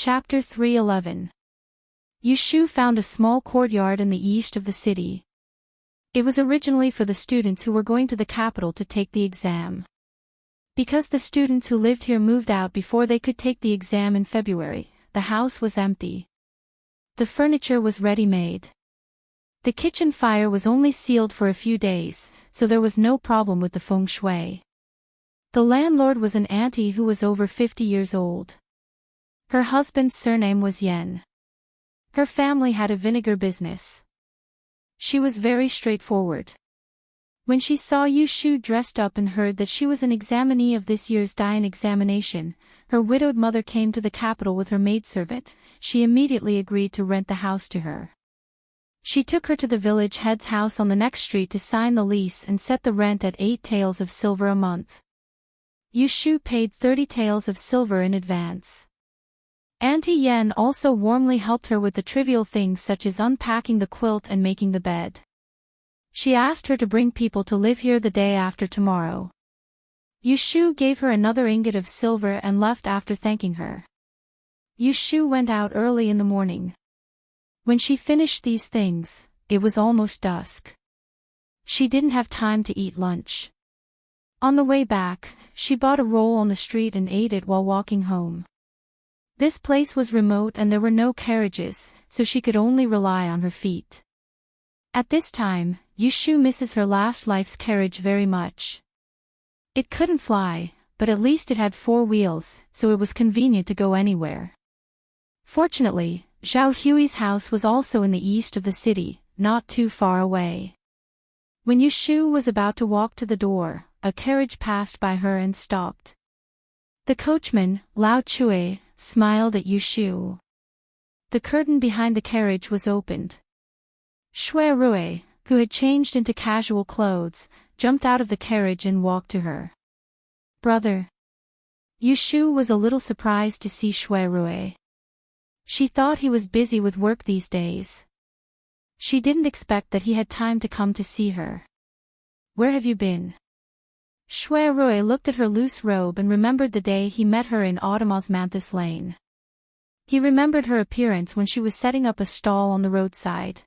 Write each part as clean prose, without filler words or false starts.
Chapter 311. Yushu found a small courtyard in the east of the city. It was originally for the students who were going to the capital to take the exam. Because the students who lived here moved out before they could take the exam in February, the house was empty. The furniture was ready-made. The kitchen fire was only sealed for a few days, so there was no problem with the feng shui. The landlord was an auntie who was over 50 years old. Her husband's surname was Yen. Her family had a vinegar business. She was very straightforward. When she saw Yushu dressed up and heard that she was an examinee of this year's Dian examination, her widowed mother came to the capital with her maidservant. She immediately agreed to rent the house to her. She took her to the village head's house on the next street to sign the lease and set the rent at 8 taels of silver a month. Yushu paid 30 taels of silver in advance. Auntie Yen also warmly helped her with the trivial things such as unpacking the quilt and making the bed. She asked her to bring people to live here the day after tomorrow. Yushu gave her another ingot of silver and left after thanking her. Yushu went out early in the morning. When she finished these things, it was almost dusk. She didn't have time to eat lunch. On the way back, she bought a roll on the street and ate it while walking home. This place was remote and there were no carriages, so she could only rely on her feet. At this time, Yushu misses her last life's carriage very much. It couldn't fly, but at least it had 4 wheels, so it was convenient to go anywhere. Fortunately, Zhao Hui's house was also in the east of the city, not too far away. When Yushu was about to walk to the door, a carriage passed by her and stopped. The coachman, Lao Chue, smiled at Yushu. The curtain behind the carriage was opened. Shui Rui, who had changed into casual clothes, jumped out of the carriage and walked to her. "Brother." Yushu was a little surprised to see Shui Rui. She thought he was busy with work these days. She didn't expect that he had time to come to see her. "Where have you been?" Shui Rui looked at her loose robe and remembered the day he met her in autumn Osmanthus Lane. He remembered her appearance when she was setting up a stall on the roadside.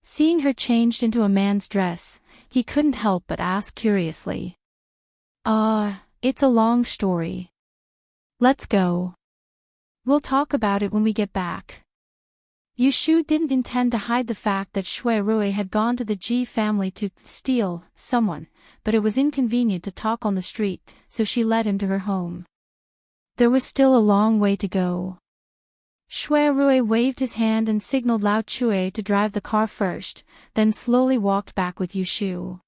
Seeing her changed into a man's dress, he couldn't help but ask curiously. It's a long story. Let's go. We'll talk about it when we get back." Yushu didn't intend to hide the fact that Shui Rui had gone to the Ji family to steal someone, but it was inconvenient to talk on the street, so she led him to her home. There was still a long way to go. Shui Rui waved his hand and signaled Lao Chue to drive the car first, then slowly walked back with Yushu.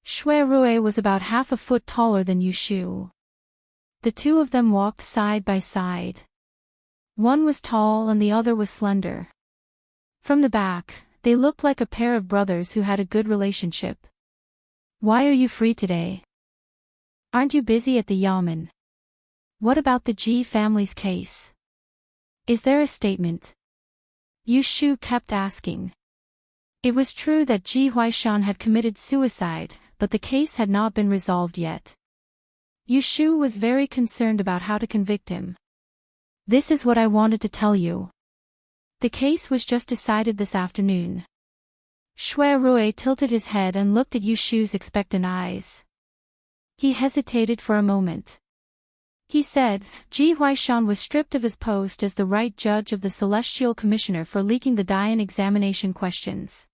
Shui Rui was about half a foot taller than Yushu. The two of them walked side by side. One was tall and the other was slender. From the back, they looked like a pair of brothers who had a good relationship. "Why are you free today? Aren't you busy at the yamen? What about the Ji family's case? Is there a statement?" Yushu kept asking. It was true that Ji Huaishan had committed suicide, but the case had not been resolved yet. Yushu was very concerned about how to convict him. "This is what I wanted to tell you. The case was just decided this afternoon." Shui Rui tilted his head and looked at Yushu's expectant eyes. He hesitated for a moment. He said, Ji Huaishan was stripped of his post as the right judge of the Celestial Commissioner for leaking the Dian examination questions.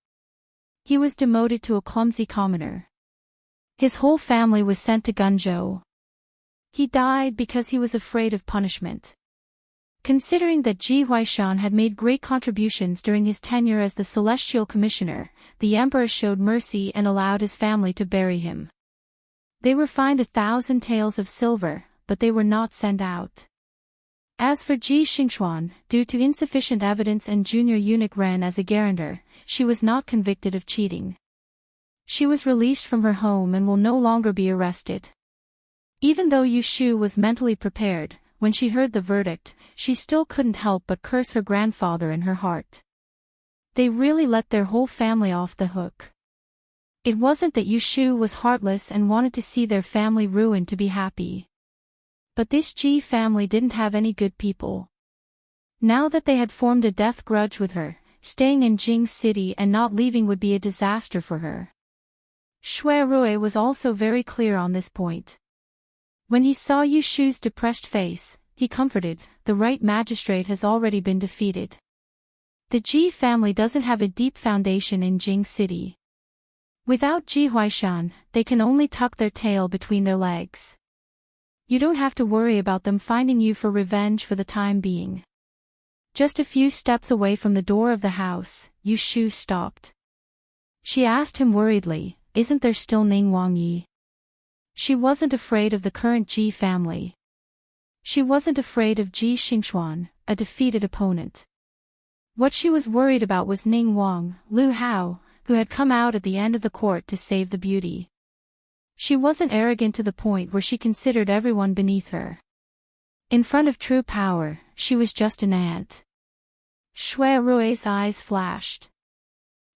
He was demoted to a clumsy commoner. His whole family was sent to Gunzhou. He died because he was afraid of punishment. Considering that Ji Huaishan had made great contributions during his tenure as the Celestial Commissioner, the Emperor showed mercy and allowed his family to bury him. They were fined 1,000 taels of silver, but they were not sent out. As for Ji Xingxuan, due to insufficient evidence and junior eunuch Ren as a guarantor, she was not convicted of cheating. She was released from her home and will no longer be arrested. Even though Yushu was mentally prepared, when she heard the verdict, she still couldn't help but curse her grandfather in her heart. They really let their whole family off the hook. It wasn't that Yushu was heartless and wanted to see their family ruined to be happy. But this Ji family didn't have any good people. Now that they had formed a death grudge with her, staying in Jing City and not leaving would be a disaster for her. Shui Rui was also very clear on this point. When he saw Yu Shu's depressed face, he comforted, the right magistrate has already been defeated. The Ji family doesn't have a deep foundation in Jing City. Without Ji Huaishan, they can only tuck their tail between their legs. You don't have to worry about them finding you for revenge for the time being. Just a few steps away from the door of the house, Yu Shu stopped. She asked him worriedly, "Isn't there still Ning Wangyi?" She wasn't afraid of the current Ji family. She wasn't afraid of Ji Xingxuan, a defeated opponent. What she was worried about was Ning Wang, Lu Hao, who had come out at the end of the court to save the beauty. She wasn't arrogant to the point where she considered everyone beneath her. In front of true power, she was just an ant. Shui Rui's eyes flashed.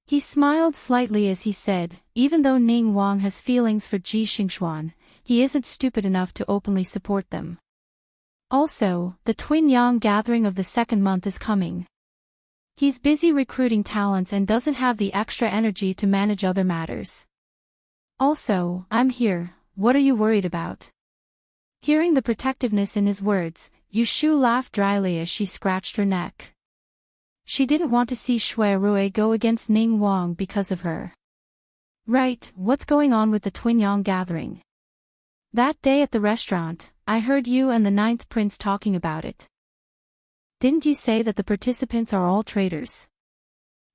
He smiled slightly as he said, "Even though Ning Wang has feelings for Ji Xingxuan, he isn't stupid enough to openly support them. Also, the Twin Yang gathering of the second month is coming. He's busy recruiting talents and doesn't have the extra energy to manage other matters. Also, I'm here, what are you worried about?" Hearing the protectiveness in his words, Yu Shu laughed dryly as she scratched her neck. She didn't want to see Shui Rui go against Ning Wang because of her. "Right, what's going on with the Twin Yang gathering? That day at the restaurant, I heard you and the Ninth Prince talking about it. Didn't you say that the participants are all traitors?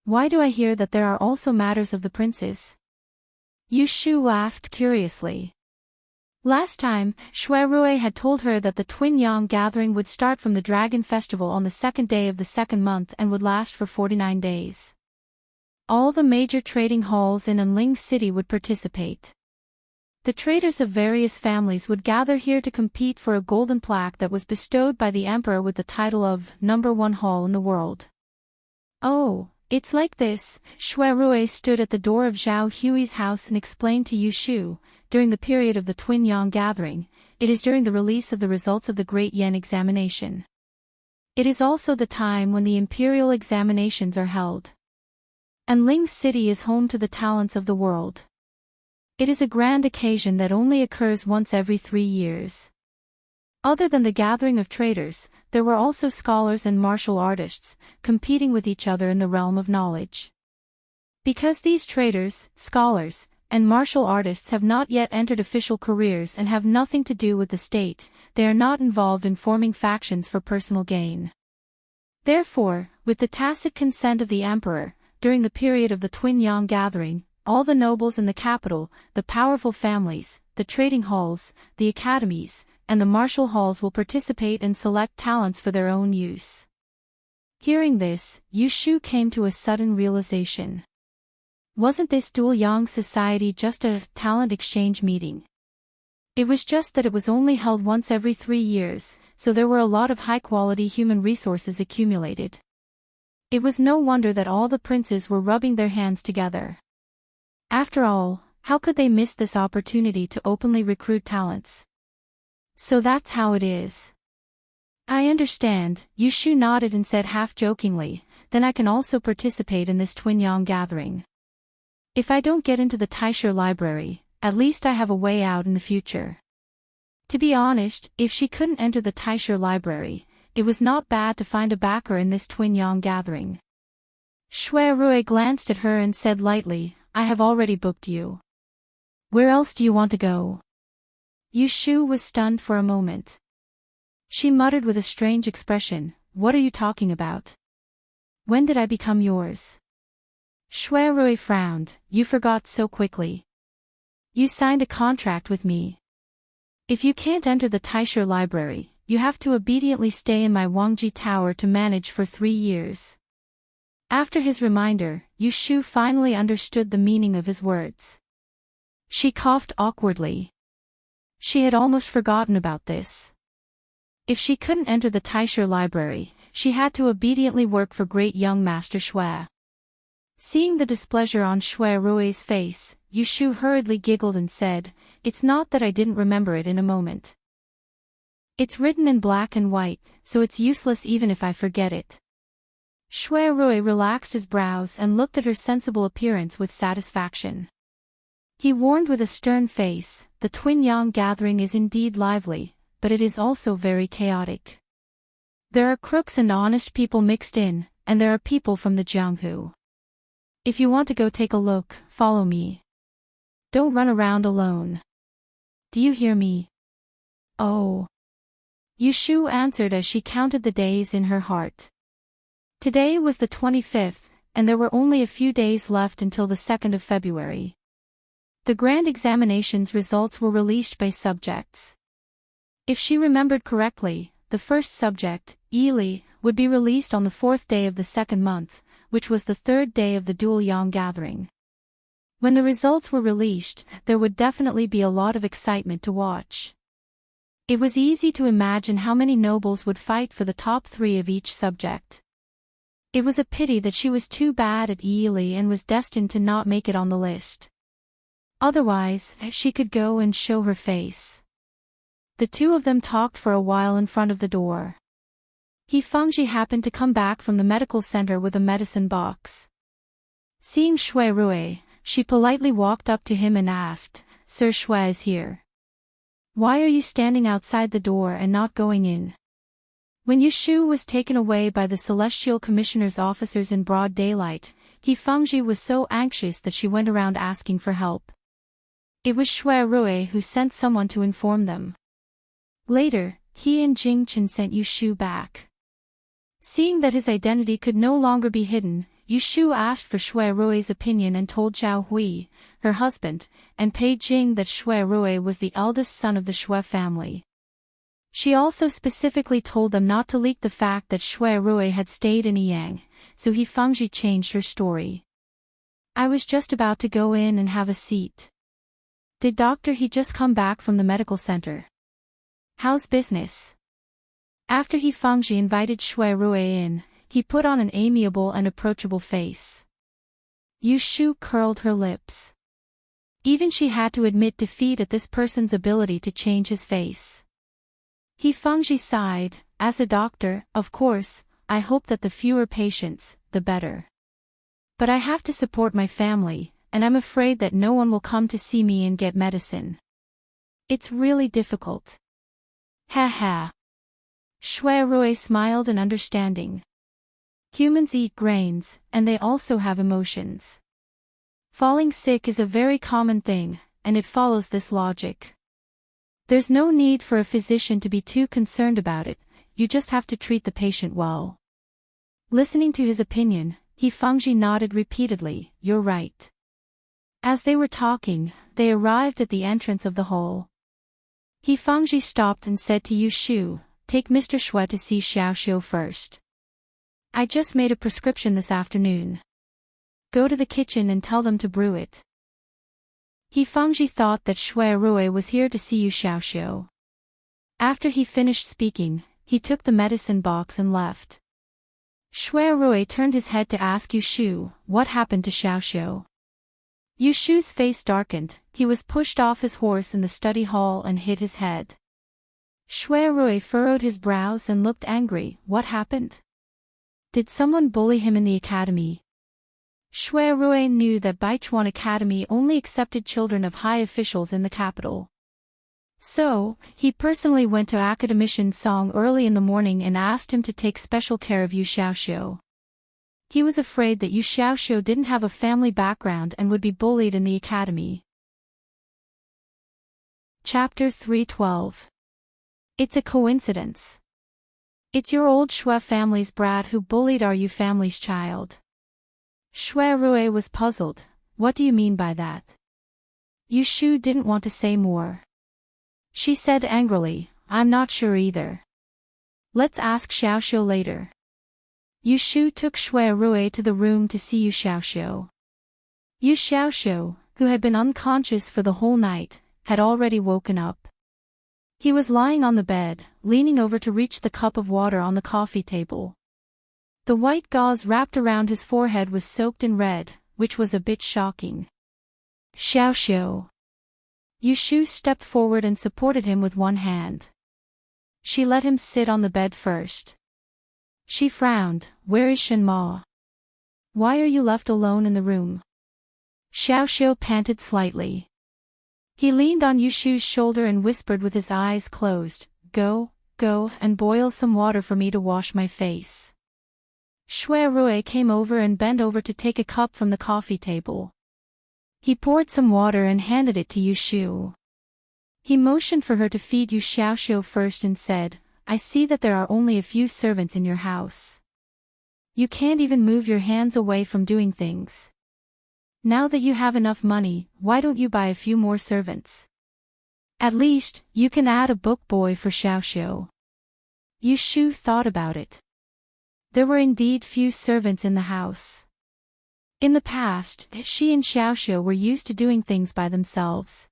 Why do I hear that there are also matters of the princes?" Yu Shu asked curiously. Last time, Shui Rui had told her that the Twin Yang gathering would start from the Dragon Festival on the second day of the second month and would last for 49 days. All the major trading halls in Enling City would participate. The traders of various families would gather here to compete for a golden plaque that was bestowed by the emperor with the title of #1 hall in the world. "Oh, it's like this." Shui Rui stood at the door of Zhao Hui's house and explained to Yu Shu, "During the period of the Twin Yang gathering, it is during the release of the results of the Great Yen examination. It is also the time when the imperial examinations are held. And Ling City is home to the talents of the world. It is a grand occasion that only occurs once every 3 years. Other than the gathering of traders, there were also scholars and martial artists, competing with each other in the realm of knowledge. Because these traders, scholars, and martial artists have not yet entered official careers and have nothing to do with the state, they are not involved in forming factions for personal gain. Therefore, with the tacit consent of the emperor, during the period of the Twin Yang gathering, all the nobles in the capital, the powerful families, the trading halls, the academies, and the martial halls will participate and select talents for their own use." Hearing this, Yu Shu came to a sudden realization. Wasn't this Dual Yang Society just a talent exchange meeting? It was just that it was only held once every 3 years, so there were a lot of high-quality human resources accumulated. It was no wonder that all the princes were rubbing their hands together. After all, how could they miss this opportunity to openly recruit talents? So that's how it is. "I understand," Yu Shu nodded and said half-jokingly, "then I can also participate in this Twin Yang gathering. If I don't get into the Taisher Library, at least I have a way out in the future." To be honest, if she couldn't enter the Taisher Library, it was not bad to find a backer in this Twin Yang gathering. Shui Rui glanced at her and said lightly, "I have already booked you. Where else do you want to go?" Yu Shu was stunned for a moment. She muttered with a strange expression, "What are you talking about? When did I become yours?" Shui Rui frowned, "You forgot so quickly. You signed a contract with me. If you can't enter the Taisher Library, you have to obediently stay in my Wangji Tower to manage for 3 years. After his reminder, Yu Shu finally understood the meaning of his words. She coughed awkwardly. She had almost forgotten about this. If she couldn't enter the Taisher Library, she had to obediently work for great young Master Shui. Seeing the displeasure on Shui Rui's face, Yu Shu hurriedly giggled and said, "It's not that I didn't remember it in a moment. It's written in black and white, so it's useless even if I forget it. Shui Rui relaxed his brows and looked at her sensible appearance with satisfaction. He warned with a stern face, the Twin Yang gathering is indeed lively, but it is also very chaotic. There are crooks and honest people mixed in, and there are people from the Jianghu. If you want to go take a look, follow me. Don't run around alone. Do you hear me? Oh. Yushu answered as she counted the days in her heart. Today was the 25th, and there were only a few days left until the 2nd of February. The grand examination's results were released by subjects. If she remembered correctly, the first subject, Yili, would be released on the 4th day of the 2nd month, which was the 3rd day of the dual Yang gathering. When the results were released, there would definitely be a lot of excitement to watch. It was easy to imagine how many nobles would fight for the top 3 of each subject. It was a pity that she was too bad at Yili and was destined to not make it on the list. Otherwise, she could go and show her face. The two of them talked for a while in front of the door. He Fengji happened to come back from the medical center with a medicine box. Seeing Shui Rui, she politely walked up to him and asked, "Sir Shui is here. Why are you standing outside the door and not going in?" When Yushu was taken away by the Celestial Commissioner's officers in broad daylight, He Fengji was so anxious that she went around asking for help. It was Shui Rui who sent someone to inform them. Later, he and Jingchen sent Yushu back. Seeing that his identity could no longer be hidden, Yushu asked for Shui Rui's opinion and told Zhao Hui, her husband, and Pei Jing that Shui Rui was the eldest son of the Shui family. She also specifically told them not to leak the fact that Shui Rui had stayed in Yang, so He Fengji changed her story. "I was just about to go in and have a seat. Did Dr. He just come back from the medical center? How's business?" After He Fengji invited Shui Rui in, he put on an amiable and approachable face. Yushu curled her lips. Even she had to admit defeat at this person's ability to change his face. He Fengji sighed, "As a doctor, of course, I hope that the fewer patients, the better. But I have to support my family, and I'm afraid that no one will come to see me and get medicine. It's really difficult." "Ha ha." Shui Rui smiled in understanding. Humans eat grains, and they also have emotions. Falling sick is a very common thing, and it follows this logic. There's no need for a physician to be too concerned about it, you just have to treat the patient well. Listening to his opinion, He Fengji nodded repeatedly, "You're right." As they were talking, they arrived at the entrance of the hall. He Fengji stopped and said to Yushu, "Take Mr. Shui to see Xiaoxiu first. I just made a prescription this afternoon. Go to the kitchen and tell them to brew it." He Fengji thought that Shui Rui was here to see Xiaoxiu. After he finished speaking, he took the medicine box and left. Shui Rui turned his head to ask Yushu, "What happened to Xiaoxiu?" Yushu's face darkened, he was pushed off his horse in the study hall and hit his head. Shui Rui furrowed his brows and looked angry. "What happened? Did someone bully him in the academy?" Shui Rui knew that Baichuan Academy only accepted children of high officials in the capital. So, he personally went to Academician Song early in the morning and asked him to take special care of Yu Xiaoxiu. He was afraid that Yu Xiaoxiu didn't have a family background and would be bullied in the academy. Chapter 312. It's a coincidence. It's your old Shui family's brat who bullied our Yu family's child. Shui Rui was puzzled. "What do you mean by that?" Yushu didn't want to say more. She said angrily, "I'm not sure either. Let's ask Xiaoxiu later." Yushu took Shui Rui to the room to see Yu Xiaoxiu. Yu Xiaoxiu, who had been unconscious for the whole night, had already woken up. He was lying on the bed, leaning over to reach the cup of water on the coffee table. The white gauze wrapped around his forehead was soaked in red, which was a bit shocking. "Xiaoxiu." Yushu stepped forward and supported him with one hand. She let him sit on the bed first. She frowned. Where is Shenma? Why are you left alone in the room? Xiaoxiu panted slightly. He leaned on Yushu's shoulder and whispered with his eyes closed, Go and boil some water for me to wash my face. Shui Rui came over and bent over to take a cup from the coffee table. He poured some water and handed it to Yushu. He motioned for her to feed Yu Xiaoxiu first and said, I see that there are only a few servants in your house. You can't even move your hands away from doing things. Now that you have enough money, why don't you buy a few more servants? At least, you can add a book boy for Xiaoxiu. Yushu thought about it. There were indeed few servants in the house. In the past, she and Xiaoxiu were used to doing things by themselves.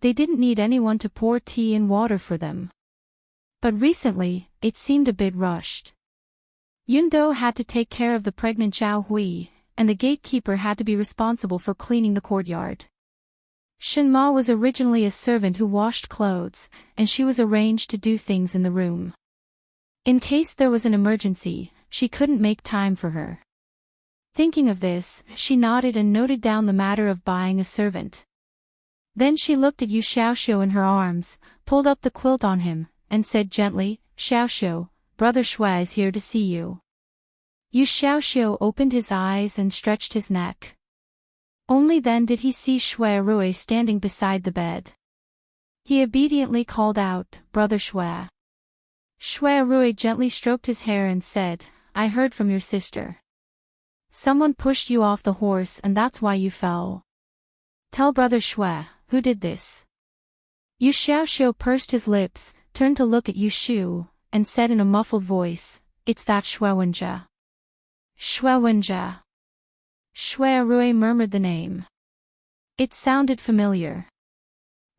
They didn't need anyone to pour tea and water for them. But recently, it seemed a bit rushed. Yundo had to take care of the pregnant Zhao Hui, and the gatekeeper had to be responsible for cleaning the courtyard. Shenma was originally a servant who washed clothes, and she was arranged to do things in the room. In case there was an emergency, she couldn't make time for her. Thinking of this, she nodded and noted down the matter of buying a servant. Then she looked at Yu Xiaoxiu in her arms, pulled up the quilt on him, and said gently, Xiaoxiu, Brother Shui is here to see you. Yu Xiaoxiu opened his eyes and stretched his neck. Only then did he see Shui Rui standing beside the bed. He obediently called out, Brother Shui. Shui Rui gently stroked his hair and said, I heard from your sister. Someone pushed you off the horse and that's why you fell. Tell Brother Shui, who did this? Yu Xiaoxiu pursed his lips, turned to look at Yushu, and said in a muffled voice, It's that Shuiwenjia. Shuiwenjia. Shui Rui murmured the name. It sounded familiar.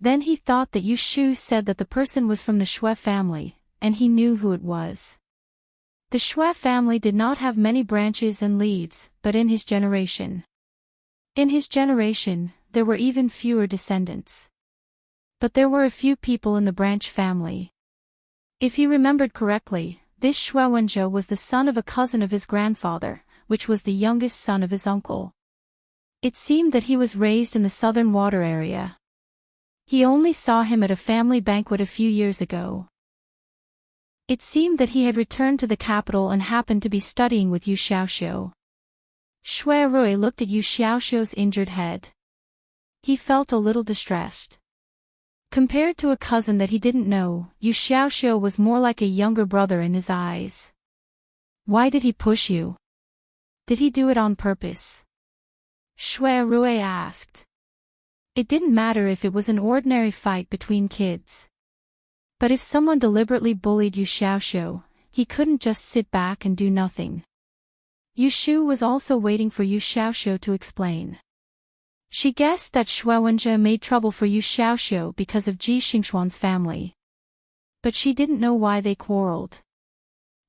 Then he thought that Yushu said that the person was from the Shui family, and he knew who it was. The Shui family did not have many branches and leaves, but in his generation, there were even fewer descendants. But there were a few people in the branch family. If he remembered correctly, this Shuiwenjia was the son of a cousin of his grandfather, which was the youngest son of his uncle. It seemed that he was raised in the southern water area. He only saw him at a family banquet a few years ago. It seemed that he had returned to the capital and happened to be studying with Yu Xiaoxiu. Shui Rui looked at Yu Xiaoxiu's injured head. He felt a little distressed. Compared to a cousin that he didn't know, Yu Xiaoxiu was more like a younger brother in his eyes. Why did he push you? Did he do it on purpose? Shui Rui asked. It didn't matter if it was an ordinary fight between kids. But if someone deliberately bullied Yu Xiaoxiu, he couldn't just sit back and do nothing. Yushu was also waiting for Yu Xiaoxiu to explain. She guessed that Shuiwenjia made trouble for Yu Xiaoxiu because of Ji Xingxuan's family. But she didn't know why they quarreled.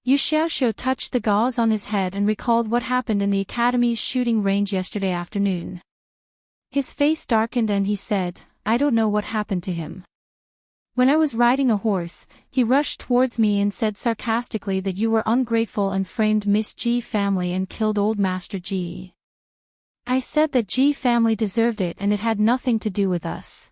Yu Xiaoxiu touched the gauze on his head and recalled what happened in the academy's shooting range yesterday afternoon. His face darkened and he said, I don't know what happened to him. When I was riding a horse, he rushed towards me and said sarcastically that you were ungrateful and framed Miss Ji family and killed old Master Ji. I said that Ji family deserved it and it had nothing to do with us.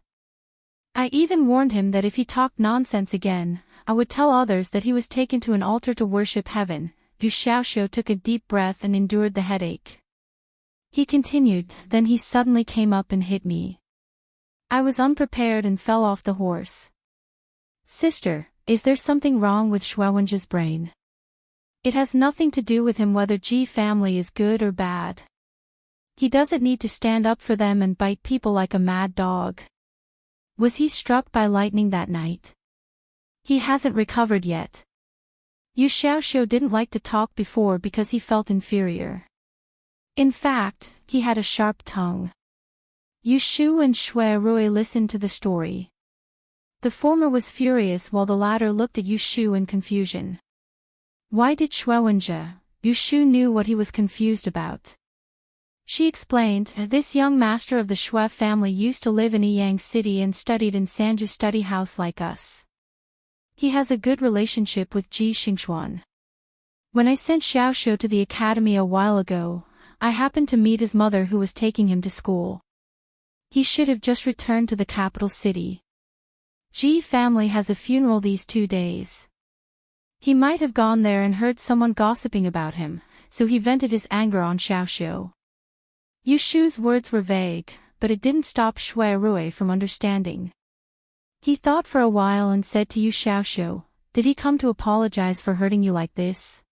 I even warned him that if he talked nonsense again, I would tell others that he was taken to an altar to worship heaven. Yu Xiaoxiu took a deep breath and endured the headache. He continued, then he suddenly came up and hit me. I was unprepared and fell off the horse. Sister, is there something wrong with Shuiwenjia's brain? It has nothing to do with him whether Ji family is good or bad. He doesn't need to stand up for them and bite people like a mad dog. Was he struck by lightning that night? He hasn't recovered yet. Yu Xiaoxiu didn't like to talk before because he felt inferior. In fact, he had a sharp tongue. Yushu and Shui Rui listened to the story. The former was furious while the latter looked at Yushu in confusion. Why did Shuiwenjia? Yushu knew what he was confused about. She explained, this young master of the Shui family used to live in Yiyang City and studied in Sanju's study house like us. He has a good relationship with Ji Xingxuan. When I sent Xiaoxiu to the academy a while ago, I happened to meet his mother who was taking him to school. He should have just returned to the capital city. Ji family has a funeral these 2 days. He might have gone there and heard someone gossiping about him, so he vented his anger on Xiaoxiu. Yushu's words were vague, but it didn't stop Shui Rui from understanding. He thought for a while and said to Yu Xiaoxiu, "Did he come to apologize for hurting you like this?"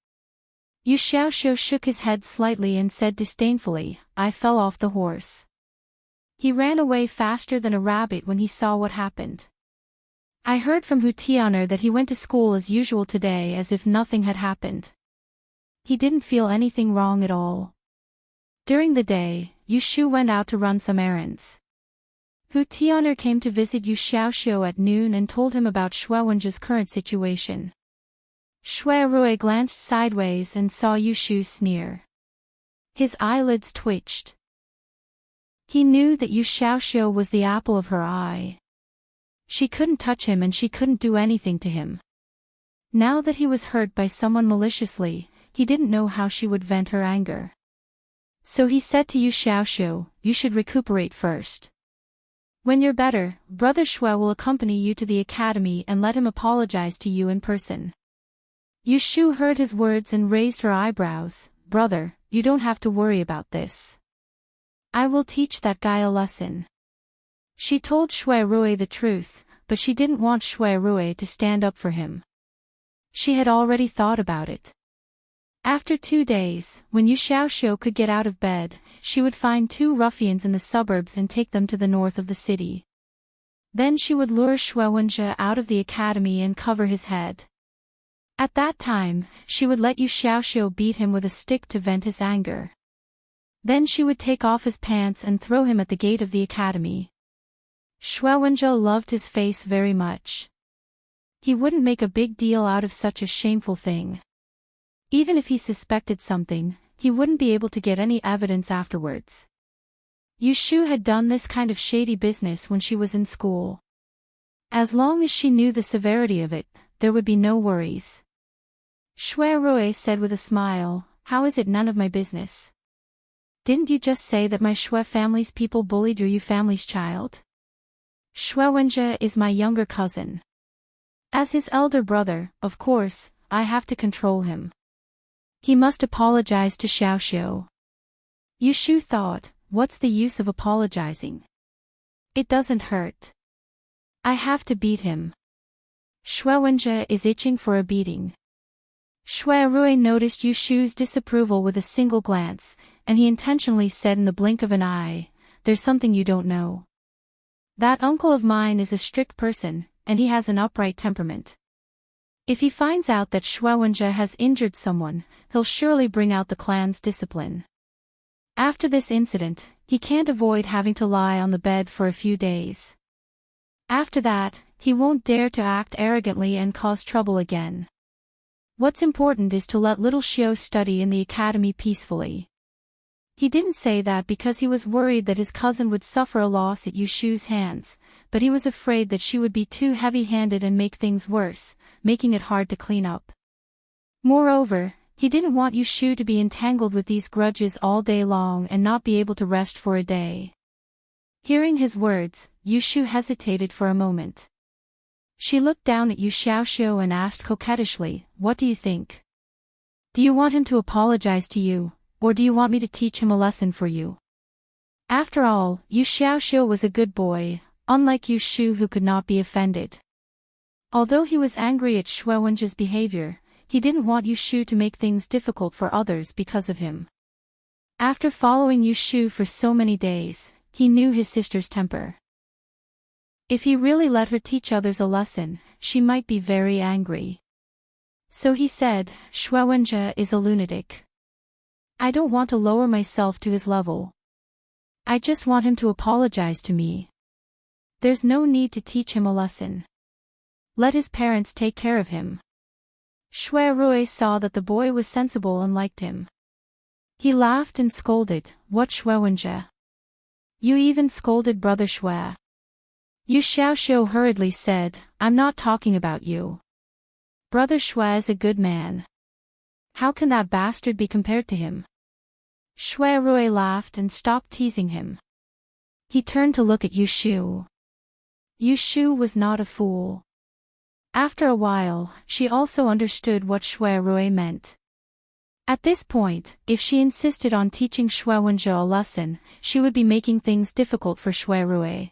Yu Xiaoxiu shook his head slightly and said disdainfully, "I fell off the horse." He ran away faster than a rabbit when he saw what happened. I heard from Hu Tianer that he went to school as usual today as if nothing had happened. He didn't feel anything wrong at all. During the day, Yu Shu went out to run some errands. Hu Tianer came to visit Yu Xiaoxiu at noon and told him about Shui Wenjie's current situation. Shui Rui glanced sideways and saw Yu Shu's sneer. His eyelids twitched. He knew that Yu Xiaoxiu was the apple of her eye. She couldn't touch him and she couldn't do anything to him. Now that he was hurt by someone maliciously, he didn't know how she would vent her anger. So he said to Yu Xiaoxiu, "You should recuperate first. When you're better, Brother Shui will accompany you to the academy and let him apologize to you in person." Yu Shu heard his words and raised her eyebrows. "Brother, you don't have to worry about this. I will teach that guy a lesson." She told Shui Rui the truth, but she didn't want Shui Rui to stand up for him. She had already thought about it. After 2 days, when Yu Xiaoxiu could get out of bed, she would find 2 ruffians in the suburbs and take them to the north of the city. Then she would lure Shui Wenjie out of the academy and cover his head. At that time, she would let Yu Xiaoxiu beat him with a stick to vent his anger. Then she would take off his pants and throw him at the gate of the academy. Shui Wenjie loved his face very much. He wouldn't make a big deal out of such a shameful thing. Even if he suspected something, he wouldn't be able to get any evidence afterwards. Yu Shu had done this kind of shady business when she was in school. As long as she knew the severity of it, there would be no worries. Shui Rui said with a smile, "How is it none of my business? Didn't you just say that my Shui family's people bullied your Yu family's child? Shui Wenjie is my younger cousin. As his elder brother, of course, I have to control him. He must apologize to Xiaoxiu." Yu Shu thought, what's the use of apologizing? It doesn't hurt. I have to beat him. Shui Wenjie is itching for a beating. Shui Rui noticed Yu Shu's disapproval with a single glance, and he intentionally said in the blink of an eye, "There's something you don't know. That uncle of mine is a strict person, and he has an upright temperament. If he finds out that Shui Wenjie has injured someone, he'll surely bring out the clan's discipline. After this incident, he can't avoid having to lie on the bed for a few days. After that, he won't dare to act arrogantly and cause trouble again. What's important is to let little Xiao study in the academy peacefully." He didn't say that because he was worried that his cousin would suffer a loss at Yu Shu's hands, but he was afraid that she would be too heavy-handed and make things worse, making it hard to clean up. Moreover, he didn't want Yu Shu to be entangled with these grudges all day long and not be able to rest for a day. Hearing his words, Yu Shu hesitated for a moment. She looked down at Yu Xiaoxiu and asked coquettishly, "What do you think? Do you want him to apologize to you, or do you want me to teach him a lesson for you?" After all, Yu Xiaoxiu was a good boy, unlike Yu Shu who could not be offended. Although he was angry at Shui Wenjie's behavior, he didn't want Yu Shu to make things difficult for others because of him. After following Yu Shu for so many days, he knew his sister's temper. If he really let her teach others a lesson, she might be very angry. So he said, "Shui Wenjie is a lunatic. I don't want to lower myself to his level. I just want him to apologize to me. There's no need to teach him a lesson. Let his parents take care of him." Shui Rui saw that the boy was sensible and liked him. He laughed and scolded, "What Shui Wenjie? You even scolded Brother Shui." Yu Xiaoxiu hurriedly said, "I'm not talking about you. Brother Shui is a good man. How can that bastard be compared to him? Shui Rui laughed and stopped teasing him. He turned to look at Yu Shu. Yu Shu was not a fool. After a while, she also understood what Shui Rui meant. At this point, if she insisted on teaching Shui Wenjie a lesson, she would be making things difficult for Shui Rui.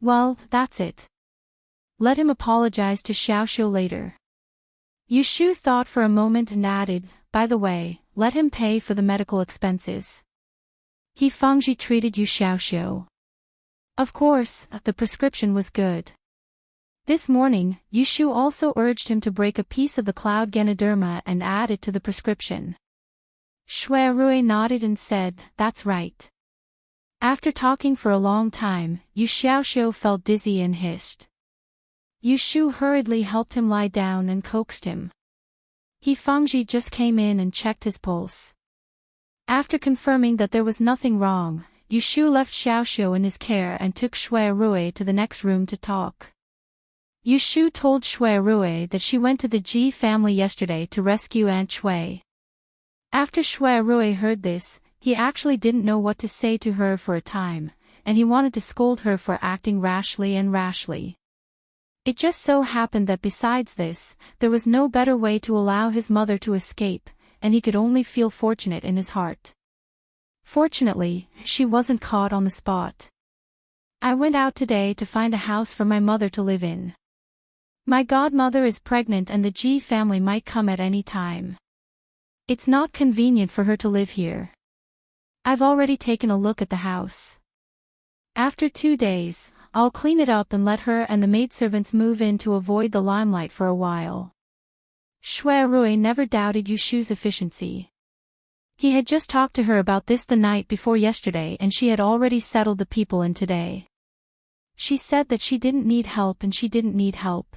Well, that's it. Let him apologize to Xiaoxiu later. Yu Shu thought for a moment and added, by the way, let him pay for the medical expenses. He Fengji treated Yu Xiaoxiu. Of course, the prescription was good. This morning, Yu Shu also urged him to break a piece of the cloud Ganoderma and add it to the prescription. Shui Rui nodded and said, that's right. After talking for a long time, Yu Xiaoxiu felt dizzy and hissed. Yu Shu hurriedly helped him lie down and coaxed him. He Fengji just came in and checked his pulse. After confirming that there was nothing wrong, Yu Shu left Xiaoxiu in his care and took Shui Rui to the next room to talk. Yu Shu told Shui Rui that she went to the Ji family yesterday to rescue Aunt Shui. After Shui Rui heard this, he actually didn't know what to say to her for a time, and he wanted to scold her for acting rashly. It just so happened that besides this, there was no better way to allow his mother to escape, and he could only feel fortunate in his heart. Fortunately, she wasn't caught on the spot. I went out today to find a house for my mother to live in. My godmother is pregnant and the Ji family might come at any time. It's not convenient for her to live here. I've already taken a look at the house. After 2 days, I'll clean it up and let her and the maidservants move in to avoid the limelight for a while. Shui Rui never doubted Yu Shu's efficiency. He had just talked to her about this the night before yesterday and she had already settled the people in today. She said that she didn't need help and she didn't need help.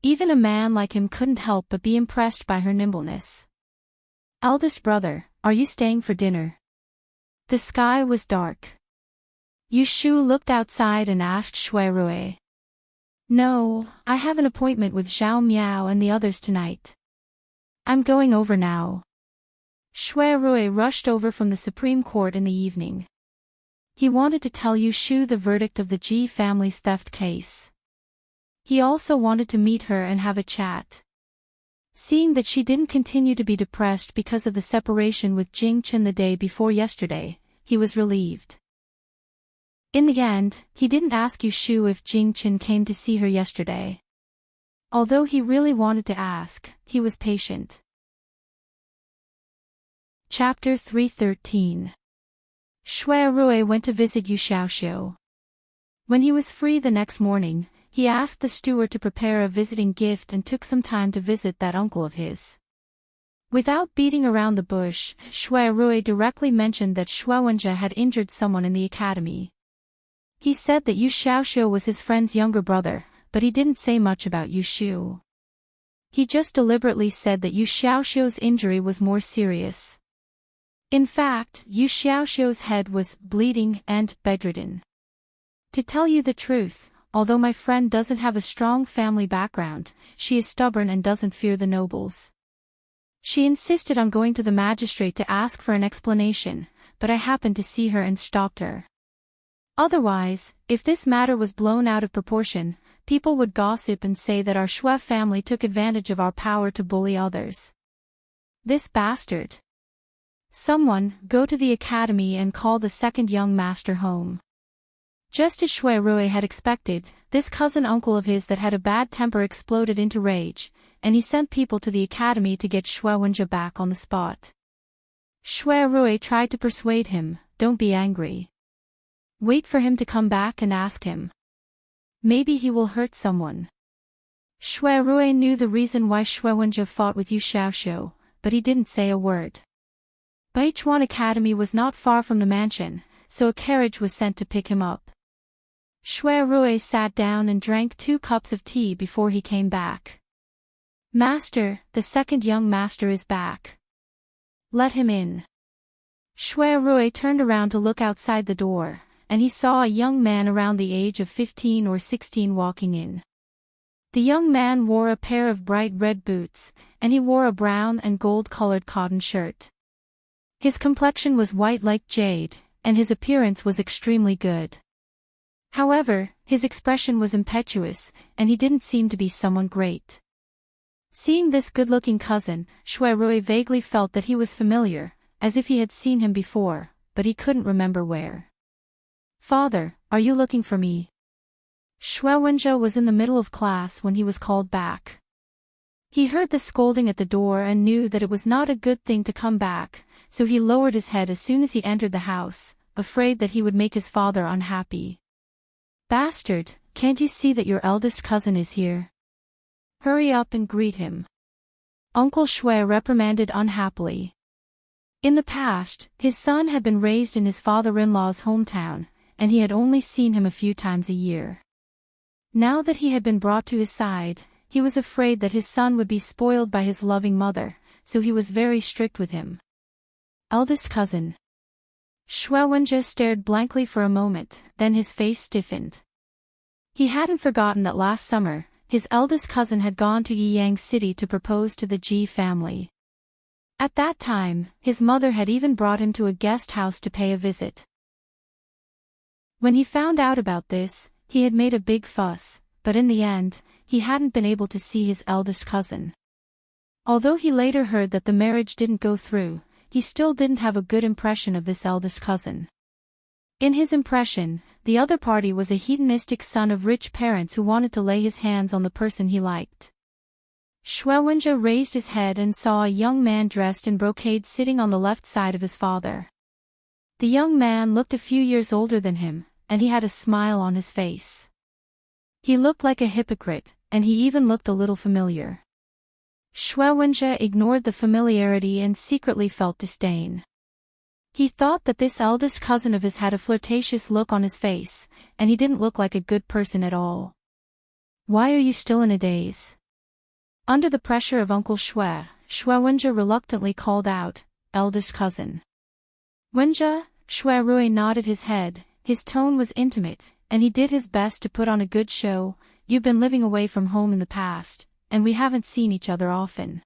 Even a man like him couldn't help but be impressed by her nimbleness. Eldest brother, are you staying for dinner? The sky was dark. Yu Shu looked outside and asked Shui Rui. No, I have an appointment with Zhao Miao and the others tonight. I'm going over now. Shui Rui rushed over from the Supreme Court in the evening. He wanted to tell Yu Shu the verdict of the Ji family's theft case. He also wanted to meet her and have a chat. Seeing that she didn't continue to be depressed because of the separation with Jing Chen the day before yesterday, he was relieved. In the end, he didn't ask Yu Shu if Jing Chen came to see her yesterday. Although he really wanted to ask, he was patient. Chapter 313. Shui Rui went to visit Yu Xiaoxiu. When he was free the next morning, he asked the steward to prepare a visiting gift and took some time to visit that uncle of his. Without beating around the bush, Shui Rui directly mentioned that Shui Wenjie had injured someone in the academy. He said that Yu Xiaoxiu was his friend's younger brother, but he didn't say much about Yu Shu. He just deliberately said that Yu Xiaoxiu's injury was more serious. In fact, Yu Xiaoxiu's head was bleeding and bedridden. To tell you the truth, although my friend doesn't have a strong family background, she is stubborn and doesn't fear the nobles. She insisted on going to the magistrate to ask for an explanation, but I happened to see her and stopped her. Otherwise, if this matter was blown out of proportion, people would gossip and say that our Shui family took advantage of our power to bully others. This bastard. Someone, go to the academy and call the second young master home. Just as Shui Rui had expected, this cousin uncle of his that had a bad temper exploded into rage, and he sent people to the academy to get Shui Wenjie back on the spot. Shui Rui tried to persuade him, don't be angry. Wait for him to come back and ask him. Maybe he will hurt someone. Shui Rui knew the reason why Shui Wenjie fought with Yu Xiaoxiu, but he didn't say a word. Baichuan Academy was not far from the mansion, so a carriage was sent to pick him up. Shui Rui sat down and drank 2 cups of tea before he came back. Master, the second young master is back. Let him in. Shui Rui turned around to look outside the door, and he saw a young man around the age of 15 or 16 walking in. The young man wore a pair of bright red boots, and he wore a brown and gold-colored cotton shirt. His complexion was white like jade, and his appearance was extremely good. However, his expression was impetuous, and he didn't seem to be someone great. Seeing this good-looking cousin, Shuai vaguely felt that he was familiar, as if he had seen him before, but he couldn't remember where. "Father, are you looking for me?" Shuai was in the middle of class when he was called back. He heard the scolding at the door and knew that it was not a good thing to come back, so he lowered his head as soon as he entered the house, afraid that he would make his father unhappy. "Bastard, can't you see that your eldest cousin is here? Hurry up and greet him." Uncle Shuai reprimanded unhappily. In the past, his son had been raised in his father-in-law's hometown, and he had only seen him a few times a year. Now that he had been brought to his side, he was afraid that his son would be spoiled by his loving mother, so he was very strict with him. "Eldest cousin." Shuai stared blankly for a moment, then his face stiffened. He hadn't forgotten that last summer, his eldest cousin had gone to Yiyang City to propose to the Ji family. At that time, his mother had even brought him to a guest house to pay a visit. When he found out about this, he had made a big fuss, but in the end, he hadn't been able to see his eldest cousin. Although he later heard that the marriage didn't go through, he still didn't have a good impression of this eldest cousin. In his impression, the other party was a hedonistic son of rich parents who wanted to lay his hands on the person he liked. Shuai raised his head and saw a young man dressed in brocade sitting on the left side of his father. The young man looked a few years older than him, and he had a smile on his face. He looked like a hypocrite, and he even looked a little familiar. Shuai ignored the familiarity and secretly felt disdain. He thought that this eldest cousin of his had a flirtatious look on his face, and he didn't look like a good person at all. "Why are you still in a daze?" Under the pressure of Uncle Shuai reluctantly called out, "Eldest cousin." Shuai nodded his head. His tone was intimate, and he did his best to put on a good show. "You've been living away from home in the past, and we haven't seen each other often.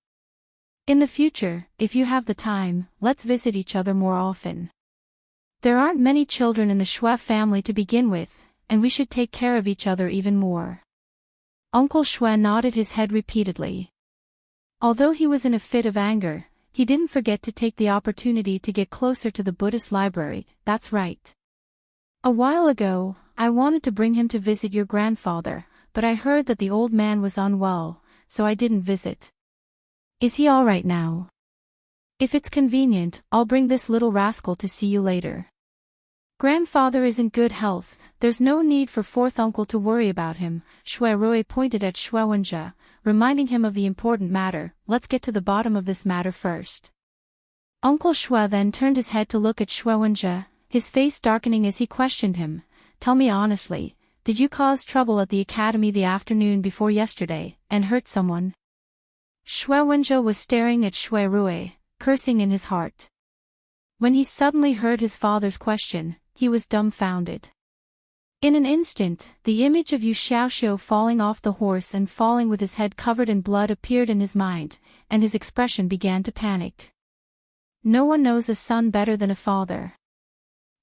In the future, if you have the time, let's visit each other more often. There aren't many children in the Shuai family to begin with, and we should take care of each other even more." Uncle Shuai nodded his head repeatedly. Although he was in a fit of anger, he didn't forget to take the opportunity to get closer to the Buddhist library. "That's right. A while ago, I wanted to bring him to visit your grandfather, but I heard that the old man was unwell, so I didn't visit. Is he all right now? If it's convenient, I'll bring this little rascal to see you later." "Grandfather is in good health, there's no need for fourth uncle to worry about him." Shuai pointed at Shuai, reminding him of the important matter. "Let's get to the bottom of this matter first." Uncle Shuai then turned his head to look at Shuai, his face darkening as he questioned him. "Tell me honestly, did you cause trouble at the academy the afternoon before yesterday, and hurt someone?" Shuai was staring at Shuai, cursing in his heart. When he suddenly heard his father's question, he was dumbfounded. In an instant, the image of Yu Xiaoxiu falling off the horse and falling with his head covered in blood appeared in his mind, and his expression began to panic. No one knows a son better than a father.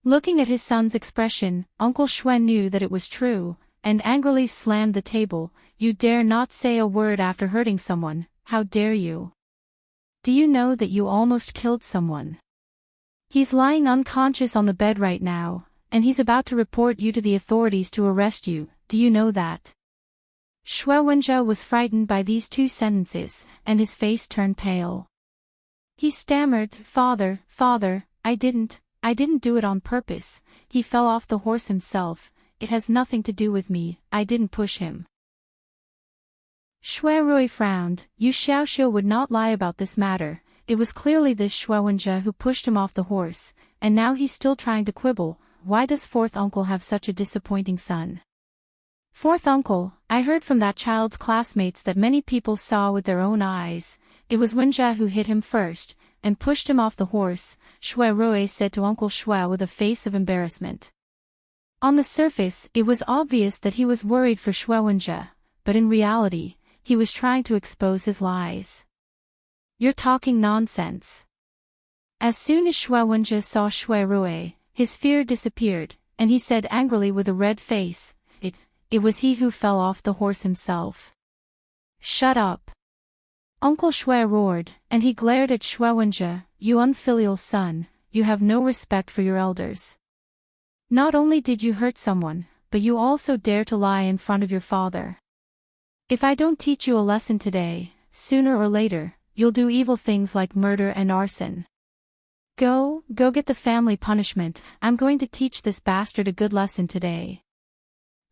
Looking at his son's expression, Uncle Shuai knew that it was true, and angrily slammed the table. "You dare not say a word after hurting someone, how dare you? Do you know that you almost killed someone? He's lying unconscious on the bed right now, and he's about to report you to the authorities to arrest you, do you know that?" Shuai was frightened by these two sentences, and his face turned pale. He stammered, Father, I didn't do it on purpose. He fell off the horse himself. It has nothing to do with me, I didn't push him." Shuai frowned. Yu Xiaoxiu would not lie about this matter. It was clearly this Shuai who pushed him off the horse, and now he's still trying to quibble. Why does fourth uncle have such a disappointing son? "Fourth uncle, I heard from that child's classmates that many people saw with their own eyes. It was Wenjia who hit him first, and pushed him off the horse," Shuai said to Uncle Shuai with a face of embarrassment. On the surface, it was obvious that he was worried for Shuai, but in reality, he was trying to expose his lies. You're talking nonsense. As soon as Wenjie saw Shui Rui, his fear disappeared, and he said angrily with a red face, It was he who fell off the horse himself. Shut up. Uncle Shui roared, and he glared at Wenjie, you unfilial son, you have no respect for your elders. Not only did you hurt someone, but you also dare to lie in front of your father. If I don't teach you a lesson today, sooner or later, you'll do evil things like murder and arson. Go get the family punishment. I'm going to teach this bastard a good lesson today.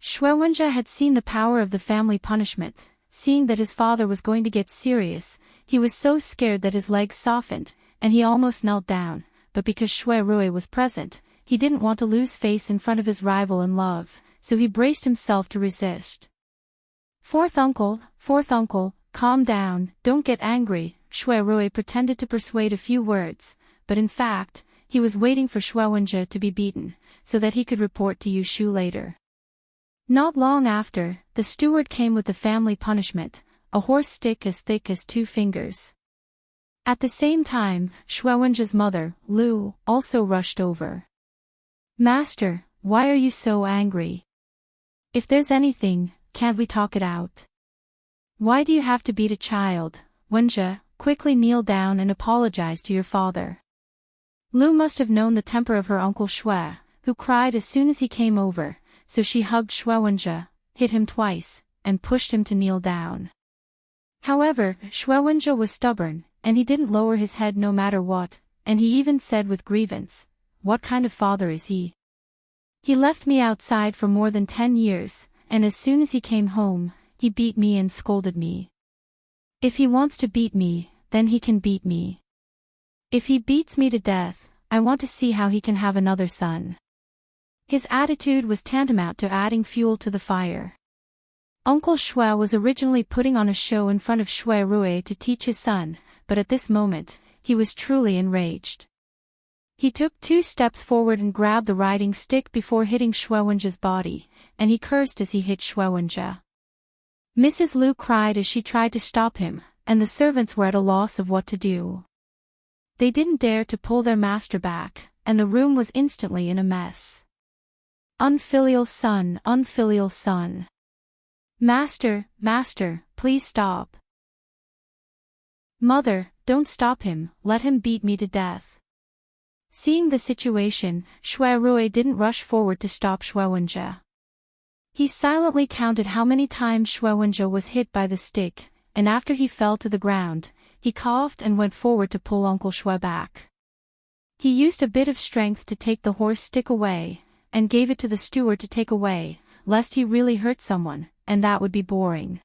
Wenjie had seen the power of the family punishment. Seeing that his father was going to get serious, he was so scared that his legs softened, and he almost knelt down, but because Shui Rui was present, he didn't want to lose face in front of his rival in love, so he braced himself to resist. Fourth uncle, calm down, don't get angry. Shui Rui pretended to persuade a few words, but in fact, he was waiting for Wenjie to be beaten, so that he could report to Yushu later. Not long after, the steward came with the family punishment, a horse stick as thick as 2 fingers. At the same time, Wenjie's mother, Lu, also rushed over. Master, why are you so angry? If there's anything, can't we talk it out? Why do you have to beat a child? Wenjie, quickly kneel down and apologize to your father. Lu must have known the temper of her uncle Shui, who cried as soon as he came over, so she hugged Wenjie, hit him twice, and pushed him to kneel down. However, Wenjie was stubborn, and he didn't lower his head no matter what, and he even said with grievance, what kind of father is he? He left me outside for more than 10 years, and as soon as he came home, he beat me and scolded me. If he wants to beat me, then he can beat me. If he beats me to death, I want to see how he can have another son. His attitude was tantamount to adding fuel to the fire. Uncle Shui was originally putting on a show in front of Shui Rui to teach his son, but at this moment, he was truly enraged. He took 2 steps forward and grabbed the riding stick before hitting Wenjie's body, and he cursed as he hit Wenjie. Mrs. Lu cried as she tried to stop him, and the servants were at a loss of what to do. They didn't dare to pull their master back, and the room was instantly in a mess. Unfilial son. Master, please stop. Mother, don't stop him, let him beat me to death. Seeing the situation, Shui Rui didn't rush forward to stop Wenjie. He silently counted how many times Wenjie was hit by the stick, and after he fell to the ground, he coughed and went forward to pull Uncle Shui back. He used a bit of strength to take the horse stick away, and gave it to the steward to take away, lest he really hurt someone, and that would be boring.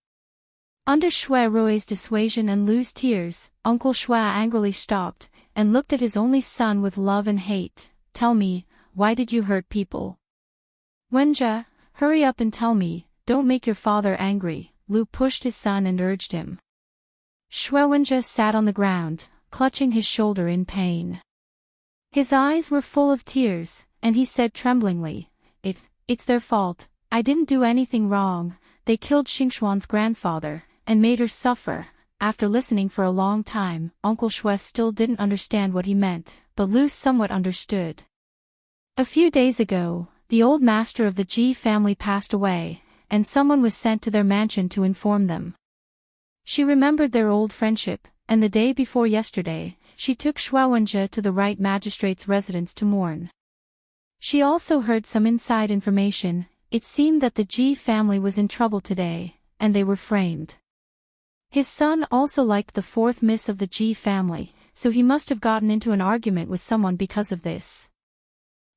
Under Shui Rui's dissuasion and Lu's tears, Uncle Shui angrily stopped, and looked at his only son with love and hate. Tell me, why did you hurt people? Wenjie, hurry up and tell me, don't make your father angry. Lu pushed his son and urged him. Wenjie sat on the ground, clutching his shoulder in pain. His eyes were full of tears, and he said tremblingly, It's their fault, I didn't do anything wrong, they killed Xingxuan's grandfather, and made her suffer. After listening for a long time, Uncle Shui still didn't understand what he meant, but Lu somewhat understood. A few days ago, the old master of the Ji family passed away, and someone was sent to their mansion to inform them. She remembered their old friendship, and the day before yesterday, she took Wenjie to the right magistrate's residence to mourn. She also heard some inside information. It seemed that the Ji family was in trouble today, and they were framed. His son also liked the 4th miss of the Ji family, so he must have gotten into an argument with someone because of this.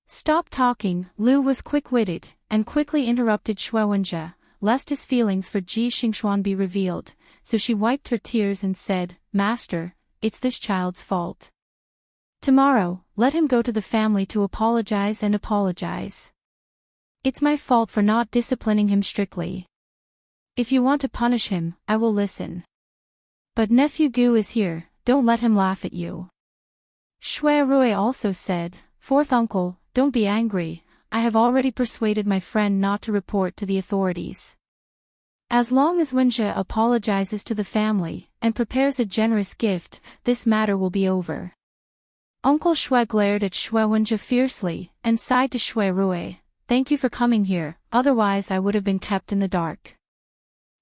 Stop talking. Lu was quick-witted, and quickly interrupted Wenjie, lest his feelings for Ji Xingxuan be revealed, so she wiped her tears and said, Master, it's this child's fault. Tomorrow, let him go to the family to apologize and apologize. It's my fault for not disciplining him strictly. If you want to punish him, I will listen. But nephew Gu is here, don't let him laugh at you. Shui Rui also said, 4th uncle, don't be angry, I have already persuaded my friend not to report to the authorities. As long as Wenjie apologizes to the family and prepares a generous gift, this matter will be over. Uncle Shui glared at Shui Wenjie fiercely and sighed to Shui Rui, "Thank you for coming here, otherwise I would have been kept in the dark.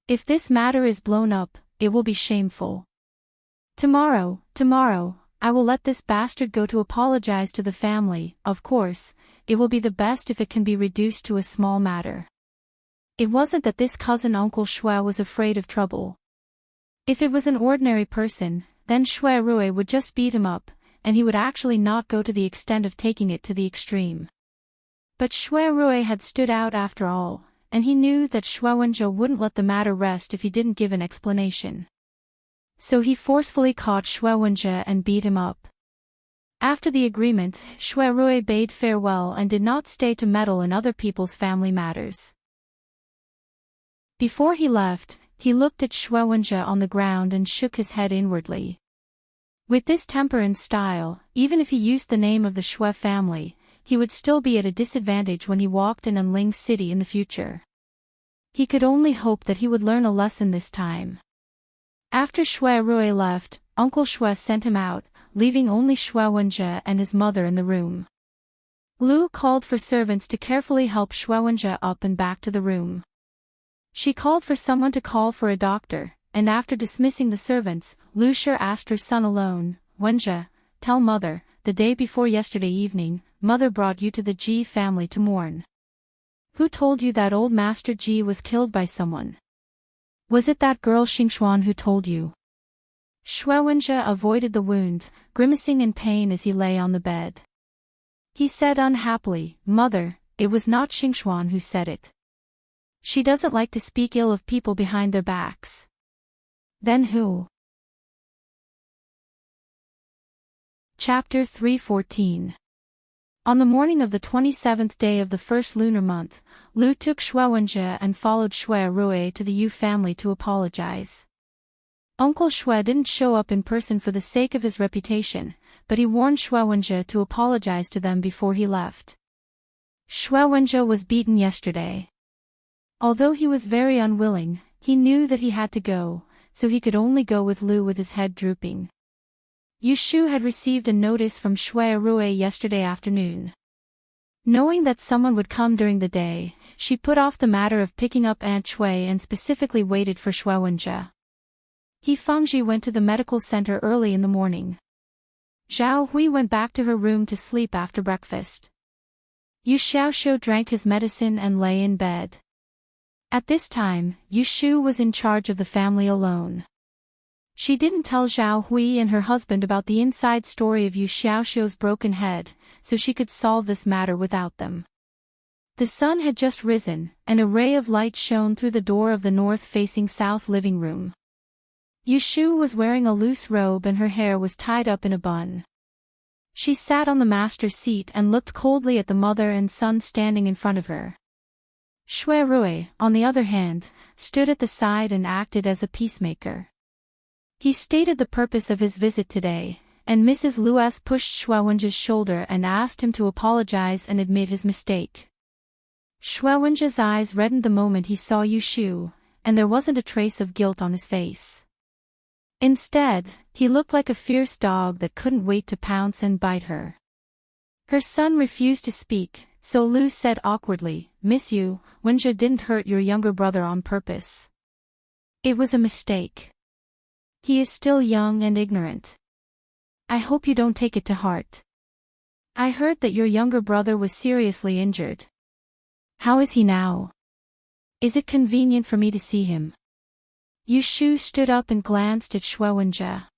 If this matter is blown up, it will be shameful. Tomorrow, I will let this bastard go to apologize to the family. Of course, it will be the best if it can be reduced to a small matter." It wasn't that this cousin Uncle Shui was afraid of trouble. If it was an ordinary person, then Shui Rui would just beat him up, and he would actually not go to the extent of taking it to the extreme. But Shui Rui had stood out after all, and he knew that Shui Wenjie wouldn't let the matter rest if he didn't give an explanation. So he forcefully caught Shui Wenjie and beat him up. After the agreement, Shui Rui bade farewell and did not stay to meddle in other people's family matters. Before he left, he looked at Shui Wenjie on the ground and shook his head inwardly. With this temper and style, even if he used the name of the Shui family, he would still be at a disadvantage when he walked in Anling City in the future. He could only hope that he would learn a lesson this time. After Shui Rui left, Uncle Shui sent him out, leaving only Shui Wenjie and his mother in the room. Lu called for servants to carefully help Shui Wenjie up and back to the room. She called for someone to call for a doctor, and after dismissing the servants, Lu Shi asked her son alone, "Wenjie, tell mother, the day before yesterday evening, mother brought you to the Ji family to mourn. Who told you that old Master Ji was killed by someone? Was it that girl Xingxuan who told you?" Shui Wenjie avoided the wound, grimacing in pain as he lay on the bed. He said unhappily, "Mother, it was not Xingxuan who said it. She doesn't like to speak ill of people behind their backs." "Then who?" Chapter 314. On the morning of the 27th day of the first lunar month, Lu took Shui Wenjie and followed Shui Rui to the Yu family to apologize. Uncle Shui didn't show up in person for the sake of his reputation, but he warned Shui Wenjie to apologize to them before he left. Shui Wenjie was beaten yesterday. Although he was very unwilling, he knew that he had to go, so he could only go with Lu with his head drooping. Yu Shu had received a notice from Shui Rui yesterday afternoon. Knowing that someone would come during the day, she put off the matter of picking up Aunt Shui and specifically waited for Shui Wenjie. He Fengji went to the medical center early in the morning. Zhao Hui went back to her room to sleep after breakfast. Yu Xiaoxiu drank his medicine and lay in bed. At this time, Yu Shu was in charge of the family alone. She didn't tell Zhao Hui and her husband about the inside story of Yu Xiaoxiu's broken head, so she could solve this matter without them. The sun had just risen, and a ray of light shone through the door of the north-facing south living room. Yu Shu was wearing a loose robe and her hair was tied up in a bun. She sat on the master seat and looked coldly at the mother and son standing in front of her. Shui Rui, on the other hand, stood at the side and acted as a peacemaker. He stated the purpose of his visit today, and Mrs. Luas pushed Shui Wenjie's shoulder and asked him to apologize and admit his mistake. Shui Wenjie's eyes reddened the moment he saw Yu Shu, and there wasn't a trace of guilt on his face. Instead, he looked like a fierce dog that couldn't wait to pounce and bite her. Her son refused to speak, so Lu said awkwardly, "Miss Yu, Wenjie didn't hurt your younger brother on purpose. It was a mistake. He is still young and ignorant. I hope you don't take it to heart. I heard that your younger brother was seriously injured. How is he now? Is it convenient for me to see him?" Yu Shu stood up and glanced at Shui Wenjie.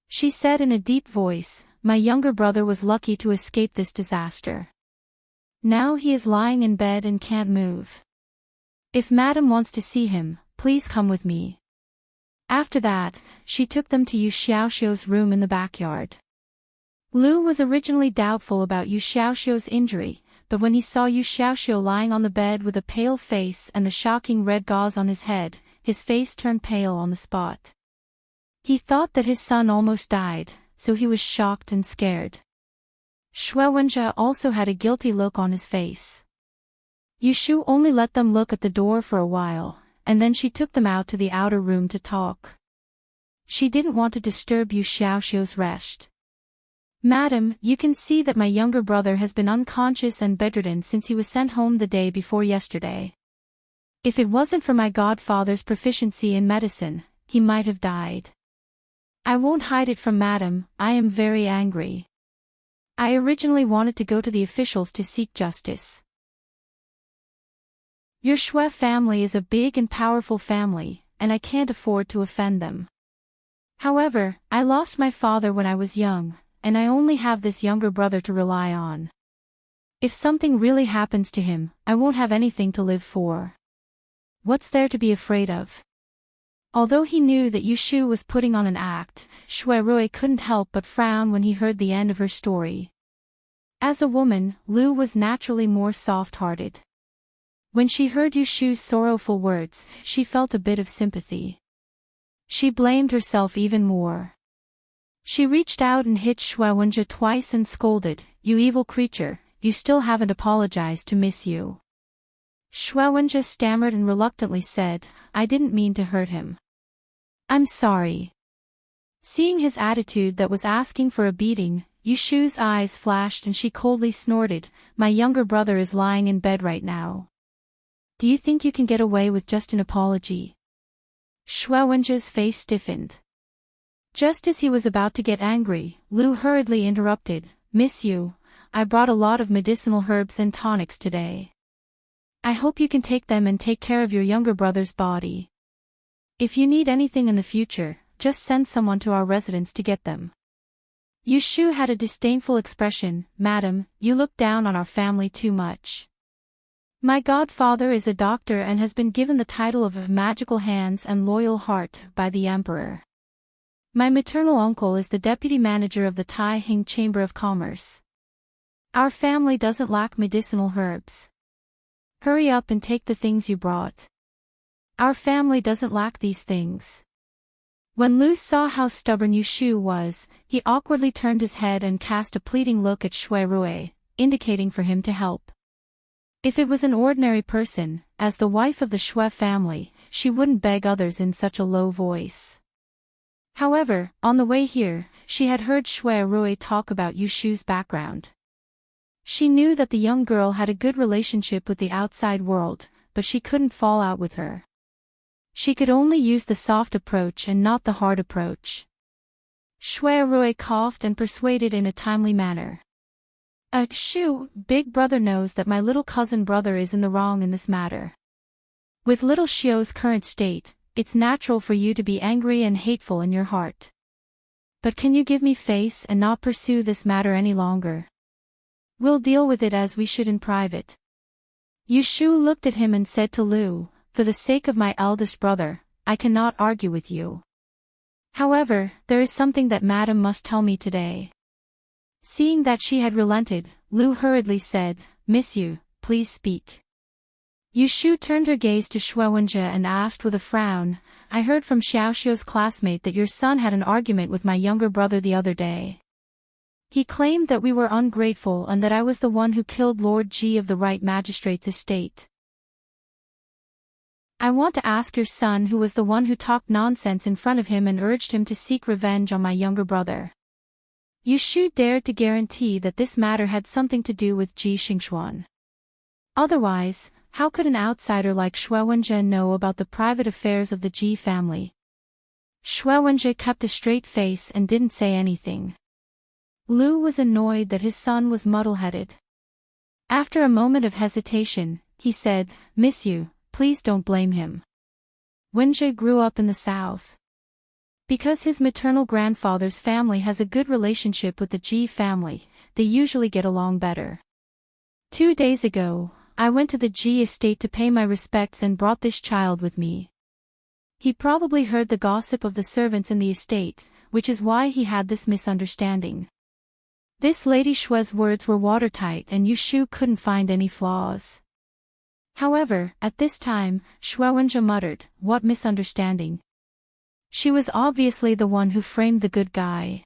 She said in a deep voice, "My younger brother was lucky to escape this disaster. Now he is lying in bed and can't move. If Madam wants to see him, please come with me." After that, she took them to Yu Xiaoxiu's room in the backyard. Lu was originally doubtful about Yu Xiaoxiu's injury, but when he saw Yu Xiaoxiu lying on the bed with a pale face and the shocking red gauze on his head, his face turned pale on the spot. He thought that his son almost died, so he was shocked and scared. Shui Wenjie also had a guilty look on his face. Yu Shu only let them look at the door for a while, and then she took them out to the outer room to talk. She didn't want to disturb Yu Xiaoxiu's rest. "Madam, you can see that my younger brother has been unconscious and bedridden since he was sent home the day before yesterday. If it wasn't for my godfather's proficiency in medicine, he might have died. I won't hide it from Madam, I am very angry. I originally wanted to go to the officials to seek justice. Your Shui family is a big and powerful family, and I can't afford to offend them. However, I lost my father when I was young, and I only have this younger brother to rely on. If something really happens to him, I won't have anything to live for. What's there to be afraid of?" Although he knew that Yu Shu was putting on an act, Shui Rui couldn't help but frown when he heard the end of her story. As a woman, Lu was naturally more soft-hearted. When she heard Yu Shu's sorrowful words, she felt a bit of sympathy. She blamed herself even more. She reached out and hit Shui Wenjie twice and scolded, "You evil creature, you still haven't apologized to Miss Yu." Shui Wenjie stammered and reluctantly said, "I didn't mean to hurt him. I'm sorry." Seeing his attitude that was asking for a beating, Yu Shu's eyes flashed and she coldly snorted, "My younger brother is lying in bed right now. Do you think you can get away with just an apology?" Shui Wenjie's face stiffened. Just as he was about to get angry, Lu hurriedly interrupted, "Miss Yu, I brought a lot of medicinal herbs and tonics today. I hope you can take them and take care of your younger brother's body. If you need anything in the future, just send someone to our residence to get them." Yu Shu had a disdainful expression, "Madam, you look down on our family too much. My godfather is a doctor and has been given the title of Magical Hands and Loyal Heart by the Emperor. My maternal uncle is the deputy manager of the Tai Hing Chamber of Commerce. Our family doesn't lack medicinal herbs. Hurry up and take the things you brought. Our family doesn't lack these things." When Lu saw how stubborn Yu Shu was, he awkwardly turned his head and cast a pleading look at Shui Rui, indicating for him to help. If it was an ordinary person, as the wife of the Shui family, she wouldn't beg others in such a low voice. However, on the way here, she had heard Shui Rui talk about Yu Shu's background. She knew that the young girl had a good relationship with the outside world, but she couldn't fall out with her. She could only use the soft approach and not the hard approach. Shui Rui coughed and persuaded in a timely manner. Shu, big brother knows that my little cousin brother is in the wrong in this matter. With little Xiu's current state, it's natural for you to be angry and hateful in your heart. But can you give me face and not pursue this matter any longer? We'll deal with it as we should in private." Yu Shu looked at him and said to Lu, "For the sake of my eldest brother, I cannot argue with you. However, there is something that Madam must tell me today." Seeing that she had relented, Lu hurriedly said, "Miss Yu, please speak." Yu Shu turned her gaze to Shui Wenjie and asked with a frown, "I heard from Xiaoxiu's classmate that your son had an argument with my younger brother the other day. He claimed that we were ungrateful and that I was the one who killed Lord Ji of the Right Magistrate's estate. I want to ask your son who was the one who talked nonsense in front of him and urged him to seek revenge on my younger brother." Yu Shu dared to guarantee that this matter had something to do with Ji Xingxuan. Otherwise, how could an outsider like Shui Wenjie know about the private affairs of the Ji family? Shui Wenjie kept a straight face and didn't say anything. Lu was annoyed that his son was muddle-headed. After a moment of hesitation, he said, "Miss Yu, please don't blame him. Wenjie grew up in the south. Because his maternal grandfather's family has a good relationship with the Ji family, they usually get along better. 2 days ago, I went to the Ji estate to pay my respects and brought this child with me. He probably heard the gossip of the servants in the estate, which is why he had this misunderstanding." This Lady Shui's words were watertight and Yu Shu couldn't find any flaws. However, at this time, Shui Wenjie muttered, "What misunderstanding?" She was obviously the one who framed the good guy.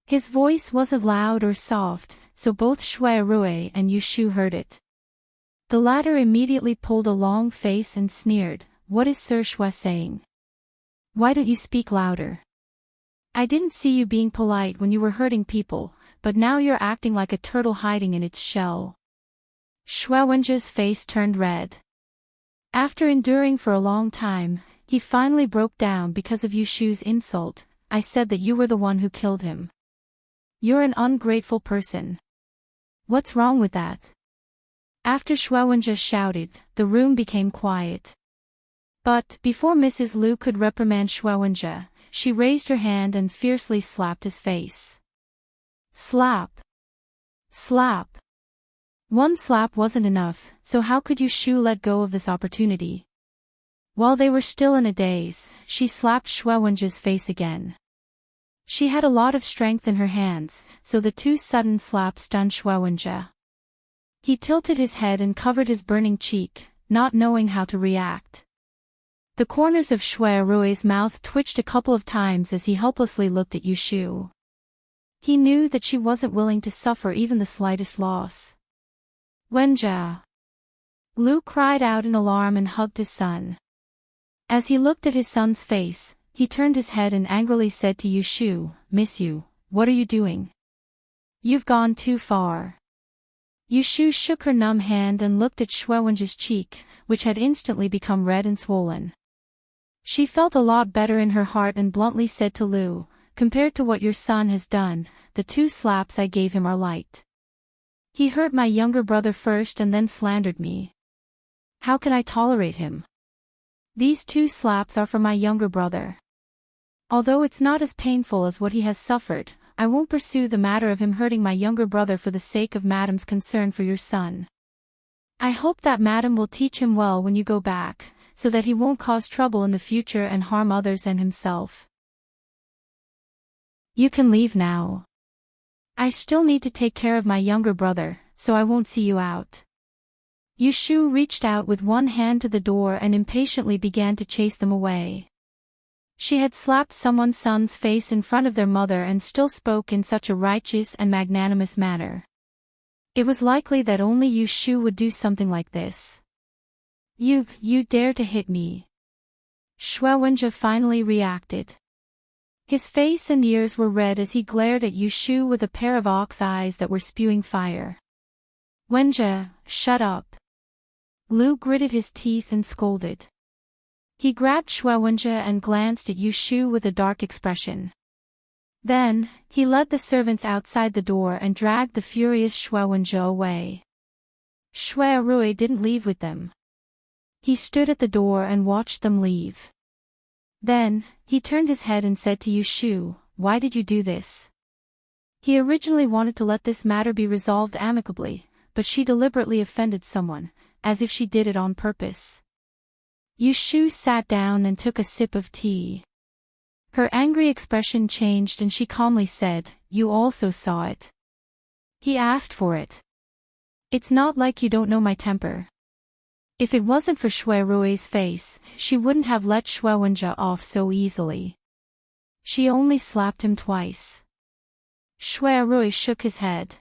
His voice wasn't loud or soft, so both Shui Rui and Yu Shu heard it. The latter immediately pulled a long face and sneered, what is Sir Shui saying? Why don't you speak louder? I didn't see you being polite when you were hurting people, but now you're acting like a turtle hiding in its shell. Shui Wenjie's face turned red. After enduring for a long time, he finally broke down because of Yu Shu's insult. I said that you were the one who killed him. You're an ungrateful person. What's wrong with that? After Shui Wenjie shouted, the room became quiet. But, before Mrs. Liu could reprimand Shui Wenjie, she raised her hand and fiercely slapped his face. Slap. Slap. One slap wasn't enough, so how could Yu Shu let go of this opportunity? While they were still in a daze, she slapped Shui Wenjie's face again. She had a lot of strength in her hands, so the two sudden slaps stunned Shui Wenjie. He tilted his head and covered his burning cheek, not knowing how to react. The corners of Shui Rui's mouth twitched a couple of times as he helplessly looked at Yu Shu. He knew that she wasn't willing to suffer even the slightest loss. Wenjie! Liu cried out in alarm and hugged his son. As he looked at his son's face, he turned his head and angrily said to Yu Shu, "Miss Yu, what are you doing? You've gone too far." Yu Shu shook her numb hand and looked at Shui Wenjie's cheek, which had instantly become red and swollen. She felt a lot better in her heart and bluntly said to Liu, "Compared to what your son has done, the 2 slaps I gave him are light. He hurt my younger brother first and then slandered me. How can I tolerate him? These 2 slaps are for my younger brother. Although it's not as painful as what he has suffered, I won't pursue the matter of him hurting my younger brother for the sake of Madam's concern for your son. I hope that Madam will teach him well when you go back, so that he won't cause trouble in the future and harm others and himself. You can leave now. I still need to take care of my younger brother, so I won't see you out." Yu Shu reached out with one hand to the door and impatiently began to chase them away. She had slapped someone's son's face in front of their mother and still spoke in such a righteous and magnanimous manner. It was likely that only Yu Shu would do something like this. You dare to hit me." Shui Wenjie finally reacted. His face and ears were red as he glared at Yu Shu with a pair of ox eyes that were spewing fire. "Wenjie, shut up." Liu gritted his teeth and scolded. He grabbed Shui Wenjie and glanced at Yu Shu with a dark expression. Then, he led the servants outside the door and dragged the furious Shui Wenjie away. Shui Rui didn't leave with them. He stood at the door and watched them leave. Then, he turned his head and said to Yu Shu, "Why did you do this?" He originally wanted to let this matter be resolved amicably, but she deliberately offended someone, as if she did it on purpose. Yu Shu sat down and took a sip of tea. Her angry expression changed and she calmly said, "You also saw it. He asked for it. It's not like you don't know my temper. If it wasn't for Shui Rui's face, she wouldn't have let Shui Wenjie off so easily. She only slapped him twice." Shui Rui shook his head.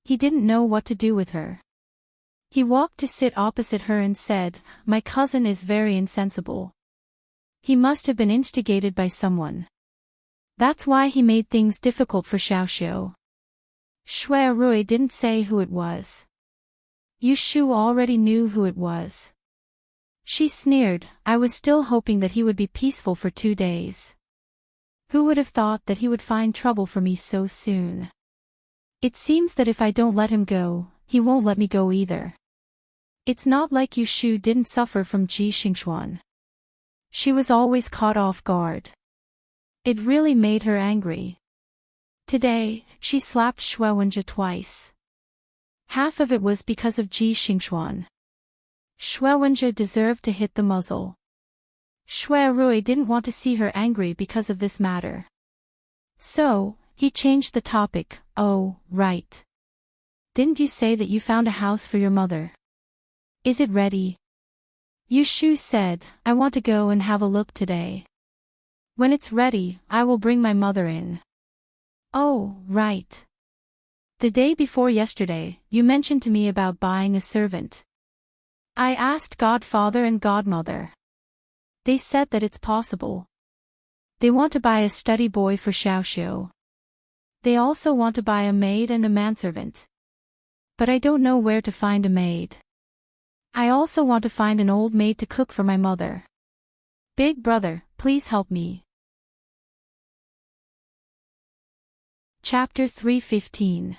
He didn't know what to do with her. He walked to sit opposite her and said, "My cousin is very insensible. He must have been instigated by someone. That's why he made things difficult for Xiaoxiu." Shui Rui didn't say who it was. Yu Shu already knew who it was. She sneered, "I was still hoping that he would be peaceful for 2 days. Who would have thought that he would find trouble for me so soon? It seems that if I don't let him go, he won't let me go either." It's not like Yu Shu didn't suffer from Ji Xingxuan. She was always caught off guard. It really made her angry. Today, she slapped Shui Wenjie twice. Half of it was because of Ji Xingxuan. Shui Wenjie deserved to hit the muzzle. Shui Rui didn't want to see her angry because of this matter. So, he changed the topic. "Oh, right. Didn't you say that you found a house for your mother? Is it ready?" Yu Shu said, "I want to go and have a look today. When it's ready, I will bring my mother in." "Oh, right. The day before yesterday, you mentioned to me about buying a servant. I asked Godfather and Godmother. They said that it's possible. They want to buy a study boy for Xiaoxiu. They also want to buy a maid and a manservant. But I don't know where to find a maid. I also want to find an old maid to cook for my mother. Big brother, please help me. Chapter 3:15.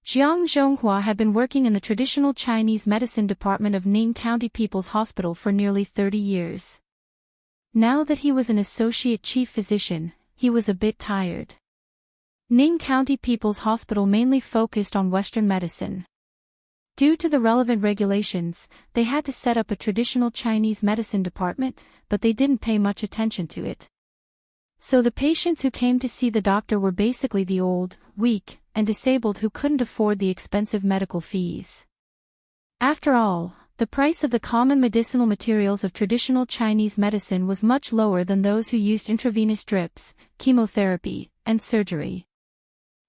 Jiang Zhonghua had been working in the traditional Chinese medicine department of Ning County People's Hospital for nearly 30 years. Now that he was an associate chief physician, he was a bit tired. Ning County People's Hospital mainly focused on Western medicine. Due to the relevant regulations, they had to set up a traditional Chinese medicine department, but they didn't pay much attention to it. So the patients who came to see the doctor were basically the old, weak, and disabled who couldn't afford the expensive medical fees. After all, the price of the common medicinal materials of traditional Chinese medicine was much lower than those who used intravenous drips, chemotherapy, and surgery.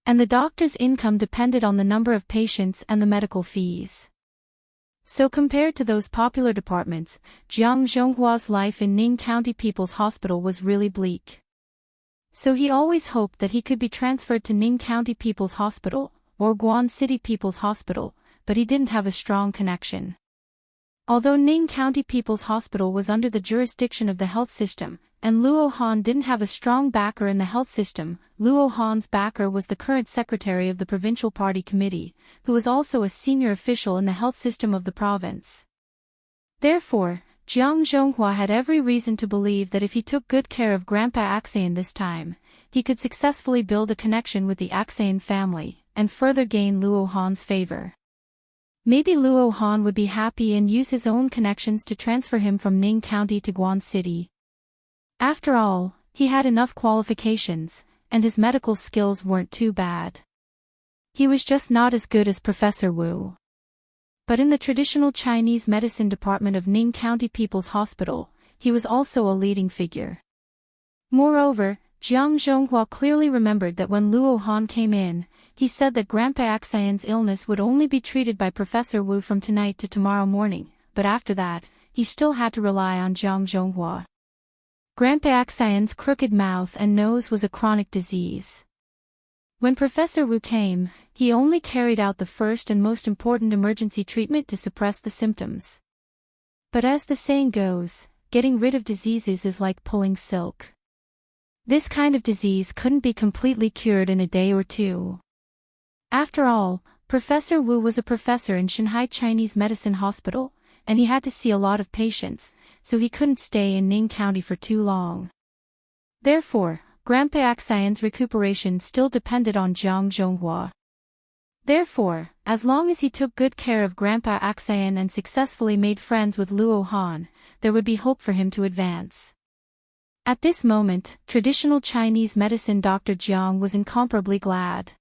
And the doctor's income depended on the number of patients and the medical fees. So compared to those popular departments, Jiang Zhonghua's life in Ning County People's Hospital was really bleak. So he always hoped that he could be transferred to Ning County People's Hospital, or Guan City People's Hospital, but he didn't have a strong connection. Although Ning County People's Hospital was under the jurisdiction of the health system, and Luo Han didn't have a strong backer in the health system, Luo Han's backer was the current secretary of the Provincial Party Committee, who was also a senior official in the health system of the province. Therefore, Jiang Zhonghua had every reason to believe that if he took good care of Grandpa Axayan this time, he could successfully build a connection with the Axayan family, and further gain Luo Han's favor. Maybe Luo Han would be happy and use his own connections to transfer him from Ning County to Guan City. After all, he had enough qualifications, and his medical skills weren't too bad. He was just not as good as Professor Wu. But in the traditional Chinese medicine department of Ning County People's Hospital, he was also a leading figure. Moreover, Jiang Zhonghua clearly remembered that when Luo Han came in, he said that Grandpa Axayan's illness would only be treated by Professor Wu from tonight to tomorrow morning, but after that, he still had to rely on Jiang Zhonghua. Grandpa Axayan's crooked mouth and nose was a chronic disease. When Professor Wu came, he only carried out the first and most important emergency treatment to suppress the symptoms. But as the saying goes, getting rid of diseases is like pulling silk. This kind of disease couldn't be completely cured in a day or two. After all, Professor Wu was a professor in Shanghai Chinese Medicine Hospital, and he had to see a lot of patients, so he couldn't stay in Ning County for too long. Therefore, Grandpa Axayan's recuperation still depended on Jiang Zhonghua. Therefore, as long as he took good care of Grandpa Axayan and successfully made friends with Luo Han, there would be hope for him to advance. At this moment, traditional Chinese medicine Dr. Jiang was incomparably glad.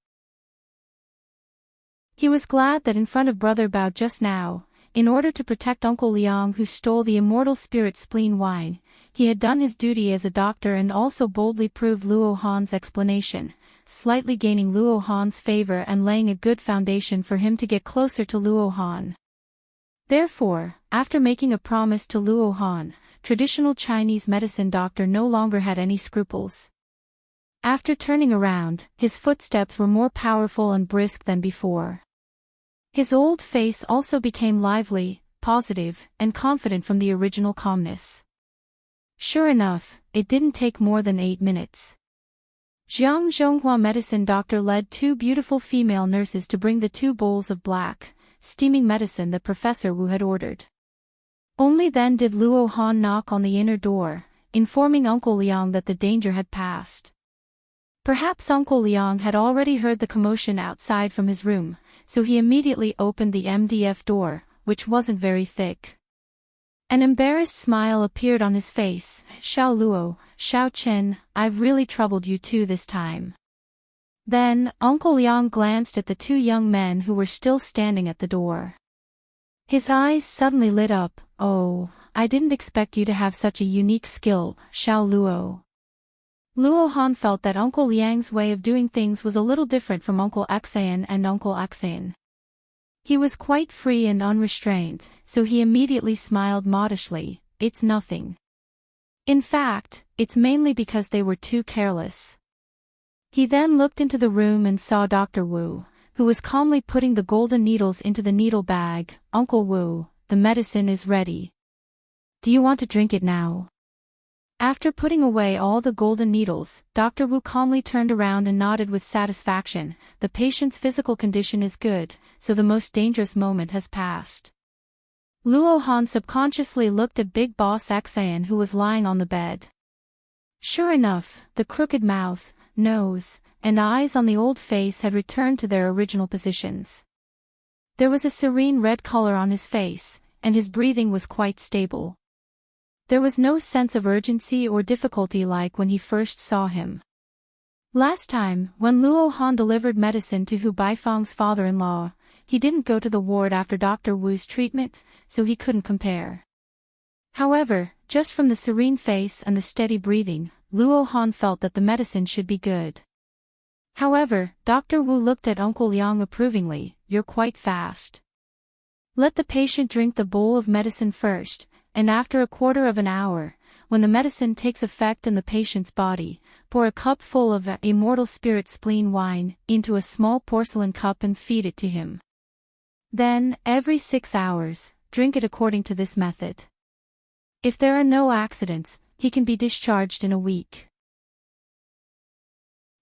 He was glad that in front of Brother Bao just now, in order to protect Uncle Liang who stole the immortal spirit spleen wine, he had done his duty as a doctor and also boldly proved Luo Han's explanation, slightly gaining Luo Han's favor and laying a good foundation for him to get closer to Luo Han. Therefore, after making a promise to Luo Han, traditional Chinese medicine doctor no longer had any scruples. After turning around, his footsteps were more powerful and brisk than before. His old face also became lively, positive, and confident from the original calmness. Sure enough, it didn't take more than 8 minutes. Jiang Zhonghua medicine doctor led 2 beautiful female nurses to bring the 2 bowls of black, steaming medicine that Professor Wu had ordered. Only then did Luo Han knock on the inner door, informing Uncle Liang that the danger had passed. Perhaps Uncle Liang had already heard the commotion outside from his room, so he immediately opened the MDF door, which wasn't very thick. An embarrassed smile appeared on his face. "Xiao Luo, Xiao Chen, I've really troubled you too this time." Then, Uncle Liang glanced at the 2 young men who were still standing at the door. His eyes suddenly lit up. "Oh, I didn't expect you to have such a unique skill, Xiao Luo." Luo Han felt that Uncle Liang's way of doing things was a little different from Uncle Axayan and Uncle Axayan. He was quite free and unrestrained, so he immediately smiled modestly. "It's nothing." In fact, it's mainly because they were too careless. He then looked into the room and saw Dr. Wu, who was calmly putting the golden needles into the needle bag. "Uncle Wu, the medicine is ready. Do you want to drink it now?" After putting away all the golden needles, Dr. Wu calmly turned around and nodded with satisfaction. "The patient's physical condition is good, so the most dangerous moment has passed." Luo Han subconsciously looked at Big Boss Xan, who was lying on the bed. Sure enough, the crooked mouth, nose, and eyes on the old face had returned to their original positions. There was a serene red color on his face, and his breathing was quite stable. There was no sense of urgency or difficulty like when he first saw him. Last time, when Luo Han delivered medicine to Hu Baifeng's father-in-law, he didn't go to the ward after Dr. Wu's treatment, so he couldn't compare. However, just from the serene face and the steady breathing, Luo Han felt that the medicine should be good. However, Dr. Wu looked at Uncle Liang approvingly. "You're quite fast. Let the patient drink the bowl of medicine first, and after a quarter of an hour, when the medicine takes effect in the patient's body, pour a cup full of immortal spirit spleen wine into a small porcelain cup and feed it to him. Then, every 6 hours, drink it according to this method. If there are no accidents, he can be discharged in a week."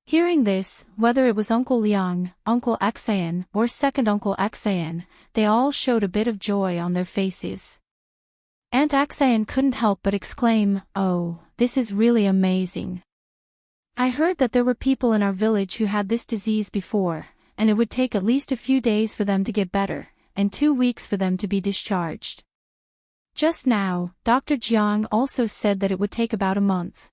Hearing this, whether it was Uncle Liang, Uncle Xan, or second Uncle Xan, they all showed a bit of joy on their faces. Aunt Xan couldn't help but exclaim, "Oh, this is really amazing. I heard that there were people in our village who had this disease before, and it would take at least a few days for them to get better, and 2 weeks for them to be discharged. Just now, Dr. Jiang also said that it would take about a month."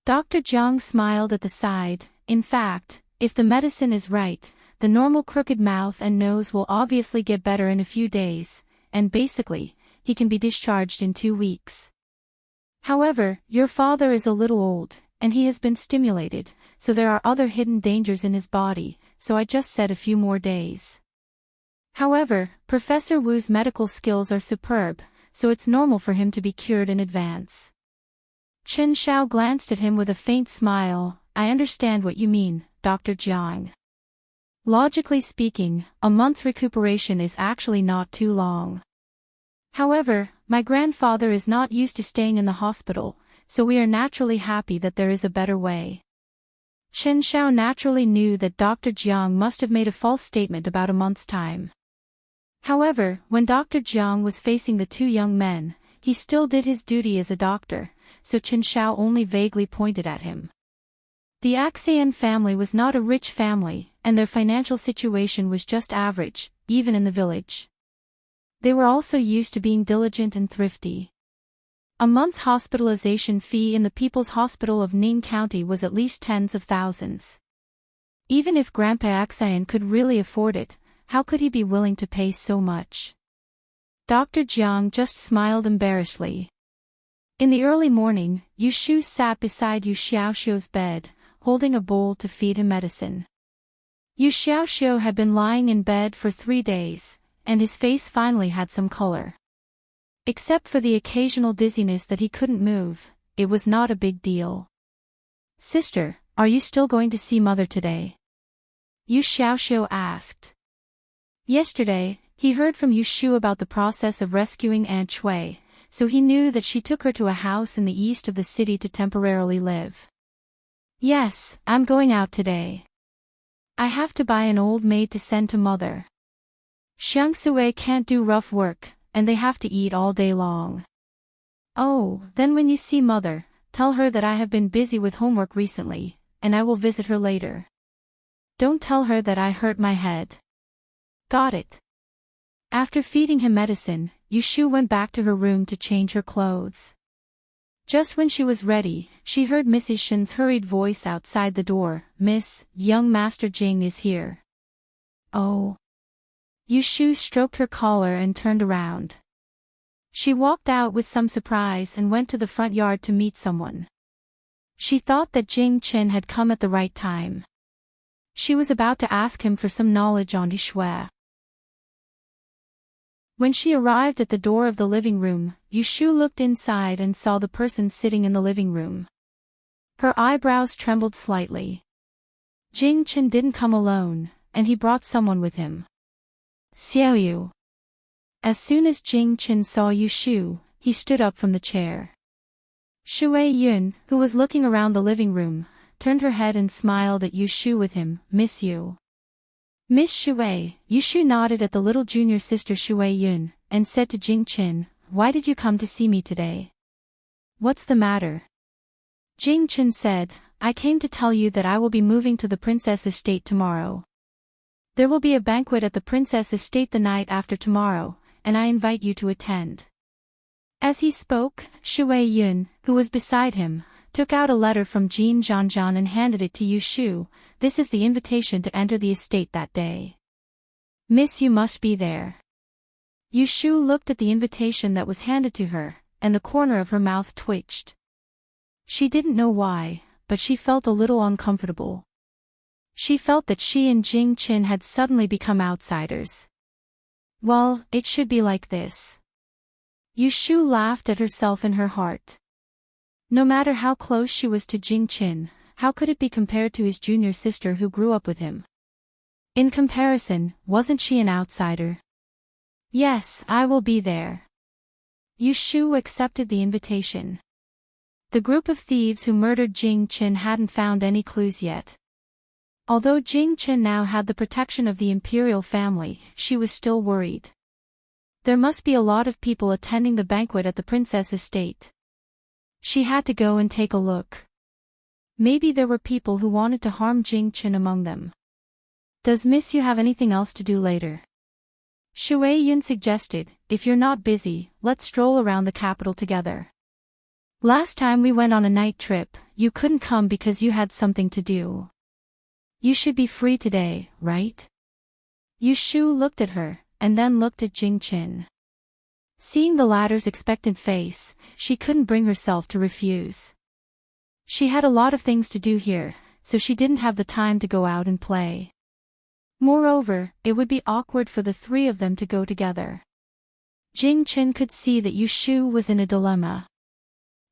Dr. Jiang smiled at the side. "In fact, if the medicine is right, the normal crooked mouth and nose will obviously get better in a few days, and basically, he can be discharged in 2 weeks. However, your father is a little old, and he has been stimulated, so there are other hidden dangers in his body, so I just said a few more days. However, Professor Wu's medical skills are superb, so it's normal for him to be cured in advance." Chen Xiao glanced at him with a faint smile. "I understand what you mean, Dr. Jiang. Logically speaking, a month's recuperation is actually not too long. However, my grandfather is not used to staying in the hospital, so we are naturally happy that there is a better way." Chen Xiao naturally knew that Dr. Jiang must have made a false statement about a month's time. However, when Dr. Jiang was facing the 2 young men, he still did his duty as a doctor, so Chen Xiao only vaguely pointed at him. The Xian family was not a rich family, and their financial situation was just average, even in the village. They were also used to being diligent and thrifty. A month's hospitalization fee in the People's Hospital of Ning County was at least tens of thousands. Even if Grandpa Xian could really afford it, how could he be willing to pay so much? Dr. Jiang just smiled embarrassedly. In the early morning, Yu Shu sat beside Yu Xiaoxiu's bed, holding a bowl to feed him medicine. Yu Xiaoxiu had been lying in bed for 3 days, and his face finally had some color. Except for the occasional dizziness that he couldn't move, it was not a big deal. "Sister, are you still going to see Mother today?" Yu Xiaoxiu asked. Yesterday, he heard from Yu Shu about the process of rescuing Aunt Shui, so he knew that she took her to a house in the east of the city to temporarily live. "Yes, I'm going out today. I have to buy an old maid to send to Mother. Xiang Sui can't do rough work, and they have to eat all day long. Oh, then when you see Mother, tell her that I have been busy with homework recently, and I will visit her later. Don't tell her that I hurt my head." "Got it." After feeding him medicine, Yu Shu went back to her room to change her clothes. Just when she was ready, she heard Mrs. Shen's hurried voice outside the door. "Miss, young Master Jing is here." "Oh." Yu Shu stroked her collar and turned around. She walked out with some surprise and went to the front yard to meet someone. She thought that Jing Chen had come at the right time. She was about to ask him for some knowledge on Shui. When she arrived at the door of the living room, Yushu looked inside and saw the person sitting in the living room. Her eyebrows trembled slightly. Jing Chen didn't come alone, and he brought someone with him. Xiaoyu. As soon as Jing Chen saw Yushu, he stood up from the chair. Shui Yun, who was looking around the living room, turned her head and smiled at Yushu with him. Miss you. Miss Shui. Yushu nodded at the little junior sister Shui Yun, and said to Jing Chen, why did you come to see me today? What's the matter? Jing Chen said, I came to tell you that I will be moving to the princess estate tomorrow. There will be a banquet at the princess estate the night after tomorrow, and I invite you to attend. As he spoke, Shui Yun, who was beside him, took out a letter from Jin Zhanzhan and handed it to Yushu. This is the invitation to enter the estate that day. Miss, you must be there. Yushu looked at the invitation that was handed to her, and the corner of her mouth twitched. She didn't know why, but she felt a little uncomfortable. She felt that she and Jing Chen had suddenly become outsiders. Well, it should be like this. Yushu laughed at herself in her heart. No matter how close she was to Jing Chen, how could it be compared to his junior sister who grew up with him? In comparison, wasn't she an outsider? Yes, I will be there. Yushu accepted the invitation. The group of thieves who murdered Jing Chen hadn't found any clues yet. Although Jing Chen now had the protection of the imperial family, she was still worried. There must be a lot of people attending the banquet at the princess estate. She had to go and take a look. Maybe there were people who wanted to harm Jing Chen among them. Does Miss Yu have anything else to do later? Shui Yun suggested, if you're not busy, let's stroll around the capital together. Last time we went on a night trip, you couldn't come because you had something to do. You should be free today, right? Yushu looked at her, and then looked at Jing Chen. Seeing the latter's expectant face, she couldn't bring herself to refuse. She had a lot of things to do here, so she didn't have the time to go out and play. Moreover, it would be awkward for the three of them to go together. Jing Chen could see that Yushu was in a dilemma.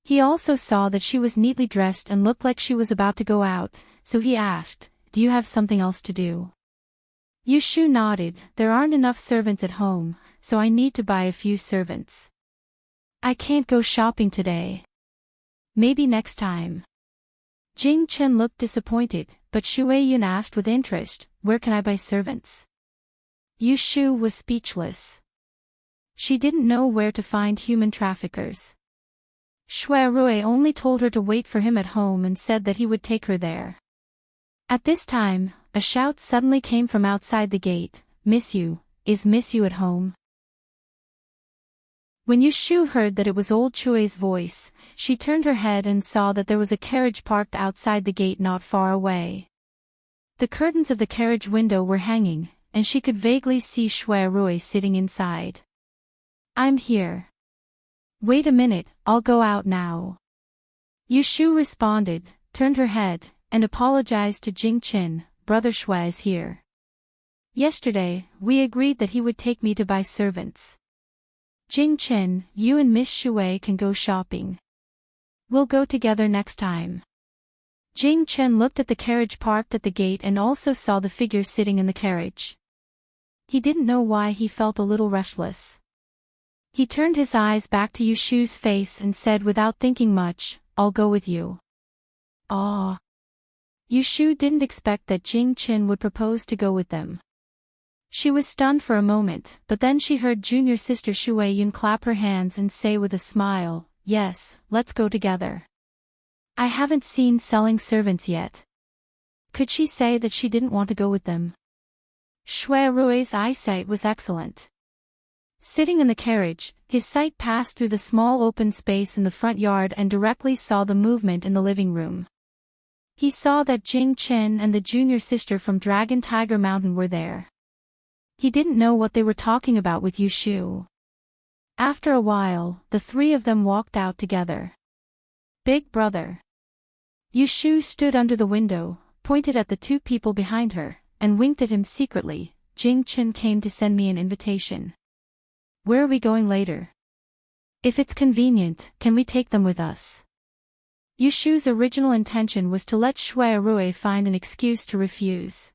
He also saw that she was neatly dressed and looked like she was about to go out, so he asked, do you have something else to do? Yushu nodded, there aren't enough servants at home, so I need to buy a few servants. I can't go shopping today. Maybe next time. Jing Chen looked disappointed, but Shui Yun asked with interest, where can I buy servants? Yushu was speechless. She didn't know where to find human traffickers. Shui Rui only told her to wait for him at home and said that he would take her there. At this time, a shout suddenly came from outside the gate, Miss Yu, is Miss Yu at home? When Yushu heard that it was old Chui's voice, she turned her head and saw that there was a carriage parked outside the gate not far away. The curtains of the carriage window were hanging, and she could vaguely see Shui Rui sitting inside. I'm here. Wait a minute, I'll go out now. Yushu responded, turned her head, and apologized to Jing Chen, Brother Shui is here. Yesterday, we agreed that he would take me to buy servants. Jing Chen, you and Miss Shui can go shopping. We'll go together next time. Jing Chen looked at the carriage parked at the gate and also saw the figure sitting in the carriage. He didn't know why he felt a little restless. He turned his eyes back to Yushu's face and said without thinking much, I'll go with you. Ah. Yushu didn't expect that Jing Chen would propose to go with them. She was stunned for a moment, but then she heard junior sister Shui Yun clap her hands and say with a smile, yes, let's go together. I haven't seen selling servants yet. Could she say that she didn't want to go with them? Shui Rui's eyesight was excellent. Sitting in the carriage, his sight passed through the small open space in the front yard and directly saw the movement in the living room. He saw that Jing Chen and the junior sister from Dragon Tiger Mountain were there. He didn't know what they were talking about with Yushu. After a while, the three of them walked out together. Big brother. Yushu stood under the window, pointed at the two people behind her, and winked at him secretly. Jing Chen came to send me an invitation. Where are we going later? If it's convenient, can we take them with us? Yushu's original intention was to let Shui Rui find an excuse to refuse.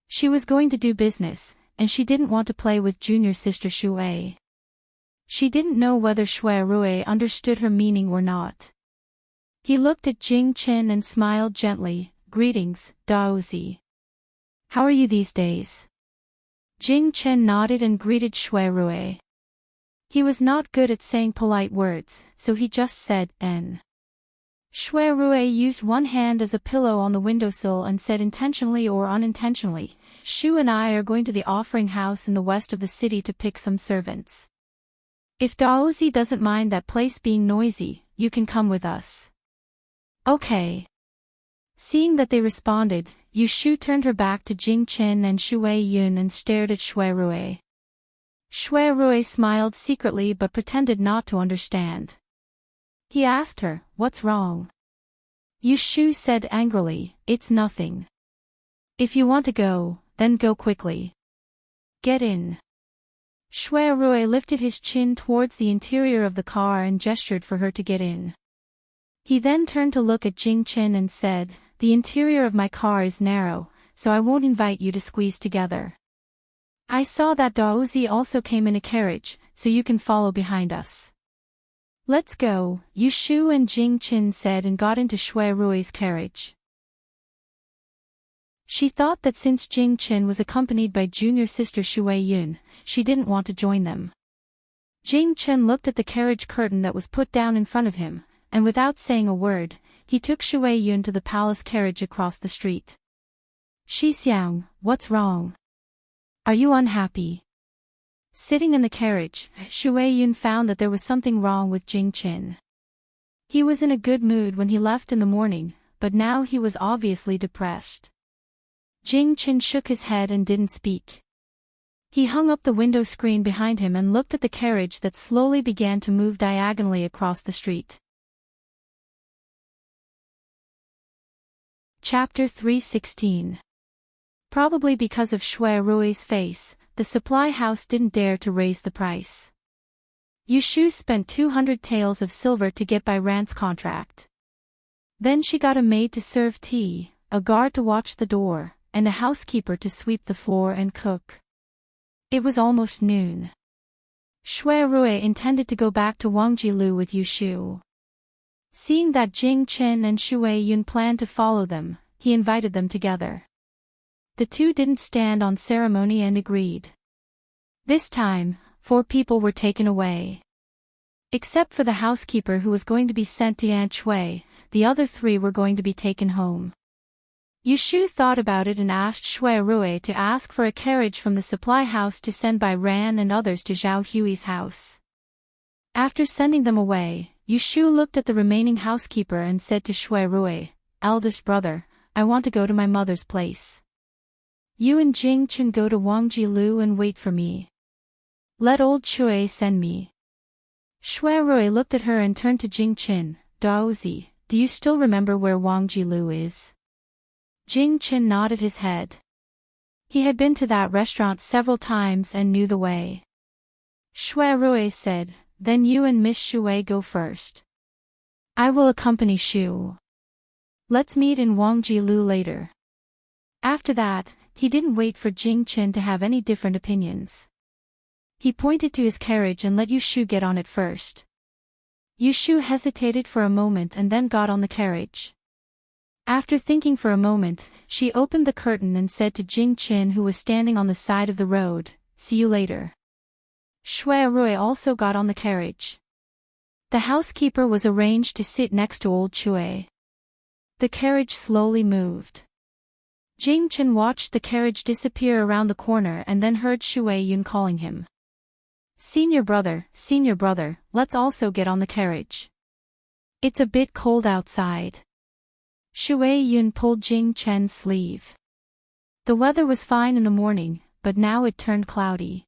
She was going to do business, and she didn't want to play with junior sister Shui. She didn't know whether Shui Rui understood her meaning or not. He looked at Jing Chen and smiled gently. Greetings, Daozi. How are you these days? Jing Chen nodded and greeted Shui Rui. He was not good at saying polite words, so he just said, N. Shui Rui used one hand as a pillow on the windowsill and said intentionally or unintentionally, Shu and I are going to the offering house in the west of the city to pick some servants. If Daozi doesn't mind that place being noisy, you can come with us. Okay. Seeing that they responded, Yushu turned her back to Jing Chen and Shui Yun and stared at Shui Rui. Shui Rui smiled secretly but pretended not to understand. He asked her, what's wrong? Yushu said angrily, it's nothing. If you want to go, then go quickly. Get in. Shui Rui lifted his chin towards the interior of the car and gestured for her to get in. He then turned to look at Jing Chen and said, the interior of my car is narrow, so I won't invite you to squeeze together. I saw that Daozi also came in a carriage, so you can follow behind us. Let's go, Yushu and Jing Chen said and got into Shui Rui's carriage. She thought that since Jing Chen was accompanied by junior sister Shui Yun, she didn't want to join them. Jing Chen looked at the carriage curtain that was put down in front of him, and without saying a word, he took Shui Yun to the palace carriage across the street. Xixiang, what's wrong? Are you unhappy? Sitting in the carriage, Shui Yun found that there was something wrong with Jing Chen. He was in a good mood when he left in the morning, but now he was obviously depressed. Jing Chen shook his head and didn't speak. He hung up the window screen behind him and looked at the carriage that slowly began to move diagonally across the street. Chapter 316. Probably because of Shui Rui's face, the supply house didn't dare to raise the price. Yushu spent 200 taels of silver to get by Rand's contract. Then she got a maid to serve tea, a guard to watch the door, and a housekeeper to sweep the floor and cook. It was almost noon. Shui Rui intended to go back to Wangjilu with Yushu. Seeing that Jing Chen and Shui Yun planned to follow them, he invited them together. The two didn't stand on ceremony and agreed. This time, 4 people were taken away. Except for the housekeeper who was going to be sent to Yanshui, the other 3 were going to be taken home. Yushu thought about it and asked Shui Rui to ask for a carriage from the supply house to send by Ran and others to Zhao Hui's house. After sending them away, Yushu looked at the remaining housekeeper and said to Shui Rui, eldest brother, I want to go to my mother's place. You and Jing Chen go to Wangjilu and wait for me. Let old Chui send me. Shui Rui looked at her and turned to Jing Chen, Daozi, do you still remember where Wangjilu is? Jing Chen nodded his head. He had been to that restaurant several times and knew the way. Shui Rui said, then you and Miss Shui go first. I will accompany Shu. Let's meet in Wangjilu later. After that, he didn't wait for Jing Chen to have any different opinions. He pointed to his carriage and let Yushu get on it first. Yushu hesitated for a moment and then got on the carriage. After thinking for a moment, she opened the curtain and said to Jing Chen, who was standing on the side of the road, see you later. Shui Rui also got on the carriage. The housekeeper was arranged to sit next to old Chui. The carriage slowly moved. Jing Chen watched the carriage disappear around the corner and then heard Shui Yun calling him. Senior brother, let's also get on the carriage. It's a bit cold outside. Shui Yun pulled Jing Chen's sleeve. The weather was fine in the morning, but now it turned cloudy.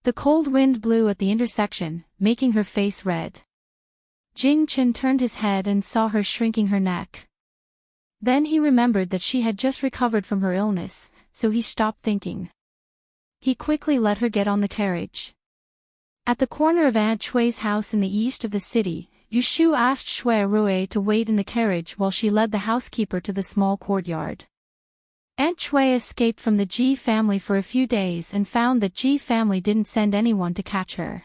The cold wind blew at the intersection, making her face red. Jing Chen turned his head and saw her shrinking her neck. Then he remembered that she had just recovered from her illness, so he stopped thinking. He quickly let her get on the carriage. At the corner of Aunt Chui's house in the east of the city, Yushu asked Shui Rui to wait in the carriage while she led the housekeeper to the small courtyard. Aunt Chui escaped from the Ji family for a few days and found that Ji family didn't send anyone to catch her.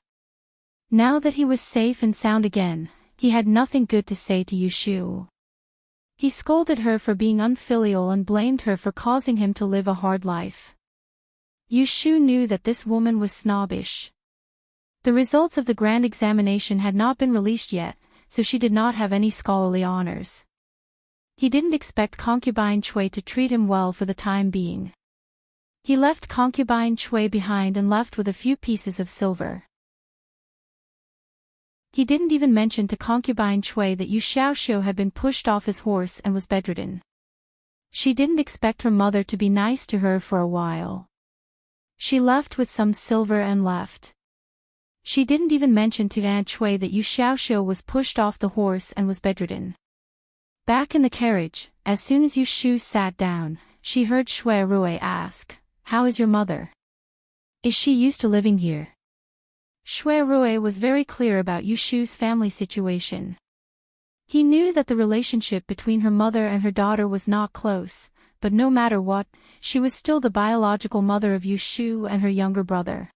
Now that he was safe and sound again, he had nothing good to say to Yushu. He scolded her for being unfilial and blamed her for causing him to live a hard life. Yushu knew that this woman was snobbish. The results of the grand examination had not been released yet, so she did not have any scholarly honors. He didn't expect Concubine Chui to treat him well for the time being. He left Concubine Chui behind and left with a few pieces of silver. He didn't even mention to Concubine Chui that Yu Xiaoxiu had been pushed off his horse and was bedridden. She didn't expect her mother to be nice to her for a while. She left with some silver and left. She didn't even mention to Aunt Chui that Yu Xiaoxiu was pushed off the horse and was bedridden. Back in the carriage, as soon as Yu Shu sat down, she heard Shui Rui ask, "How is your mother? Is she used to living here?" Shui Rui was very clear about Yu Shu's family situation. He knew that the relationship between her mother and her daughter was not close, but no matter what, she was still the biological mother of Yu Shu and her younger brother.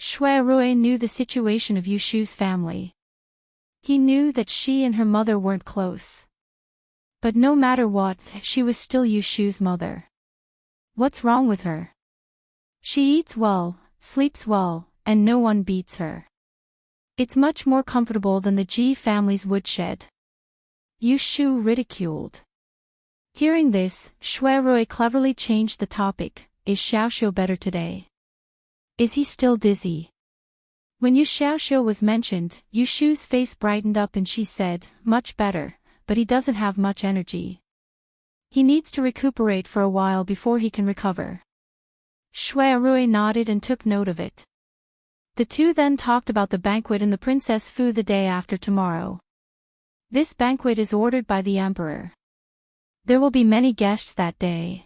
Shui Rui knew the situation of Yu Shu's family. He knew that she and her mother weren't close. But no matter what, she was still Yu Shu's mother. What's wrong with her? She eats well, sleeps well, and no one beats her. It's much more comfortable than the Ji family's woodshed. Yu Shu ridiculed. Hearing this, Shui Rui cleverly changed the topic. Is Xiaoxiu better today? Is he still dizzy? When Yu Xiaoxiu was mentioned, Yu Shu's face brightened up and she said, "Much better, but he doesn't have much energy. He needs to recuperate for a while before he can recover." Shui Rui nodded and took note of it. The two then talked about the banquet in the Princess Fu the day after tomorrow. This banquet is ordered by the emperor. There will be many guests that day.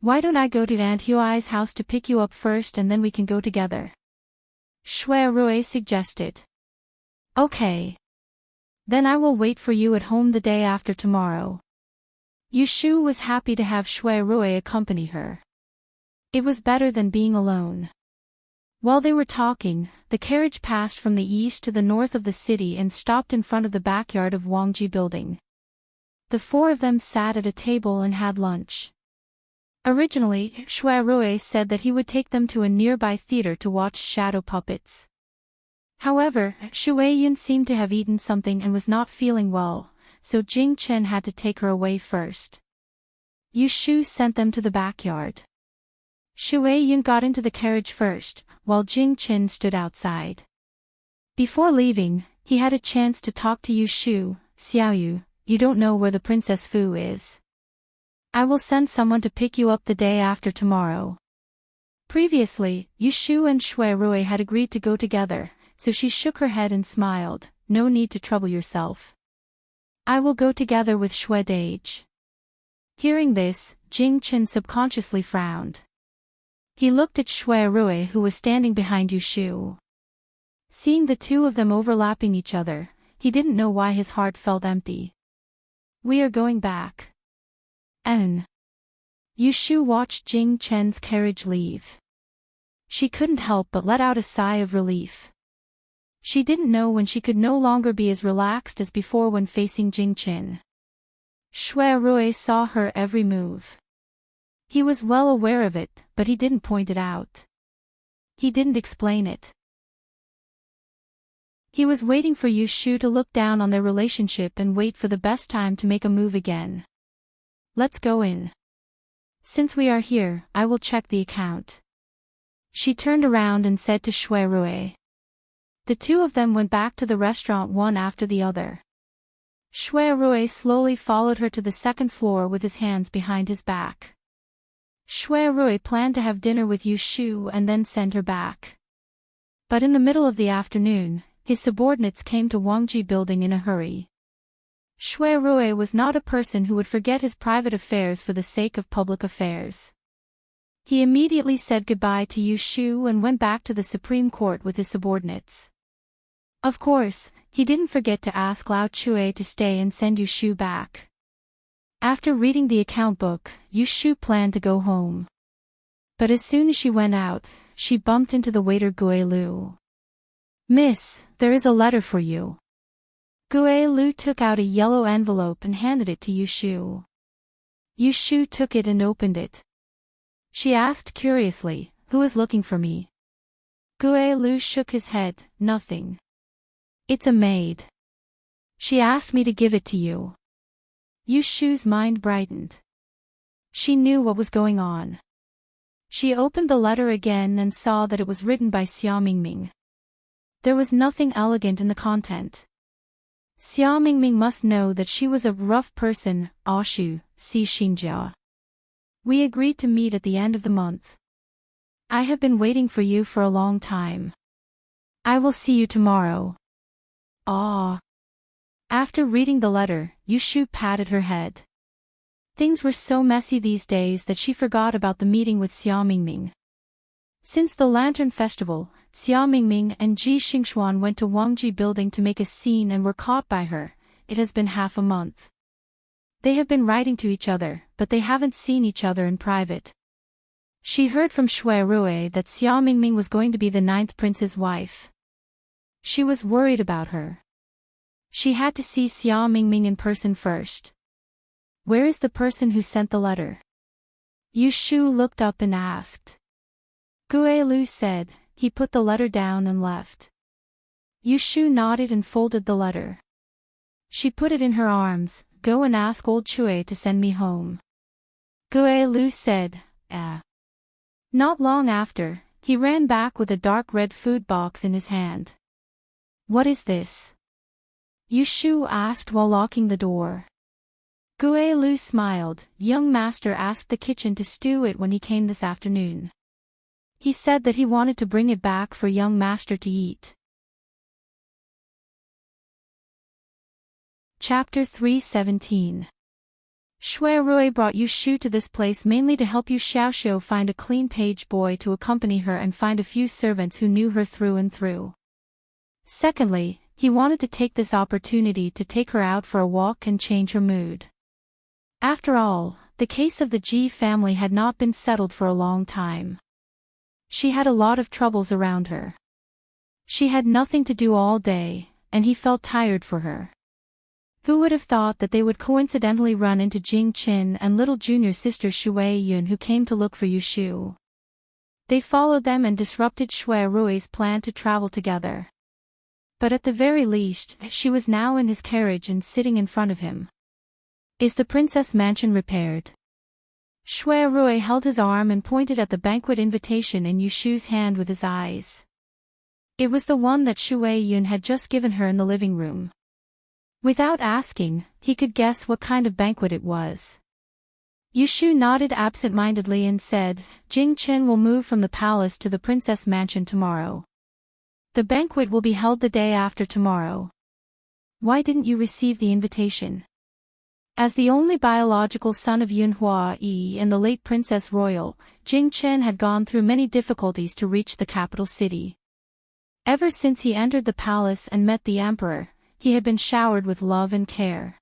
Why don't I go to Aunt Huai's house to pick you up first and then we can go together? Shui Rui suggested. Okay. Then I will wait for you at home the day after tomorrow. Yu Shu was happy to have Shui Rui accompany her. It was better than being alone. While they were talking, the carriage passed from the east to the north of the city and stopped in front of the backyard of Wangji building. The four of them sat at a table and had lunch. Originally, Shui Rui said that he would take them to a nearby theater to watch shadow puppets. However, Shui Yun seemed to have eaten something and was not feeling well, so Jing Chen had to take her away first. Yu Shu sent them to the backyard. Shui Yun got into the carriage first, while Jing Chen stood outside. Before leaving, he had a chance to talk to Yu Shu. "Xiaoyu, you don't know where the Princess Fu is. I will send someone to pick you up the day after tomorrow." Previously, Yu Shu and Shui Rui had agreed to go together, so she shook her head and smiled. "No need to trouble yourself. I will go together with Shui Dage." Hearing this, Jing Chen subconsciously frowned. He looked at Shui Rui who was standing behind Yu Shu. Seeing the two of them overlapping each other, he didn't know why his heart felt empty. "We are going back." Yu Shu watched Jing Chen's carriage leave. She couldn't help but let out a sigh of relief. She didn't know when she could no longer be as relaxed as before when facing Jing Chen. Shui Rui saw her every move. He was well aware of it, but he didn't point it out. He didn't explain it. He was waiting for Yu Shu to look down on their relationship and wait for the best time to make a move again. "Let's go in. Since we are here, I will check the account." She turned around and said to Shui Rui. The two of them went back to the restaurant one after the other. Shui Rui slowly followed her to the second floor with his hands behind his back. Shui Rui planned to have dinner with Yu Shu and then send her back. But in the middle of the afternoon, his subordinates came to Wangji building in a hurry. Shui Rui was not a person who would forget his private affairs for the sake of public affairs. He immediately said goodbye to Yu Shu and went back to the Supreme Court with his subordinates. Of course, he didn't forget to ask Lao Chue to stay and send Yu Shu back. After reading the account book, Yu Shu planned to go home. But as soon as she went out, she bumped into the waiter Gue Lu. "Miss, there is a letter for you." Gue Lu took out a yellow envelope and handed it to Yu Shu. Yu Shu took it and opened it. She asked curiously, "Who is looking for me?" Gue Lu shook his head, "Nothing. It's a maid. She asked me to give it to you." Yu Shu's mind brightened. She knew what was going on. She opened the letter again and saw that it was written by Xia Mingming. There was nothing elegant in the content. Xia Mingming must know that she was a rough person. "Ashu, si Xinjia. We agreed to meet at the end of the month. I have been waiting for you for a long time. I will see you tomorrow." Ah. After reading the letter, Yu Shu patted her head. Things were so messy these days that she forgot about the meeting with Xia Mingming. Since the Lantern Festival, Xia Mingming and Ji Xingxuan went to Wangji Building to make a scene and were caught by her. It has been half a month. They have been writing to each other, but they haven't seen each other in private. She heard from Shui Rui that Xia Mingming was going to be the 9th prince's wife. She was worried about her. She had to see Xia Mingming in person first. "Where is the person who sent the letter?" Yu Shu looked up and asked. Gue Lu said, "He put the letter down and left." Yu Shu nodded and folded the letter. She put it in her arms. "Go and ask old Chue to send me home." Gue Lu said, "Ah." Not long after, he ran back with a dark red food box in his hand. "What is this?" Yu Shu asked while locking the door. Gue Lu smiled. "Young master asked the kitchen to stew it when he came this afternoon. He said that he wanted to bring it back for young master to eat." Chapter 317. Shui Rui brought Yu Shu to this place mainly to help Yu Xiaoxiu find a clean page boy to accompany her and find a few servants who knew her through and through. Secondly, he wanted to take this opportunity to take her out for a walk and change her mood. After all, the case of the Ji family had not been settled for a long time. She had a lot of troubles around her. She had nothing to do all day, and he felt tired for her. Who would have thought that they would coincidentally run into Jing Qin and little junior sister Shui Yun, who came to look for Yu Shu? They followed them and disrupted Shui Rui's plan to travel together. But at the very least, she was now in his carriage and sitting in front of him. "Is the princess mansion repaired?" Shui Rui held his arm and pointed at the banquet invitation in Yu Shu's hand with his eyes. It was the one that Shui Yun had just given her in the living room. Without asking, he could guess what kind of banquet it was. Yu Shu nodded absent-mindedly and said, "Jing Qin will move from the palace to the princess mansion tomorrow. The banquet will be held the day after tomorrow. Why didn't you receive the invitation?" As the only biological son of Yun Hua Yi and the late Princess Royal, Jing Qin had gone through many difficulties to reach the capital city. Ever since he entered the palace and met the emperor, he had been showered with love and care.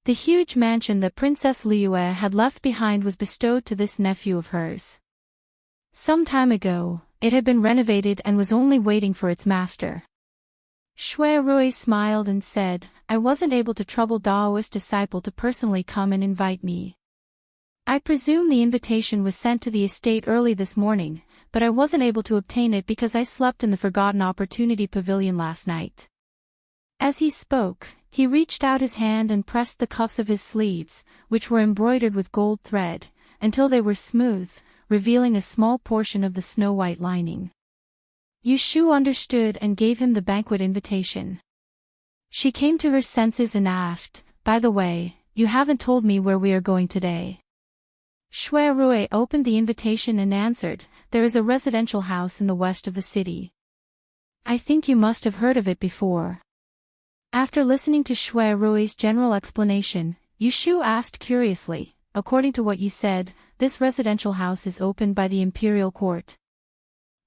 The huge mansion that Princess Liyue had left behind was bestowed to this nephew of hers. Some time ago, it had been renovated and was only waiting for its master. Shui Rui smiled and said, "I wasn't able to trouble Daoist disciple to personally come and invite me. I presume the invitation was sent to the estate early this morning, but I wasn't able to obtain it because I slept in the Forgotten Opportunity Pavilion last night." As he spoke, he reached out his hand and pressed the cuffs of his sleeves, which were embroidered with gold thread, until they were smooth, revealing a small portion of the snow-white lining. Yu Shu understood and gave him the banquet invitation. She came to her senses and asked, "By the way, you haven't told me where we are going today." Shui Rui opened the invitation and answered, "There is a residential house in the west of the city. I think you must have heard of it before." After listening to Shui Rui's general explanation, Yu Shu asked curiously, according to what you said, this residential house is opened by the imperial court.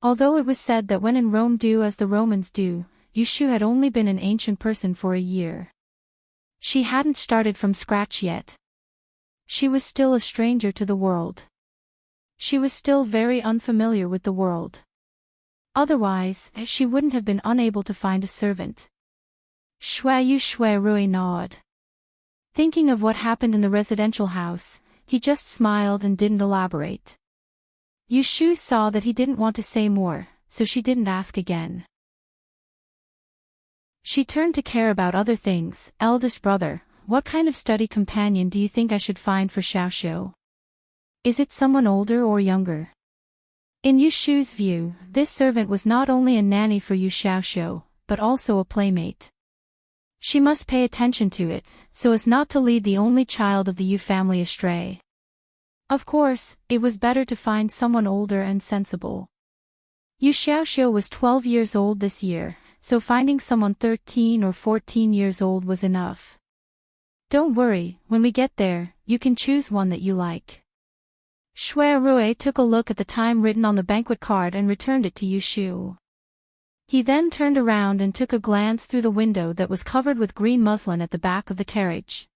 Although it was said that when in Rome do as the Romans do, Yushu had only been an ancient person for a year. She hadn't started from scratch yet. She was still a stranger to the world. She was still very unfamiliar with the world. Otherwise, she wouldn't have been unable to find a servant. Shui Rui nod. Thinking of what happened in the residential house, he just smiled and didn't elaborate. Yushu saw that he didn't want to say more, so she didn't ask again. She turned to care about other things. Eldest brother, what kind of study companion do you think I should find for Xiaoxiu? Is it someone older or younger? In Yushu's view, this servant was not only a nanny for Yu Xiaoxiu, but also a playmate. She must pay attention to it, so as not to lead the only child of the Yu family astray. Of course, it was better to find someone older and sensible. Yu Xiaoxiu was 12 years old this year, so finding someone 13 or 14 years old was enough. Don't worry, when we get there, you can choose one that you like. Shui Rui took a look at the time written on the banquet card and returned it to Yushu. He then turned around and took a glance through the window that was covered with green muslin at the back of the carriage.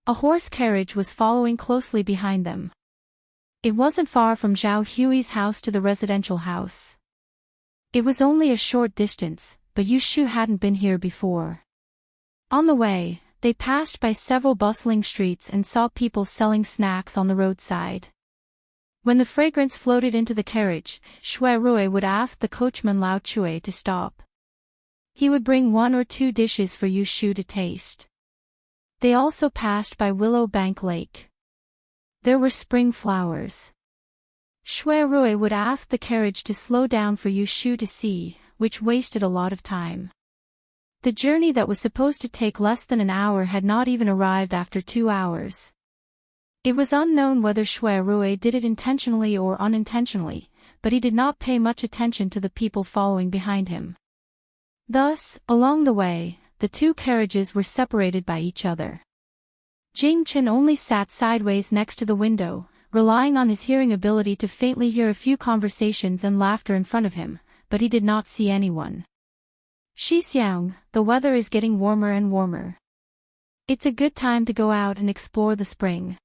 A horse carriage was following closely behind them. It wasn't far from Zhao Hui's house to the residential house. It was only a short distance, but Yushu hadn't been here before. On the way, they passed by several bustling streets and saw people selling snacks on the roadside. When the fragrance floated into the carriage, Shui Rui would ask the coachman Lao Chui to stop. He would bring 1 or 2 dishes for Yushu to taste. They also passed by Willow Bank Lake. There were spring flowers. Shui Rui would ask the carriage to slow down for Yushu to see, which wasted a lot of time. The journey that was supposed to take less than an hour had not even arrived after 2 hours. It was unknown whether Shui Rui did it intentionally or unintentionally, but he did not pay much attention to the people following behind him. Thus, along the way, the 2 carriages were separated by each other. Jing Chen only sat sideways next to the window, relying on his hearing ability to faintly hear a few conversations and laughter in front of him, but he did not see anyone. Xixiang, the weather is getting warmer and warmer. It's a good time to go out and explore the spring.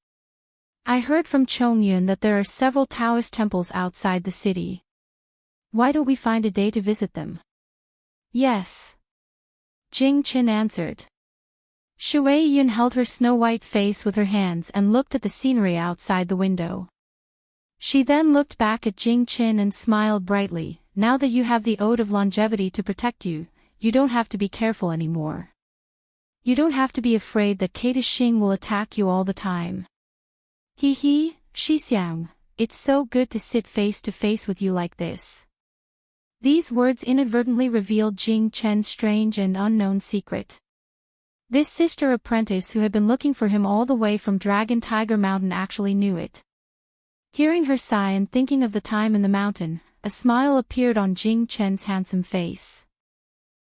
I heard from Chongyun that there are several Taoist temples outside the city. Why don't we find a day to visit them? Yes. Jing Chen answered. Shui Yun held her snow-white face with her hands and looked at the scenery outside the window. She then looked back at Jing Chen and smiled brightly. Now that you have the Ode of Longevity to protect you, you don't have to be careful anymore. You don't have to be afraid that Kata Xing will attack you all the time. Hee, Xixiang, it's so good to sit face to face with you like this. These words inadvertently revealed Jing Chen's strange and unknown secret. This sister apprentice who had been looking for him all the way from Dragon Tiger Mountain actually knew it. Hearing her sigh and thinking of the time in the mountain, a smile appeared on Jing Chen's handsome face.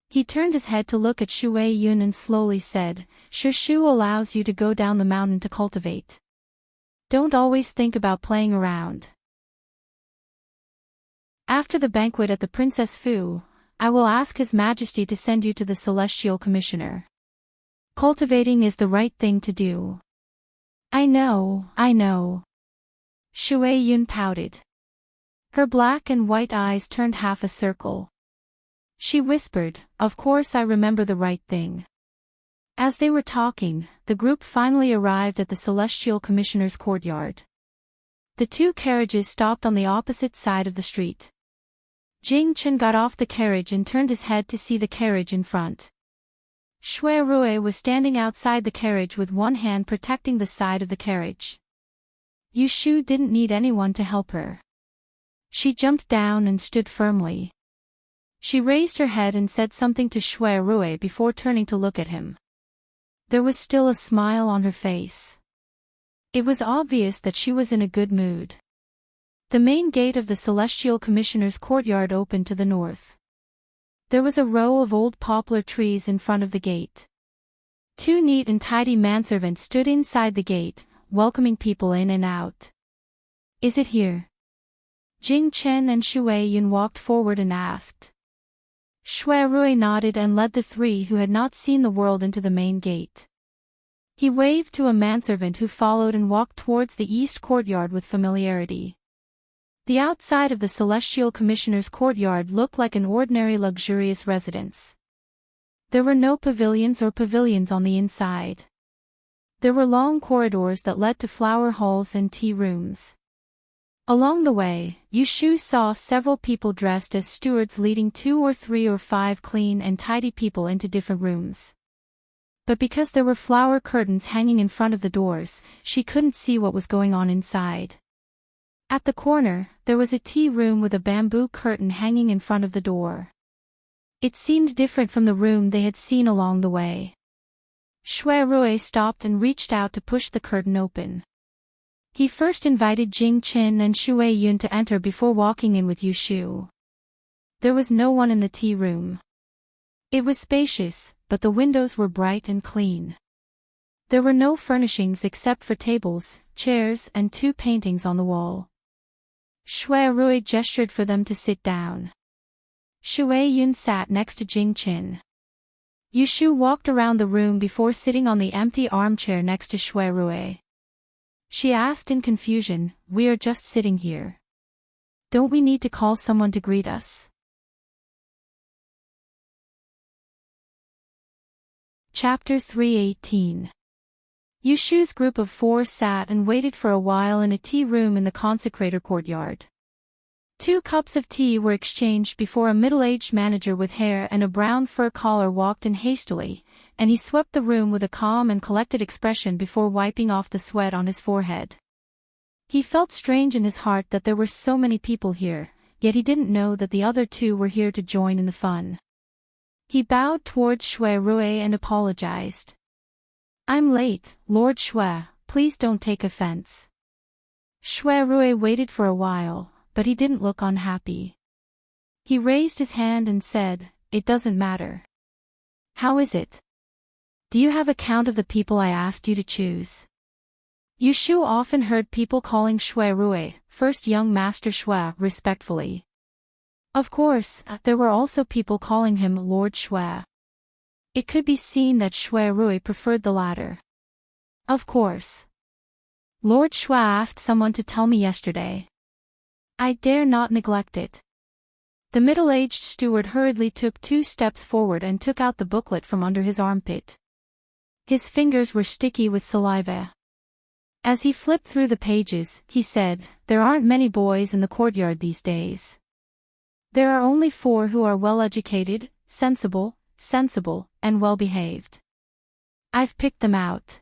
He turned his head to look at Shui Yun and slowly said, Shu allows you to go down the mountain to cultivate. Don't always think about playing around. After the banquet at the Princess Fu, I will ask His Majesty to send you to the Celestial Commissioner. Cultivating is the right thing to do. I know. Shui Yun pouted. Her black and white eyes turned half a circle. She whispered, Of course I remember the right thing. As they were talking, the group finally arrived at the Celestial Commissioner's courtyard. The 2 carriages stopped on the opposite side of the street. Jing Chen got off the carriage and turned his head to see the carriage in front. Shui Rui was standing outside the carriage with one hand protecting the side of the carriage. Yushu didn't need anyone to help her. She jumped down and stood firmly. She raised her head and said something to Shui Rui before turning to look at him. There was still a smile on her face. It was obvious that she was in a good mood. The main gate of the Celestial Commissioner's courtyard opened to the north. There was a row of old poplar trees in front of the gate. 2 neat and tidy manservants stood inside the gate, welcoming people in and out. Is it here? Jing Chen and Shui Yun walked forward and asked. Shui Rui nodded and led the three who had not seen the world into the main gate. He waved to a manservant who followed and walked towards the east courtyard with familiarity. The outside of the Celestial Commissioner's courtyard looked like an ordinary luxurious residence. There were no pavilions on the inside. There were long corridors that led to flower halls and tea rooms. Along the way, Yushu saw several people dressed as stewards leading 2 or 3 or 5 clean and tidy people into different rooms. But because there were flower curtains hanging in front of the doors, she couldn't see what was going on inside. At the corner, there was a tea room with a bamboo curtain hanging in front of the door. It seemed different from the room they had seen along the way. Shui Rui stopped and reached out to push the curtain open. He first invited Jing Chen and Shui Yun to enter before walking in with Yushu. There was no one in the tea room. It was spacious, but the windows were bright and clean. There were no furnishings except for tables, chairs, and 2 paintings on the wall. Shui Rui gestured for them to sit down. Shui Yun sat next to Jing Chen. Yushu walked around the room before sitting on the empty armchair next to Shui Rui. She asked in confusion, "We are just sitting here. Don't we need to call someone to greet us?" Chapter 318. Yushu's group of 4 sat and waited for a while in a tea room in the consecrator courtyard. 2 cups of tea were exchanged before a middle-aged manager with hair and a brown fur collar walked in hastily, and he swept the room with a calm and collected expression before wiping off the sweat on his forehead. He felt strange in his heart that there were so many people here, yet he didn't know that the other 2 were here to join in the fun. He bowed towards Shui Rui and apologized. "I'm late, Lord Shui, please don't take offense." Shui Rui waited for a while, but he didn't look unhappy. He raised his hand and said, "It doesn't matter. How is it? Do you have a count of the people I asked you to choose?" Yushu often heard people calling Shui Rui, First Young Master Shui, respectfully. Of course, there were also people calling him Lord Shui. It could be seen that Shui Rui preferred the latter. "Of course. Lord Shui asked someone to tell me yesterday. I dare not neglect it." The middle-aged steward hurriedly took 2 steps forward and took out the booklet from under his armpit. His fingers were sticky with saliva. As he flipped through the pages, he said, "There aren't many boys in the courtyard these days. There are only 4 who are well-educated, sensible, and well-behaved. I've picked them out.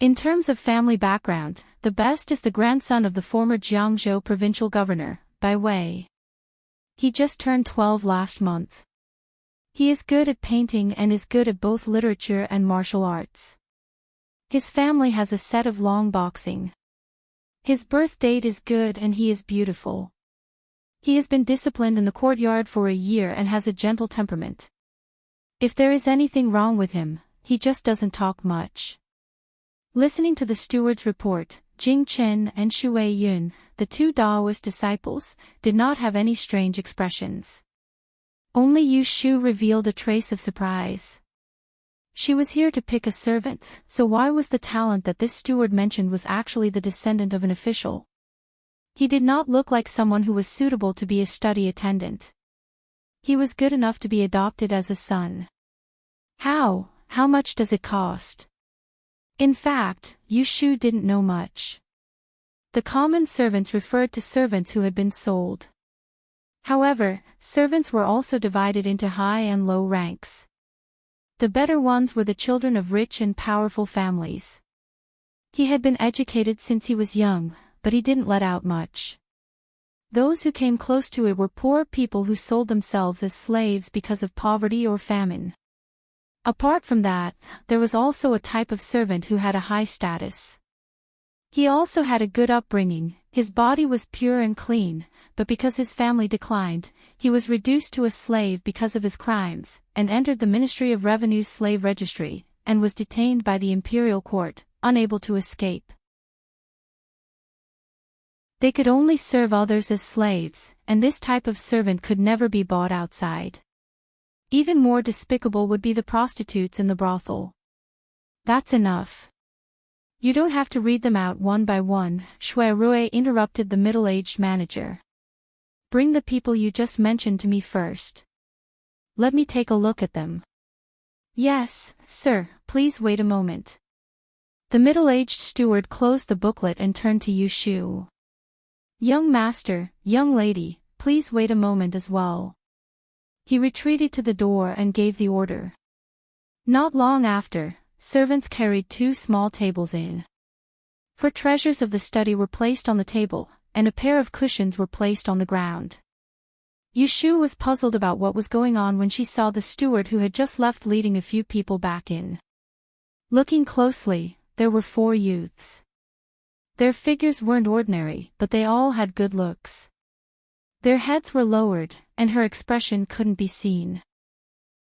In terms of family background, the best is the grandson of the former Jiangzhou provincial governor, Bai Wei. He just turned 12 last month. He is good at painting and is good at both literature and martial arts. His family has a set of long boxing. His birth date is good and he is beautiful. He has been disciplined in the courtyard for a year and has a gentle temperament. If there is anything wrong with him, he just doesn't talk much." Listening to the steward's report, Jing Chen and Shui Yun, the 2 Daoist disciples, did not have any strange expressions. Only Yushu revealed a trace of surprise. She was here to pick a servant, so why was the talent that this steward mentioned was actually the descendant of an official? He did not look like someone who was suitable to be a study attendant. He was good enough to be adopted as a son. How much does it cost? In fact, Yushu didn't know much. The common servants referred to servants who had been sold. However, servants were also divided into high and low ranks. The better ones were the children of rich and powerful families. He had been educated since he was young, but he didn't let out much. Those who came close to it were poor people who sold themselves as slaves because of poverty or famine. Apart from that, there was also a type of servant who had a high status. He also had a good upbringing, his body was pure and clean, but because his family declined, he was reduced to a slave because of his crimes, and entered the Ministry of Revenue's slave registry, and was detained by the imperial court, unable to escape. They could only serve others as slaves, and this type of servant could never be bought outside. Even more despicable would be the prostitutes in the brothel. That's enough. You don't have to read them out one by one, Shui Rui interrupted the middle-aged manager. Bring the people you just mentioned to me first. Let me take a look at them. Yes, sir, please wait a moment. The middle-aged steward closed the booklet and turned to Yu Shu. Young master, young lady, please wait a moment as well. He retreated to the door and gave the order. Not long after, servants carried 2 small tables in. For treasures of the study were placed on the table, and a pair of cushions were placed on the ground. Yu Shu was puzzled about what was going on when she saw the steward who had just left leading a few people back in. Looking closely, there were 4 youths. Their figures weren't ordinary, but they all had good looks. Their heads were lowered, and her expression couldn't be seen.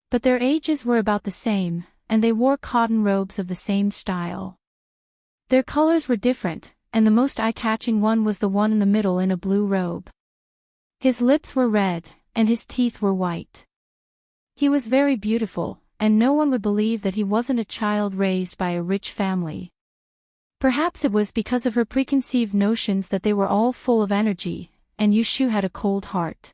But their ages were about the same, and they wore cotton robes of the same style. Their colors were different, and the most eye-catching one was the one in the middle in a blue robe. His lips were red, and his teeth were white. He was very beautiful, and no one would believe that he wasn't a child raised by a rich family. Perhaps it was because of her preconceived notions that they were all full of energy, and Yu Shu had a cold heart.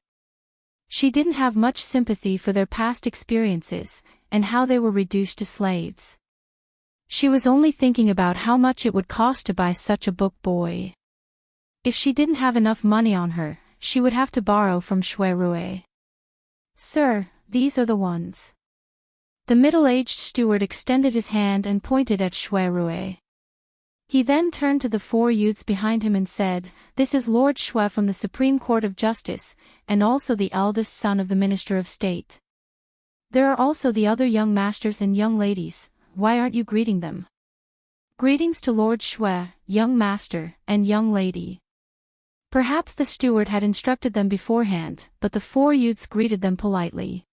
She didn't have much sympathy for their past experiences, and how they were reduced to slaves. She was only thinking about how much it would cost to buy such a book boy. If she didn't have enough money on her, she would have to borrow from Shui Rui. Sir, these are the ones. The middle-aged steward extended his hand and pointed at Shui Rui. He then turned to the 4 youths behind him and said, "This is Lord Shui from the Supreme Court of Justice, and also the eldest son of the Minister of State. There are also the other young masters and young ladies, why aren't you greeting them?" Greetings to Lord Shui, young master, and young lady. Perhaps the steward had instructed them beforehand, but the 4 youths greeted them politely.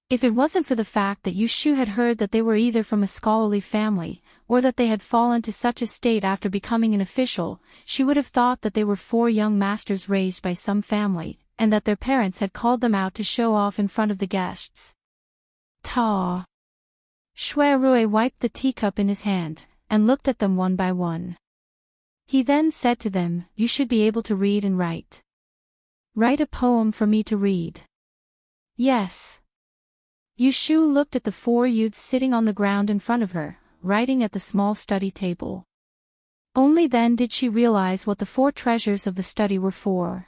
If it wasn't for the fact that Yu Shu had heard that they were either from a scholarly family, or that they had fallen to such a state after becoming an official, she would have thought that they were 4 young masters raised by some family, and that their parents had called them out to show off in front of the guests. Ta! Shui Rui wiped the teacup in his hand, and looked at them one by one. He then said to them, "You should be able to read and write. Write a poem for me to read." Yes. Yu Shu looked at the 4 youths sitting on the ground in front of her, writing at the small study table. Only then did she realize what the 4 treasures of the study were for.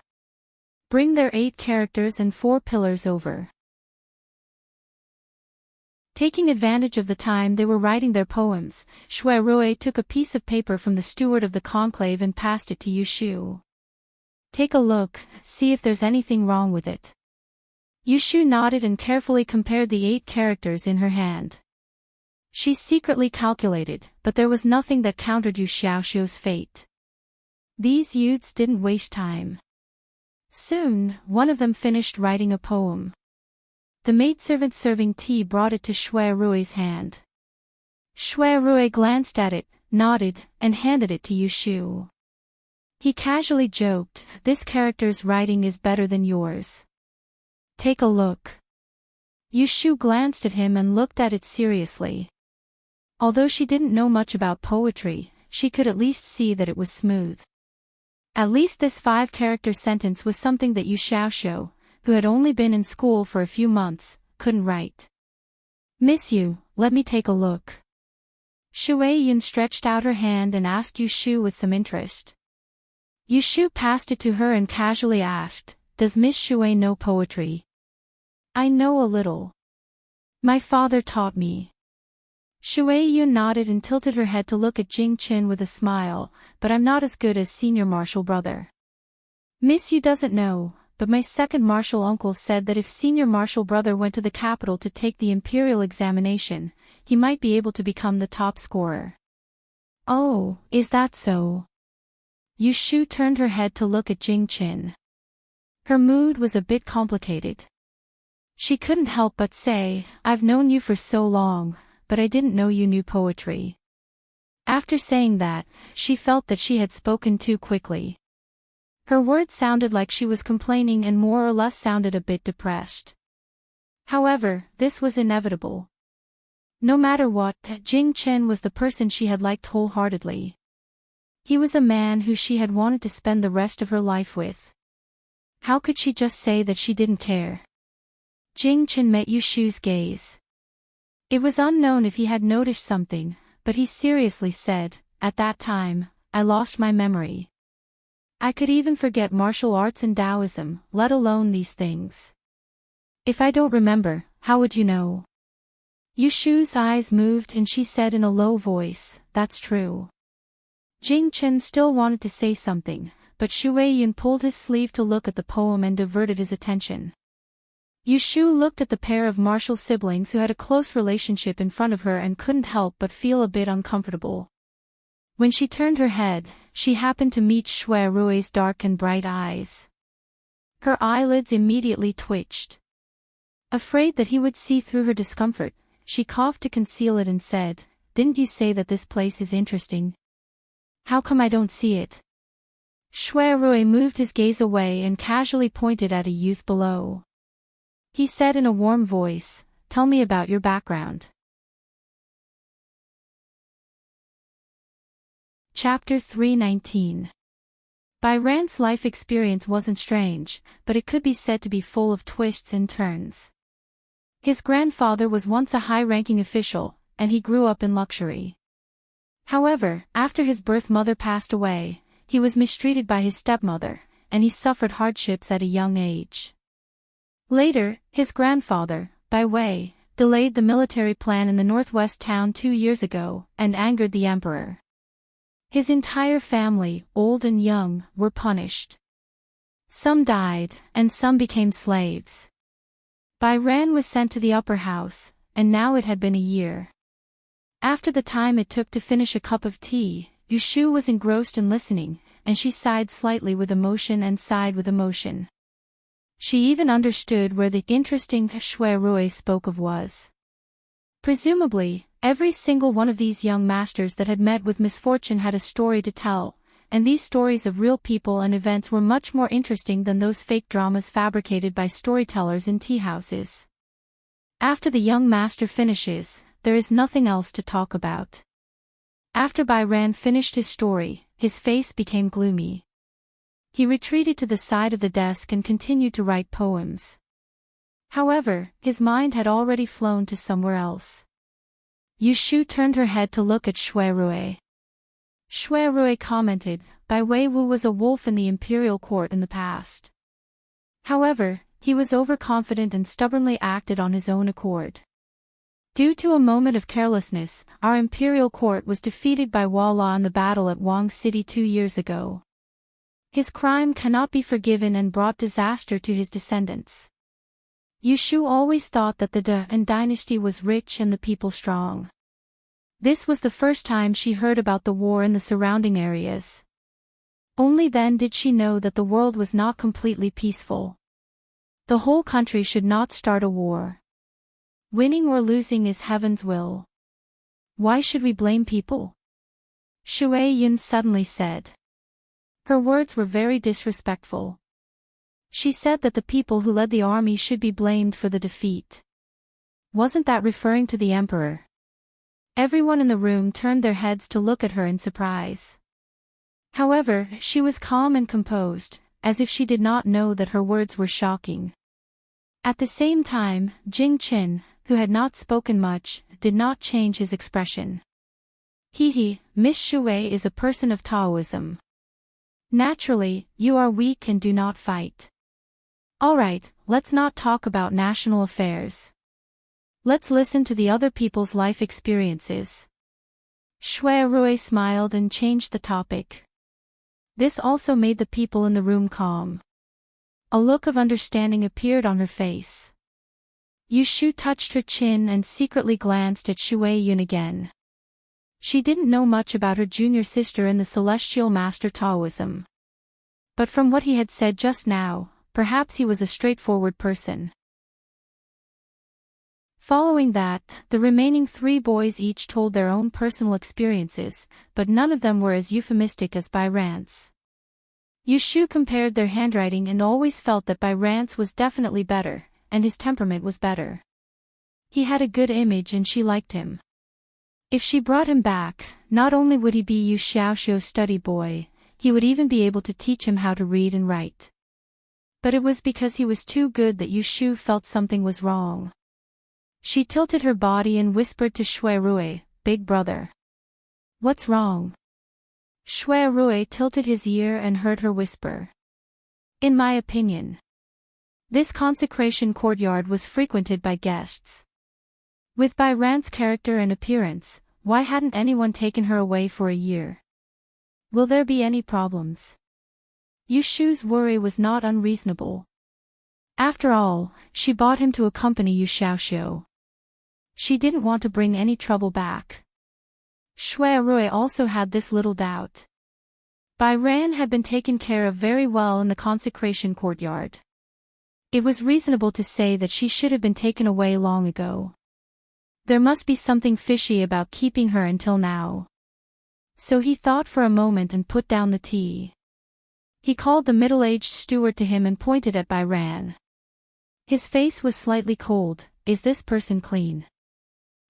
Bring their 8 characters and 4 pillars over. Taking advantage of the time they were writing their poems, Shui Rui took a piece of paper from the steward of the conclave and passed it to Yu Shu. "Take a look, see if there's anything wrong with it." Yu Shu nodded and carefully compared the 8 characters in her hand. She secretly calculated, but there was nothing that countered Yu Xiaoshu's fate. These youths didn't waste time. Soon, one of them finished writing a poem. The maidservant serving tea brought it to Shui Rui's hand. Shui Rui glanced at it, nodded, and handed it to Yu Shu. He casually joked, "This character's writing is better than yours. Take a look." Yu Shu glanced at him and looked at it seriously. Although she didn't know much about poetry, she could at least see that it was smooth. At least this 5-character sentence was something that Yu Xiaoshu, who had only been in school for a few months, couldn't write. "Miss Yu, let me take a look." Shui Yun stretched out her hand and asked Yu Shu with some interest. Yu Shu passed it to her and casually asked, "Does Miss Shui know poetry?" "I know a little. My father taught me." Shui Yun nodded and tilted her head to look at Jing Qin with a smile, "But I'm not as good as senior marshal brother. Miss Yu doesn't know, but my second marshal uncle said that if senior marshal brother went to the capital to take the imperial examination, he might be able to become the top scorer." "Oh, is that so?" Yu Shu turned her head to look at Jing Qin. Her mood was a bit complicated. She couldn't help but say, "I've known you for so long, but I didn't know you knew poetry." After saying that, she felt that she had spoken too quickly. Her words sounded like she was complaining and more or less sounded a bit depressed. However, this was inevitable. No matter what, Jing Chen was the person she had liked wholeheartedly. He was a man who she had wanted to spend the rest of her life with. How could she just say that she didn't care? Jing Chen met Yu Shu's gaze. It was unknown if he had noticed something, but he seriously said, "At that time, I lost my memory. I could even forget martial arts and Taoism, let alone these things. If I don't remember, how would you know?" Yu Shu's eyes moved and she said in a low voice, "That's true." Jing Chen still wanted to say something, but Shu Yun pulled his sleeve to look at the poem and diverted his attention. Yu Shu looked at the pair of martial siblings who had a close relationship in front of her and couldn't help but feel a bit uncomfortable. When she turned her head, she happened to meet Shui Rui's dark and bright eyes. Her eyelids immediately twitched. Afraid that he would see through her discomfort, she coughed to conceal it and said, "Didn't you say that this place is interesting? How come I don't see it?" Shui Rui moved his gaze away and casually pointed at a youth below. He said in a warm voice, "Tell me about your background." Chapter 319. Bai Ran's life experience wasn't strange, but it could be said to be full of twists and turns. His grandfather was once a high-ranking official, and he grew up in luxury. However, after his birth mother passed away, he was mistreated by his stepmother, and he suffered hardships at a young age. Later, his grandfather, Bai Wei, delayed the military plan in the northwest town 2 years ago, and angered the emperor. His entire family, old and young, were punished. Some died, and some became slaves. Bai Ran was sent to the upper house, and now it had been a year. After the time it took to finish a cup of tea, Yu Shu was engrossed in listening, and she sighed slightly with emotion and sighed with emotion. She even understood where the interesting Shui Rui spoke of was. Presumably, every single one of these young masters that had met with misfortune had a story to tell, and these stories of real people and events were much more interesting than those fake dramas fabricated by storytellers in tea houses. After the young master finishes, there is nothing else to talk about. After Bai Ran finished his story, his face became gloomy. He retreated to the side of the desk and continued to write poems. However, his mind had already flown to somewhere else. Yu Shu turned her head to look at Shui Rui. Shui Rui commented, "Bai Wei Wu was a wolf in the imperial court in the past. However, he was overconfident and stubbornly acted on his own accord. Due to a moment of carelessness, our imperial court was defeated by Walla in the battle at Wang City 2 years ago. His crime cannot be forgiven and brought disaster to his descendants." Yu Shu always thought that the Han dynasty was rich and the people strong. This was the first time she heard about the war in the surrounding areas. Only then did she know that the world was not completely peaceful. The whole country should not start a war. Winning or losing is heaven's will. Why should we blame people? Shui Yun suddenly said. Her words were very disrespectful. She said that the people who led the army should be blamed for the defeat. Wasn't that referring to the emperor? Everyone in the room turned their heads to look at her in surprise. However, she was calm and composed, as if she did not know that her words were shocking. At the same time, Jing Chen, who had not spoken much, did not change his expression. Miss Shui is a person of Taoism. Naturally, you are weak and do not fight. Alright, let's not talk about national affairs. Let's listen to the other people's life experiences. Shui Rui smiled and changed the topic. This also made the people in the room calm. A look of understanding appeared on her face. Yu Shu touched her chin and secretly glanced at Shui Yun again. She didn't know much about her junior sister in the Celestial Master Taoism. But from what he had said just now, perhaps he was a straightforward person. Following that, the remaining 3 boys each told their own personal experiences, but none of them were as euphemistic as Bai Ran's. Yushu compared their handwriting and always felt that Rance was definitely better, and his temperament was better. He had a good image and she liked him. If she brought him back, not only would he be Yu Xiaoxiu's study boy, he would even be able to teach him how to read and write. But it was because he was too good that Yushu felt something was wrong. She tilted her body and whispered to Shui Rui, "Big brother. What's wrong?" Shui Rui tilted his ear and heard her whisper. "In my opinion, this consecration courtyard was frequented by guests. With Rance's character and appearance, why hadn't anyone taken her away for a year? Will there be any problems?" Yushu's worry was not unreasonable. After all, she bought him to accompany Yu Xiaoxiu. She didn't want to bring any trouble back. Shui Rui also had this little doubt. Ran had been taken care of very well in the consecration courtyard. It was reasonable to say that she should have been taken away long ago. There must be something fishy about keeping her until now. So he thought for a moment and put down the tea. He called the middle-aged steward to him and pointed at Ran. His face was slightly cold. "Is this person clean?"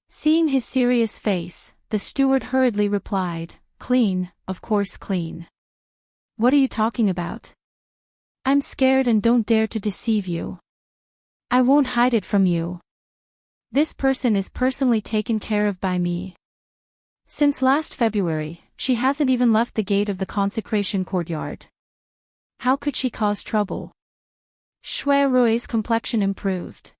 Seeing his serious face, the steward hurriedly replied, "Clean, of course clean. What are you talking about? I'm scared and don't dare to deceive you. I won't hide it from you. This person is personally taken care of by me. Since last February, she hasn't even left the gate of the consecration courtyard. How could she cause trouble?" Shui Rui's complexion improved.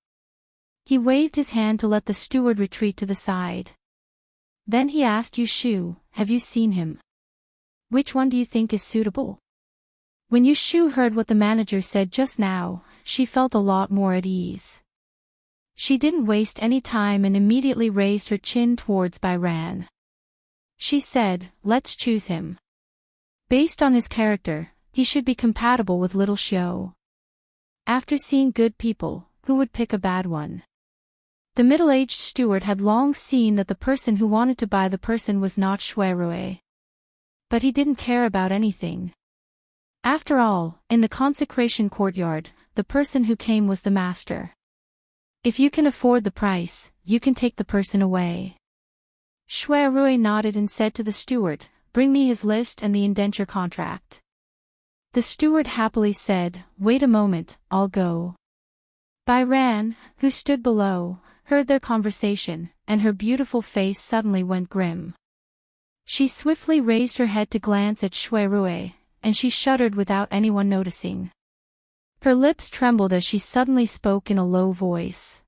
He waved his hand to let the steward retreat to the side. Then he asked Yushu, "Have you seen him? Which one do you think is suitable?" When Yushu heard what the manager said just now, she felt a lot more at ease. She didn't waste any time and immediately raised her chin towards Ran. She said, "Let's choose him. Based on his character, he should be compatible with little Xiu." After seeing good people, who would pick a bad one? The middle-aged steward had long seen that the person who wanted to buy the person was not Shui Rui. But he didn't care about anything. After all, in the consecration courtyard, the person who came was the master. If you can afford the price, you can take the person away. Shui Rui nodded and said to the steward, "Bring me his list and the indenture contract." The steward happily said, "Wait a moment, I'll go." Ran, who stood below, heard their conversation, and her beautiful face suddenly went grim. She swiftly raised her head to glance at Shui Rui, and she shuddered without anyone noticing. Her lips trembled as she suddenly spoke in a low voice.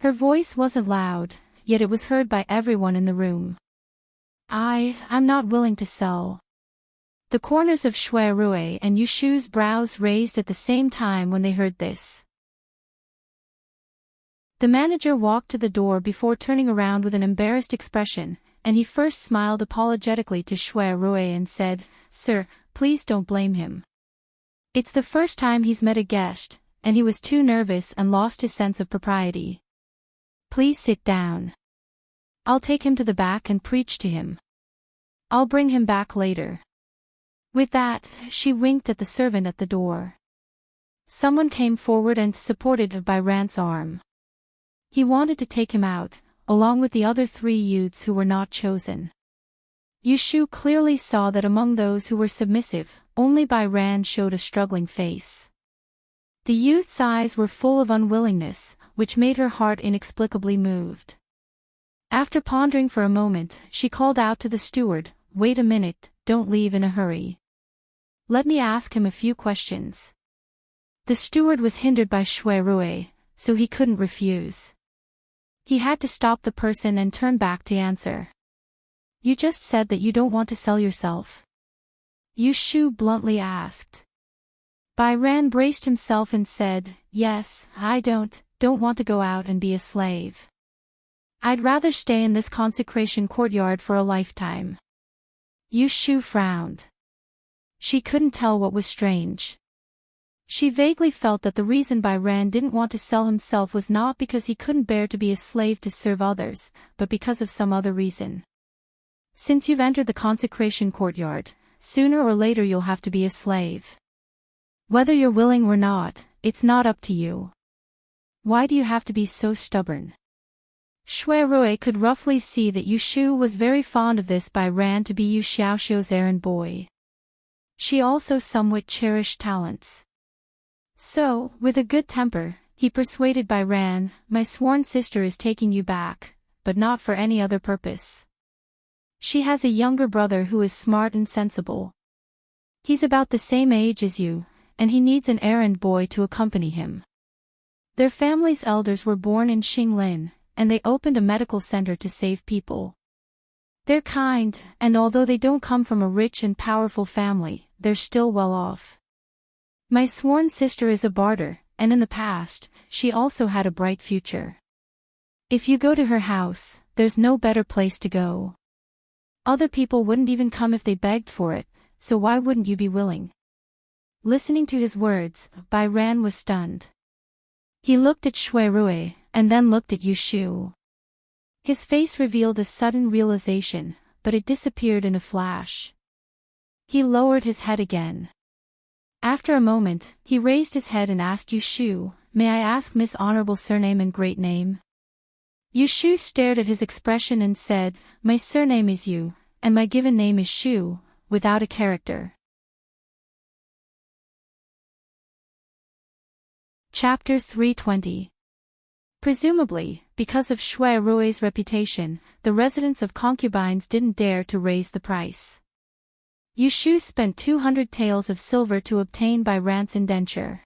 Her voice wasn't loud, yet it was heard by everyone in the room. I'm not willing to sell." The corners of Shui Rui and Yushu's brows raised at the same time when they heard this. The manager walked to the door before turning around with an embarrassed expression, and he first smiled apologetically to Shui Rui and said, "Sir, please don't blame him. It's the first time he's met a guest, and he was too nervous and lost his sense of propriety. Please sit down. I'll take him to the back and preach to him. I'll bring him back later." With that, she winked at the servant at the door. Someone came forward and supported Rance's arm. He wanted to take him out, along with the other 3 youths who were not chosen. Yushu clearly saw that among those who were submissive, only Ran showed a struggling face. The youth's eyes were full of unwillingness, which made her heart inexplicably moved. After pondering for a moment, she called out to the steward, "Wait a minute, don't leave in a hurry. Let me ask him a few questions." The steward was hindered by Shui Rui, so he couldn't refuse. He had to stop the person and turn back to answer. "You just said that you don't want to sell yourself?" Yushu bluntly asked. Ran braced himself and said, "Yes, I don't want to go out and be a slave. I'd rather stay in this consecration courtyard for a lifetime." Yushu frowned. She couldn't tell what was strange. She vaguely felt that the reason Ran didn't want to sell himself was not because he couldn't bear to be a slave to serve others, but because of some other reason. "Since you've entered the consecration courtyard, sooner or later you'll have to be a slave. Whether you're willing or not, it's not up to you. Why do you have to be so stubborn? Shuai could roughly see that Yu Shu was very fond of this Bai Ran to be Yu Xiaoxiu's errand boy. She also somewhat cherished talents. So, with a good temper, he persuaded Bai Ran, "My sworn sister is taking you back, but not for any other purpose. She has a younger brother who is smart and sensible. He's about the same age as you, and he needs an errand boy to accompany him." Their family's elders were born in Xinglin, and they opened a medical center to save people. They're kind, and although they don't come from a rich and powerful family, they're still well off. My sworn sister is a barter, and in the past, she also had a bright future. If you go to her house, there's no better place to go. Other people wouldn't even come if they begged for it, so why wouldn't you be willing? Listening to his words, Bai Ran was stunned. He looked at Shuai and then looked at Yu Shu. His face revealed a sudden realization, but it disappeared in a flash. He lowered his head again. After a moment, he raised his head and asked Yu Shu, "May I ask Miss Honorable surname and great name?" Yu Shu stared at his expression and said, "My surname is Yu, and my given name is Shu, without a character." Chapter 320. Presumably, because of Shuai reputation, the residents of concubines didn't dare to raise the price. Yu Shu spent 200 taels of silver to obtain Bai Ran's indenture.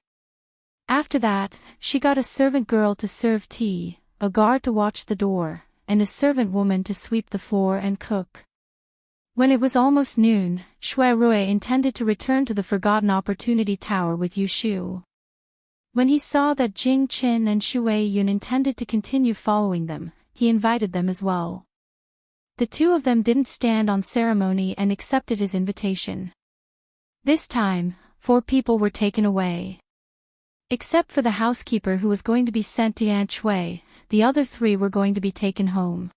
After that, she got a servant girl to serve tea, a guard to watch the door, and a servant woman to sweep the floor and cook. When it was almost noon, Shuai intended to return to the Forgotten Opportunity Tower with Yu Shu. When he saw that Jing Qin and Shuai Yun intended to continue following them, he invited them as well. The two of them didn't stand on ceremony and accepted his invitation. This time, 4 people were taken away. Except for the housekeeper who was going to be sent to Yanshui, the other 3 were going to be taken home.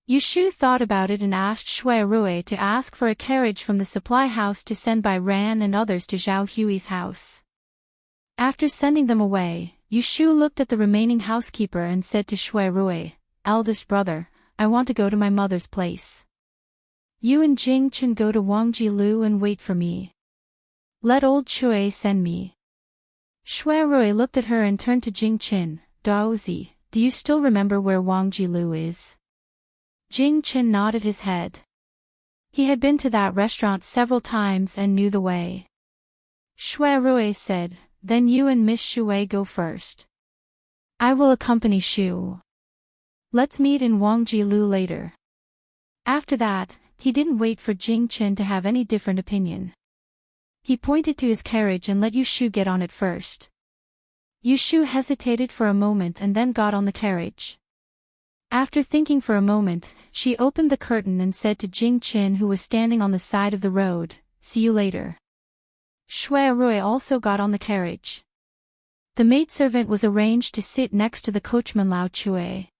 Yu Shu thought about it and asked Shuai to ask for a carriage from the supply house to send Bai Ran and others to Zhao Hui's house. After sending them away, Yu Shu looked at the remaining housekeeper and said to Shuai, "Eldest brother, I want to go to my mother's place. You and Jing Chen go to Wangji Lu and wait for me. Let old Shuai send me." Shuai looked at her and turned to Jing Chen, "Daozi, do you still remember where Wangji Lu is?" Jing Chen nodded his head. He had been to that restaurant several times and knew the way. Shuai said, "Then you and Miss Shuai go first. I will accompany Shu. Let's meet in Wangji Lu later." After that, he didn't wait for Jing Chen to have any different opinion. He pointed to his carriage and let Yu Shu get on it first. Yu Shu hesitated for a moment and then got on the carriage. After thinking for a moment, she opened the curtain and said to Jing Chen, who was standing on the side of the road, "See you later." Shuai also got on the carriage. The maidservant was arranged to sit next to the coachman Lao Chui.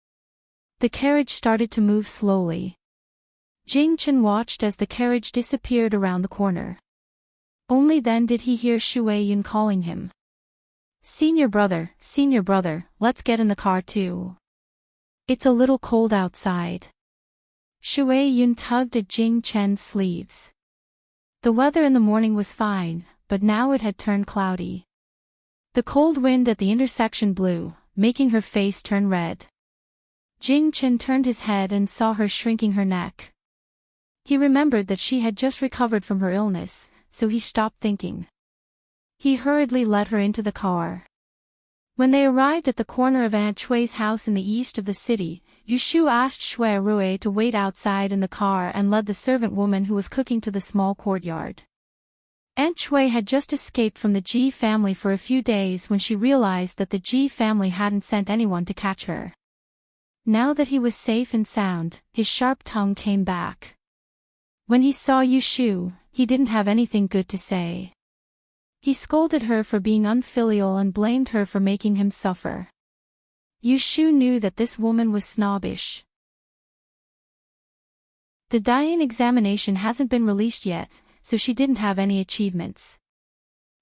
The carriage started to move slowly. Jing Chen watched as the carriage disappeared around the corner. Only then did he hear Shuai Yun calling him. Senior brother, let's get in the car too. It's a little cold outside." Shuai Yun tugged at Jing Chen's sleeves. The weather in the morning was fine, but now it had turned cloudy. The cold wind at the intersection blew, making her face turn red. Jing Chen turned his head and saw her shrinking her neck. He remembered that she had just recovered from her illness, so he stopped thinking. He hurriedly led her into the car. When they arrived at the corner of Aunt Chui's house in the east of the city, Yu Shu asked Shuai to wait outside in the car and led the servant woman who was cooking to the small courtyard. Aunt Chui had just escaped from the Ji family for a few days when she realized that the Ji family hadn't sent anyone to catch her. Now that he was safe and sound, his sharp tongue came back. When he saw Yu Shu, he didn't have anything good to say. He scolded her for being unfilial and blamed her for making him suffer. Yu Shu knew that this woman was snobbish. The Dian examination hasn't been released yet, so she didn't have any achievements.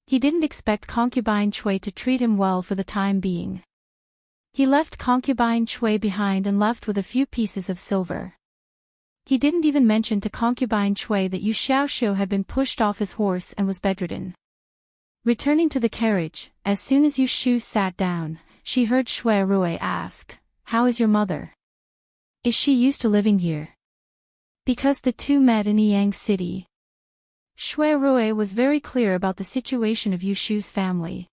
He didn't expect concubine Chui to treat him well for the time being. He left concubine Chui behind and left with a few pieces of silver. He didn't even mention to concubine Chui that Yu Xiaoxiu had been pushed off his horse and was bedridden. Returning to the carriage, as soon as Yu Shu sat down, she heard Shui Rui ask, "How is your mother? Is she used to living here?" Because the two met in Yang City. Shui Rui was very clear about the situation of Yu Shu's family.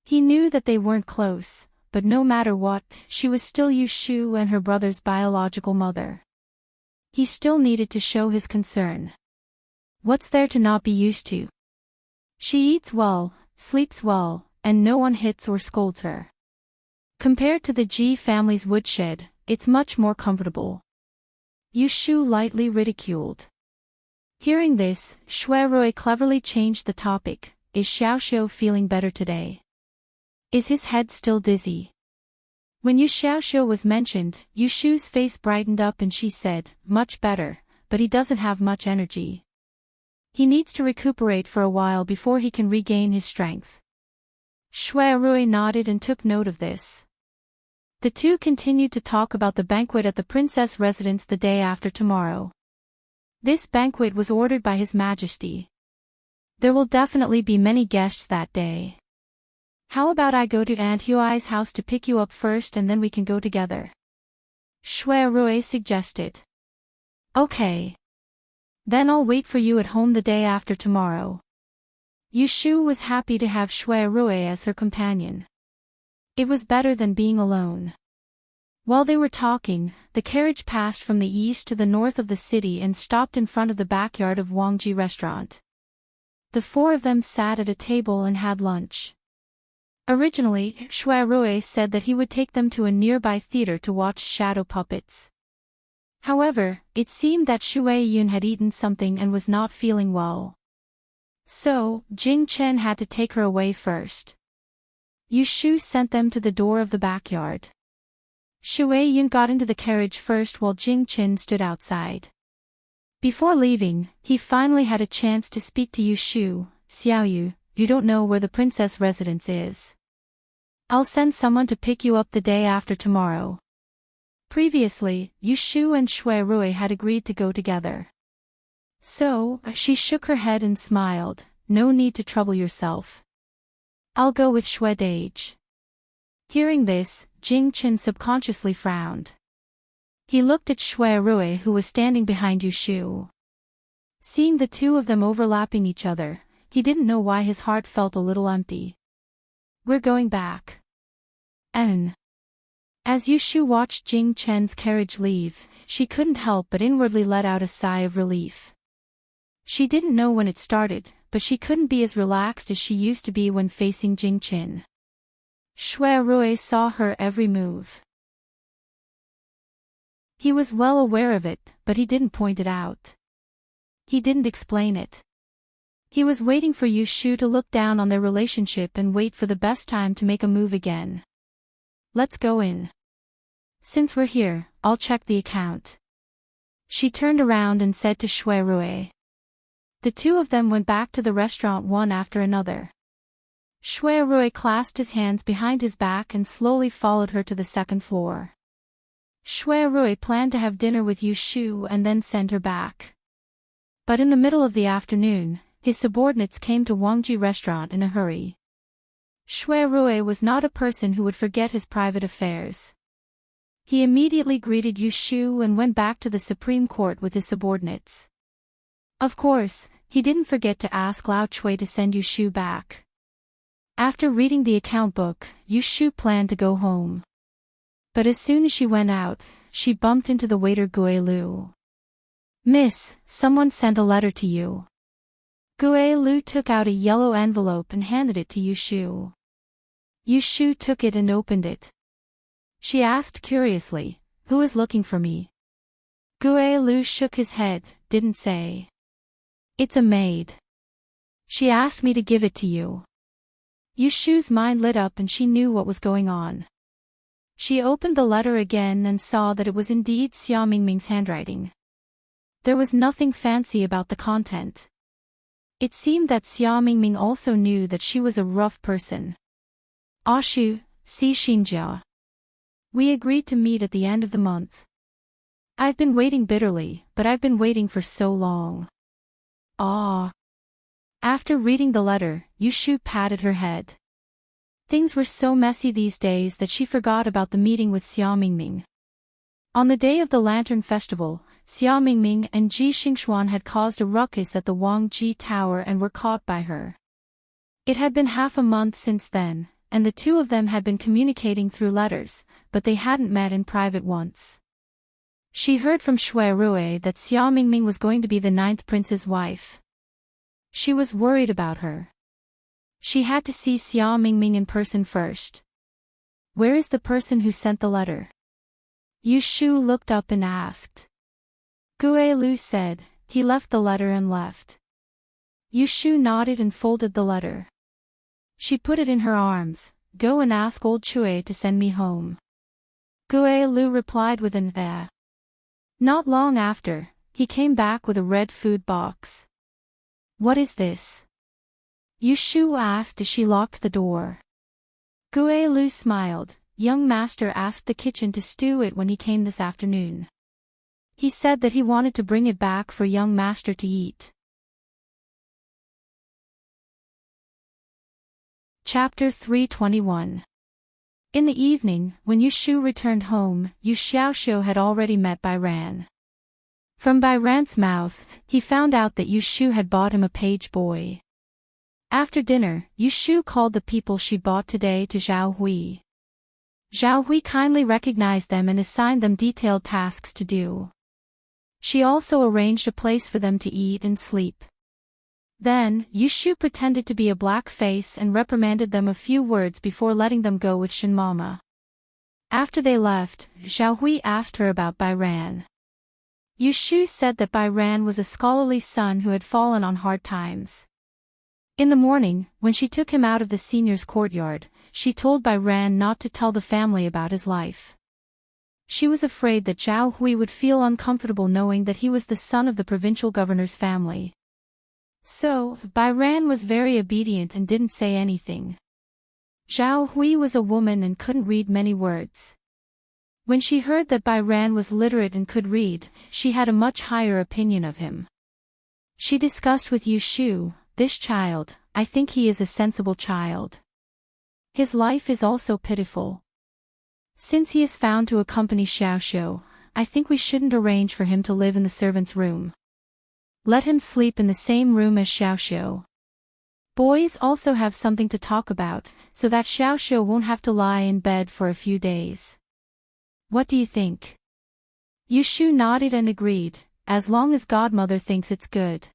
He knew that they weren't close, but no matter what, she was still Yu Shu and her brother's biological mother. He still needed to show his concern. What's there to not be used to? She eats well, sleeps well, and no one hits or scolds her. Compared to the Ji family's woodshed, it's much more comfortable. Yu Shu lightly ridiculed. Hearing this, Shui Rui cleverly changed the topic. Is Xiaoxiu feeling better today? Is his head still dizzy? When Yu Xiaoxiu was mentioned, Yu Shu's face brightened up and she said, "Much better, but he doesn't have much energy. He needs to recuperate for a while before he can regain his strength." Shui Rui nodded and took note of this. The two continued to talk about the banquet at the princess residence the day after tomorrow. This banquet was ordered by His Majesty. There will definitely be many guests that day. How about I go to Aunt Huai's house to pick you up first and then we can go together? Shui Rui suggested. Okay. Then I'll wait for you at home the day after tomorrow. Yu Shu was happy to have Shui Rui as her companion. It was better than being alone. While they were talking, the carriage passed from the east to the north of the city and stopped in front of the backyard of Wangji restaurant. The four of them sat at a table and had lunch. Originally, Shui Rui said that he would take them to a nearby theater to watch shadow puppets. However, it seemed that Shui Yun had eaten something and was not feeling well. So, Jing Chen had to take her away first. Yu Shu sent them to the door of the backyard. Shui Yun got into the carriage first while Jing Chen stood outside. Before leaving, he finally had a chance to speak to Yu Shu. "Xiaoyu, you don't know where the princess residence is. I'll send someone to pick you up the day after tomorrow." Previously, Yu Shu and Shui Rui had agreed to go together. So, she shook her head and smiled. "No need to trouble yourself. I'll go with Shui Dage." Hearing this, Jing Chen subconsciously frowned. He looked at Shui Rui who was standing behind Yu Shu. Seeing the two of them overlapping each other, he didn't know why his heart felt a little empty. "We're going back." As Yu Shu watched Jing Chen's carriage leave, she couldn't help but inwardly let out a sigh of relief. She didn't know when it started, but she couldn't be as relaxed as she used to be when facing Jing Chen. Shui Rui saw her every move. He was well aware of it, but he didn't point it out. He didn't explain it. He was waiting for Yu Shu to look down on their relationship and wait for the best time to make a move again. "Let's go in. Since we're here, I'll check the account." She turned around and said to Shui Rui. The two of them went back to the restaurant one after another. Shui Rui clasped his hands behind his back and slowly followed her to the second floor. Shui Rui planned to have dinner with Yu Shu and then send her back. But in the middle of the afternoon, his subordinates came to Wangji restaurant in a hurry. Shui Rui was not a person who would forget his private affairs. He immediately greeted Yu Shu and went back to the Supreme Court with his subordinates. Of course, he didn't forget to ask Lao Chui to send Yu Shu back. After reading the account book, Yu Shu planned to go home. But as soon as she went out, she bumped into the waiter Gui Lu. "Miss, someone sent a letter to you." Gui Lu took out a yellow envelope and handed it to Yu Shu. Yu Shu took it and opened it. She asked curiously, "Who is looking for me?" Gui Lu shook his head, didn't say. "It's a maid. She asked me to give it to you." Yu Shu's mind lit up and she knew what was going on. She opened the letter again and saw that it was indeed Xia Mingming's handwriting. There was nothing fancy about the content. It seemed that Xia Mingming also knew that she was a rough person. Ashu, Si Xinjia. We agreed to meet at the end of the month. I've been waiting bitterly, but I've been waiting for so long. Ah. After reading the letter, Yushu patted her head. Things were so messy these days that she forgot about the meeting with Xia Mingming. On the day of the Lantern Festival, Xia Mingming and Ji Xingxuan had caused a ruckus at the Wangji Tower and were caught by her. It had been half a month since then, and the two of them had been communicating through letters, but they hadn't met in private once. She heard from Shui Rui that Xia Mingming was going to be the 9th prince's wife. She was worried about her. She had to see Xia Mingming in person first. Where is the person who sent the letter? Yushu looked up and asked. Gue Lu said, he left the letter and left. Yushu nodded and folded the letter. She put it in her arms. Go and ask old Chui to send me home. Gue Lu replied with an eh. Not long after, he came back with a red food box. What is this? Yushu asked as she locked the door. Gue Lu smiled. Young master asked the kitchen to stew it when he came this afternoon. He said that he wanted to bring it back for young master to eat. Chapter 321. In the evening, when Yushu returned home, Yu Xiaoxiu had already met Bai Ran. From Bai Ran's mouth, he found out that Yushu had bought him a page boy. After dinner, Yushu called the people she bought today to Zhao Hui. Zhao Hui kindly recognized them and assigned them detailed tasks to do. She also arranged a place for them to eat and sleep. Then, Yushu pretended to be a black face and reprimanded them a few words before letting them go with Shinmama. After they left, Zhao Hui asked her about Bai Ran. Yushu said that Bai Ran was a scholarly son who had fallen on hard times. In the morning, when she took him out of the senior's courtyard, she told Bai Ran not to tell the family about his life. She was afraid that Zhao Hui would feel uncomfortable knowing that he was the son of the provincial governor's family. So, Bai Ran was very obedient and didn't say anything. Zhao Hui was a woman and couldn't read many words. When she heard that Bai Ran was literate and could read, she had a much higher opinion of him. She discussed with Yushu, this child, I think he is a sensible child. His life is also pitiful. Since he is found to accompany Xiaoxiu, I think we shouldn't arrange for him to live in the servant's room. Let him sleep in the same room as Xiaoxiu. Boys also have something to talk about, so that Xiaoxiu won't have to lie in bed for a few days. What do you think? Yushu nodded and agreed, as long as godmother thinks it's good.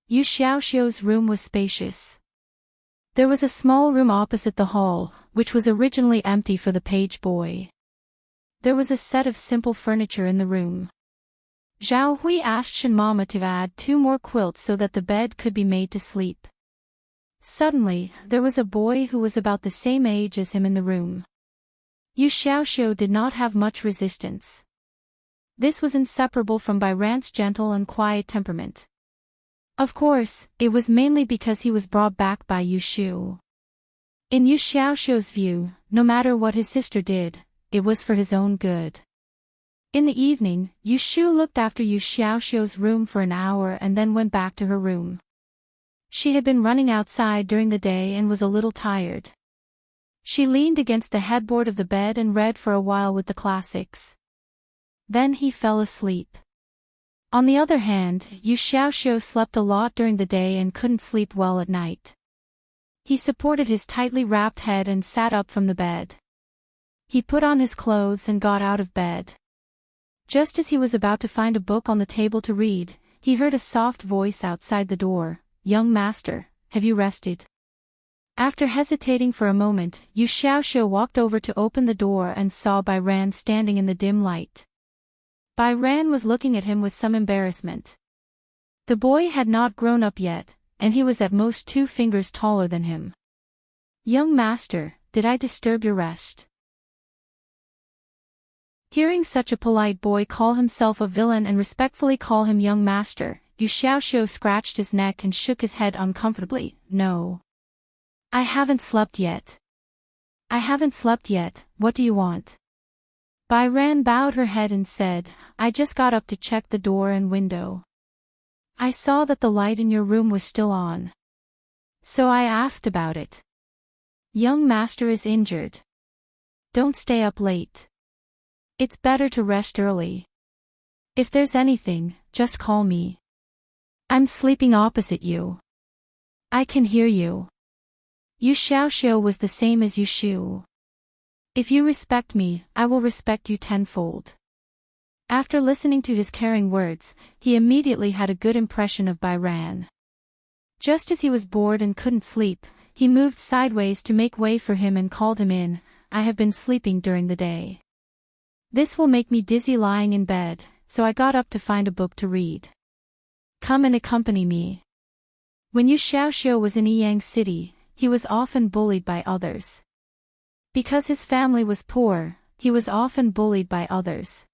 Yu Xiaoxiu's room was spacious. There was a small room opposite the hall, which was originally empty for the page boy. There was a set of simple furniture in the room. Zhao Hui asked Shinmama to add 2 more quilts so that the bed could be made to sleep. Suddenly, there was a boy who was about the same age as him in the room. Yu Xiaoxiu did not have much resistance. This was inseparable from Bai Ran's gentle and quiet temperament. Of course, it was mainly because he was brought back by Yushu. In Yu Xiaoxiu's view, no matter what his sister did, it was for his own good. In the evening, Yushu looked after Yu Xiaoxiu's room for an hour and then went back to her room. She had been running outside during the day and was a little tired. She leaned against the headboard of the bed and read for a while with the classics. Then he fell asleep. On the other hand, Yu Xiaoxiu slept a lot during the day and couldn't sleep well at night. He supported his tightly wrapped head and sat up from the bed. He put on his clothes and got out of bed. Just as he was about to find a book on the table to read, he heard a soft voice outside the door, "Young master, have you rested?" After hesitating for a moment, Yu Xiaoxiu walked over to open the door and saw Bai Ran standing in the dim light. Bai Ran was looking at him with some embarrassment. The boy had not grown up yet, and he was at most 2 fingers taller than him. "Young master, did I disturb your rest?" Hearing such a polite boy call himself a villain and respectfully call him young master, Yu Xiaoxiu scratched his neck and shook his head uncomfortably. No. I haven't slept yet. I haven't slept yet, what do you want? Bai Ran bowed her head and said, I just got up to check the door and window. I saw that the light in your room was still on. So I asked about it. Young master is injured. Don't stay up late. It's better to rest early. If there's anything, just call me. I'm sleeping opposite you. I can hear you. Yu Xiaoxiu was the same as Yu Shu. If you respect me, I will respect you tenfold. After listening to his caring words, he immediately had a good impression of Bai Ran. Just as he was bored and couldn't sleep, he moved sideways to make way for him and called him in. I have been sleeping during the day. This will make me dizzy lying in bed, so I got up to find a book to read. Come and accompany me. When Yu Xiaoxiu was in Yiyang City, he was often bullied by others. Because his family was poor, he was often bullied by others.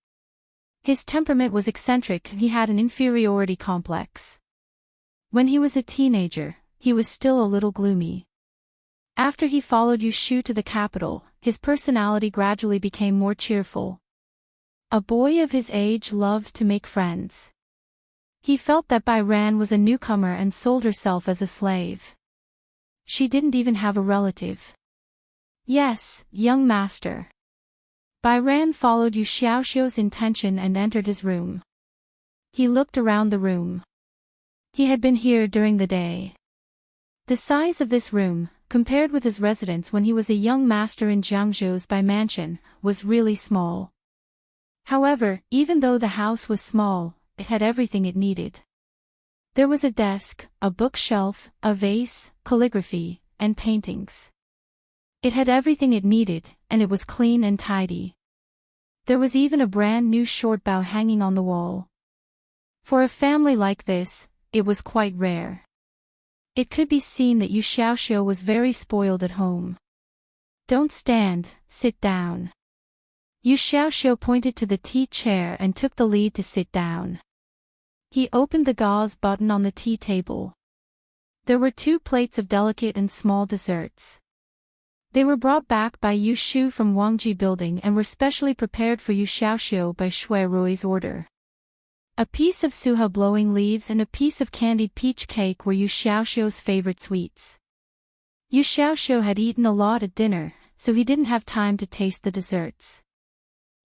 His temperament was eccentric and he had an inferiority complex. When he was a teenager, he was still a little gloomy. After he followed Yu Shu to the capital, his personality gradually became more cheerful. A boy of his age loves to make friends. He felt that Bai Ran was a newcomer and sold herself as a slave. She didn't even have a relative. Yes, young master. Bai Ran followed Yu Xiaoxiu's intention and entered his room. He looked around the room. He had been here during the day. The size of this room, compared with his residence when he was a young master in Jiangzhou's Bai Mansion, was really small. However, even though the house was small, it had everything it needed. There was a desk, a bookshelf, a vase, calligraphy, and paintings. It had everything it needed, and it was clean and tidy. There was even a brand new short bow hanging on the wall. For a family like this, it was quite rare. It could be seen that Yu Xiaoxiu was very spoiled at home. Don't stand, sit down. Yu Xiaoxiu pointed to the tea chair and took the lead to sit down. He opened the gauze button on the tea table. There were 2 plates of delicate and small desserts. They were brought back by Yu Shu from Wangji Building and were specially prepared for Yu Xiaoxiu by Shui Rui's order. A piece of suha blowing leaves and a piece of candied peach cake were Yu Xiaoxiu's favorite sweets. Yu Xiaoxiu had eaten a lot at dinner, so he didn't have time to taste the desserts.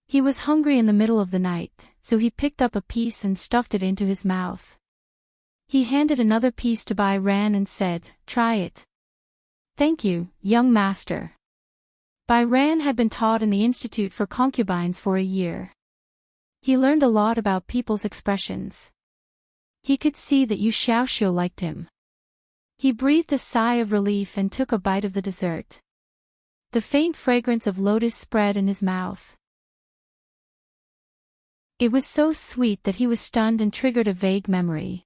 He was hungry in the middle of the night, so he picked up a piece and stuffed it into his mouth. He handed another piece to Bai Ran and said, Try it. Thank you, young master. Bai Ran had been taught in the Institute for Concubines for a year. He learned a lot about people's expressions. He could see that Yu Xiaoxiu liked him. He breathed a sigh of relief and took a bite of the dessert. The faint fragrance of lotus spread in his mouth. It was so sweet that he was stunned and triggered a vague memory.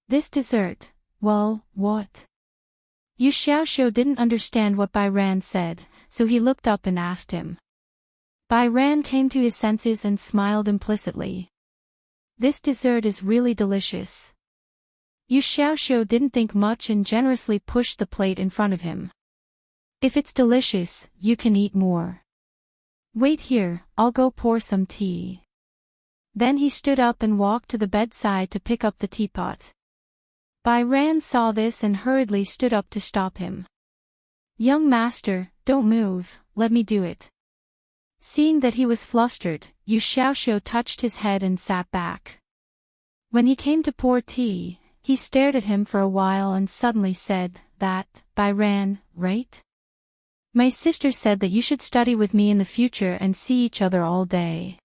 This dessert, well, what? Yu Xiaoxiu didn't understand what Bai Ran said, so he looked up and asked him. Bai Ran came to his senses and smiled implicitly. This dessert is really delicious. Yu Xiaoxiu didn't think much and generously pushed the plate in front of him. If it's delicious, you can eat more. Wait here, I'll go pour some tea. Then he stood up and walked to the bedside to pick up the teapot. Bai Ran saw this and hurriedly stood up to stop him. Young master, don't move, let me do it. Seeing that he was flustered, Yu Xiaoxiu touched his head and sat back. When he came to pour tea, he stared at him for a while and suddenly said, That, Bai Ran, right? My sister said that you should study with me in the future and see each other all day.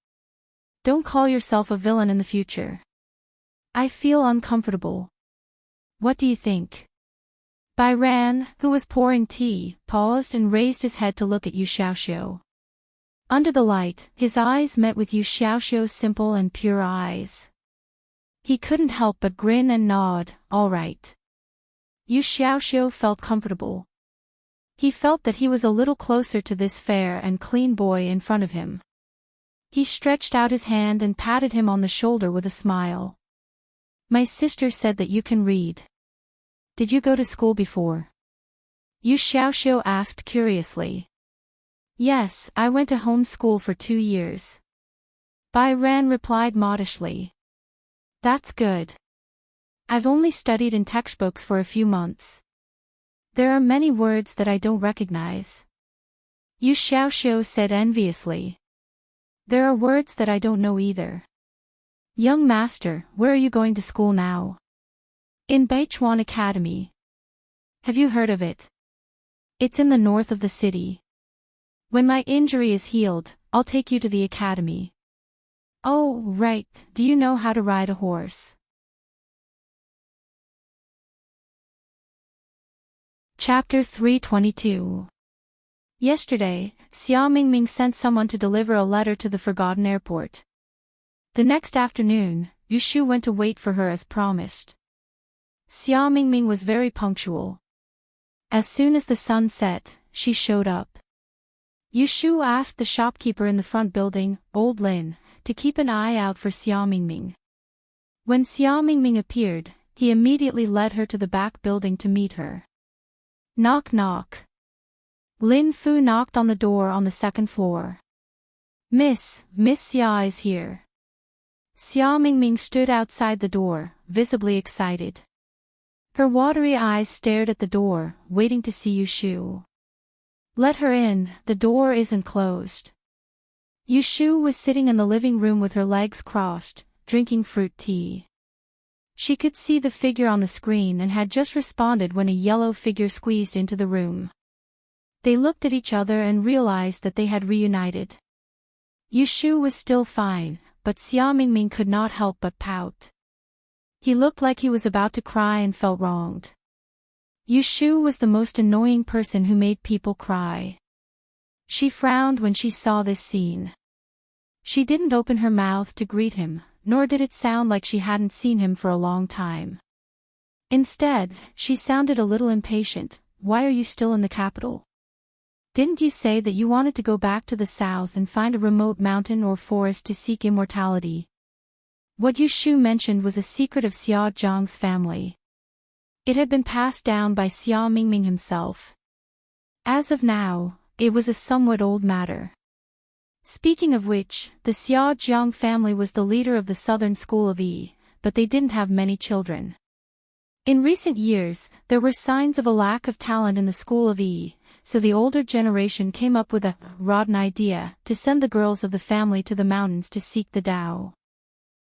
Don't call yourself a villain in the future. I feel uncomfortable. What do you think? Bai Ran, who was pouring tea, paused and raised his head to look at Yu Xiaoxiu. Under the light, his eyes met with Yu Xiaoxiu's simple and pure eyes. He couldn't help but grin and nod, all right. Yu Xiaoxiu felt comfortable. He felt that he was a little closer to this fair and clean boy in front of him. He stretched out his hand and patted him on the shoulder with a smile. My sister said that you can read. Did you go to school before? Yu Xiaoxiu asked curiously. Yes, I went to home school for 2 years. Bai Ran replied modestly. That's good. I've only studied in textbooks for a few months. There are many words that I don't recognize. Yu Xiaoxiu said enviously. There are words that I don't know either. Young master, where are you going to school now? In Beichuan Academy. Have you heard of it? It's in the north of the city. When my injury is healed, I'll take you to the academy. Oh, right, do you know how to ride a horse? Chapter 322. Yesterday, Xia Mingming sent someone to deliver a letter to the Forgotten Airport. The next afternoon, Yu Shu went to wait for her as promised. Xia Mingming was very punctual. As soon as the sun set, she showed up. Yu Shu asked the shopkeeper in the front building, Old Lin, to keep an eye out for Xia Mingming. When Xia Mingming appeared, he immediately led her to the back building to meet her. Knock knock. Lin Fu knocked on the door on the second floor. Miss Xia is here. Xia Mingming stood outside the door, visibly excited. Her watery eyes stared at the door, waiting to see Yu Shu. Let her in, the door isn't closed. Yu Shu was sitting in the living room with her legs crossed, drinking fruit tea. She could see the figure on the screen and had just responded when a yellow figure squeezed into the room. They looked at each other and realized that they had reunited. Yu Shu was still fine, but Xia Mingming could not help but pout. He looked like he was about to cry and felt wronged. Yu Shu was the most annoying person who made people cry. She frowned when she saw this scene. She didn't open her mouth to greet him, nor did it sound like she hadn't seen him for a long time. Instead, she sounded a little impatient. Why are you still in the capital? Didn't you say that you wanted to go back to the south and find a remote mountain or forest to seek immortality? What Yu Shu mentioned was a secret of Xia Zhang's family. It had been passed down by Xia Mingming himself. As of now, it was a somewhat old matter. Speaking of which, the Xia Zhang family was the leader of the southern school of Yi, but they didn't have many children. In recent years, there were signs of a lack of talent in the school of Yi, so the older generation came up with a rotten idea to send the girls of the family to the mountains to seek the Tao.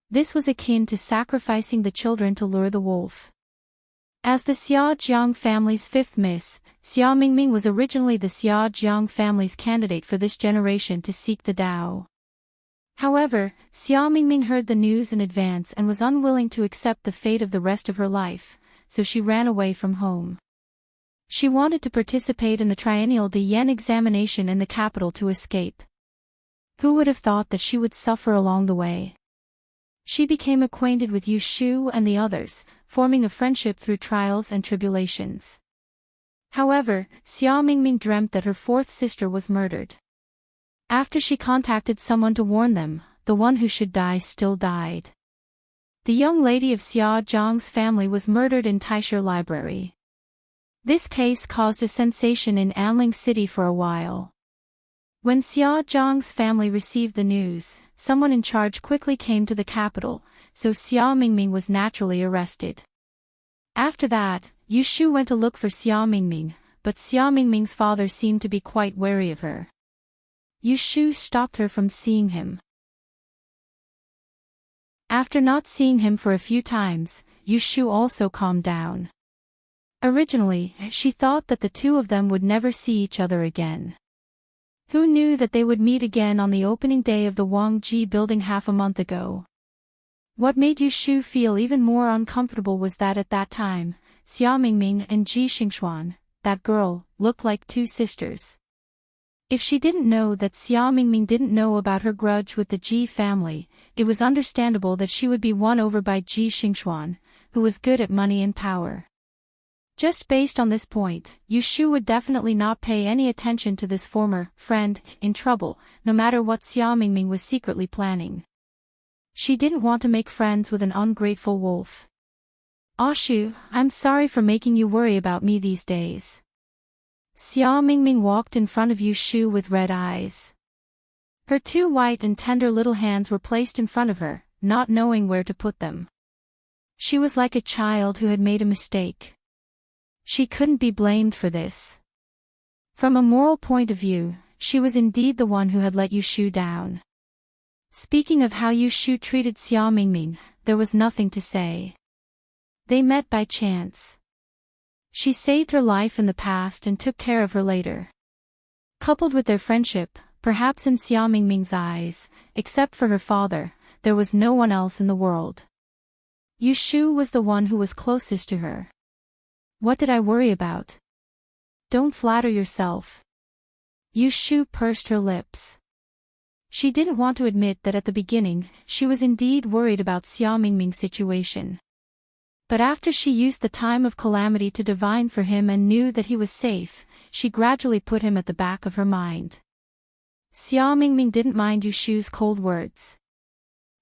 This was akin to sacrificing the children to lure the wolf. As the Xia Jiang family's fifth miss, Xia Mingming was originally the Xia Jiang family's candidate for this generation to seek the Tao. However, Xia Mingming heard the news in advance and was unwilling to accept the fate of the rest of her life, so she ran away from home. She wanted to participate in the Triennial de Yen examination in the capital to escape. Who would have thought that she would suffer along the way? She became acquainted with Yu Shu and the others, forming a friendship through trials and tribulations. However, Xia Mingming dreamt that her fourth sister was murdered. After she contacted someone to warn them, the one who should die still died. The young lady of Xia Zhang's family was murdered in Taisher Library. This case caused a sensation in Anling City for a while. When Xia Zhang's family received the news, someone in charge quickly came to the capital, so Xia Mingming was naturally arrested. After that, Yu Shu went to look for Xia Mingming, but Xia Mingming's father seemed to be quite wary of her. Yu Shu stopped her from seeing him. After not seeing him for a few times, Yu Shu also calmed down. Originally, she thought that the two of them would never see each other again. Who knew that they would meet again on the opening day of the Wang Ji building half a month ago? What made Yu Shu feel even more uncomfortable was that at that time, Xia Mingming and Ji Xingxuan, that girl, looked like two sisters. If she didn't know that Xia Mingming didn't know about her grudge with the Ji family, it was understandable that she would be won over by Ji Xingxuan, who was good at money and power. Just based on this point, Yu Shu would definitely not pay any attention to this former friend in trouble, no matter what Xia Mingming was secretly planning. She didn't want to make friends with an ungrateful wolf. Shu, I'm sorry for making you worry about me these days. Xia Mingming walked in front of Shu with red eyes. Her two white and tender little hands were placed in front of her, not knowing where to put them. She was like a child who had made a mistake. She couldn't be blamed for this. From a moral point of view, she was indeed the one who had let Shu down. Speaking of how Shu treated Xia Mingming, there was nothing to say. They met by chance. She saved her life in the past and took care of her later. Coupled with their friendship, perhaps in Xia Mingming's eyes, except for her father, there was no one else in the world. Shu was the one who was closest to her. What did I worry about? Don't flatter yourself. Shu pursed her lips. She didn't want to admit that at the beginning, she was indeed worried about Xia Mingming's situation. But after she used the time of calamity to divine for him and knew that he was safe, she gradually put him at the back of her mind. Xia Mingming didn't mind Shu's cold words.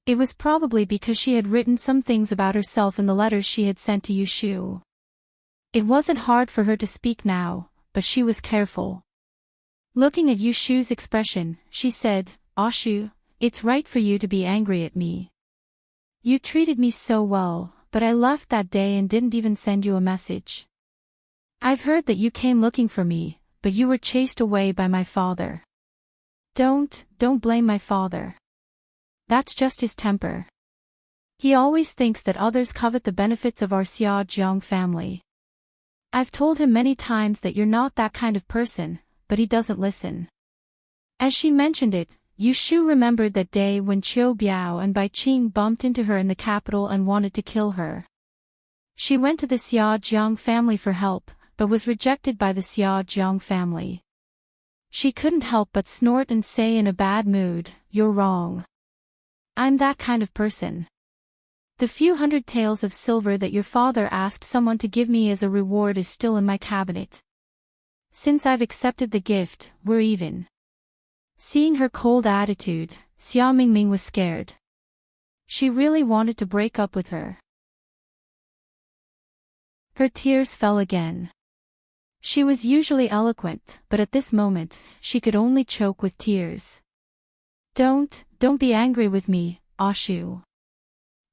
It was probably because she had written some things about herself in the letters she had sent to Shu. It wasn't hard for her to speak now, but she was careful. Looking at Shu's expression, she said, Shu, it's right for you to be angry at me. You treated me so well, but I left that day and didn't even send you a message. I've heard that you came looking for me, but you were chased away by my father. Don't blame my father. That's just his temper. He always thinks that others covet the benefits of our Xia Jiang family. I've told him many times that you're not that kind of person, but he doesn't listen. As she mentioned it, Shu remembered that day when Qiu Biao and Bai Qing bumped into her in the capital and wanted to kill her. She went to the Xia Jiang family for help, but was rejected by the Xia Jiang family. She couldn't help but snort and say in a bad mood, "You're wrong. I'm that kind of person. The few hundred taels of silver that your father asked someone to give me as a reward is still in my cabinet. Since I've accepted the gift, we're even." Seeing her cold attitude, Xia Mingming was scared. She really wanted to break up with her. Her tears fell again. She was usually eloquent, but at this moment, she could only choke with tears. Don't be angry with me, Shu.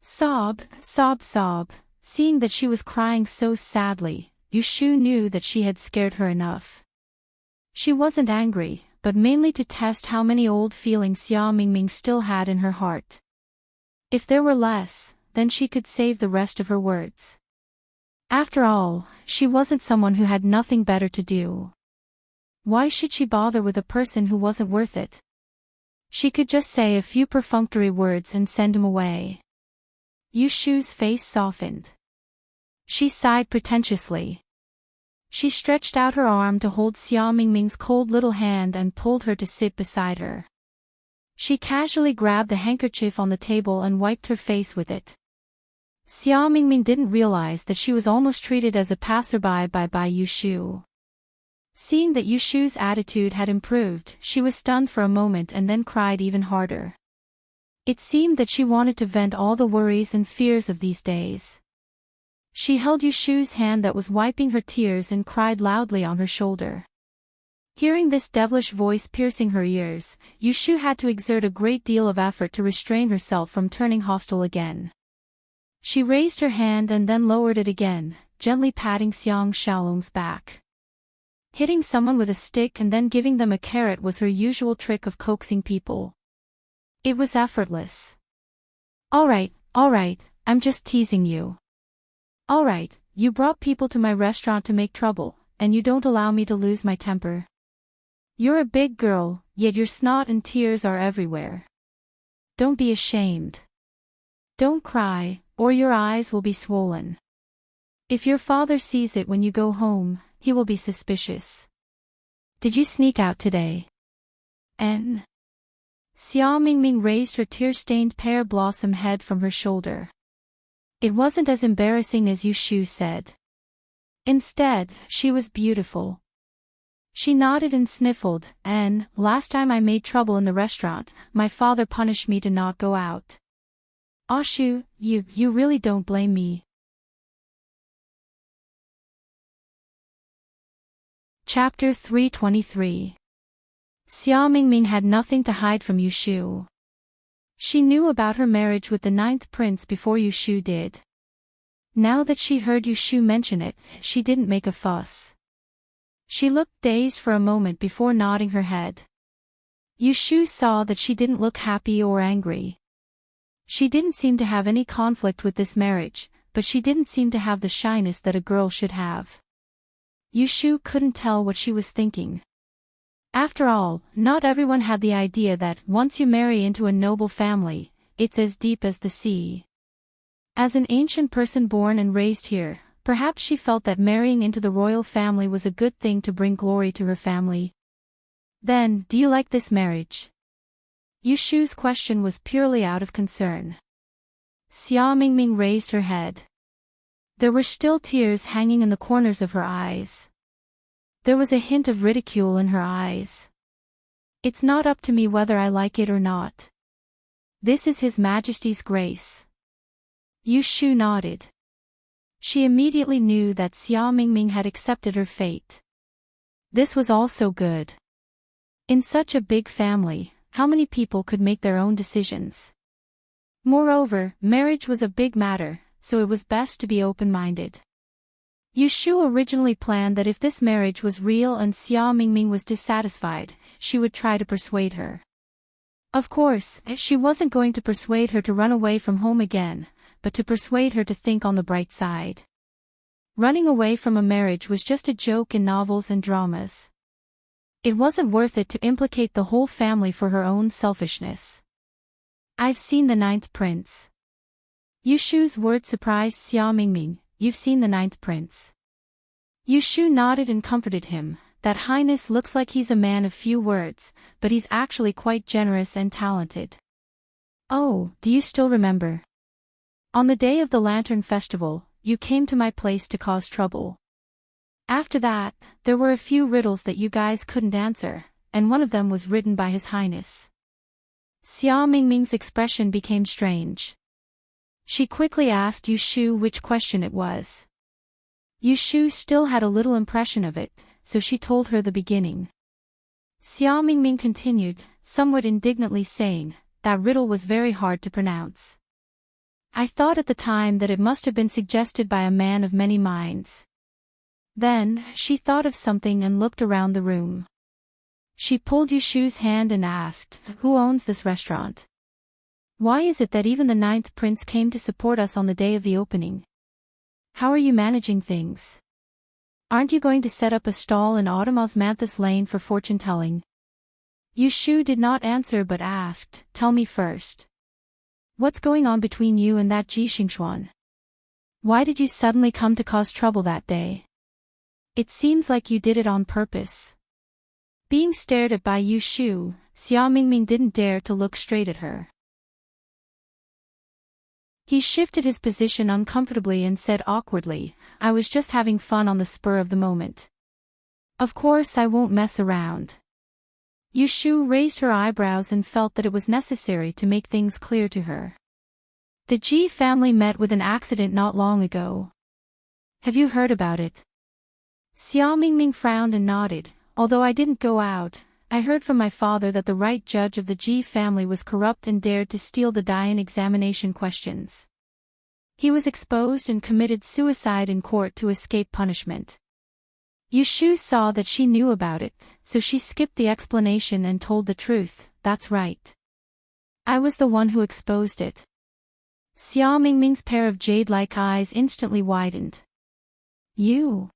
Sob. Seeing that she was crying so sadly, Shu knew that she had scared her enough. She wasn't angry, but mainly to test how many old feelings Xia Mingming still had in her heart. If there were less, then she could save the rest of her words. After all, she wasn't someone who had nothing better to do. Why should she bother with a person who wasn't worth it? She could just say a few perfunctory words and send him away. Shu's face softened. She sighed pretentiously. She stretched out her arm to hold Xia Mingming's cold little hand and pulled her to sit beside her. She casually grabbed the handkerchief on the table and wiped her face with it. Xia Mingming didn't realize that she was almost treated as a passerby by Shu. Seeing that Shu's attitude had improved, she was stunned for a moment and then cried even harder. It seemed that she wanted to vent all the worries and fears of these days. She held Shu's hand that was wiping her tears and cried loudly on her shoulder. Hearing this devilish voice piercing her ears, Shu had to exert a great deal of effort to restrain herself from turning hostile again. She raised her hand and then lowered it again, gently patting Xiang Xiaolong's back. Hitting someone with a stick and then giving them a carrot was her usual trick of coaxing people. It was effortless. All right, I'm just teasing you. All right, you brought people to my restaurant to make trouble, and you don't allow me to lose my temper. You're a big girl, yet your snot and tears are everywhere. Don't be ashamed. Don't cry, or your eyes will be swollen. If your father sees it when you go home, he will be suspicious. Did you sneak out today? Xia Mingming raised her tear-stained pear blossom head from her shoulder. It wasn't as embarrassing as Shu said. Instead, she was beautiful. She nodded and sniffled, and, last time I made trouble in the restaurant, my father punished me to not go out. Shu, you really don't blame me. Chapter 323. Xia Mingming had nothing to hide from Yu Shu. She knew about her marriage with the 9th prince before Yu Shu did. Now that she heard Yu Shu mention it, she didn't make a fuss. She looked dazed for a moment before nodding her head. Yu Shu saw that she didn't look happy or angry. She didn't seem to have any conflict with this marriage, but she didn't seem to have the shyness that a girl should have. Yu Shu couldn't tell what she was thinking. After all, not everyone had the idea that once you marry into a noble family, it's as deep as the sea. As an ancient person born and raised here, perhaps she felt that marrying into the royal family was a good thing to bring glory to her family. Then, do you like this marriage? Yu Shu's question was purely out of concern. Xia Mingming raised her head. There were still tears hanging in the corners of her eyes. There was a hint of ridicule in her eyes. It's not up to me whether I like it or not. This is His Majesty's grace. Yu Shu nodded. She immediately knew that Xia Mingming had accepted her fate. This was also good. In such a big family, how many people could make their own decisions? Moreover, marriage was a big matter, so it was best to be open-minded. Yu Shu originally planned that if this marriage was real and Xia Mingming was dissatisfied, she would try to persuade her. Of course, she wasn't going to persuade her to run away from home again, but to persuade her to think on the bright side. Running away from a marriage was just a joke in novels and dramas. It wasn't worth it to implicate the whole family for her own selfishness. I've seen the 9th prince. Yu Shu's words surprised Xia Mingming. You've seen the 9th prince. Yu Shu nodded and comforted him. That highness looks like he's a man of few words, but he's actually quite generous and talented. Oh, do you still remember? On the day of the Lantern Festival, you came to my place to cause trouble. After that, there were a few riddles that you guys couldn't answer, and one of them was written by His Highness. Xia Mingming's expression became strange. She quickly asked Yu Shu which question it was. Yu Shu still had a little impression of it, so she told her the beginning. Xia Mingming continued, somewhat indignantly saying, that riddle was very hard to pronounce. I thought at the time that it must have been suggested by a man of many minds. Then, she thought of something and looked around the room. She pulled Yu Shu's hand and asked, who owns this restaurant? Why is it that even the 9th prince came to support us on the day of the opening? How are you managing things? Aren't you going to set up a stall in Autumn Osmanthus Lane for fortune-telling? Yu Shu did not answer but asked, tell me first. What's going on between you and that Ji Xingxuan? Why did you suddenly come to cause trouble that day? It seems like you did it on purpose. Being stared at by Yu Shu, Xia Mingming didn't dare to look straight at her. He shifted his position uncomfortably and said awkwardly, I was just having fun on the spur of the moment. Of course I won't mess around. Yu Shu raised her eyebrows and felt that it was necessary to make things clear to her. The Ji family met with an accident not long ago. Have you heard about it? Xia Mingming frowned and nodded. Although I didn't go out, I heard from my father that the right judge of the Ji family was corrupt and dared to steal the Dian examination questions. He was exposed and committed suicide in court to escape punishment. Yu Shu saw that she knew about it, so she skipped the explanation and told the truth, that's right. I was the one who exposed it. Xia Mingming's pair of jade-like eyes instantly widened. You?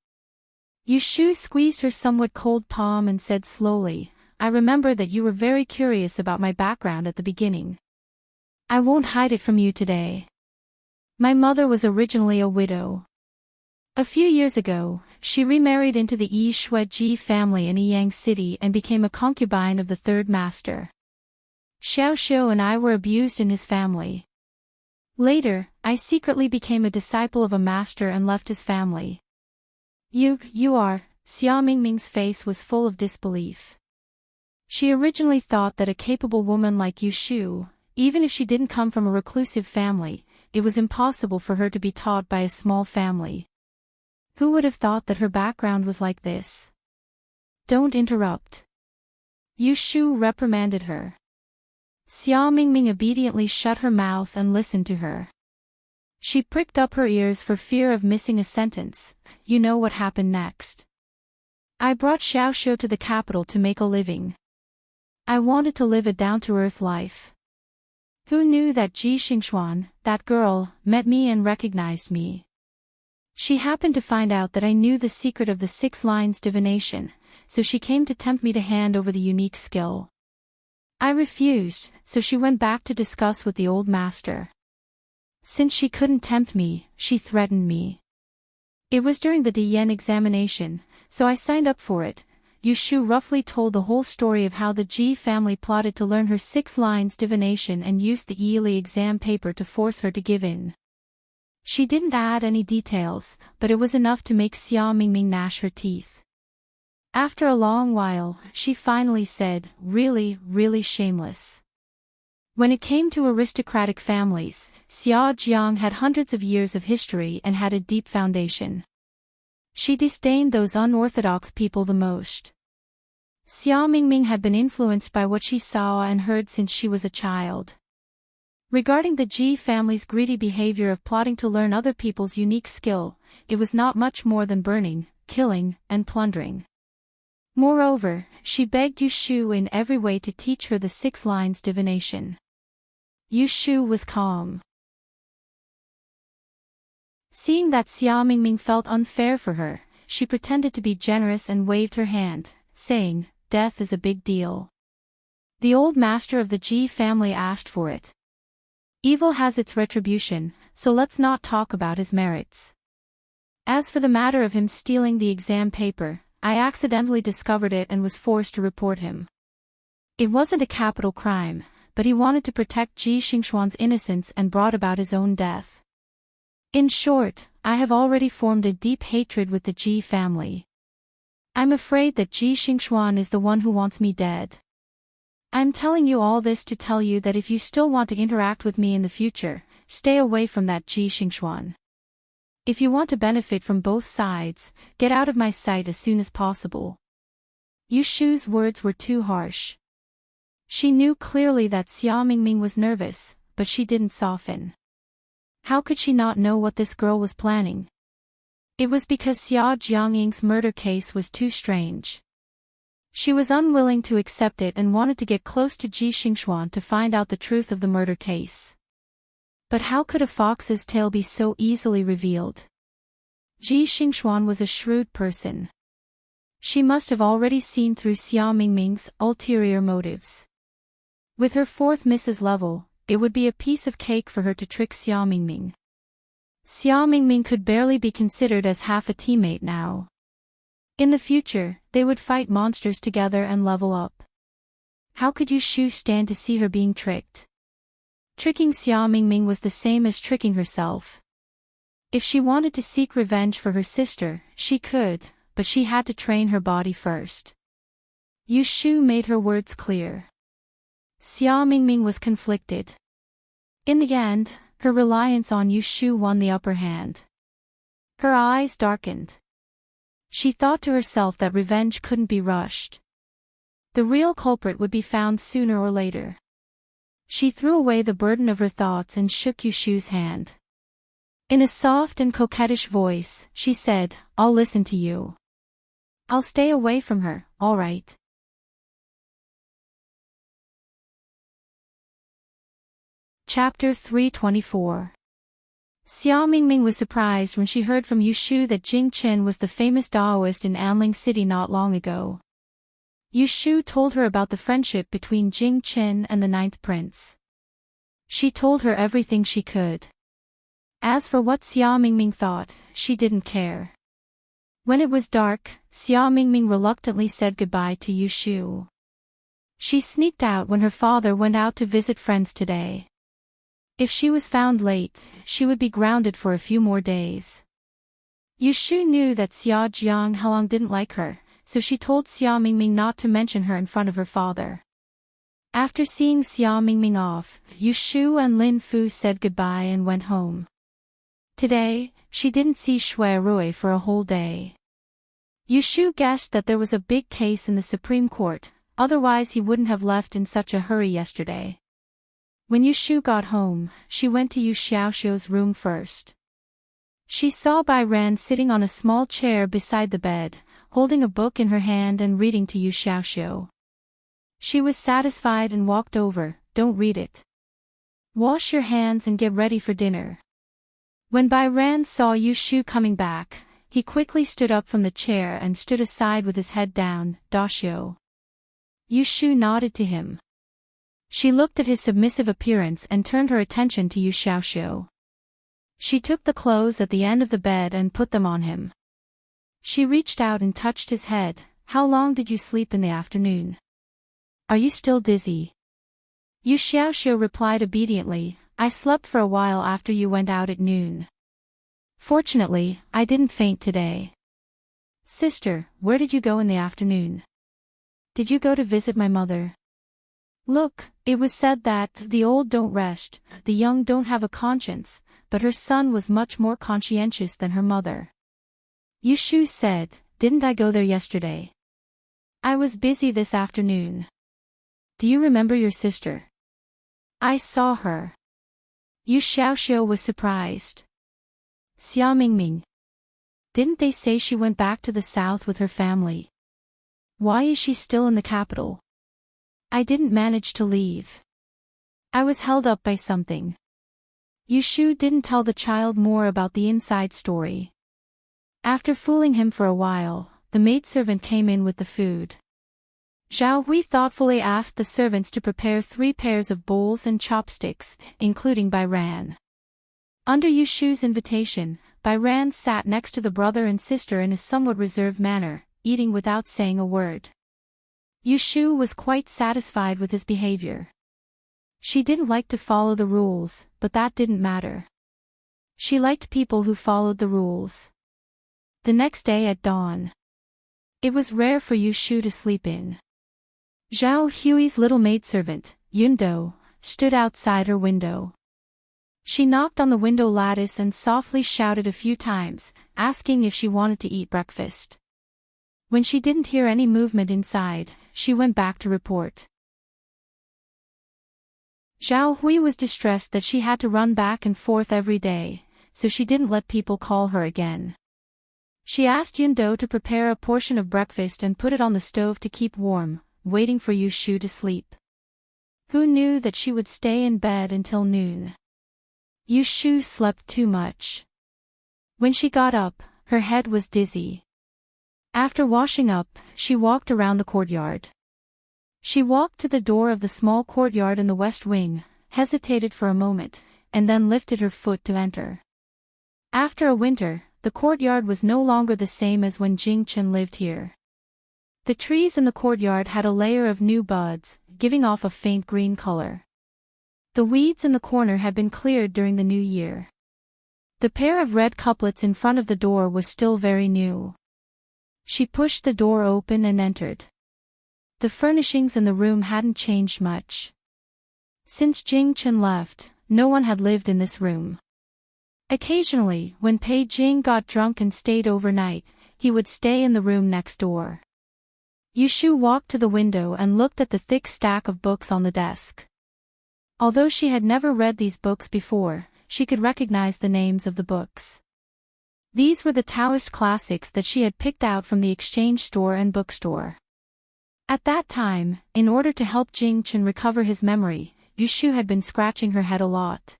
Yu Shu squeezed her somewhat cold palm and said slowly, I remember that you were very curious about my background at the beginning. I won't hide it from you today. My mother was originally a widow. A few years ago, she remarried into the Yi Shui Ji family in Yiyang City and became a concubine of the third master. Xiao Xiu and I were abused in his family. Later, I secretly became a disciple of a master and left his family. You are, Xia Mingming's face was full of disbelief. She originally thought that a capable woman like Yu Shu, Even if she didn't come from a reclusive family, it was impossible for her to be taught by a small family. Who would have thought that her background was like this? Don't interrupt. Yu Shu reprimanded her. Xia Mingming obediently shut her mouth and listened to her. She pricked up her ears for fear of missing a sentence. You know what happened next. I brought Xiaoxiu to the capital to make a living. I wanted to live a down-to-earth life. Who knew that Ji Xingxuan, that girl, met me and recognized me? She happened to find out that I knew the secret of the 6 lines divination, so she came to tempt me to hand over the unique skill. I refused, so she went back to discuss with the old master. Since she couldn't tempt me, she threatened me. It was during the Diyan examination, so I signed up for it. Yu Shu roughly told the whole story of how the Ji family plotted to learn her 6 lines divination and used the Yili exam paper to force her to give in. She didn't add any details, but it was enough to make Xia Mingming gnash her teeth. After a long while, she finally said, really, really shameless. When it came to aristocratic families, Xia Jiang had hundreds of years of history and had a deep foundation. She disdained those unorthodox people the most. Xia Mingming had been influenced by what she saw and heard since she was a child. Regarding the Ji family's greedy behavior of plotting to learn other people's unique skill, it was not much more than burning, killing, and plundering. Moreover, she begged Yu Shu in every way to teach her the 6 lines divination. Yu Shu was calm. Seeing that Xia Mingming felt unfair for her, she pretended to be generous and waved her hand, saying, "Death is a big deal. The old master of the Ji family asked for it. Evil has its retribution, so let's not talk about his merits. As for the matter of him stealing the exam paper, I accidentally discovered it and was forced to report him. It wasn't a capital crime, but he wanted to protect Ji Xingxuan's innocence and brought about his own death. In short, I have already formed a deep hatred with the Ji family. I'm afraid that Ji Xingxuan is the one who wants me dead. I'm telling you all this to tell you that if you still want to interact with me in the future, stay away from that Ji Xingxuan. If you want to benefit from both sides, get out of my sight as soon as possible." Yu Shu's words were too harsh. She knew clearly that Xia Mingming was nervous, but she didn't soften. How could she not know what this girl was planning? It was because Xia Jiangying's murder case was too strange. She was unwilling to accept it and wanted to get close to Ji Xingxuan to find out the truth of the murder case. But how could a fox's tail be so easily revealed? Ji Xingxuan was a shrewd person. She must have already seen through Xia Mingming's ulterior motives. With her 4th Mrs. level, it would be a piece of cake for her to trick Xia Mingming. Xia Mingming could barely be considered as half a teammate now. In the future, they would fight monsters together and level up. How could Yu Shu stand to see her being tricked? Tricking Xia Mingming was the same as tricking herself. If she wanted to seek revenge for her sister, she could, but she had to train her body first. Yu Shu made her words clear. Xia Mingming was conflicted. In the end, her reliance on Yu Shu won the upper hand. Her eyes darkened. She thought to herself that revenge couldn't be rushed. The real culprit would be found sooner or later. She threw away the burden of her thoughts and shook Yu Shu's hand. In a soft and coquettish voice, she said, "I'll listen to you. I'll stay away from her, all right." Chapter 324. Xia Mingming was surprised when she heard from Yu Shu that Jing Qin was the famous Daoist in Anling City not long ago. Yu Shu told her about the friendship between Jing Qin and the 9th prince. She told her everything she could. As for what Xia Mingming thought, she didn't care. When it was dark, Xia Mingming reluctantly said goodbye to Yu Shu. She sneaked out when her father went out to visit friends today. If she was found late, she would be grounded for a few more days. Yu Shu knew that Xia Jiang didn't like her, so she told Xia Mingming not to mention her in front of her father. After seeing Xia Mingming off, Yu Shu and Lin Fu said goodbye and went home. Today, she didn't see Shui Rui for a whole day. Yu Shu guessed that there was a big case in the Supreme Court, otherwise he wouldn't have left in such a hurry yesterday. When Yu Shu got home, she went to Yu Xiaoxiu's room first. She saw Bai Ran sitting on a small chair beside the bed, holding a book in her hand and reading to Yu Xiaoxiu. She was satisfied and walked over. Don't read it. Wash your hands and get ready for dinner. When Bai Ran saw Yu Shu coming back, he quickly stood up from the chair and stood aside with his head down. Daxiu. Yu Shu nodded to him. She looked at his submissive appearance and turned her attention to Yu Xiaoxiu. She took the clothes at the end of the bed and put them on him. She reached out and touched his head. How long did you sleep in the afternoon? Are you still dizzy? Yu Xiaoxiu replied obediently, I slept for a while after you went out at noon. Fortunately, I didn't faint today. Sister, where did you go in the afternoon? Did you go to visit my mother? Look, it was said that the old don't rest, the young don't have a conscience, but her son was much more conscientious than her mother. Yu Shu said, didn't I go there yesterday? I was busy this afternoon. Do you remember your sister? I saw her. Yu Xiaoxiu was surprised. Xia Mingming. Didn't they say she went back to the south with her family? Why is she still in the capital? I didn't manage to leave. I was held up by something. Yu Shu didn't tell the child more about the inside story. After fooling him for a while, the maidservant came in with the food. Zhao Hui thoughtfully asked the servants to prepare 3 pairs of bowls and chopsticks, including Bai Ran. Under Yu Shu's invitation, Bai Ran sat next to the brother and sister in a somewhat reserved manner, eating without saying a word. Yu Shu was quite satisfied with his behavior. She didn't like to follow the rules, but that didn't matter. She liked people who followed the rules. The next day at dawn. It was rare for Yu Shu to sleep in. Zhao Hui's little maidservant, Yundo, stood outside her window. She knocked on the window lattice and softly shouted a few times, asking if she wanted to eat breakfast. When she didn't hear any movement inside, she went back to report. Zhao Hui was distressed that she had to run back and forth every day, so she didn't let people call her again. She asked Yundo to prepare a portion of breakfast and put it on the stove to keep warm, waiting for Yu Shu to sleep. Who knew that she would stay in bed until noon? Yu Shu slept too much. When she got up, her head was dizzy. After washing up, she walked around the courtyard. She walked to the door of the small courtyard in the west wing, hesitated for a moment, and then lifted her foot to enter. After a winter, the courtyard was no longer the same as when Jing Chen lived here. The trees in the courtyard had a layer of new buds, giving off a faint green color. The weeds in the corner had been cleared during the new year. The pair of red couplets in front of the door was still very new. She pushed the door open and entered. The furnishings in the room hadn't changed much. Since Jing Chen left, no one had lived in this room. Occasionally, when Pei Jing got drunk and stayed overnight, he would stay in the room next door. Yu Shu walked to the window and looked at the thick stack of books on the desk. Although she had never read these books before, she could recognize the names of the books. These were the Taoist classics that she had picked out from the exchange store and bookstore. At that time, in order to help Jing Chen recover his memory, Yu Shu had been scratching her head a lot.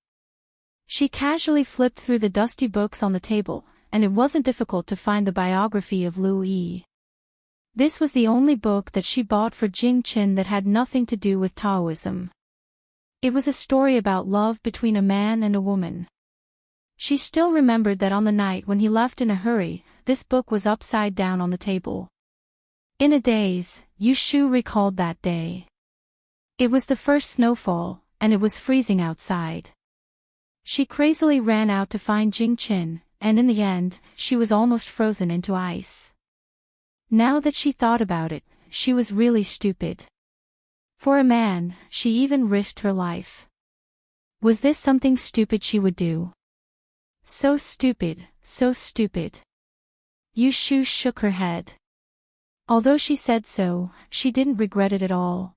She casually flipped through the dusty books on the table, and it wasn't difficult to find the biography of Lu Yi. This was the only book that she bought for Jing Chen that had nothing to do with Taoism. It was a story about love between a man and a woman. She still remembered that on the night when he left in a hurry, this book was upside down on the table. In a daze, Yu Shu recalled that day. It was the first snowfall, and it was freezing outside. She crazily ran out to find Jing Chen, and in the end, she was almost frozen into ice. Now that she thought about it, she was really stupid. For a man, she even risked her life. Was this something stupid she would do? So stupid, so stupid. Yushu shook her head. Although she said so, she didn't regret it at all.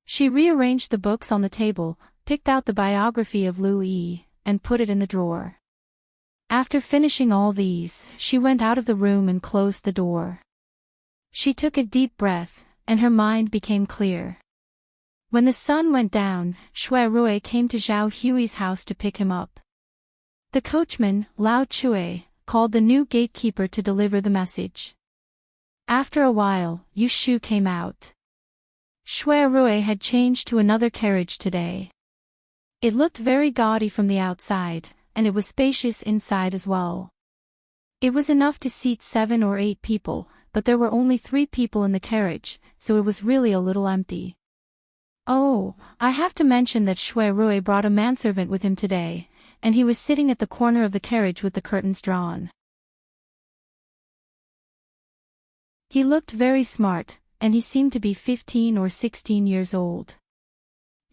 She rearranged the books on the table, picked out the biography of Lu Yi, and put it in the drawer. After finishing all these, she went out of the room and closed the door. She took a deep breath, and her mind became clear. When the sun went down, Shui Rui came to Zhao Hui's house to pick him up. The coachman, Lao Chui, called the new gatekeeper to deliver the message. After a while, Yushu came out. Shui Rui had changed to another carriage today. It looked very gaudy from the outside, and it was spacious inside as well. It was enough to seat 7 or 8 people, but there were only 3 people in the carriage, so it was really a little empty. Oh, I have to mention that Shui Rui brought a manservant with him today, and he was sitting at the corner of the carriage with the curtains drawn. He looked very smart, and he seemed to be 15 or 16 years old.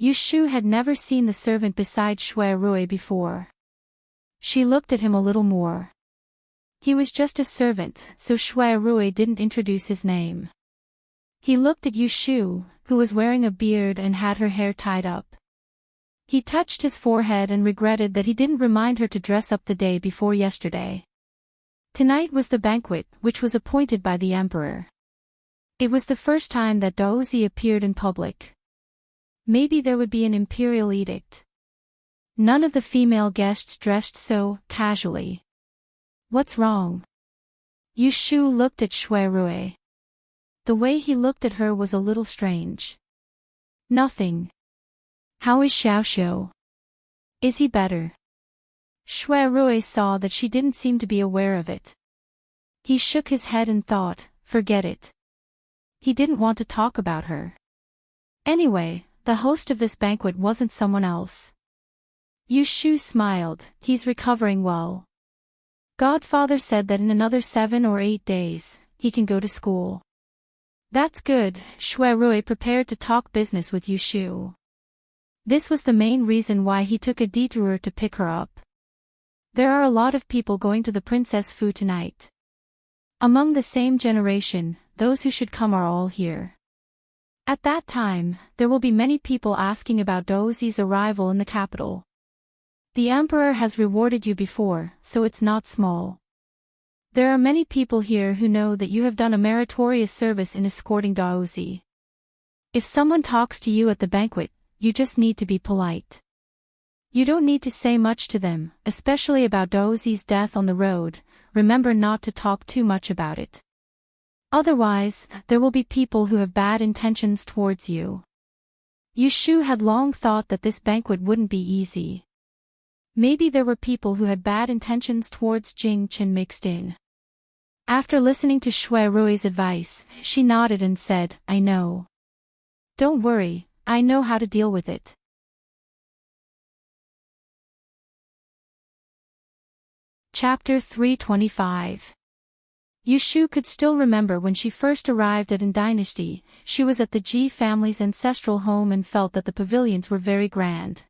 Yushu had never seen the servant beside Shui Rui before. She looked at him a little more. He was just a servant, so Shui Rui didn't introduce his name. He looked at Yushu, who was wearing a beard and had her hair tied up. He touched his forehead and regretted that he didn't remind her to dress up the day before yesterday. Tonight was the banquet, which was appointed by the emperor. It was the first time that Daozi appeared in public. Maybe there would be an imperial edict. None of the female guests dressed so casually. What's wrong? Yushu looked at Shui Rui. The way he looked at her was a little strange. Nothing. How is Xiaoxiu? Is he better? Shui Rui saw that she didn't seem to be aware of it. He shook his head and thought, forget it. He didn't want to talk about her. Anyway, the host of this banquet wasn't someone else. Yushu smiled, he's recovering well. Godfather said that in another 7 or 8 days, he can go to school. That's good, Shui Rui prepared to talk business with Yushu. This was the main reason why he took a detour to pick her up. There are a lot of people going to the Princess Fu tonight. Among the same generation, those who should come are all here. At that time, there will be many people asking about Daozi's arrival in the capital. The emperor has rewarded you before, so it's not small. There are many people here who know that you have done a meritorious service in escorting Daozi. If someone talks to you at the banquet, you just need to be polite. You don't need to say much to them, especially about Daozi's death on the road. Remember not to talk too much about it. Otherwise, there will be people who have bad intentions towards you. Yushu had long thought that this banquet wouldn't be easy. Maybe there were people who had bad intentions towards Jing Chen mixed in. After listening to Shui Rui's advice, she nodded and said, I know. Don't worry, I know how to deal with it. Chapter 325. Yushu could still remember when she first arrived at An Dynasty. She was at the Ji family's ancestral home and felt that the pavilions were very grand.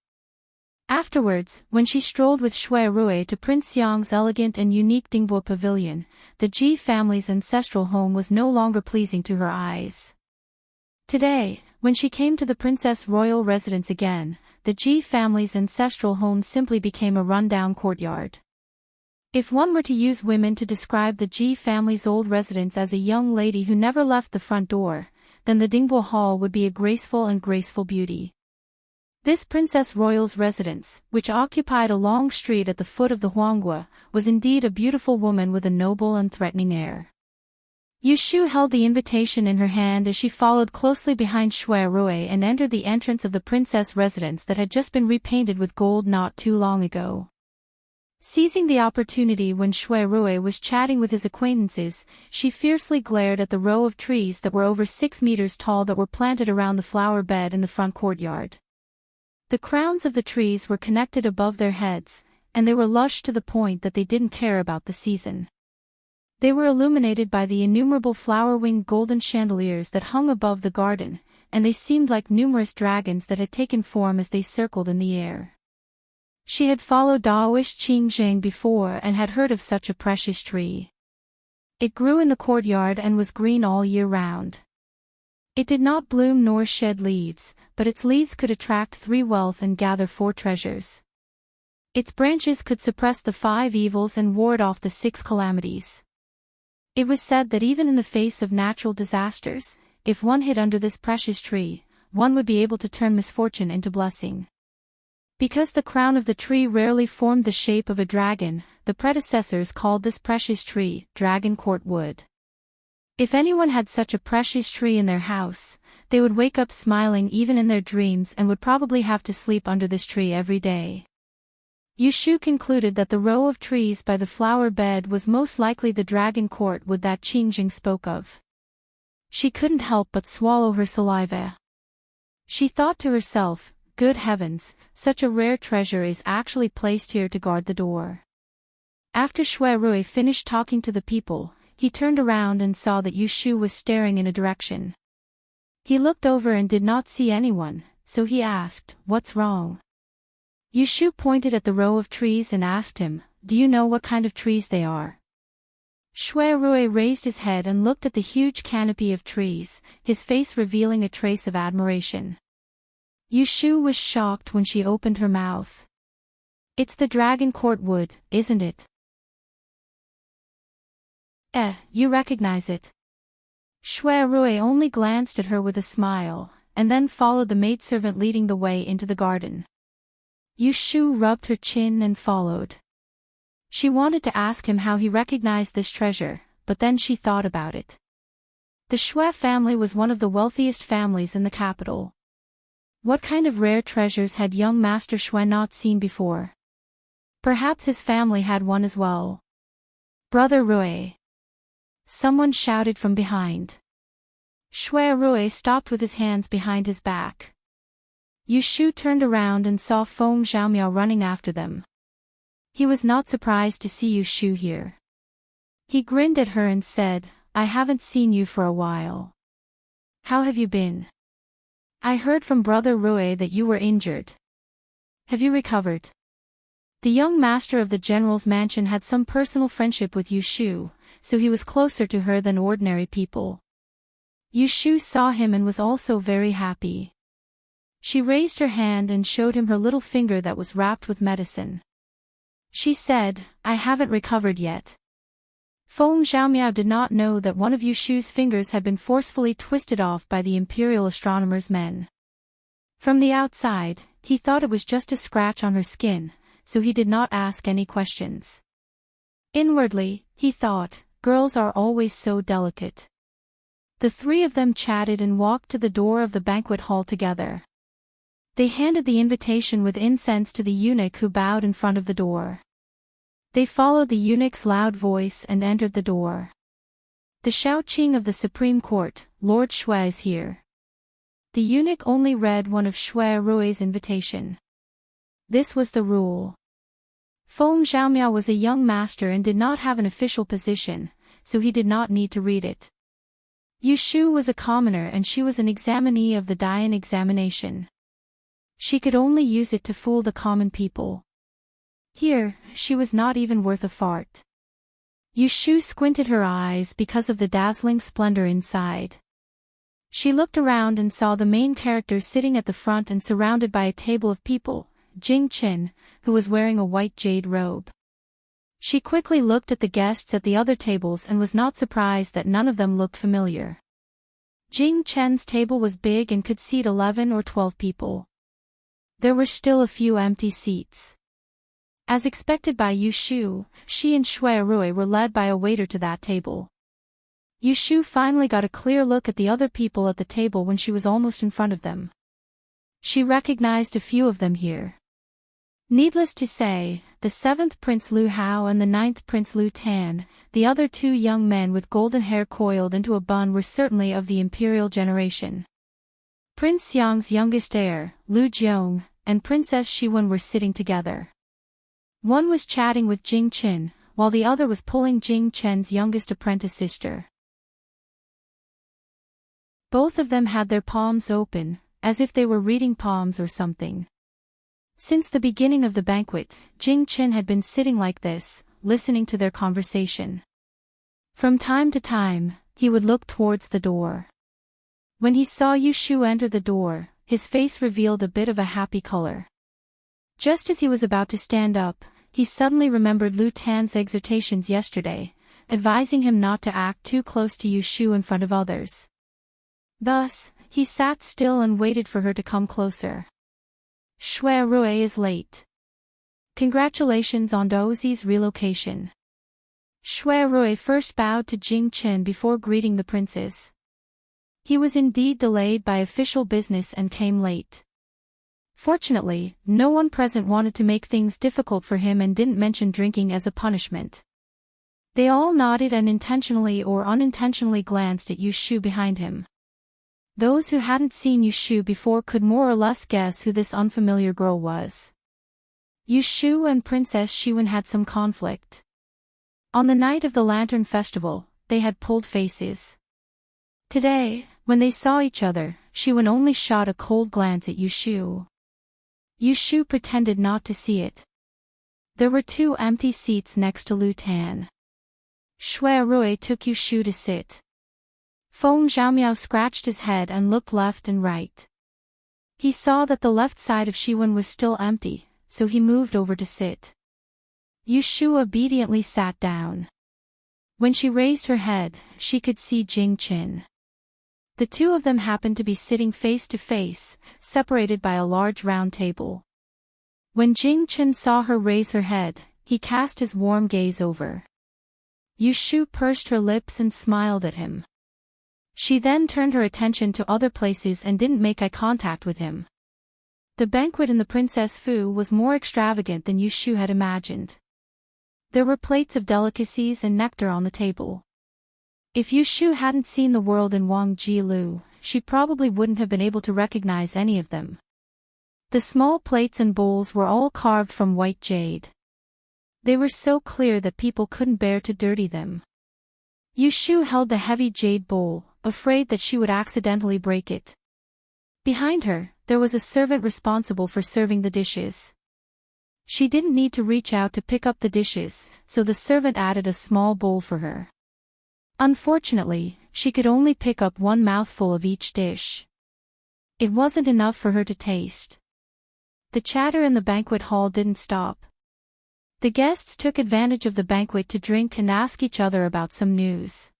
Afterwards, when she strolled with Shui Rui to Prince Xiang's elegant and unique Dingbo pavilion, the Ji family's ancestral home was no longer pleasing to her eyes. Today, when she came to the princess royal residence again, the Ji family's ancestral home simply became a rundown courtyard. If one were to use women to describe the Ji family's old residence as a young lady who never left the front door, then the Dingbo Hall would be a graceful beauty. This Princess Royal's residence, which occupied a long street at the foot of the Huanghua, was indeed a beautiful woman with a noble and threatening air. Yushu held the invitation in her hand as she followed closely behind Shui Rui and entered the entrance of the princess residence that had just been repainted with gold not too long ago. Seizing the opportunity when Shui Rui was chatting with his acquaintances, she fiercely glared at the row of trees that were over 6 meters tall that were planted around the flower bed in the front courtyard. The crowns of the trees were connected above their heads, and they were lush to the point that they didn't care about the season. They were illuminated by the innumerable flower-winged golden chandeliers that hung above the garden, and they seemed like numerous dragons that had taken form as they circled in the air. She had followed Daoist Qingzheng before and had heard of such a precious tree. It grew in the courtyard and was green all year round. It did not bloom nor shed leaves, but its leaves could attract 3 wealth and gather 4 treasures. Its branches could suppress the 5 evils and ward off the 6 calamities. It was said that even in the face of natural disasters, if one hid under this precious tree, one would be able to turn misfortune into blessing. Because the crown of the tree rarely formed the shape of a dragon, the predecessors called this precious tree Dragon Court Wood. If anyone had such a precious tree in their house, they would wake up smiling even in their dreams and would probably have to sleep under this tree every day. Yushu concluded that the row of trees by the flower bed was most likely the Dragon Court Wood that Qingjing spoke of. She couldn't help but swallow her saliva. She thought to herself, good heavens, such a rare treasure is actually placed here to guard the door. After Shui Rui finished talking to the people, he turned around and saw that Yushu was staring in a direction. He looked over and did not see anyone, so he asked, "What's wrong?" Yushu pointed at the row of trees and asked him, "Do you know what kind of trees they are?" Shui Rui raised his head and looked at the huge canopy of trees, his face revealing a trace of admiration. Yushu was shocked when she opened her mouth. "It's the Dragon Court Wood, isn't it?" You recognize it." Shui Rui only glanced at her with a smile, and then followed the maidservant leading the way into the garden. Yushu rubbed her chin and followed. She wanted to ask him how he recognized this treasure, but then she thought about it. The Shui family was one of the wealthiest families in the capital. What kind of rare treasures had young Master Shui not seen before? Perhaps his family had one as well. "Brother Rui!" Someone shouted from behind. Shui Rui stopped with his hands behind his back. Yushu turned around and saw Feng Zhaomiao running after them. He was not surprised to see Yushu here. He grinned at her and said, "I haven't seen you for a while. How have you been? I heard from Brother Rui that you were injured. Have you recovered?" The young master of the general's mansion had some personal friendship with Yushu, so he was closer to her than ordinary people. Yushu saw him and was also very happy. She raised her hand and showed him her little finger that was wrapped with medicine. She said, "I haven't recovered yet." Feng Zhaomiao did not know that one of Yushu's fingers had been forcefully twisted off by the imperial astronomer's men. From the outside, he thought it was just a scratch on her skin, so he did not ask any questions. Inwardly, he thought, girls are always so delicate. The 3 of them chatted and walked to the door of the banquet hall together. They handed the invitation with incense to the eunuch who bowed in front of the door. They followed the eunuch's loud voice and entered the door. "The Shaoqing of the Supreme Court, Lord Shui is here." The eunuch only read one of Shui Rui's invitation. This was the rule. Feng Zhaomiao was a young master and did not have an official position, so he did not need to read it. Yushu was a commoner and she was an examinee of the Dian examination. She could only use it to fool the common people. Here, she was not even worth a fart. Yushu squinted her eyes because of the dazzling splendor inside. She looked around and saw the main character sitting at the front and surrounded by a table of people, Jing Qin, who was wearing a white jade robe. She quickly looked at the guests at the other tables and was not surprised that none of them looked familiar. Jing Chen's table was big and could seat 11 or 12 people. There were still a few empty seats. As expected by Yushu, she and Shui Rui were led by a waiter to that table. Yushu finally got a clear look at the other people at the table when she was almost in front of them. She recognized a few of them here. Needless to say, the 7th Prince Lu Hao and the 9th Prince Lu Tan, the other 2 young men with golden hair coiled into a bun, were certainly of the imperial generation. Prince Xiang's youngest heir, Lu Jiong, and Princess Shiwen were sitting together. One was chatting with Jing Qin, while the other was pulling Jing Chen's youngest apprentice sister. Both of them had their palms open, as if they were reading palms or something. Since the beginning of the banquet, Jing Chen had been sitting like this, listening to their conversation. From time to time, he would look towards the door. When he saw Yu Shu enter the door, his face revealed a bit of a happy color. Just as he was about to stand up, he suddenly remembered Lu Tan's exhortations yesterday, advising him not to act too close to Yu Shu in front of others. Thus, he sat still and waited for her to come closer. Shui Rui is late. Congratulations on Dozi's relocation. Shui Rui first bowed to Jing Chen before greeting the princes. He was indeed delayed by official business and came late. Fortunately, no one present wanted to make things difficult for him and didn't mention drinking as a punishment. They all nodded and intentionally or unintentionally glanced at Yu Shu behind him. Those who hadn't seen Yu Shu before could more or less guess who this unfamiliar girl was. Yu Shu and Princess Xiwen had some conflict. On the night of the Lantern Festival, they had pulled faces. Today, when they saw each other, Xiwen only shot a cold glance at Yu Shu. Yu Shu pretended not to see it. There were 2 empty seats next to Lu Tan. Shui Rui took Yu Shu to sit. Feng Zhaomiao scratched his head and looked left and right. He saw that the left side of Xiwen was still empty, so he moved over to sit. Yu Shu obediently sat down. When she raised her head, she could see Jing Chen. The 2 of them happened to be sitting face to face, separated by a large round table. When Jing Chen saw her raise her head, he cast his warm gaze over. Yu Shu pursed her lips and smiled at him. She then turned her attention to other places and didn't make eye contact with him. The banquet in the Princess Fu was more extravagant than Yu Shu had imagined. There were plates of delicacies and nectar on the table. If Yu Shu hadn't seen the world in Wang Jilu, she probably wouldn't have been able to recognize any of them. The small plates and bowls were all carved from white jade. They were so clear that people couldn't bear to dirty them. Yu Shu held the heavy jade bowl, afraid that she would accidentally break it. Behind her, there was a servant responsible for serving the dishes. She didn't need to reach out to pick up the dishes, so the servant added a small bowl for her. Unfortunately, she could only pick up 1 mouthful of each dish. It wasn't enough for her to taste. The chatter in the banquet hall didn't stop. The guests took advantage of the banquet to drink and ask each other about some news.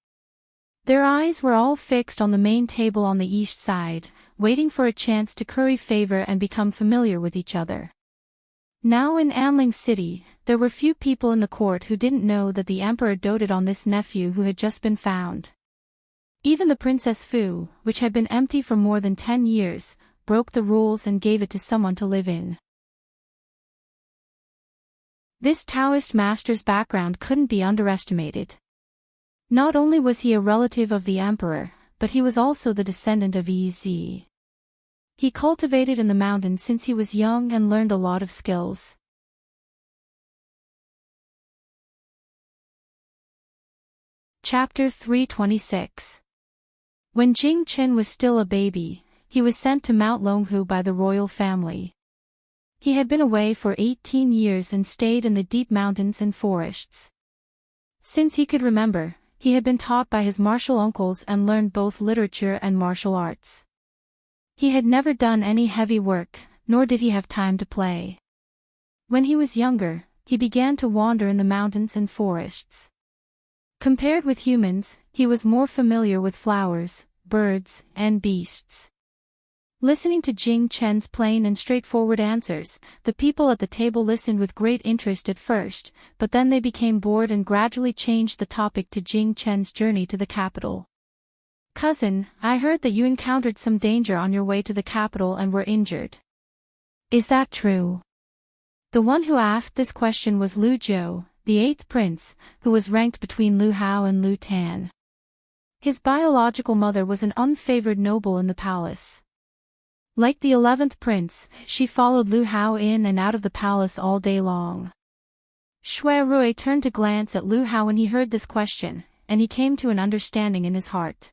Their eyes were all fixed on the main table on the east side, waiting for a chance to curry favor and become familiar with each other. Now in Anling City, there were few people in the court who didn't know that the emperor doted on this nephew who had just been found. Even the Princess Fu, which had been empty for more than 10 years, broke the rules and gave it to someone to live in. This Taoist master's background couldn't be underestimated. Not only was he a relative of the emperor, but he was also the descendant of Yi Zi. He cultivated in the mountains since he was young and learned a lot of skills. Chapter 326. When Jing Chen was still a baby, he was sent to Mount Longhu by the royal family. He had been away for 18 years and stayed in the deep mountains and forests. Since he could remember, he had been taught by his martial uncles and learned both literature and martial arts. He had never done any heavy work, nor did he have time to play. When he was younger, he began to wander in the mountains and forests. Compared with humans, he was more familiar with flowers, birds, and beasts. Listening to Jing Chen's plain and straightforward answers, the people at the table listened with great interest at first, but then they became bored and gradually changed the topic to Jing Chen's journey to the capital. "Cousin, I heard that you encountered some danger on your way to the capital and were injured. Is that true?" The one who asked this question was Lu Zhou, the 8th prince, who was ranked between Lu Hao and Lu Tan. His biological mother was an unfavored noble in the palace. Like the 11th prince, she followed Lu Hao in and out of the palace all day long. Shui Rui turned to glance at Lu Hao when he heard this question, and he came to an understanding in his heart.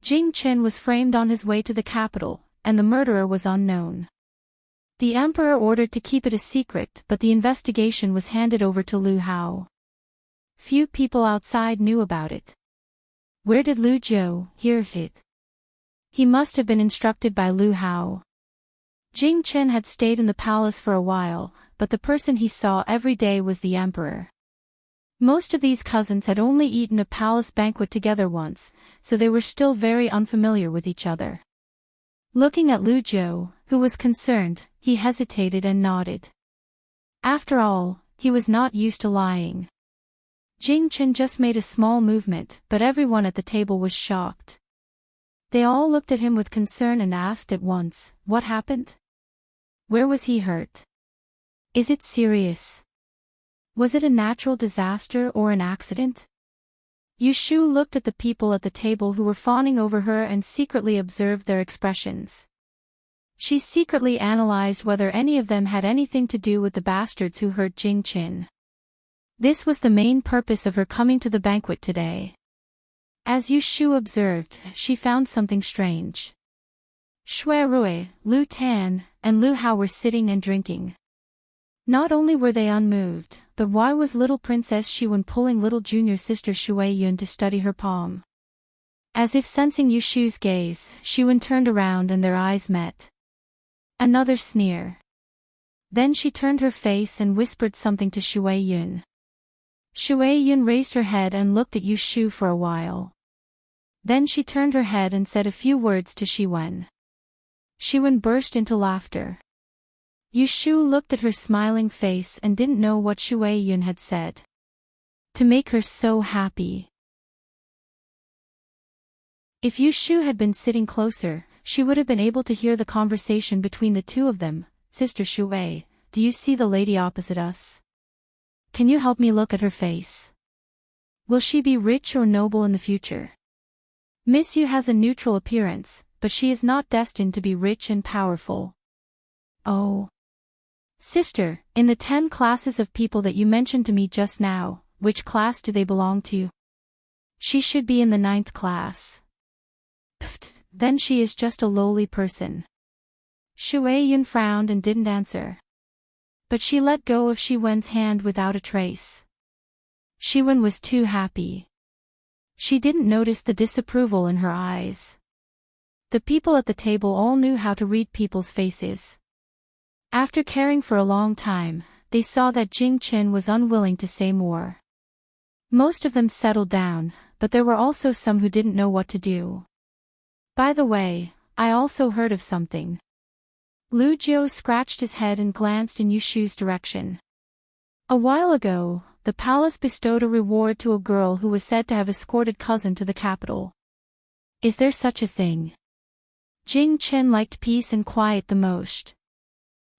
Jing Chen was framed on his way to the capital, and the murderer was unknown. The emperor ordered to keep it a secret, but the investigation was handed over to Lu Hao. Few people outside knew about it. Where did Lu Jiu hear of it? He must have been instructed by Lu Hao. Jing Chen had stayed in the palace for a while, but the person he saw every day was the emperor. Most of these cousins had only eaten a palace banquet together once, so they were still very unfamiliar with each other. Looking at Lu Jiu, who was concerned, he hesitated and nodded. After all, he was not used to lying. Jing Chen just made a small movement, but everyone at the table was shocked. They all looked at him with concern and asked at once, "What happened? Where was he hurt? Is it serious? Was it a natural disaster or an accident?" Yu Shu looked at the people at the table who were fawning over her and secretly observed their expressions. She secretly analyzed whether any of them had anything to do with the bastards who hurt Jing Chen. This was the main purpose of her coming to the banquet today. As Yu Shu observed, she found something strange. Shui Rui, Lu Tan, and Lu Hao were sitting and drinking. Not only were they unmoved, but why was little Princess Xiwen pulling little junior sister Shui Yun to study her palm? As if sensing Yu Shu's gaze, Xiwen turned around and their eyes met. Another sneer. Then she turned her face and whispered something to Shui Yun. Shui Yun raised her head and looked at Yu Shu for a while. Then she turned her head and said a few words to Xiwen. Xiwen burst into laughter. Yu Shu looked at her smiling face and didn't know what Shui Yun had said to make her so happy. If Yu Shu had been sitting closer, she would have been able to hear the conversation between the two of them. "Sister Shui, do you see the lady opposite us? Can you help me look at her face? Will she be rich or noble in the future? Miss Yu has a neutral appearance, but she is not destined to be rich and powerful." "Oh. Sister, in the 10 classes of people that you mentioned to me just now, which class do they belong to?" "She should be in the 9th class. Pfft, then she is just a lowly person." Shui Yun frowned and didn't answer. But she let go of Xiwen's hand without a trace. Xiwen was too happy. She didn't notice the disapproval in her eyes. The people at the table all knew how to read people's faces. After caring for a long time, they saw that Jing Chen was unwilling to say more. Most of them settled down, but there were also some who didn't know what to do. "By the way, I also heard of something." Lu Jiu scratched his head and glanced in Yu Shu's direction. A while ago, the palace bestowed a reward to a girl who was said to have escorted cousin to the capital. Is there such a thing? Jing Chen liked peace and quiet the most.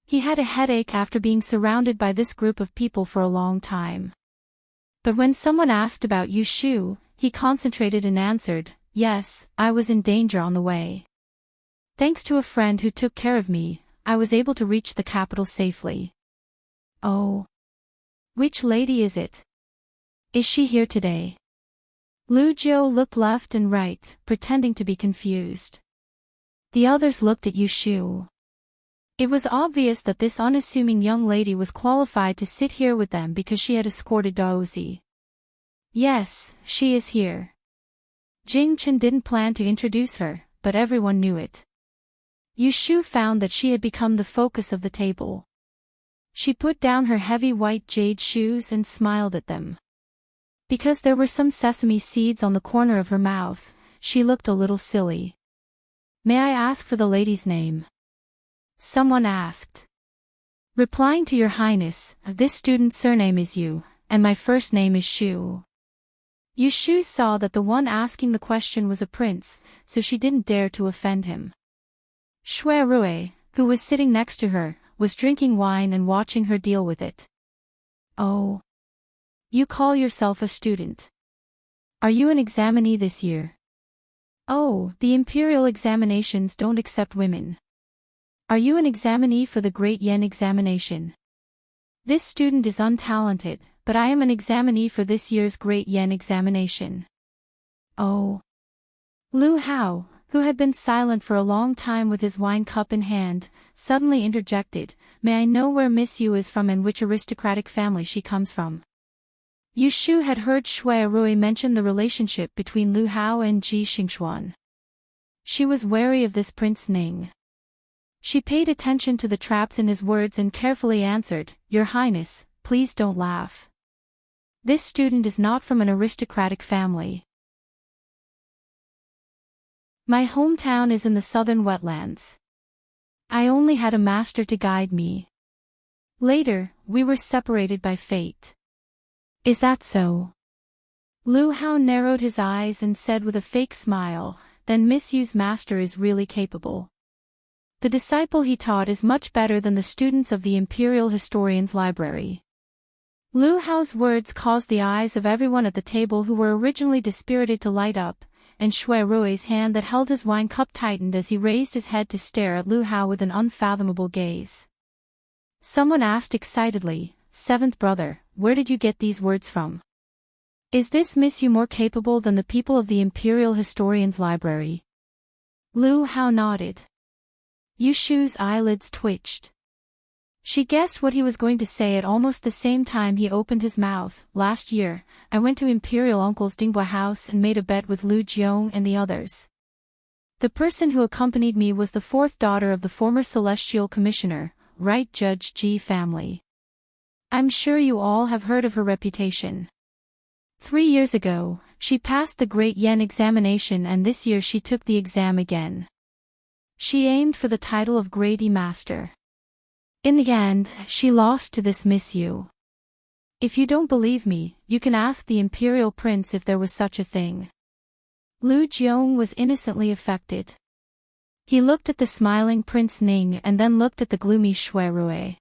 He had a headache after being surrounded by this group of people for a long time. But when someone asked about Yu Shu, he concentrated and answered, "Yes, I was in danger on the way. Thanks to a friend who took care of me, I was able to reach the capital safely." "Oh. Which lady is it? Is she here today?" Lu Jiu looked left and right, pretending to be confused. The others looked at Yu Shu. It was obvious that this unassuming young lady was qualified to sit here with them because she had escorted Daozi. "Yes, she is here." Jing Chen didn't plan to introduce her, but everyone knew it. Yu Shu found that she had become the focus of the table. She put down her heavy white jade shoes and smiled at them. Because there were some sesame seeds on the corner of her mouth, she looked a little silly. "May I ask for the lady's name?" someone asked. Replying to Your Highness, "This student's surname is Yu, and my first name is Shu." Yu Shu saw that the one asking the question was a prince, so she didn't dare to offend him. Shui Rui, who was sitting next to her, was drinking wine and watching her deal with it. "Oh. You call yourself a student. Are you an examinee this year?" "Oh, the imperial examinations don't accept women." "Are you an examinee for the Great Yen examination?" "This student is untalented, but I am an examinee for this year's Great Yen examination." "Oh. Lu Hao, who had been silent for a long time with his wine cup in hand, suddenly interjected, "May I know where Miss Yu is from and which aristocratic family she comes from?" Yu Shu had heard Shui Rui mention the relationship between Lu Hao and Ji Xingxuan. She was wary of this Prince Ning. She paid attention to the traps in his words and carefully answered, "Your Highness, please don't laugh. This student is not from an aristocratic family. My hometown is in the southern wetlands. I only had a master to guide me. Later, we were separated by fate." "Is that so?" Lu Hao narrowed his eyes and said with a fake smile, "Then Miss Yu's master is really capable. The disciple he taught is much better than the students of the Imperial Historian's Library." Lu Hao's words caused the eyes of everyone at the table who were originally dispirited to light up, and Shui Rui's hand that held his wine cup tightened as he raised his head to stare at Lu Hao with an unfathomable gaze. Someone asked excitedly, "Seventh brother, where did you get these words from? Is this Miss Yu more capable than the people of the Imperial Historian's Library?" Lu Hao nodded. Yu Shu's eyelids twitched. She guessed what he was going to say at almost the same time he opened his mouth. "Last year, I went to Imperial Uncle's Dingbua house and made a bet with Lu Jiong and the others. The person who accompanied me was the fourth daughter of the former Celestial Commissioner, right Judge Ji family. I'm sure you all have heard of her reputation. 3 years ago, she passed the Great Yen examination and this year she took the exam again. She aimed for the title of Great E-Master. In the end, she lost to this Miss Yu. If you don't believe me, you can ask the Imperial Prince if there was such a thing." Lu Jiong was innocently affected. He looked at the smiling Prince Ning and then looked at the gloomy Shui Rui.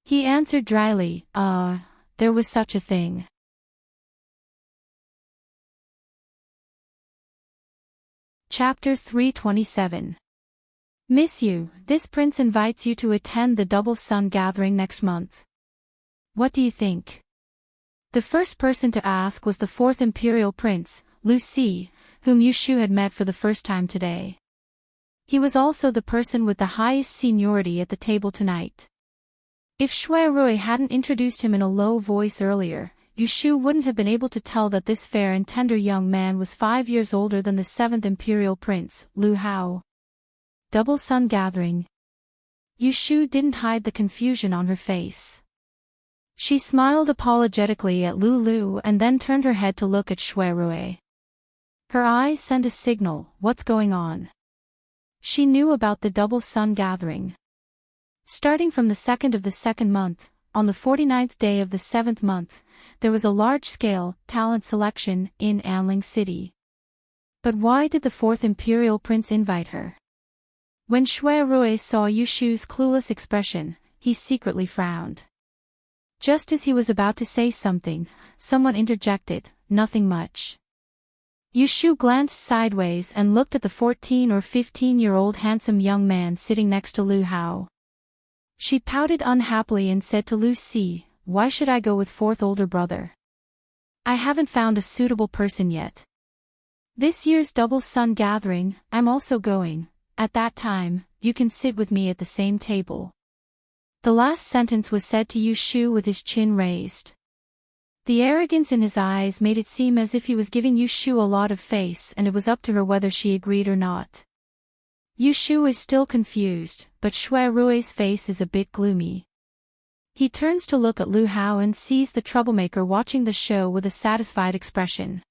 He answered dryly, there was such a thing." Chapter 327. Miss Yu, this prince invites you to attend the Double Sun Gathering next month. What do you think? The first person to ask was the fourth Imperial Prince, Lu Si, whom Yu Shu had met for the first time today. He was also the person with the highest seniority at the table tonight. If Shui Rui hadn't introduced him in a low voice earlier, Yu Shu wouldn't have been able to tell that this fair and tender young man was 5 years older than the seventh Imperial Prince, Lu Hao. Double Sun Gathering. Yu Shu didn't hide the confusion on her face. She smiled apologetically at Lu Lu and then turned her head to look at Shui Rui. Her eyes sent a signal, "What's going on?" She knew about the Double Sun Gathering. Starting from the 2nd of the 2nd month, on the 49th day of the 7th month, there was a large-scale talent selection in Anling City. But why did the fourth Imperial Prince invite her? When Shui Rui saw Yu Shu's clueless expression, he secretly frowned. Just as he was about to say something, someone interjected, "Nothing much." Yu Shu glanced sideways and looked at the 14 or 15-year-old handsome young man sitting next to Lu Hao. She pouted unhappily and said to Lu Si, "Why should I go with fourth older brother? I haven't found a suitable person yet. This year's Double Sun Gathering, I'm also going. At that time, you can sit with me at the same table." The last sentence was said to Yu Shu with his chin raised. The arrogance in his eyes made it seem as if he was giving Yu Shu a lot of face and it was up to her whether she agreed or not. Yu Shu is still confused, but Shui Rui's face is a bit gloomy. He turns to look at Lu Hao and sees the troublemaker watching the show with a satisfied expression.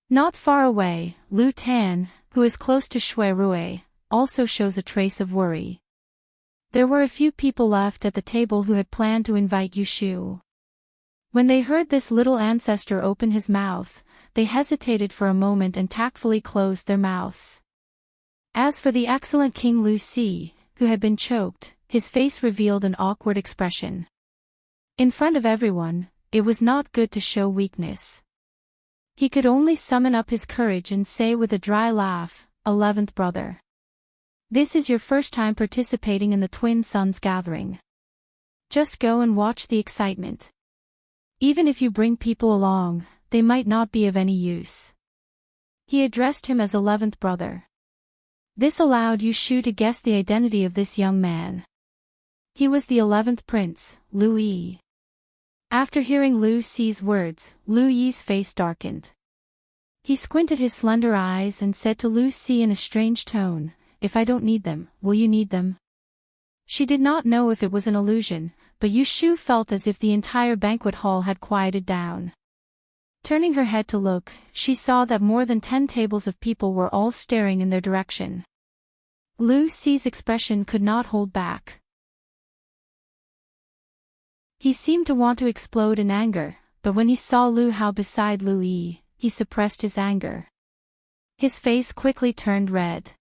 Not far away, Lu Tan, who is close to Shui Rui, also shows a trace of worry. There were a few people left at the table who had planned to invite Yu Shu. When they heard this little ancestor open his mouth, they hesitated for a moment and tactfully closed their mouths. As for the excellent King Lu Si, who had been choked, his face revealed an awkward expression. In front of everyone, it was not good to show weakness. He could only summon up his courage and say with a dry laugh, "11th brother. This is your first time participating in the Twin Suns Gathering. Just go and watch the excitement. Even if you bring people along, they might not be of any use. He addressed him as 11th brother. This allowed Yu Shu to guess the identity of this young man. He was the 11th prince, Lu Yi. After hearing Lu Si's words, Lu Yi's face darkened. He squinted his slender eyes and said to Lu Si in a strange tone, "If I don't need them, will you need them?" She did not know if it was an illusion, but Yu Shu felt as if the entire banquet hall had quieted down. Turning her head to look, she saw that more than 10 tables of people were all staring in their direction. Lu Si's expression could not hold back. He seemed to want to explode in anger, but when he saw Lu Hao beside Lu Yi, he suppressed his anger. His face quickly turned red.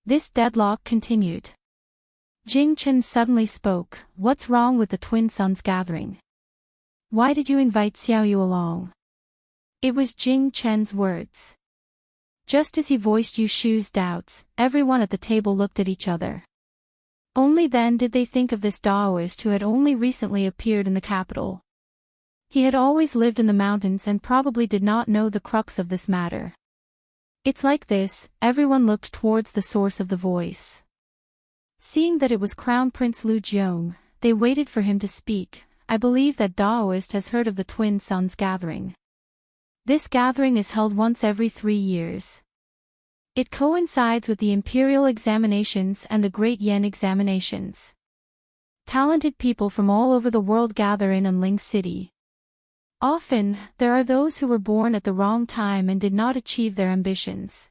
This deadlock continued. Jing Chen suddenly spoke, "What's wrong with the twin sons gathering? Why did you invite Xiao Yu along?" It was Jing Chen's words. Just as he voiced Yu Shu's doubts, everyone at the table looked at each other. Only then did they think of this Daoist who had only recently appeared in the capital. He had always lived in the mountains and probably did not know the crux of this matter. It's like this, everyone looked towards the source of the voice. Seeing that it was Crown Prince Lu Jiong, they waited for him to speak. "I believe that Daoist has heard of the twin sons gathering. This gathering is held once every 3 years. It coincides with the imperial examinations and the Great Yen examinations. Talented people from all over the world gather in Anling City. Often, there are those who were born at the wrong time and did not achieve their ambitions.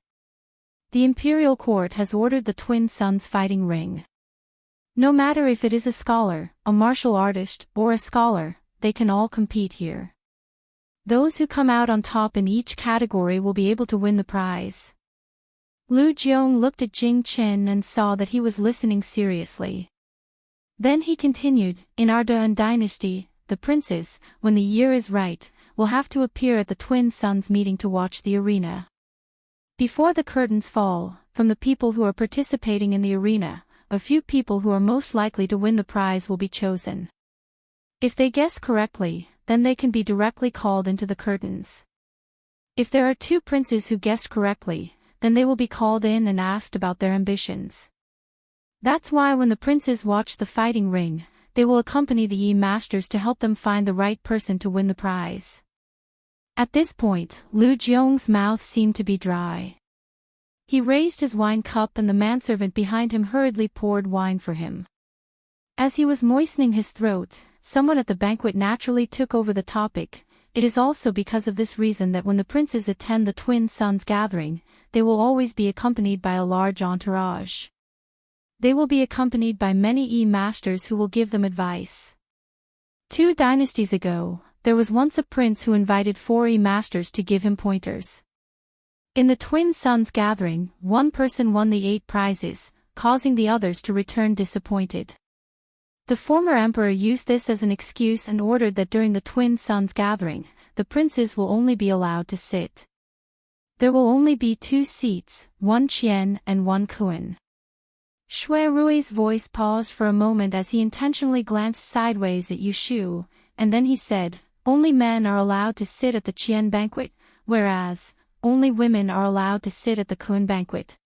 The imperial court has ordered the twin sons fighting ring. No matter if it is a scholar, a martial artist, or a scholar, they can all compete here. Those who come out on top in each category will be able to win the prize." Lu Jiong looked at Jing Chen and saw that he was listening seriously. Then he continued, "In our Dan dynasty, the princes, when the year is right, will have to appear at the twin sons meeting to watch the arena. Before the curtains fall, from the people who are participating in the arena, a few people who are most likely to win the prize will be chosen. If they guess correctly, then they can be directly called into the curtains. If there are 2 princes who guessed correctly, then they will be called in and asked about their ambitions. That's why when the princes watch the fighting ring, they will accompany the Yi masters to help them find the right person to win the prize." At this point, Lu Jiong's mouth seemed to be dry. He raised his wine cup and the manservant behind him hurriedly poured wine for him. As he was moistening his throat, someone at the banquet naturally took over the topic. It is also because of this reason that when the princes attend the twin sons gathering, they will always be accompanied by a large entourage. They will be accompanied by many Yi masters who will give them advice. 2 dynasties ago, there was once a prince who invited 4 Yi masters to give him pointers. In the twin sons gathering, one person won the 8 prizes, causing the others to return disappointed. The former emperor used this as an excuse and ordered that during the twin sons gathering, the princes will only be allowed to sit. There will only be 2 seats, 1 Qian and 1 Kuan. Shui Rui's voice paused for a moment as he intentionally glanced sideways at Yu Shu, and then he said, "Only men are allowed to sit at the Qian banquet, whereas, only women are allowed to sit at the Kuan banquet.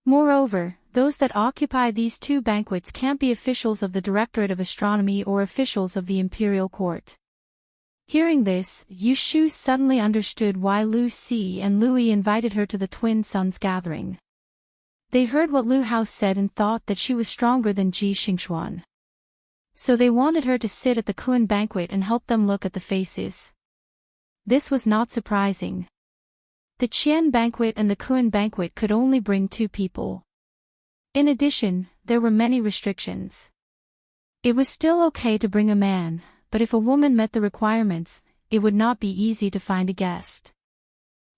Moreover, those that occupy these 2 banquets can't be officials of the Directorate of Astronomy or officials of the Imperial Court." Hearing this, Yu Shu suddenly understood why Lu Si and Lu Yi invited her to the twin sons gathering. They heard what Lu Hao said and thought that she was stronger than Ji Xingxuan. So they wanted her to sit at the Kuan banquet and help them look at the faces. This was not surprising. The Qian banquet and the Kuan banquet could only bring 2 people. In addition, there were many restrictions. It was still okay to bring a man, but if a woman met the requirements, it would not be easy to find a guest.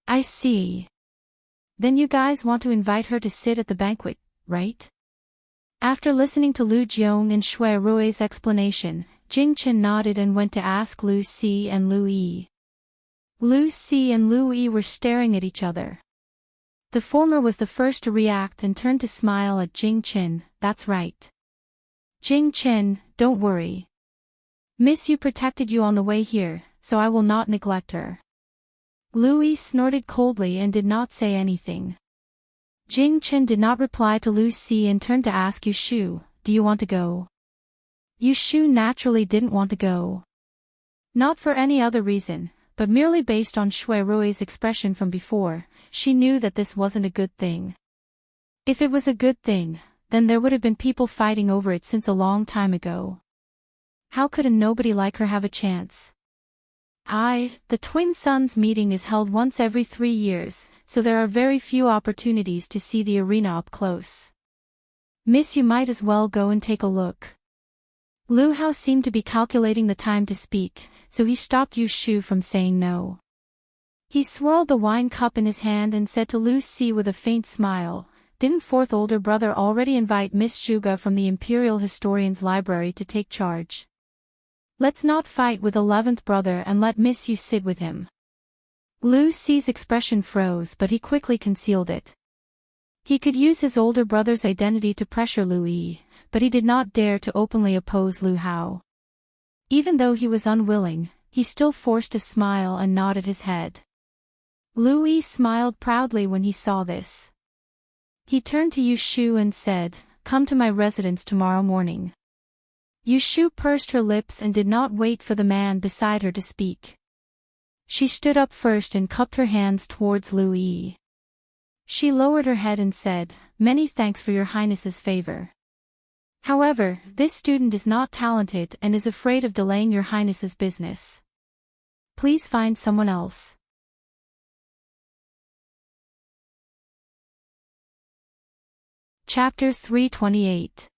"I see. Then you guys want to invite her to sit at the banquet, right?" After listening to Lu Jiong and Shui Rui's explanation, Jing Chen nodded and went to ask Lu Si and Lu Yi. Lu Si and Lu Yi were staring at each other. The former was the first to react and turned to smile at Jing Chen. "That's right. Jing Chen, don't worry. Miss Yu protected you on the way here, so I will not neglect her." Louis snorted coldly and did not say anything. Jing Chen did not reply to Lu Si and turned to ask Yu Shu, "Do you want to go?" Yu Shu naturally didn't want to go. Not for any other reason, but merely based on Shui Rui's expression from before, she knew that this wasn't a good thing. If it was a good thing, then there would have been people fighting over it since a long time ago. How could a nobody like her have a chance? The twin sons meeting is held once every 3 years, so there are very few opportunities to see the arena up close. Miss, you might as well go and take a look. Lu Hao seemed to be calculating the time to speak, so he stopped Yu Shu from saying no. He swirled the wine cup in his hand and said to Lu Si with a faint smile, "Didn't fourth older brother already invite Miss Zhuge from the Imperial Historian's Library to take charge? Let's not fight with 11th brother and let Miss Yu sit with him." Lu Si's expression froze, but he quickly concealed it. He could use his older brother's identity to pressure Lu Yi, but he did not dare to openly oppose Lu Hao. Even though he was unwilling, he still forced a smile and nodded his head. Lu Yi smiled proudly when he saw this. He turned to Yu Shu and said, "Come to my residence tomorrow morning." Yu Shu pursed her lips and did not wait for the man beside her to speak. She stood up first and cupped her hands towards Lu Yi. She lowered her head and said, "Many thanks for your highness's favor. However, this student is not talented and is afraid of delaying your highness's business. Please find someone else." Chapter 328.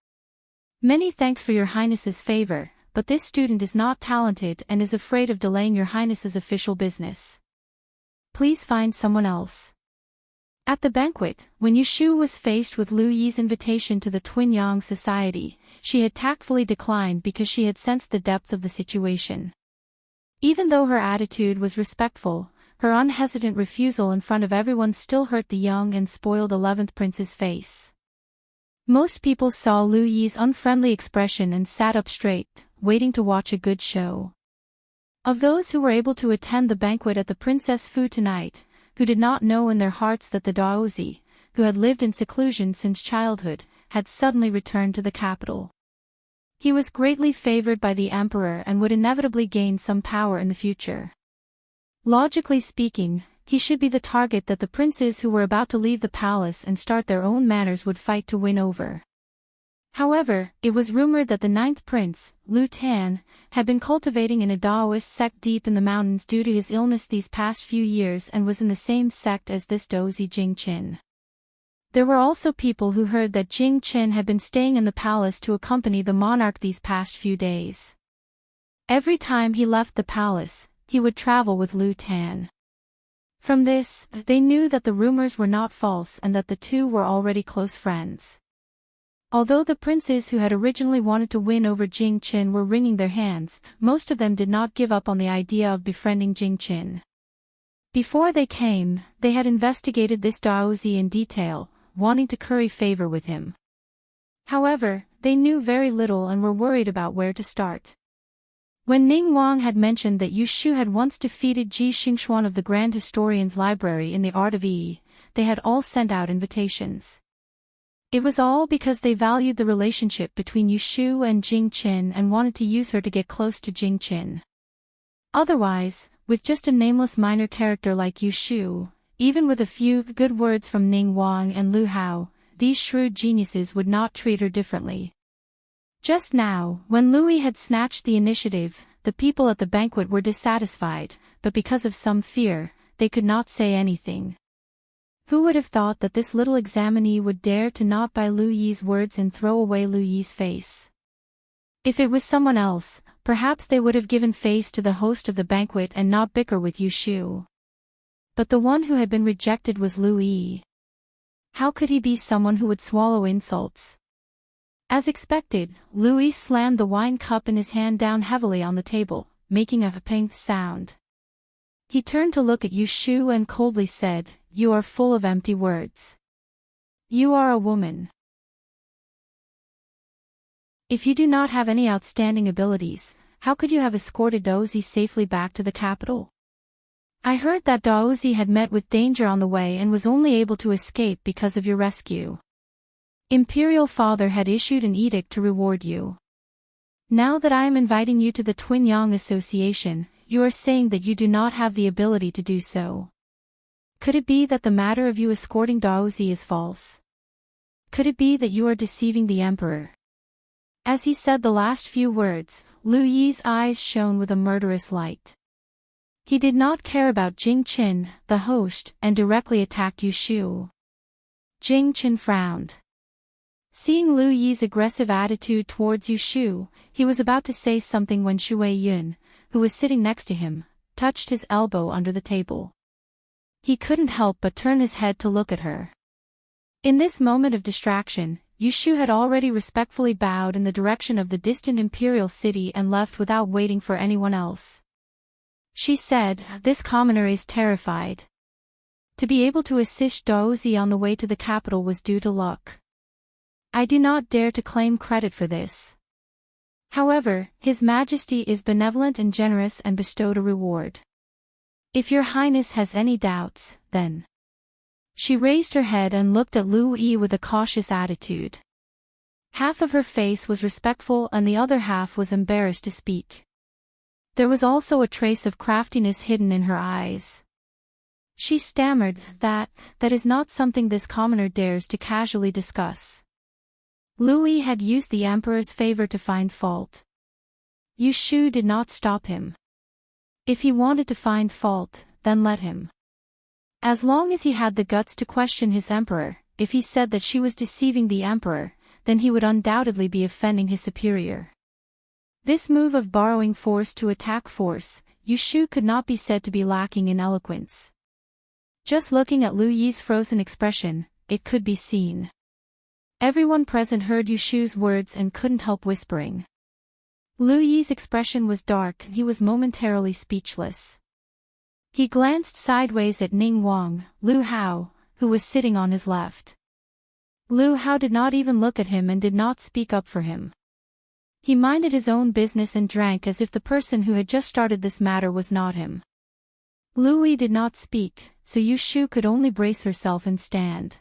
Many thanks for your highness's favor, but this student is not talented and is afraid of delaying your highness's official business. Please find someone else. At the banquet, when Yu Shu was faced with Lu Yi's invitation to the Twin Yang Society, she had tactfully declined because she had sensed the depth of the situation. Even though her attitude was respectful, her unhesitant refusal in front of everyone still hurt the young and spoiled 11th prince's face. Most people saw Lu Yi's unfriendly expression and sat up straight, waiting to watch a good show. Of those who were able to attend the banquet at the Princess Fu tonight, who did not know in their hearts that the Daozi, who had lived in seclusion since childhood, had suddenly returned to the capital. He was greatly favored by the emperor and would inevitably gain some power in the future. Logically speaking, he should be the target that the princes who were about to leave the palace and start their own manners would fight to win over. However, it was rumored that the 9th prince, Lu Tan, had been cultivating in a Daoist sect deep in the mountains due to his illness these past few years and was in the same sect as this dozi Jing Qin. There were also people who heard that Jing Qin had been staying in the palace to accompany the monarch these past few days. Every time he left the palace, he would travel with Lu Tan. From this, they knew that the rumors were not false and that the two were already close friends. Although the princes who had originally wanted to win over Jing Qin were wringing their hands, most of them did not give up on the idea of befriending Jing Qin. Before they came, they had investigated this Daozi in detail, wanting to curry favor with him. However, they knew very little and were worried about where to start. When Ning Wang had mentioned that Yu Shu had once defeated Ji Xingxuan of the Grand Historian's Library in the Art of Yi, they had all sent out invitations. It was all because they valued the relationship between Yu Shu and Jing Qin and wanted to use her to get close to Jing Qin. Otherwise, with just a nameless minor character like Yu Shu, even with a few good words from Ning Wang and Lu Hao, these shrewd geniuses would not treat her differently. Just now, when Louis had snatched the initiative, the people at the banquet were dissatisfied, but because of some fear, they could not say anything. Who would have thought that this little examinee would dare to not buy Lu Yi's words and throw away Lu Yi's face? If it was someone else, perhaps they would have given face to the host of the banquet and not bicker with Yu Shu. But the one who had been rejected was Lu Yi. How could he be someone who would swallow insults? As expected, Lu Yi slammed the wine cup in his hand down heavily on the table, making a ping sound. He turned to look at Yu Shu and coldly said, "You are full of empty words. You are a woman. If you do not have any outstanding abilities, how could you have escorted Dozi safely back to the capital? I heard that Daozi had met with danger on the way and was only able to escape because of your rescue. Imperial Father had issued an edict to reward you. Now that I am inviting you to the Twin Yang Association, you are saying that you do not have the ability to do so. Could it be that the matter of you escorting Daozi is false? Could it be that you are deceiving the Emperor? As he said the last few words, Lu Yi's eyes shone with a murderous light. He did not care about Jing Qin, the host, and directly attacked Yu Shu. Jing Qin frowned. Seeing Lu Yi's aggressive attitude towards Yu Shu, he was about to say something when Shui Yun, who was sitting next to him, touched his elbow under the table. He couldn't help but turn his head to look at her. In this moment of distraction, Yu Shu had already respectfully bowed in the direction of the distant imperial city and left without waiting for anyone else. She said, "This commoner is terrified." To be able to assist Daozi on the way to the capital was due to luck. I do not dare to claim credit for this. However, His Majesty is benevolent and generous and bestowed a reward. If your Highness has any doubts, then. She raised her head and looked at Lu Yi with a cautious attitude. Half of her face was respectful and the other half was embarrassed to speak. There was also a trace of craftiness hidden in her eyes. She stammered, that is not something this commoner dares to casually discuss. Lu Yi had used the Emperor's favor to find fault. Yu Shu did not stop him. If he wanted to find fault, then let him. As long as he had the guts to question his Emperor, if he said that she was deceiving the Emperor, then he would undoubtedly be offending his superior. This move of borrowing force to attack force, Yu Shu could not be said to be lacking in eloquence. Just looking at Lu Yi's frozen expression, it could be seen. Everyone present heard Yu Shu's words and couldn't help whispering. Lu Yi's expression was dark and he was momentarily speechless. He glanced sideways at Ning Wang, Lu Hao, who was sitting on his left. Lu Hao did not even look at him and did not speak up for him. He minded his own business and drank as if the person who had just started this matter was not him. Lu Yi did not speak, so Yu Shu could only brace herself and stand.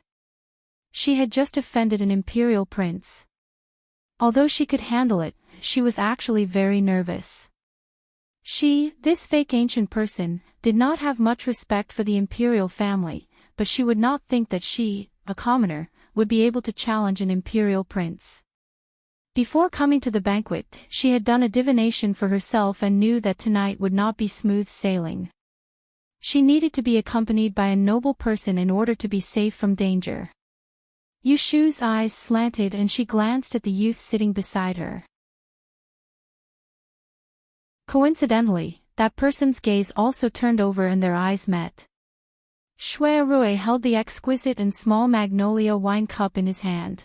She had just offended an imperial prince. Although she could handle it, she was actually very nervous. She, this fake ancient person, did not have much respect for the imperial family, but she would not think that she, a commoner, would be able to challenge an imperial prince. Before coming to the banquet, she had done a divination for herself and knew that tonight would not be smooth sailing. She needed to be accompanied by a noble person in order to be safe from danger. Yu Shu's eyes slanted and she glanced at the youth sitting beside her. Coincidentally, that person's gaze also turned over and their eyes met. Shui Rui held the exquisite and small magnolia wine cup in his hand.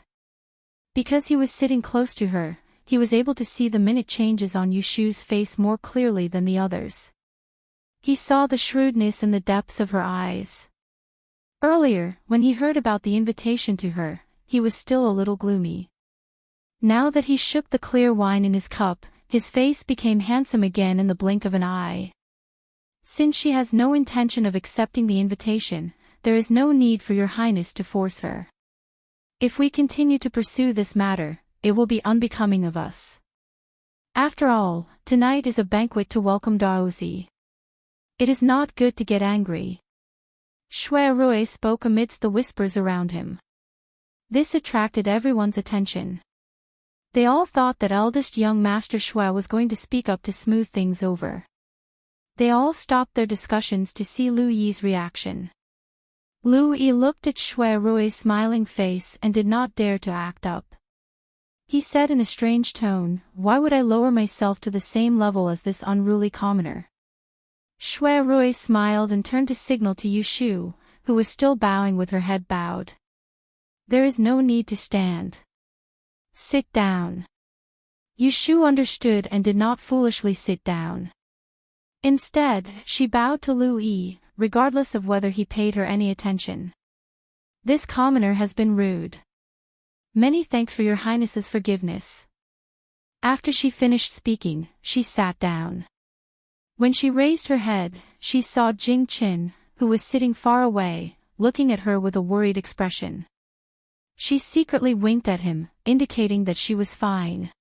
Because he was sitting close to her, he was able to see the minute changes on Yu Shu's face more clearly than the others. He saw the shrewdness in the depths of her eyes. Earlier, when he heard about the invitation to her, he was still a little gloomy. Now that he shook the clear wine in his cup, his face became handsome again in the blink of an eye. Since she has no intention of accepting the invitation, there is no need for your Highness to force her. If we continue to pursue this matter, it will be unbecoming of us. After all, tonight is a banquet to welcome Daozi. It is not good to get angry. Shui Rui spoke amidst the whispers around him. This attracted everyone's attention. They all thought that eldest young Master Shui was going to speak up to smooth things over. They all stopped their discussions to see Lu Yi's reaction. Lu Yi looked at Shui Rui's smiling face and did not dare to act up. He said in a strange tone, "Why would I lower myself to the same level as this unruly commoner?" Shui Rui smiled and turned to signal to Yu Shu, who was still bowing with her head bowed. "There is no need to stand. Sit down." Yu Shu understood and did not foolishly sit down. Instead, she bowed to Lu Yi, regardless of whether he paid her any attention. "This commoner has been rude. Many thanks for your Highness's forgiveness." After she finished speaking, she sat down. When she raised her head, she saw Jing Qin, who was sitting far away, looking at her with a worried expression. She secretly winked at him, indicating that she was fine.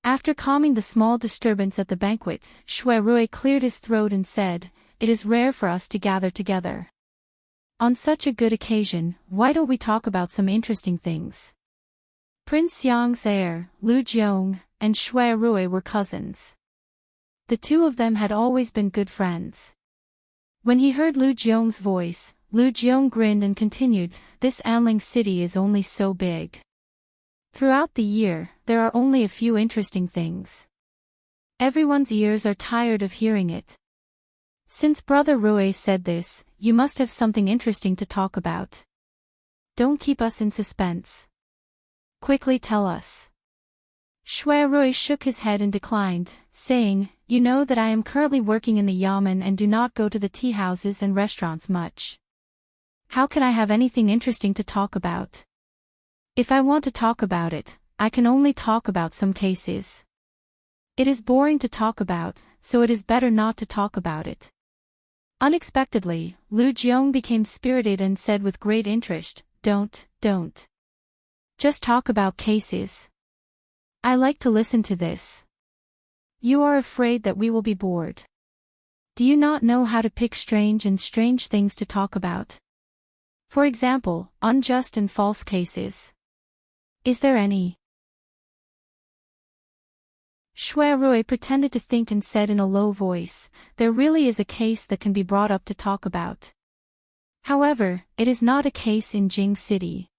After calming the small disturbance at the banquet, Shui Rui cleared his throat and said, "It is rare for us to gather together. On such a good occasion, why don't we talk about some interesting things?" Prince Yang's heir, Lu Jiong, and Shui Rui were cousins. The two of them had always been good friends. When he heard Lu Jiong's voice, Lu Jiong grinned and continued, "This Anling city is only so big. Throughout the year, there are only a few interesting things. Everyone's ears are tired of hearing it. Since Brother Rui said this, you must have something interesting to talk about. Don't keep us in suspense. Quickly tell us." Shui Rui shook his head and declined, saying, "You know that I am currently working in the yamen and do not go to the tea houses and restaurants much. How can I have anything interesting to talk about? If I want to talk about it, I can only talk about some cases. It is boring to talk about, so it is better not to talk about it." Unexpectedly, Lu Jiong became spirited and said with great interest, Don't. Just talk about cases. I like to listen to this. You are afraid that we will be bored. Do you not know how to pick strange things to talk about? For example, unjust and false cases. Is there any? Shui Rui pretended to think and said in a low voice, "There really is a case that can be brought up to talk about. However, it is not a case in Jing City.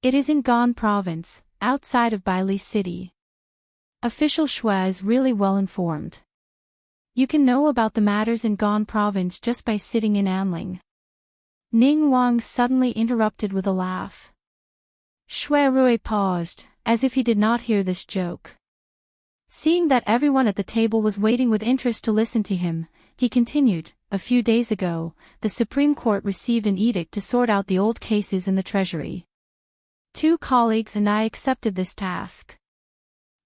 It is in Gan Province, outside of Baili City. Official Shui is really well informed. You can know about the matters in Gan Province just by sitting in Anling." Ning Wang suddenly interrupted with a laugh. Shui Rui paused, as if he did not hear this joke. Seeing that everyone at the table was waiting with interest to listen to him, he continued, "A few days ago, the Supreme Court received an edict to sort out the old cases in the Treasury. 2 colleagues and I accepted this task.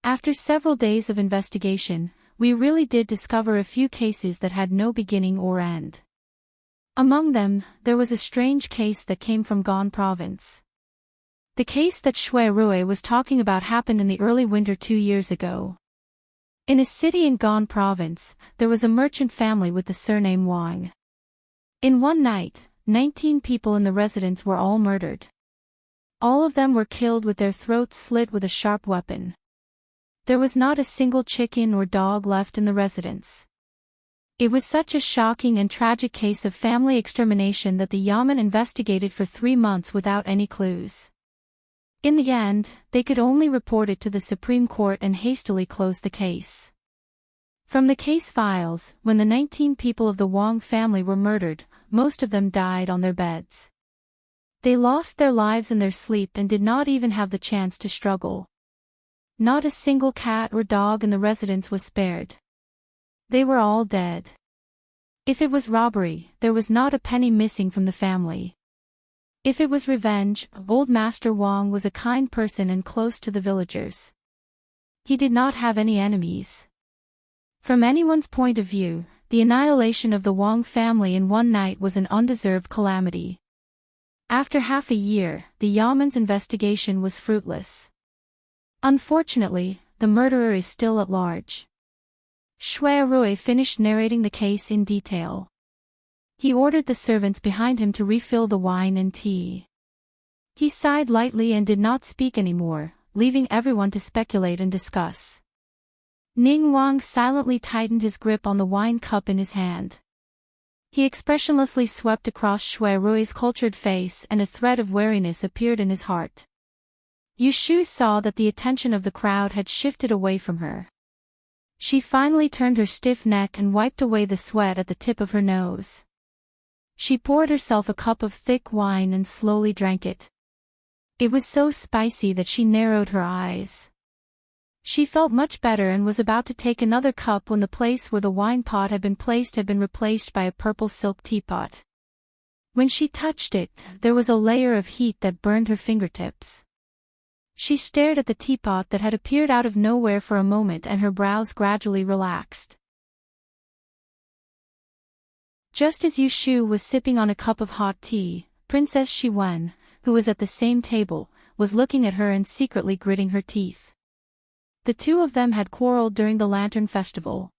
After several days of investigation, we really did discover a few cases that had no beginning or end. Among them, there was a strange case that came from Gan Province. The case that Shui Rui was talking about happened in the early winter 2 years ago. In a city in Gan Province, there was a merchant family with the surname Wang. In one night, 19 people in the residence were all murdered. All of them were killed with their throats slit with a sharp weapon. There was not a single chicken or dog left in the residence. It was such a shocking and tragic case of family extermination that the Yamen investigated for 3 months without any clues. In the end, they could only report it to the Supreme Court and hastily close the case. From the case files, when the 19 people of the Wang family were murdered, most of them died on their beds. They lost their lives in their sleep and did not even have the chance to struggle. Not a single cat or dog in the residence was spared. They were all dead. If it was robbery, there was not a penny missing from the family. If it was revenge, old Master Wang was a kind person and close to the villagers. He did not have any enemies. From anyone's point of view, the annihilation of the Wang family in one night was an undeserved calamity. After half a year, the Yamen's investigation was fruitless. Unfortunately, the murderer is still at large. Shui Rui finished narrating the case in detail. He ordered the servants behind him to refill the wine and tea. He sighed lightly and did not speak anymore, leaving everyone to speculate and discuss. Ning Wang silently tightened his grip on the wine cup in his hand. He expressionlessly swept across Shui Rui's cultured face and a thread of wariness appeared in his heart. Yu Shu saw that the attention of the crowd had shifted away from her. She finally turned her stiff neck and wiped away the sweat at the tip of her nose. She poured herself a cup of thick wine and slowly drank it. It was so spicy that she narrowed her eyes. She felt much better and was about to take another cup when the place where the wine pot had been placed had been replaced by a purple silk teapot. When she touched it, there was a layer of heat that burned her fingertips. She stared at the teapot that had appeared out of nowhere for a moment and her brows gradually relaxed. Just as Yu Shu was sipping on a cup of hot tea, Princess Shi Wen, who was at the same table, was looking at her and secretly gritting her teeth. The two of them had quarreled during the Lantern Festival.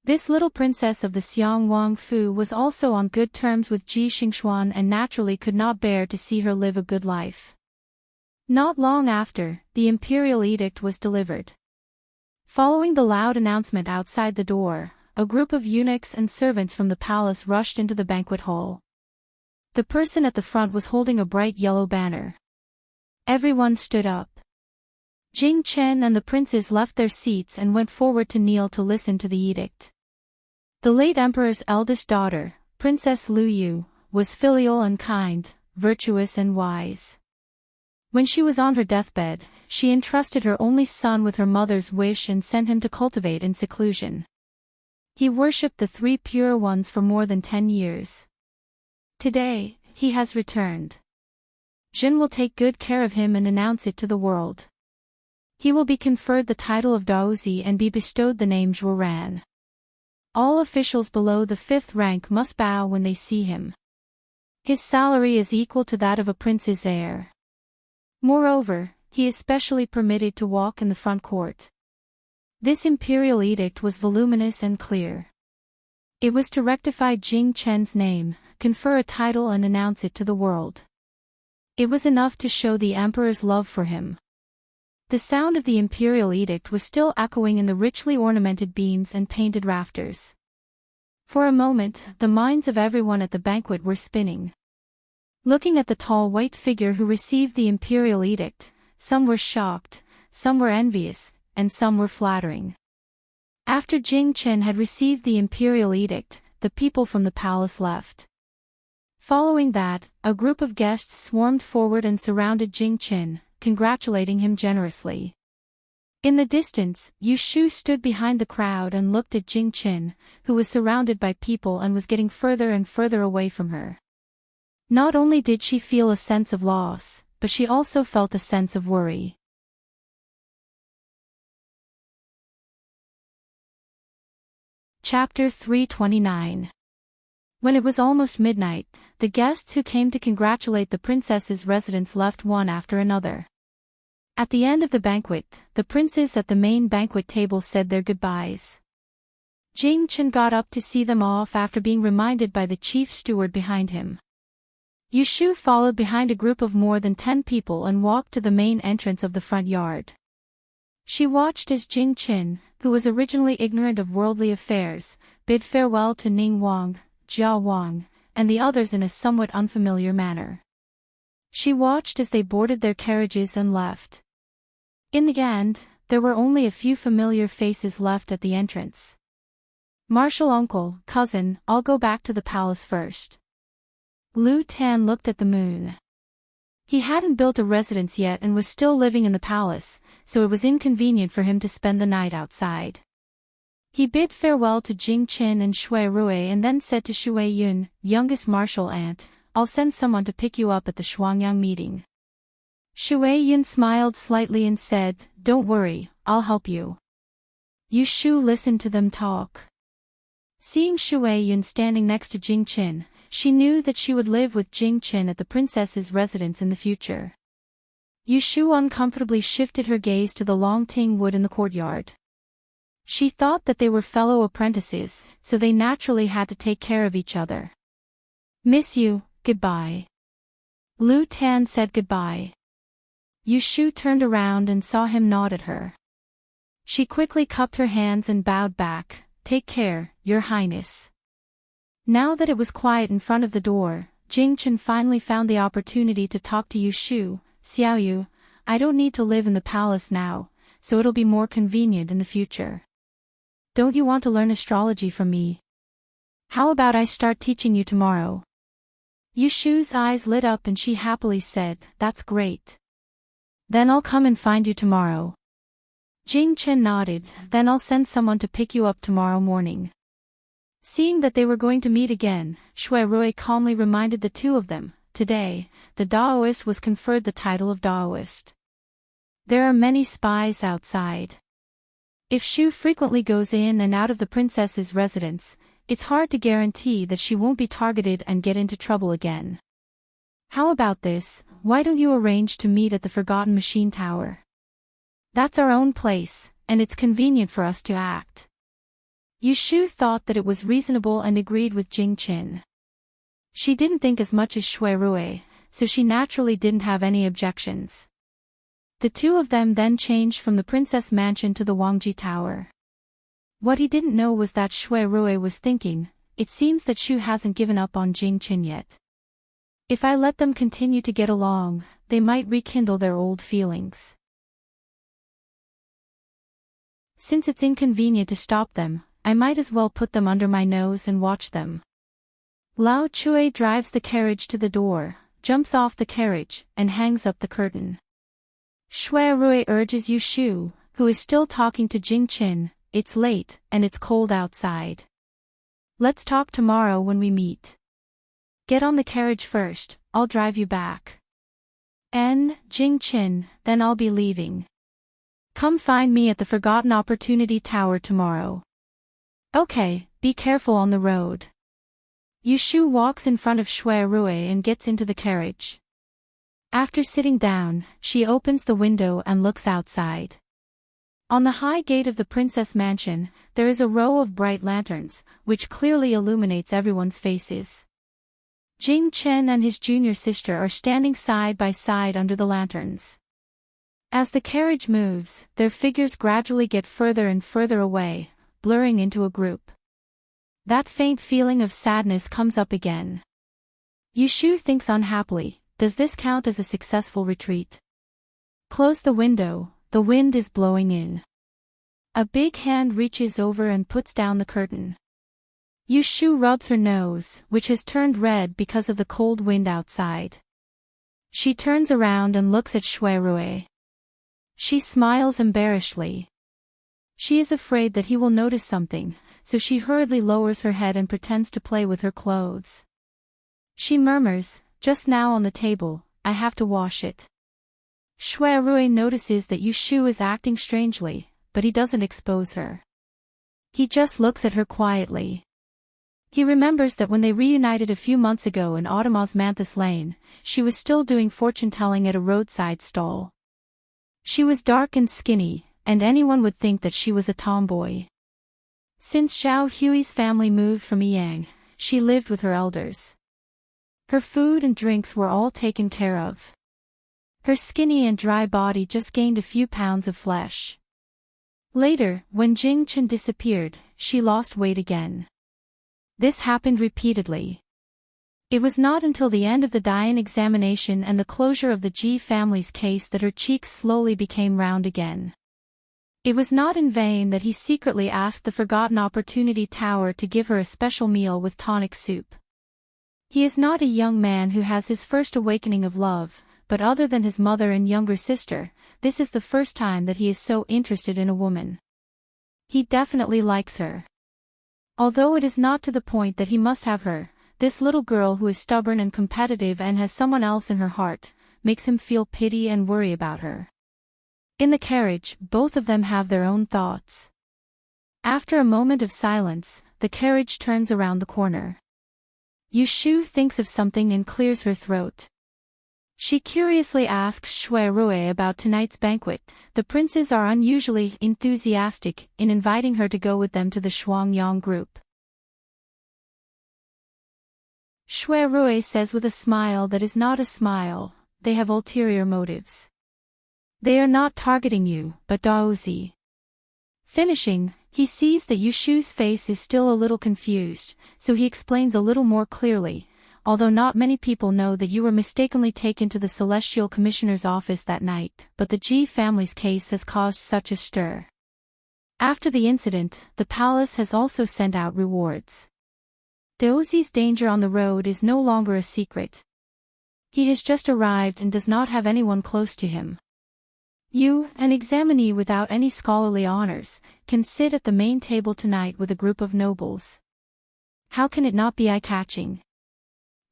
This little princess of the Xiang Wang Fu was also on good terms with Ji Xingxuan and naturally could not bear to see her live a good life. Not long after, the imperial edict was delivered. Following the loud announcement outside the door, a group of eunuchs and servants from the palace rushed into the banquet hall. The person at the front was holding a bright yellow banner. Everyone stood up. Jing Chen and the princes left their seats and went forward to kneel to listen to the edict. The late emperor's eldest daughter, Princess Lu Yu, was filial and kind, virtuous and wise. When she was on her deathbed, she entrusted her only son with her mother's wish and sent him to cultivate in seclusion. He worshipped the three pure ones for more than 10 years. Today, he has returned. Jin will take good care of him and announce it to the world. He will be conferred the title of Daozi and be bestowed the name Zhuoran. All officials below the 5th rank must bow when they see him. His salary is equal to that of a prince's heir. Moreover, he is specially permitted to walk in the front court. This imperial edict was voluminous and clear. It was to rectify Jing Chen's name, confer a title and announce it to the world. It was enough to show the emperor's love for him. The sound of the imperial edict was still echoing in the richly ornamented beams and painted rafters. For a moment, the minds of everyone at the banquet were spinning. Looking at the tall white figure who received the imperial edict, some were shocked, some were envious, and some were flattering. After Jing Chen had received the imperial edict, the people from the palace left. Following that, a group of guests swarmed forward and surrounded Jing Chen, congratulating him generously. In the distance, Yu Shu stood behind the crowd and looked at Jing Chen, who was surrounded by people and was getting further and further away from her. Not only did she feel a sense of loss, but she also felt a sense of worry. Chapter 329. When it was almost midnight, the guests who came to congratulate the princess's residents left one after another. At the end of the banquet, the princes at the main banquet table said their goodbyes. Jing Chen got up to see them off after being reminded by the chief steward behind him. Yu Shu followed behind a group of more than 10 people and walked to the main entrance of the front yard. She watched as Jing Chen, who was originally ignorant of worldly affairs, bid farewell to Ning Wang, Jia Wang, and the others in a somewhat unfamiliar manner. She watched as they boarded their carriages and left. In the end, there were only a few familiar faces left at the entrance. Marshal uncle, cousin, I'll go back to the palace first. Lu Tan looked at the moon. He hadn't built a residence yet and was still living in the palace, so it was inconvenient for him to spend the night outside. He bid farewell to Jing Chen and Shui Rui and then said to Shui Yun, youngest martial aunt, I'll send someone to pick you up at the Shuangyang meeting. Shui Yun smiled slightly and said, don't worry, I'll help you. Yu Shu listened to them talk. Seeing Shui Yun standing next to Jing Chen, she knew that she would live with Jing Chen at the princess's residence in the future. Yu Shu uncomfortably shifted her gaze to the long ting wood in the courtyard. She thought that they were fellow apprentices, so they naturally had to take care of each other. Miss you, goodbye. Lu Tan said goodbye. Yu Shu turned around and saw him nod at her. She quickly cupped her hands and bowed back, take care, Your Highness. Now that it was quiet in front of the door, Jing Chen finally found the opportunity to talk to Yu Shu. Xiao Yu, I don't need to live in the palace now, so it'll be more convenient in the future. Don't you want to learn astrology from me? How about I start teaching you tomorrow? Yu Shu's eyes lit up and she happily said, that's great. Then I'll come and find you tomorrow. Jing Chen nodded, then I'll send someone to pick you up tomorrow morning. Seeing that they were going to meet again, Shui Rui calmly reminded the two of them, today, the Daoist was conferred the title of Daoist. There are many spies outside. If Shu frequently goes in and out of the princess's residence, it's hard to guarantee that she won't be targeted and get into trouble again. How about this, why don't you arrange to meet at the Forgotten Machine Tower? That's our own place, and it's convenient for us to act. Yushu thought that it was reasonable and agreed with Jing Qin. She didn't think as much as Shui Rui, so she naturally didn't have any objections. The two of them then changed from the Princess Mansion to the Wangji Tower. What he didn't know was that Shui Rui was thinking, it seems that Shu hasn't given up on Jing Qin yet. If I let them continue to get along, they might rekindle their old feelings. Since it's inconvenient to stop them, I might as well put them under my nose and watch them. Lao Chui drives the carriage to the door, jumps off the carriage, and hangs up the curtain. Shui Rui urges Yushu, who is still talking to Jing Qin, it's late, and it's cold outside. Let's talk tomorrow when we meet. Get on the carriage first, I'll drive you back. Jing Qin, then I'll be leaving. Come find me at the Forgotten Opportunity Tower tomorrow. Okay, be careful on the road. Yushu walks in front of Shui Rui and gets into the carriage. After sitting down, she opens the window and looks outside. On the high gate of the Princess Mansion, there is a row of bright lanterns, which clearly illuminates everyone's faces. Jing Chen and his junior sister are standing side by side under the lanterns. As the carriage moves, their figures gradually get further and further away, blurring into a group. That faint feeling of sadness comes up again. Yushu thinks unhappily, does this count as a successful retreat? Close the window, the wind is blowing in. A big hand reaches over and puts down the curtain. Yushu rubs her nose, which has turned red because of the cold wind outside. She turns around and looks at Shui Rui. She smiles embarrassedly. She is afraid that he will notice something, so she hurriedly lowers her head and pretends to play with her clothes. She murmurs, just now on the table, I have to wash it. Shui Rui notices that Yushu is acting strangely, but he doesn't expose her. He just looks at her quietly. He remembers that when they reunited a few months ago in Autumn Osmanthus Lane, she was still doing fortune-telling at a roadside stall. She was dark and skinny, and anyone would think that she was a tomboy. Since Xiao Hui's family moved from Yang, she lived with her elders. Her food and drinks were all taken care of. Her skinny and dry body just gained a few pounds of flesh. Later, when Jing Chen disappeared, she lost weight again. This happened repeatedly. It was not until the end of the Dian examination and the closure of the Ji family's case that her cheeks slowly became round again. It was not in vain that he secretly asked the Forgotten Opportunity Tower to give her a special meal with tonic soup. He is not a young man who has his first awakening of love, but other than his mother and younger sister, this is the first time that he is so interested in a woman. He definitely likes her. Although it is not to the point that he must have her, this little girl who is stubborn and competitive and has someone else in her heart, makes him feel pity and worry about her. In the carriage, both of them have their own thoughts. After a moment of silence, the carriage turns around the corner. Yushu thinks of something and clears her throat. She curiously asks Shui Rui about tonight's banquet. The princes are unusually enthusiastic in inviting her to go with them to the Shuangyang group. Shui Rui says with a smile that is not a smile, they have ulterior motives. They are not targeting you, but Daozi. Finishing, he sees that Yushu's face is still a little confused, so he explains a little more clearly. Although not many people know that you were mistakenly taken to the Celestial Commissioner's office that night, but the Ji family's case has caused such a stir. After the incident, the palace has also sent out rewards. Daozi's danger on the road is no longer a secret. He has just arrived and does not have anyone close to him. You, an examinee without any scholarly honors, can sit at the main table tonight with a group of nobles. How can it not be eye-catching?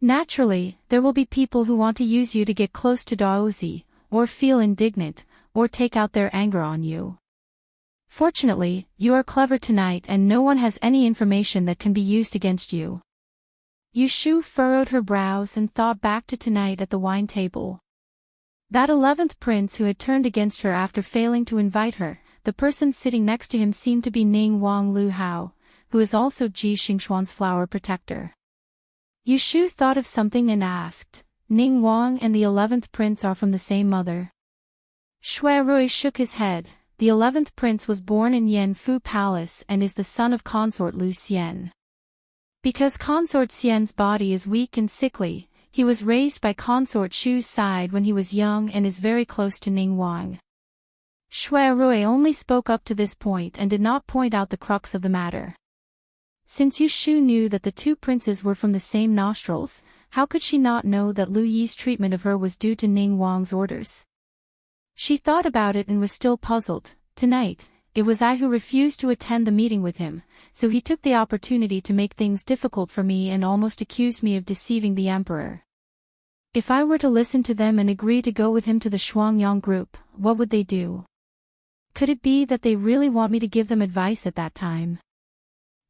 Naturally, there will be people who want to use you to get close to Daozi, or feel indignant, or take out their anger on you. Fortunately, you are clever tonight and no one has any information that can be used against you. Yushu furrowed her brows and thought back to tonight at the wine table. That 11th prince who had turned against her after failing to invite her, the person sitting next to him seemed to be Ning Wang Lu Hao, who is also Ji Xingxuan's flower protector. Yushu thought of something and asked, Ning Wang and the 11th prince are from the same mother? Shui Rui shook his head. The 11th prince was born in Yanfu Palace and is the son of consort Lu Xian. Because consort Xian's body is weak and sickly, he was raised by consort Shu's side when he was young and is very close to Ning Wang. Shui Rui only spoke up to this point and did not point out the crux of the matter. Since Yushu knew that the two princes were from the same nostrils, how could she not know that Lu Yi's treatment of her was due to Ning Wang's orders? She thought about it and was still puzzled. Tonight, it was I who refused to attend the meeting with him, so he took the opportunity to make things difficult for me and almost accused me of deceiving the emperor. If I were to listen to them and agree to go with him to the Shuangyang group, what would they do? Could it be that they really want me to give them advice at that time?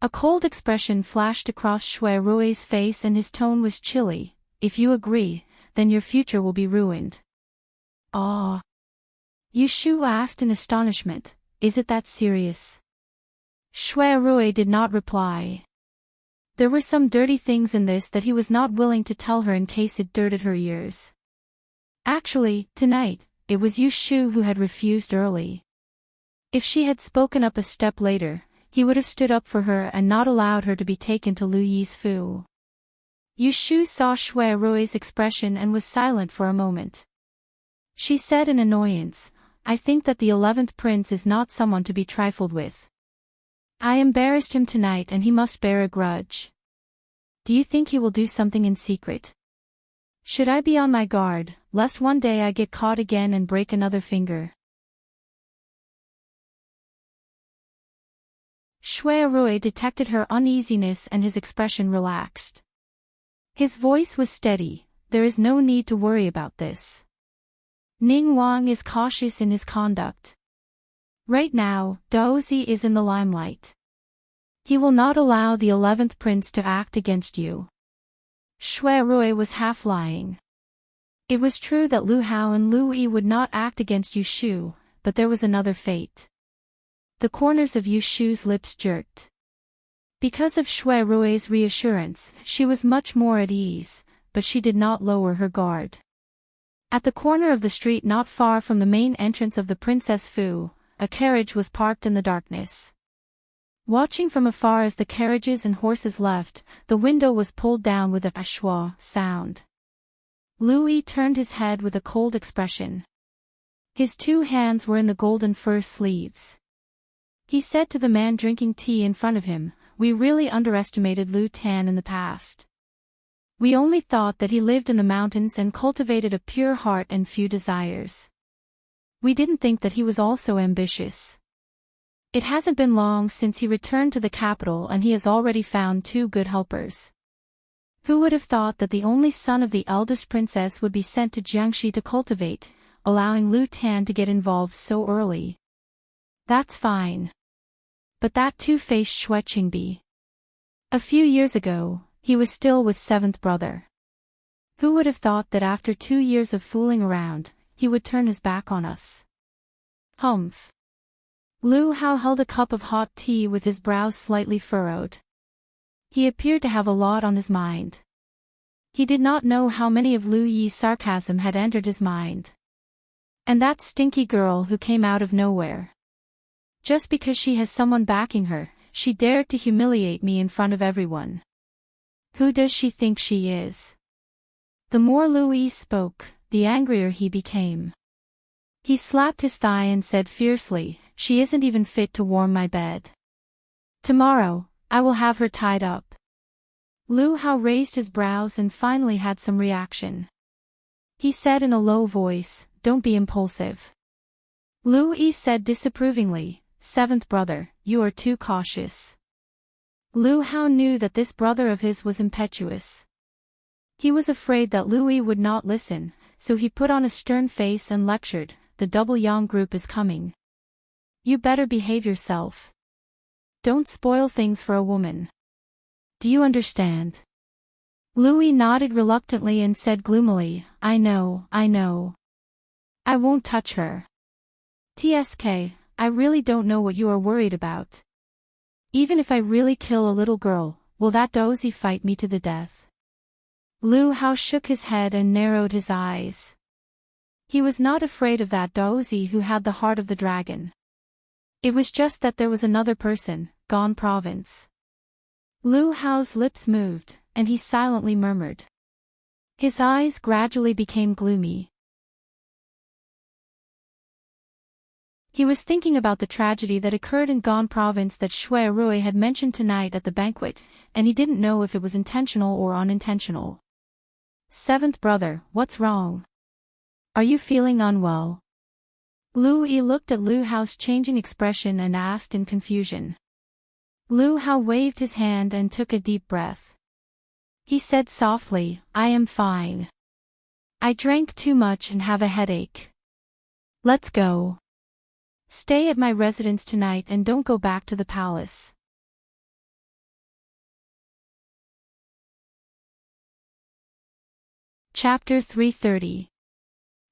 A cold expression flashed across Shui Rui's face and his tone was chilly. If you agree, then your future will be ruined. Ah. Yushu asked in astonishment, is it that serious? Shui Rui did not reply. There were some dirty things in this that he was not willing to tell her in case it dirted her ears. Actually, tonight, it was Yushu who had refused early. If she had spoken up a step later, he would have stood up for her and not allowed her to be taken to Lu Yi's fu. Yushu saw Shui Rui's expression and was silent for a moment. She said in annoyance, I think that the 11th prince is not someone to be trifled with. I embarrassed him tonight and he must bear a grudge. Do you think he will do something in secret? Should I be on my guard, lest one day I get caught again and break another finger? Shui Rui detected her uneasiness and his expression relaxed. His voice was steady, there is no need to worry about this. Ning Wang is cautious in his conduct. Right now, Daozi is in the limelight. He will not allow the 11th prince to act against you. Shui Rui was half lying. It was true that Lu Hao and Lu Yi would not act against Yushu, but there was another fate. The corners of Yushu's lips jerked. Because of Shui Rui's reassurance, she was much more at ease, but she did not lower her guard. At the corner of the street not far from the main entrance of the Princess Fu, a carriage was parked in the darkness. Watching from afar as the carriages and horses left, the window was pulled down with a schwa sound. Lu Yi turned his head with a cold expression. His two hands were in the golden fur sleeves. He said to the man drinking tea in front of him, we really underestimated Lu Tan in the past. We only thought that he lived in the mountains and cultivated a pure heart and few desires. We didn't think that he was also ambitious. It hasn't been long since he returned to the capital and he has already found two good helpers. Who would have thought that the only son of the eldest princess would be sent to Jiangxi to cultivate, allowing Lu Tan to get involved so early? That's fine. But that two-faced Xue Qingbi. A few years ago, he was still with 7th brother. Who would have thought that after 2 years of fooling around, he would turn his back on us? Humph. Lu Hao held a cup of hot tea with his brows slightly furrowed. He appeared to have a lot on his mind. He did not know how many of Lu Yi's sarcasm had entered his mind. And that stinky girl who came out of nowhere. Just because she has someone backing her, she dared to humiliate me in front of everyone. Who does she think she is? The more Lu Yi spoke, the angrier he became. He slapped his thigh and said fiercely, she isn't even fit to warm my bed. Tomorrow, I will have her tied up. Lu Hao raised his brows and finally had some reaction. He said in a low voice, don't be impulsive. Lu Yi said disapprovingly, 7th brother, you are too cautious. Lu Hao knew that this brother of his was impetuous. He was afraid that Lu Yi would not listen, so he put on a stern face and lectured, the double Yang group is coming. You better behave yourself. Don't spoil things for a woman. Do you understand? Louis nodded reluctantly and said gloomily, I know. I won't touch her. TSK, I really don't know what you are worried about. Even if I really kill a little girl, will that dozy fight me to the death? Lu Hao shook his head and narrowed his eyes. He was not afraid of that dozy who had the heart of the dragon. It was just that there was another person, gone province. Lu Hao's lips moved, and he silently murmured. His eyes gradually became gloomy. He was thinking about the tragedy that occurred in Gone Province that Shui Rui had mentioned tonight at the banquet, and he didn't know if it was intentional or unintentional. Seventh brother, what's wrong? Are you feeling unwell? Lu Yi looked at Lu Hao's changing expression and asked in confusion. Lu Hao waved his hand and took a deep breath. He said softly, I am fine. I drank too much and have a headache. Let's go. Stay at my residence tonight and don't go back to the palace. Chapter 330.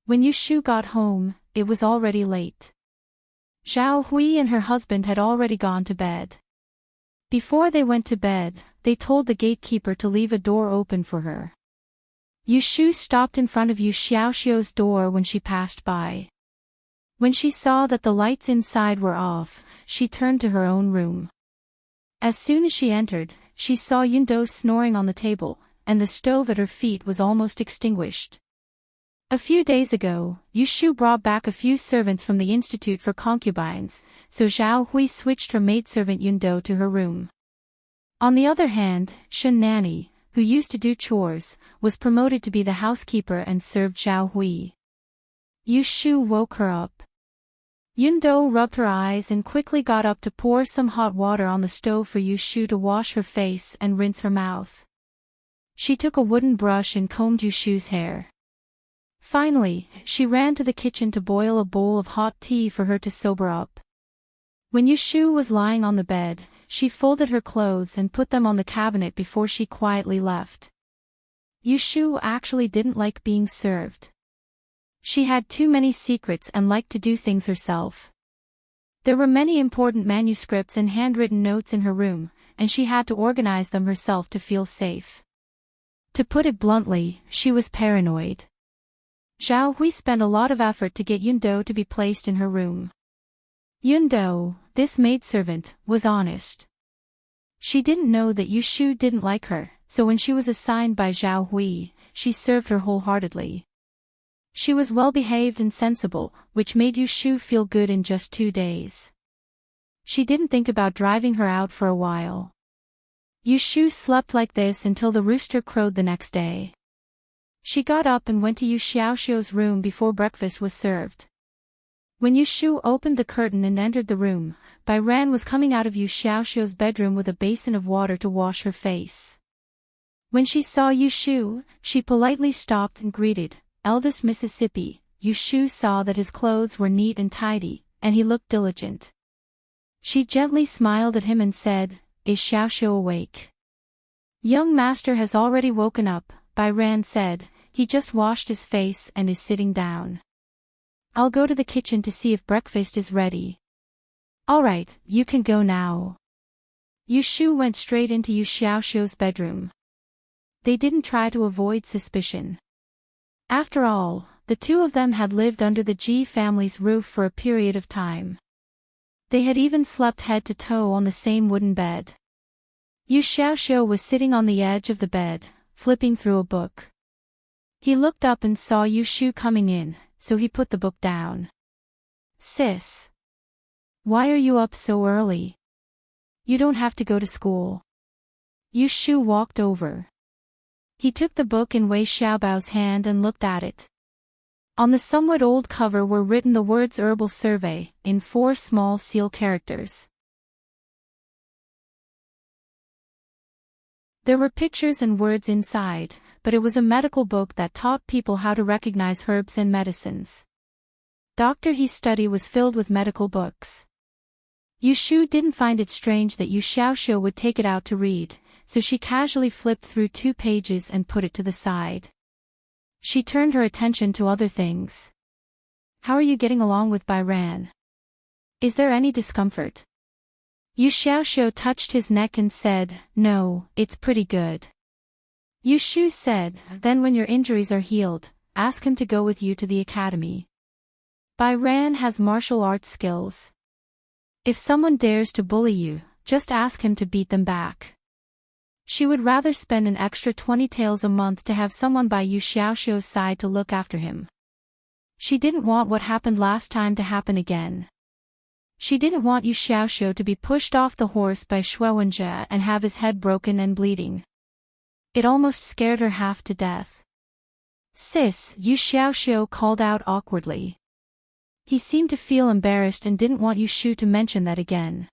When Yushu got home, it was already late. Zhao Hui and her husband had already gone to bed. Before they went to bed, they told the gatekeeper to leave a door open for her. Yushu stopped in front of Yu Xiaoxiu's door when she passed by. When she saw that the lights inside were off, she turned to her own room. As soon as she entered, she saw Yundo snoring on the table, and the stove at her feet was almost extinguished. A few days ago, Yushu brought back a few servants from the Institute for Concubines, so Zhao Hui switched her maidservant Yundo to her room. On the other hand, Shen Nanny, who used to do chores, was promoted to be the housekeeper and served Zhao Hui. Yushu woke her up. Yundo rubbed her eyes and quickly got up to pour some hot water on the stove for Yushu to wash her face and rinse her mouth. She took a wooden brush and combed Yushu's hair. Finally, she ran to the kitchen to boil a bowl of hot tea for her to sober up. When Yushu was lying on the bed, she folded her clothes and put them on the cabinet before she quietly left. Yushu actually didn't like being served. She had too many secrets and liked to do things herself. There were many important manuscripts and handwritten notes in her room, and she had to organize them herself to feel safe. To put it bluntly, she was paranoid. Zhao Hui spent a lot of effort to get Yundo to be placed in her room. Yundo, this maidservant, was honest. She didn't know that Yushu didn't like her, so when she was assigned by Zhao Hui, she served her wholeheartedly. She was well-behaved and sensible, which made Yushu feel good in just 2 days. She didn't think about driving her out for a while. Yushu slept like this until the rooster crowed the next day. She got up and went to Yu Xiaoxiu's room before breakfast was served. When Yushu opened the curtain and entered the room, Bai Ran was coming out of Yu Xiaoxiu's bedroom with a basin of water to wash her face. When she saw Yushu, she politely stopped and greeted, Eldest Mississippi. Yushu saw that his clothes were neat and tidy, and he looked diligent. She gently smiled at him and said, Is Xiaoxiu awake? Young master has already woken up, Bai Ran said. He just washed his face and is sitting down. I'll go to the kitchen to see if breakfast is ready. All right, you can go now. Yushu went straight into Yu Xiaoxiu's bedroom. They didn't try to avoid suspicion. After all, the two of them had lived under the Ji family's roof for a period of time. They had even slept head to toe on the same wooden bed. Yu Xiaoxiu was sitting on the edge of the bed, flipping through a book. He looked up and saw Yushu coming in, so he put the book down. Sis. Why are you up so early? You don't have to go to school. Yushu walked over. He took the book in Wei Xiaobao's hand and looked at it. On the somewhat old cover were written the words Herbal Survey, in 4 small seal characters. There were pictures and words inside, but it was a medical book that taught people how to recognize herbs and medicines. Dr. He's study was filled with medical books. Yu Shu didn't find it strange that Yu Xiaoxiu would take it out to read, so she casually flipped through 2 pages and put it to the side. She turned her attention to other things. How are you getting along with Bairan? Is there any discomfort? Yu Xiaoxiu touched his neck and said, no, it's pretty good. Yu Shu said, then when your injuries are healed, ask him to go with you to the academy. Bairan has martial arts skills. If someone dares to bully you, just ask him to beat them back. She would rather spend an extra 20 taels a month to have someone by Yu Xiaoxiu's side to look after him. She didn't want what happened last time to happen again. She didn't want Yu Xiaoxiu to be pushed off the horse by Shuowenjie and have his head broken and bleeding. It almost scared her half to death. Sis, Yu Xiaoxiu called out awkwardly. He seemed to feel embarrassed and didn't want Yu Shu to mention that again.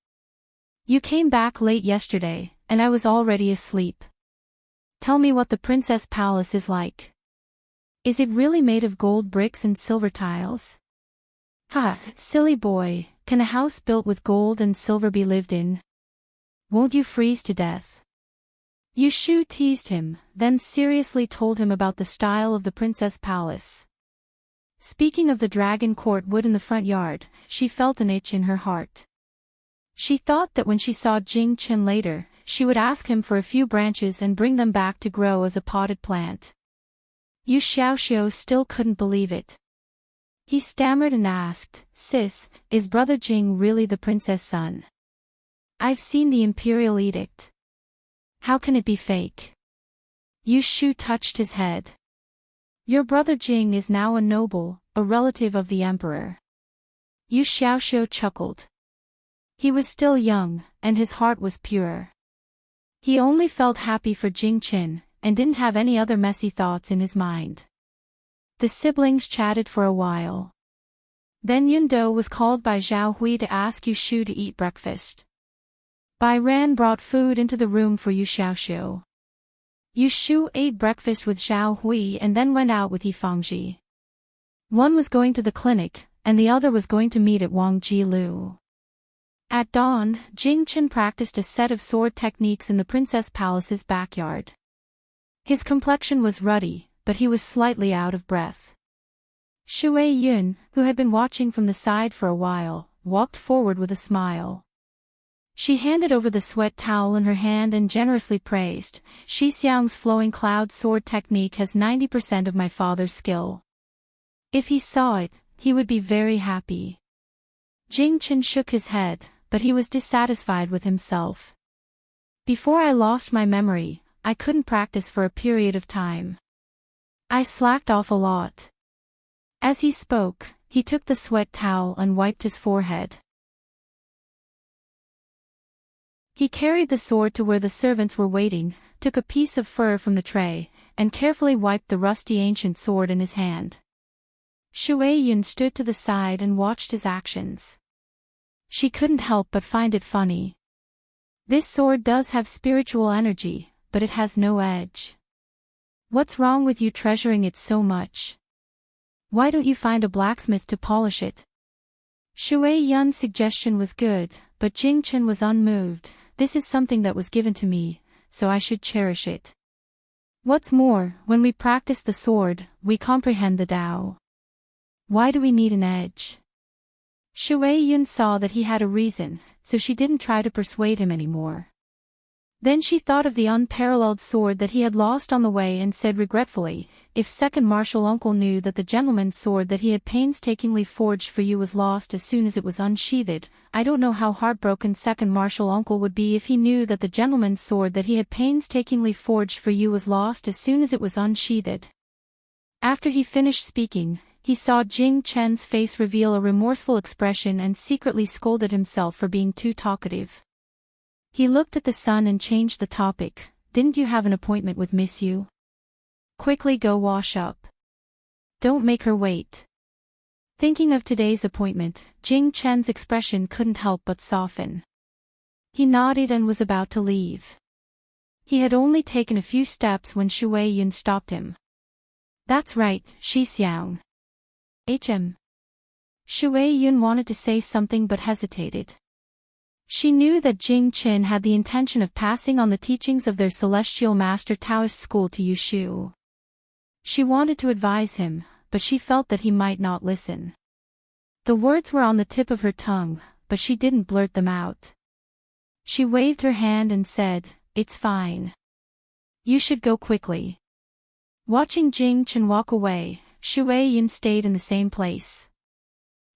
You came back late yesterday, and I was already asleep. Tell me what the princess palace is like. Is it really made of gold bricks and silver tiles? Ha, silly boy, can a house built with gold and silver be lived in? Won't you freeze to death? Yu Shu teased him, then seriously told him about the style of the princess palace. Speaking of the dragon court wood in the front yard, she felt an itch in her heart. She thought that when she saw Jing Chen later, she would ask him for a few branches and bring them back to grow as a potted plant. Yu Xiaoxiu still couldn't believe it. He stammered and asked, Sis, is brother Jing really the princess' son? I've seen the imperial edict. How can it be fake? Yu Shu touched his head. Your brother Jing is now a noble, a relative of the emperor. Yu Xiaoxiu chuckled. He was still young, and his heart was pure. He only felt happy for Jing Chen, and didn't have any other messy thoughts in his mind. The siblings chatted for a while. Then Yundo was called by Zhao Hui to ask Yu Shu to eat breakfast. Bairan brought food into the room for Yu Xiaoxiu. Yu Shu ate breakfast with Zhao Hui and then went out with Yifangji. One was going to the clinic, and the other was going to meet at Wang Jilu. At dawn, Jing Chen practiced a set of sword techniques in the princess palace's backyard. His complexion was ruddy, but he was slightly out of breath. Shui Yun, who had been watching from the side for a while, walked forward with a smile. She handed over the sweat towel in her hand and generously praised, Shi Xiang's flowing cloud sword technique has 90% of my father's skill. If he saw it, he would be very happy. Jing Chen shook his head, but he was dissatisfied with himself. Before I lost my memory, I couldn't practice for a period of time. I slacked off a lot. As he spoke, he took the sweat towel and wiped his forehead. He carried the sword to where the servants were waiting, took a piece of fur from the tray, and carefully wiped the rusty ancient sword in his hand. Shui Yun stood to the side and watched his actions. She couldn't help but find it funny. This sword does have spiritual energy, but it has no edge. What's wrong with you treasuring it so much? Why don't you find a blacksmith to polish it? Shui Yun's suggestion was good, but Jing Chen was unmoved. This is something that was given to me, so I should cherish it. What's more, when we practice the sword, we comprehend the Tao. Why do we need an edge? Shui Yun saw that he had a reason, so she didn't try to persuade him anymore. Then she thought of the unparalleled sword that he had lost on the way and said regretfully, if second martial uncle knew that the gentleman's sword that he had painstakingly forged for you was lost as soon as it was unsheathed, I don't know how heartbroken second martial uncle would be if he knew that the gentleman's sword that he had painstakingly forged for you was lost as soon as it was unsheathed. After he finished speaking, he saw Jing Chen's face reveal a remorseful expression and secretly scolded himself for being too talkative. He looked at the sun and changed the topic. Didn't you have an appointment with Miss Yu? Quickly go wash up. Don't make her wait. Thinking of today's appointment, Jing Chen's expression couldn't help but soften. He nodded and was about to leave. He had only taken a few steps when Shui Yun stopped him. That's right, Shi Xiang. Shui Yun wanted to say something but hesitated. She knew that Jing Qin had the intention of passing on the teachings of their celestial master Taoist school to Yushu. She wanted to advise him, but she felt that he might not listen. The words were on the tip of her tongue, but she didn't blurt them out. She waved her hand and said, "It's fine. You should go quickly." Watching Jing Qin walk away, Shu Yin stayed in the same place.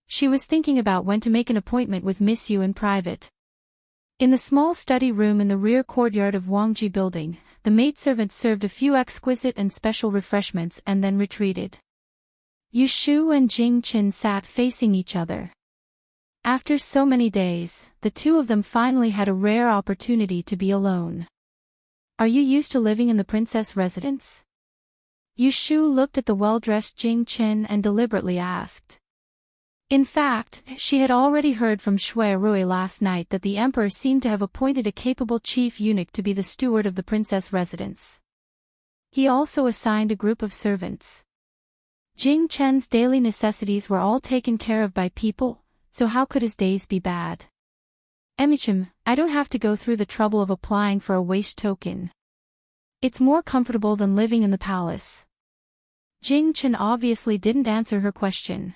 She was thinking about when to make an appointment with Miss Yu in private. In the small study room in the rear courtyard of Wangji Building, the maidservant served a few exquisite and special refreshments and then retreated. Yushu and Jing Qin sat facing each other. After so many days, the two of them finally had a rare opportunity to be alone. "Are you used to living in the princess residence?" Yushu looked at the well-dressed Jing Qin and deliberately asked. In fact, she had already heard from Shui Rui last night that the emperor seemed to have appointed a capable chief eunuch to be the steward of the princess residence. He also assigned a group of servants. Jing Chen's daily necessities were all taken care of by people, so how could his days be bad? "Emichim, I don't have to go through the trouble of applying for a waste token. It's more comfortable than living in the palace." Jing Chen obviously didn't answer her question.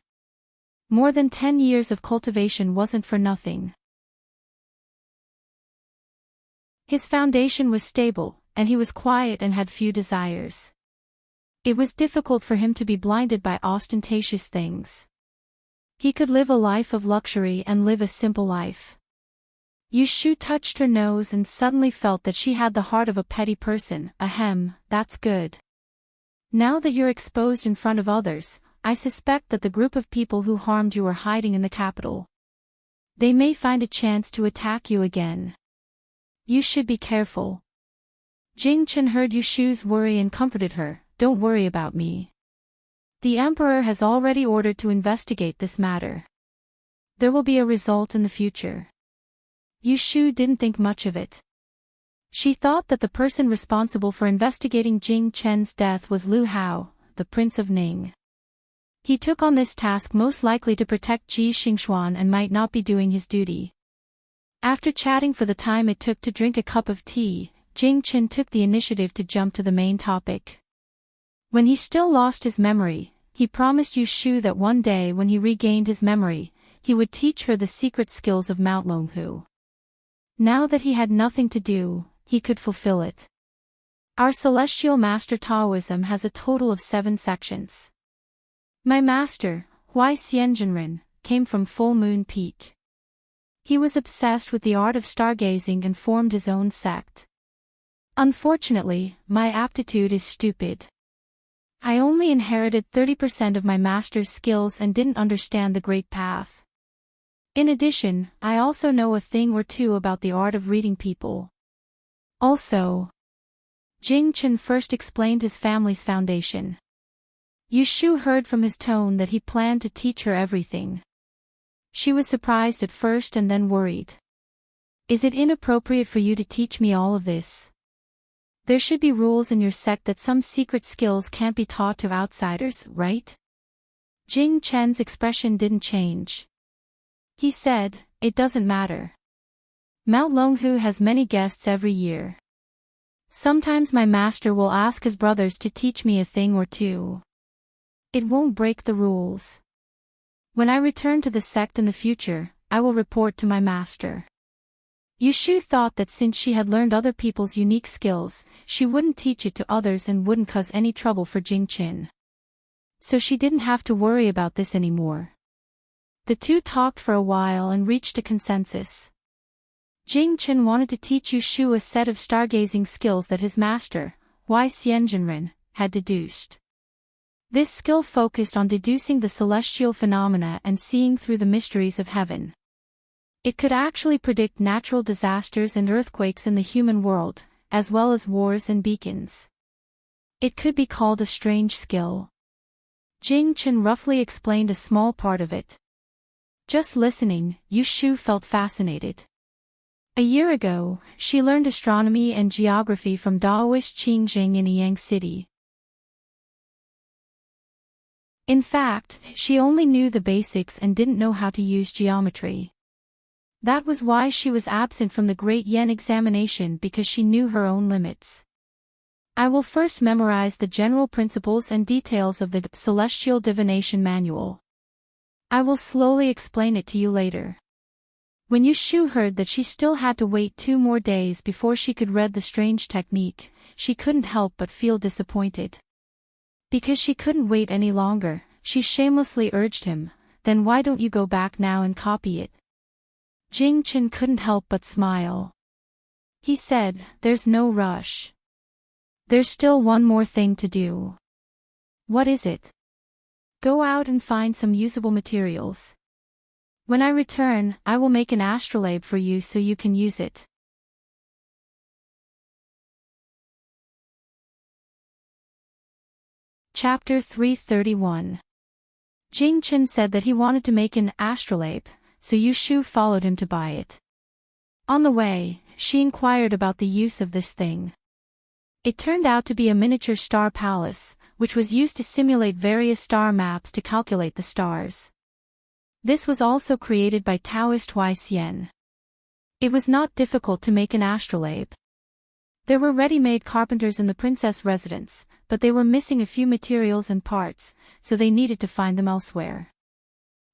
More than 10 years of cultivation wasn't for nothing. His foundation was stable, and he was quiet and had few desires. It was difficult for him to be blinded by ostentatious things. He could live a life of luxury and live a simple life. Yushu touched her nose and suddenly felt that she had the heart of a petty person. Ahem, that's good. Now that you're exposed in front of others, I suspect that the group of people who harmed you are hiding in the capital. They may find a chance to attack you again. You should be careful. Jing Chen heard Yushu's worry and comforted her. "Don't worry about me. The emperor has already ordered to investigate this matter. There will be a result in the future." Yushu didn't think much of it. She thought that the person responsible for investigating Jing Chen's death was Lu Hao, the Prince of Ning. He took on this task most likely to protect Ji Xingxuan and might not be doing his duty. After chatting for the time it took to drink a cup of tea, Jing Chen took the initiative to jump to the main topic. When he still lost his memory, he promised Yushu that one day when he regained his memory, he would teach her the secret skills of Mount Longhu. Now that he had nothing to do, he could fulfill it. Our celestial master Taoism has a total of 7 sections. My master, Huai Xianzhenren, came from Full Moon Peak. He was obsessed with the art of stargazing and formed his own sect. Unfortunately, my aptitude is stupid. I only inherited 30% of my master's skills and didn't understand the Great Path. In addition, I also know a thing or two about the art of reading people. Also, Jing Chen first explained his family's foundation. Yushu heard from his tone that he planned to teach her everything. She was surprised at first and then worried. "Is it inappropriate for you to teach me all of this? There should be rules in your sect that some secret skills can't be taught to outsiders, right?" Jing Chen's expression didn't change. He said, "It doesn't matter. Mount Longhu has many guests every year. Sometimes my master will ask his brothers to teach me a thing or two. It won't break the rules. When I return to the sect in the future, I will report to my master." Yushu thought that since she had learned other people's unique skills, she wouldn't teach it to others and wouldn't cause any trouble for Jing Chen. So she didn't have to worry about this anymore. The two talked for a while and reached a consensus. Jing Chen wanted to teach Yushu a set of stargazing skills that his master, Huai Xianzhenren, had deduced. This skill focused on deducing the celestial phenomena and seeing through the mysteries of heaven. It could actually predict natural disasters and earthquakes in the human world, as well as wars and beacons. It could be called a strange skill. Jing Chen roughly explained a small part of it. Just listening, Yushu felt fascinated. A year ago, she learned astronomy and geography from Daoist Qingjing in Yang City. In fact, she only knew the basics and didn't know how to use geometry. That was why she was absent from the Great Yen examination, because she knew her own limits. I will first memorize the general principles and details of the Celestial Divination Manual. I will slowly explain it to you later. When Yushu heard that she still had to wait 2 more days before she could read the strange technique, she couldn't help but feel disappointed. Because she couldn't wait any longer, she shamelessly urged him, "Then why don't you go back now and copy it?" Jing Chen couldn't help but smile. He said, "There's no rush. There's still one more thing to do." "What is it?" "Go out and find some usable materials. When I return, I will make an astrolabe for you so you can use it." Chapter 331. Jing Chen said that he wanted to make an astrolabe, so Yushu followed him to buy it. On the way, she inquired about the use of this thing. It turned out to be a miniature star palace, which was used to simulate various star maps to calculate the stars. This was also created by Taoist Hui Xian. It was not difficult to make an astrolabe. There were ready-made carpenters in the princess residence, but they were missing a few materials and parts, so they needed to find them elsewhere.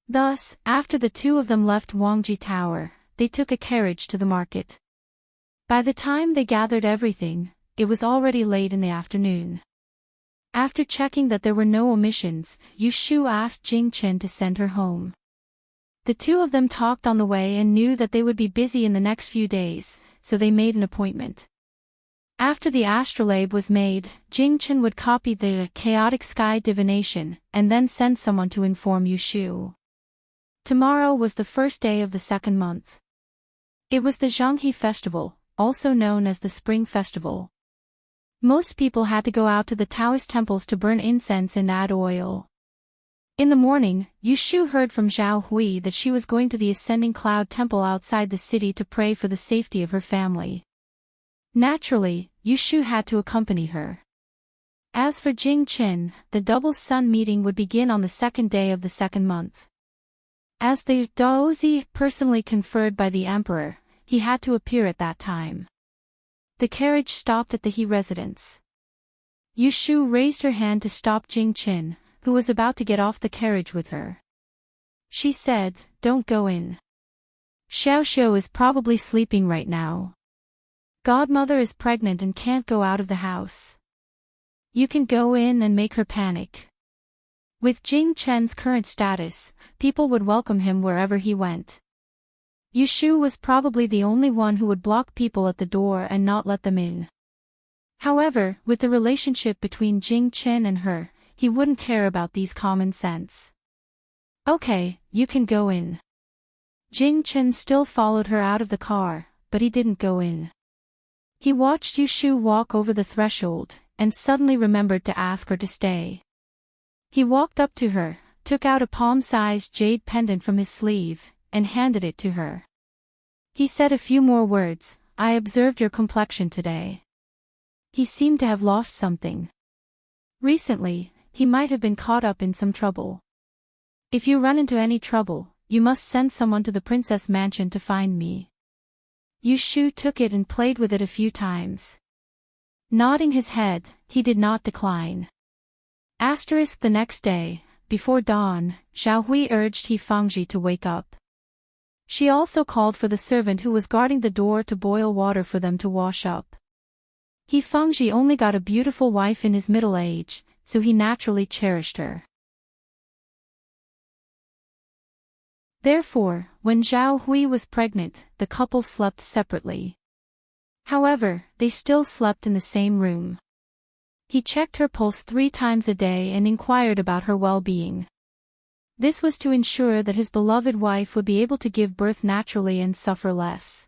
Thus, after the 2 of them left Wangji Tower, they took a carriage to the market. By the time they gathered everything, it was already late in the afternoon. After checking that there were no omissions, Yushu asked Jing Chen to send her home. The 2 of them talked on the way and knew that they would be busy in the next few days, so they made an appointment. After the astrolabe was made, Jing Chen would copy the chaotic sky divination, and then send someone to inform Yushu. Tomorrow was the first day of the 2nd month. It was the Zhanghe Festival, also known as the Spring Festival. Most people had to go out to the Taoist temples to burn incense and add oil. In the morning, Yushu heard from Zhao Hui that she was going to the Ascending Cloud Temple outside the city to pray for the safety of her family. Naturally, Yushu had to accompany her. As for Jing Chen, the double sun meeting would begin on the 2nd day of the 2nd month. As the Daozi personally conferred by the emperor, he had to appear at that time. The carriage stopped at the He residence. Yushu raised her hand to stop Jing Chen, who was about to get off the carriage with her. She said, "Don't go in. Xiao Xiao is probably sleeping right now. Godmother is pregnant and can't go out of the house. You can go in and make her panic." With Jing Chen's current status, people would welcome him wherever he went. Yushu was probably the only one who would block people at the door and not let them in. However, with the relationship between Jing Chen and her, he wouldn't care about these common sense. "Okay, you can go in." Jing Chen still followed her out of the car, but he didn't go in. He watched Yushu walk over the threshold, and suddenly remembered to ask her to stay. He walked up to her, took out a palm-sized jade pendant from his sleeve, and handed it to her. He said a few more words. "I observed your complexion today." He seemed to have lost something. Recently, he might have been caught up in some trouble. "If you run into any trouble, you must send someone to the princess mansion to find me." Yushu took it and played with it a few times. Nodding his head, he did not decline. The next day, before dawn, Zhao Hui urged He Fangji to wake up. She also called for the servant who was guarding the door to boil water for them to wash up. He Fangji only got a beautiful wife in his middle age, so he naturally cherished her. Therefore, when Zhao Hui was pregnant, the couple slept separately. However, they still slept in the same room. He checked her pulse 3 times a day and inquired about her well-being. This was to ensure that his beloved wife would be able to give birth naturally and suffer less.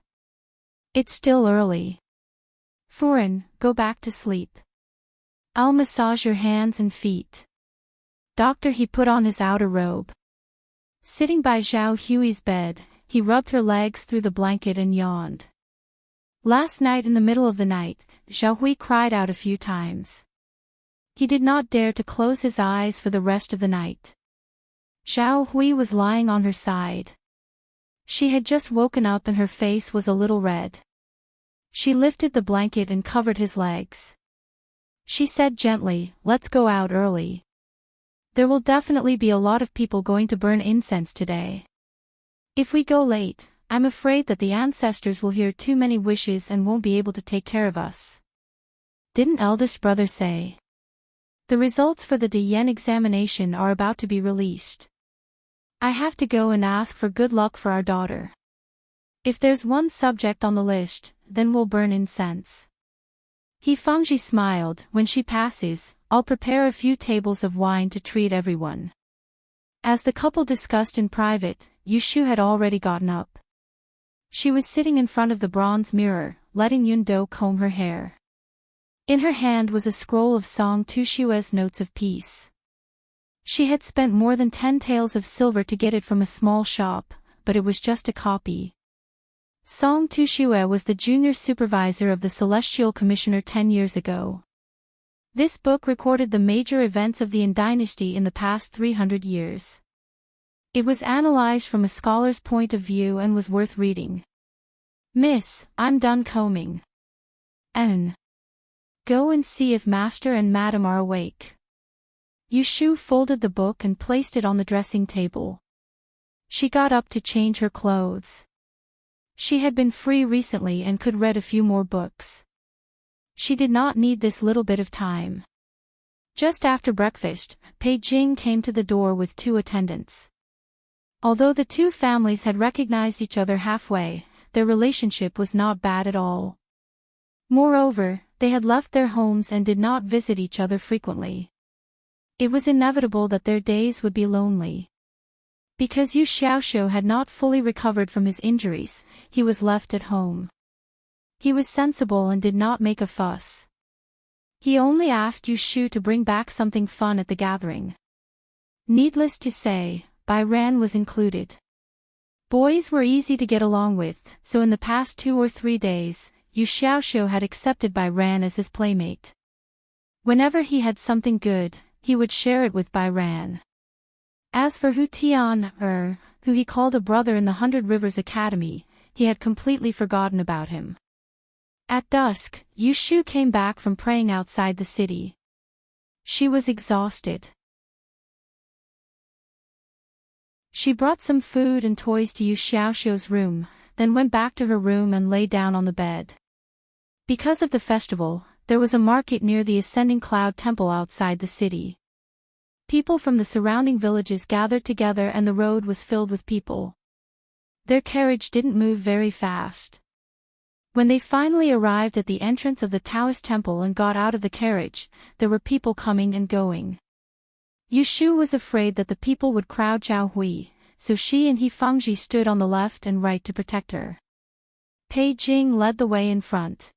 "It's still early. Furen, go back to sleep. I'll massage your hands and feet." Doctor He put on his outer robe. Sitting by Zhao Hui's bed, he rubbed her legs through the blanket and yawned. Last night in the middle of the night, Zhao Hui cried out a few times. He did not dare to close his eyes for the rest of the night. Zhao Hui was lying on her side. She had just woken up and her face was a little red. She lifted the blanket and covered his legs. She said gently, "Let's go out early. There will definitely be a lot of people going to burn incense today. If we go late, I'm afraid that the ancestors will hear too many wishes and won't be able to take care of us." Didn't eldest brother say? The results for the Yen examination are about to be released. I have to go and ask for good luck for our daughter. If there's one subject on the list, then we'll burn incense. He Fangji smiled. When she passes, I'll prepare a few tables of wine to treat everyone. As the couple discussed in private, Yushu had already gotten up. She was sitting in front of the bronze mirror, letting Yundo comb her hair. In her hand was a scroll of Song Tushue's Notes of Peace. She had spent more than 10 taels of silver to get it from a small shop, but it was just a copy. Song Tushue was the junior supervisor of the Celestial Commissioner 10 years ago. This book recorded the major events of the Yin dynasty in the past 300 years. It was analyzed from a scholar's point of view and was worth reading. "Miss, I'm done combing. Go and see if Master and Madam are awake." Yushu folded the book and placed it on the dressing table. She got up to change her clothes. She had been free recently and could read a few more books. She did not need this little bit of time. Just after breakfast, Pei Jing came to the door with 2 attendants. Although the 2 families had recognized each other halfway, their relationship was not bad at all. Moreover, they had left their homes and did not visit each other frequently. It was inevitable that their days would be lonely. Because Yu Xiaoxiu had not fully recovered from his injuries, he was left at home. He was sensible and did not make a fuss. He only asked Yu Shu to bring back something fun at the gathering. Needless to say, Bai Ran was included. Boys were easy to get along with, so in the past 2 or 3 days, Yu Xiaoxiu had accepted Bai Ran as his playmate. Whenever he had something good, he would share it with Bai Ran. As for Hu Tian, who he called a brother in the 100 Rivers Academy, he had completely forgotten about him. At dusk, Yu Shu came back from praying outside the city. She was exhausted. She brought some food and toys to Yu Xiaoxiu's room, then went back to her room and lay down on the bed. Because of the festival, there was a market near the Ascending Cloud Temple outside the city. People from the surrounding villages gathered together and the road was filled with people. Their carriage didn't move very fast. When they finally arrived at the entrance of the Taoist temple and got out of the carriage, there were people coming and going. Yu Shu was afraid that the people would crowd Zhao Hui, so she and He Fangji stood on the left and right to protect her. Pei Jing led the way in front.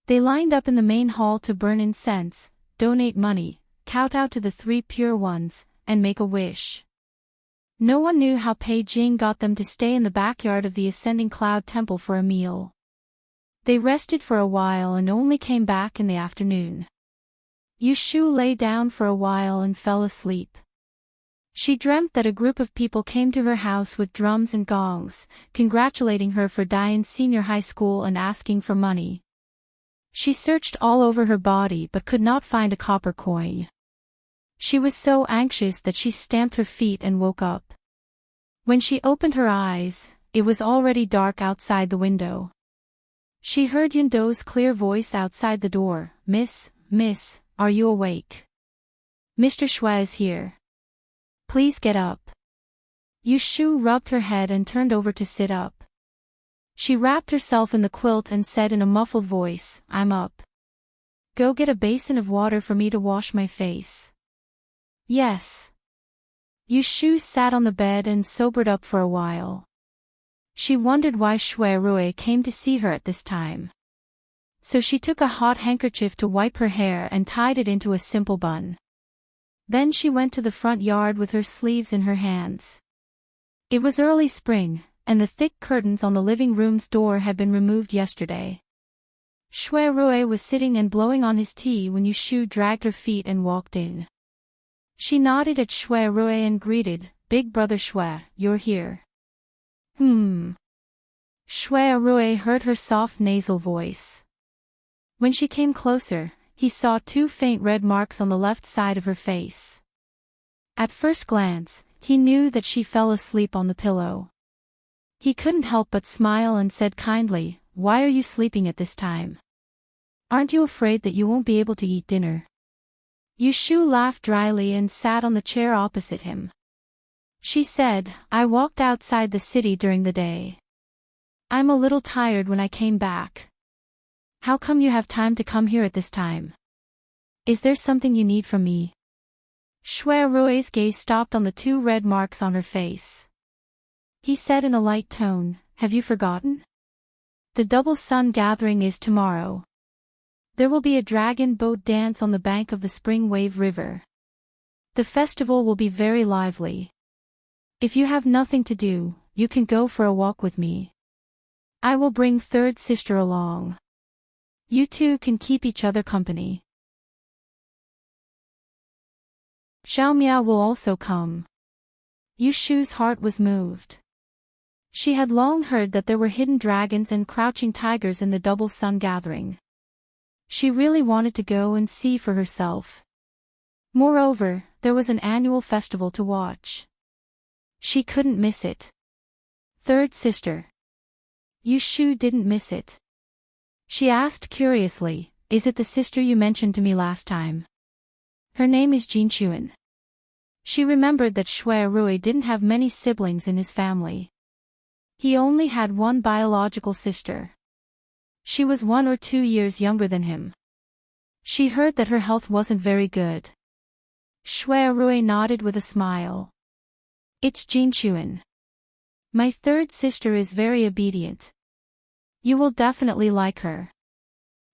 They lined up in the main hall to burn incense, donate money, kowtow to the 3 pure ones, and make a wish. No one knew how Pei Jing got them to stay in the backyard of the Ascending Cloud Temple for a meal. They rested for a while and only came back in the afternoon. Yu Shu lay down for a while and fell asleep. She dreamt that a group of people came to her house with drums and gongs, congratulating her for Dian Senior High School and asking for money. She searched all over her body but could not find a copper coin. She was so anxious that she stamped her feet and woke up. When she opened her eyes, it was already dark outside the window. She heard Yundo's clear voice outside the door. Miss, are you awake? Mr. Shui is here. Please get up." Yu Shu rubbed her head and turned over to sit up. She wrapped herself in the quilt and said in a muffled voice, "I'm up. Go get a basin of water for me to wash my face." "Yes." Yu Shu sat on the bed and sobered up for a while. She wondered why Shui Rui came to see her at this time. So she took a hot handkerchief to wipe her hair and tied it into a simple bun. Then she went to the front yard with her sleeves in her hands. It was early spring, and the thick curtains on the living room's door had been removed yesterday. Shui Rui was sitting and blowing on his tea when Yu Shu dragged her feet and walked in. She nodded at Shui Rui and greeted, "Big brother Shui, you're here. Shui Rui heard her soft nasal voice. When she came closer, he saw two faint red marks on the left side of her face. At first glance, he knew that she fell asleep on the pillow. He couldn't help but smile and said kindly, "Why are you sleeping at this time? Aren't you afraid that you won't be able to eat dinner?" Yushu laughed dryly and sat on the chair opposite him. She said, "I walked outside the city during the day. I'm a little tired when I came back. How come you have time to come here at this time? Is there something you need from me?" Shui Rui's gaze stopped on the two red marks on her face. He said in a light tone, "Have you forgotten? The double sun gathering is tomorrow. There will be a dragon boat dance on the bank of the Spring Wave River. The festival will be very lively. If you have nothing to do, you can go for a walk with me. I will bring third sister along. You two can keep each other company. Xiao Miao will also come." Yushu's heart was moved. She had long heard that there were hidden dragons and crouching tigers in the double sun gathering. She really wanted to go and see for herself. Moreover, there was an annual festival to watch. She couldn't miss it. Third sister. Yushu didn't miss it. She asked curiously, "Is it the sister you mentioned to me last time? Her name is Jinchuan." She remembered that Shui Rui didn't have many siblings in his family. He only had one biological sister. She was 1 or 2 years younger than him. She heard that her health wasn't very good. Shui Rui nodded with a smile. "It's Jinchuan. My third sister is very obedient. You will definitely like her."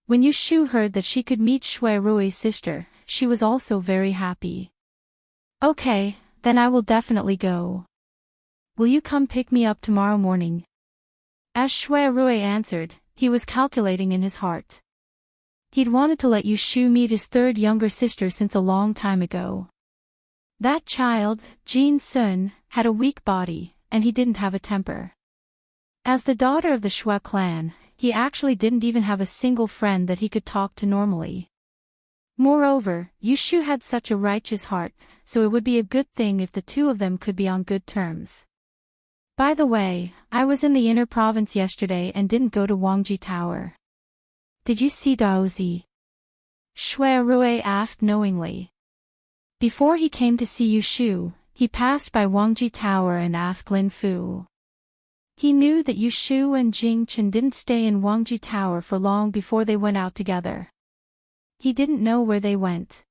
When Yushu heard that she could meet Shui Rui's sister, she was also very happy. "Okay, then I will definitely go. Will you come pick me up tomorrow morning?" As Shui Rui answered, he was calculating in his heart. He'd wanted to let Yushu meet his third younger sister since a long time ago. That child, Jin Sun, had a weak body, and he didn't have a temper. As the daughter of the Shui clan, he actually didn't even have a single friend that he could talk to normally. Moreover, Yushu had such a righteous heart, so it would be a good thing if the two of them could be on good terms. "By the way, I was in the inner province yesterday and didn't go to Wangji Tower. Did you see Daozi?" Shui Rui asked knowingly. Before he came to see Yushu, he passed by Wangji Tower and asked Lin Fu. He knew that Yushu and Jingchen didn't stay in Wangji Tower for long before they went out together. He didn't know where they went.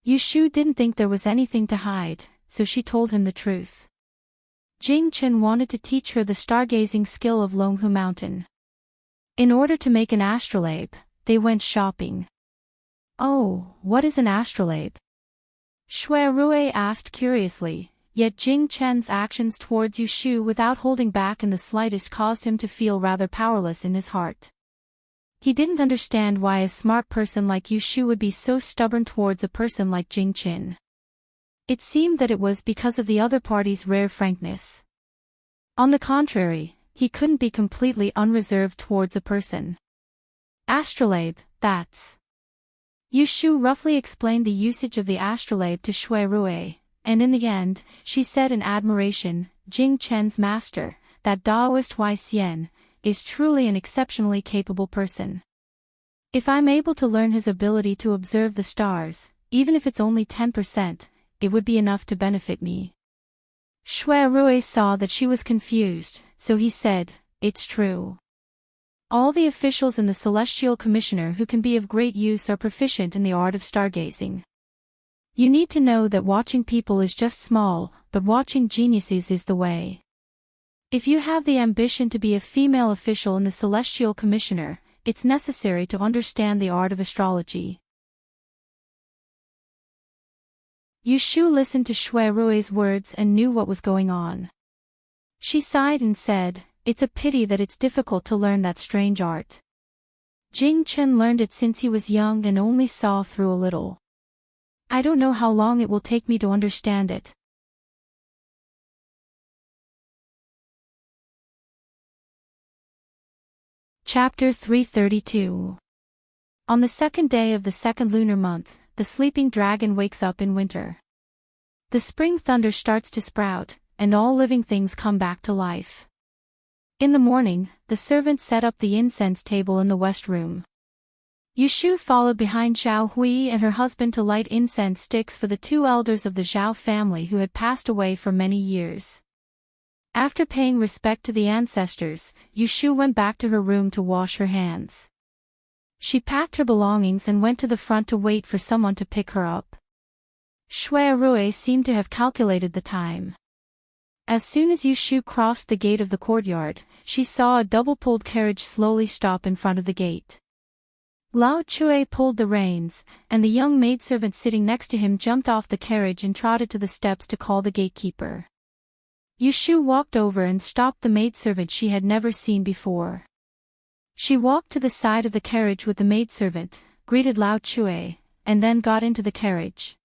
Yushu didn't think there was anything to hide, so she told him the truth. Jingchen wanted to teach her the stargazing skill of Longhu Mountain. In order to make an astrolabe, they went shopping. "Oh, what is an astrolabe?" Shui Rui asked curiously, yet Jing Chen's actions towards Yushu without holding back in the slightest caused him to feel rather powerless in his heart. He didn't understand why a smart person like Yushu would be so stubborn towards a person like Jing Chen. It seemed that it was because of the other party's rare frankness. On the contrary, he couldn't be completely unreserved towards a person. "Astrolabe, that's..." Yushu roughly explained the usage of the astrolabe to Shui Rui, and in the end, she said in admiration, "Jing Chen's master, that Daoist Hui Xian, is truly an exceptionally capable person. If I'm able to learn his ability to observe the stars, even if it's only 10%, it would be enough to benefit me." Shui Rui saw that she was confused, so he said, "It's true. All the officials in the Celestial Commissioner who can be of great use are proficient in the art of stargazing. You need to know that watching people is just small, but watching geniuses is the way. If you have the ambition to be a female official in the Celestial Commissioner, it's necessary to understand the art of astrology." Yushu listened to Shui Rui's words and knew what was going on. She sighed and said, "It's a pity that it's difficult to learn that strange art. Jing Chen learned it since he was young and only saw through a little. I don't know how long it will take me to understand it." Chapter 332. On the second day of the second lunar month, the sleeping dragon wakes up in winter. The spring thunder starts to sprout, and all living things come back to life. In the morning, the servants set up the incense table in the west room. Yushu followed behind Zhao Hui and her husband to light incense sticks for the two elders of the Zhao family who had passed away for many years. After paying respect to the ancestors, Yushu went back to her room to wash her hands. She packed her belongings and went to the front to wait for someone to pick her up. Shuai seemed to have calculated the time. As soon as Yushu crossed the gate of the courtyard, she saw a double-pulled carriage slowly stop in front of the gate. Lao Chui pulled the reins, and the young maidservant sitting next to him jumped off the carriage and trotted to the steps to call the gatekeeper. Yushu walked over and stopped the maidservant she had never seen before. She walked to the side of the carriage with the maidservant, greeted Lao Chui, and then got into the carriage.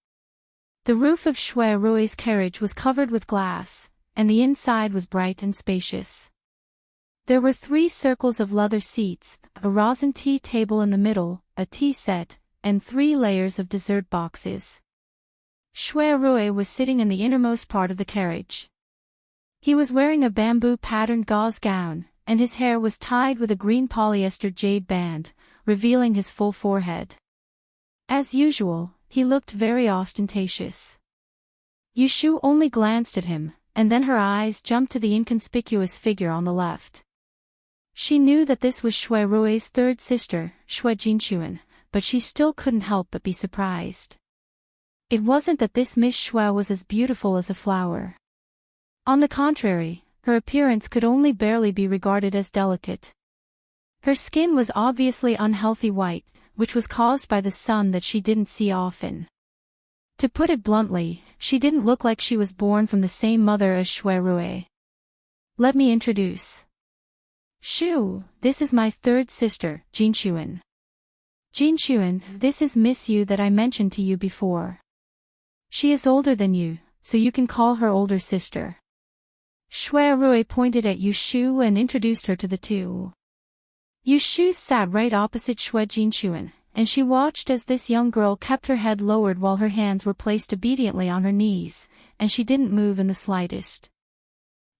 The roof of Shui Rui's carriage was covered with glass, and the inside was bright and spacious. There were 3 circles of leather seats, a rosin tea table in the middle, a tea set, and 3 layers of dessert boxes. Shui Rui was sitting in the innermost part of the carriage. He was wearing a bamboo-patterned gauze gown, and his hair was tied with a green polyester jade band, revealing his full forehead. As usual, he looked very ostentatious. Yushu only glanced at him, and then her eyes jumped to the inconspicuous figure on the left. She knew that this was Shui Rui's third sister, Shui Jinchuan, but she still couldn't help but be surprised. It wasn't that this Miss Shui was as beautiful as a flower. On the contrary, her appearance could only barely be regarded as delicate. Her skin was obviously unhealthy white, which was caused by the sun that she didn't see often. To put it bluntly, she didn't look like she was born from the same mother as Shui Rui. Let me introduce. Shu, this is my third sister, Jinchuan. Jinchuan, this is Miss Yu that I mentioned to you before. She is older than you, so you can call her older sister. Shui Rui pointed at Yushu and introduced her to the two. Yushu sat right opposite Shui Jinchuan, and she watched as this young girl kept her head lowered while her hands were placed obediently on her knees, and she didn't move in the slightest.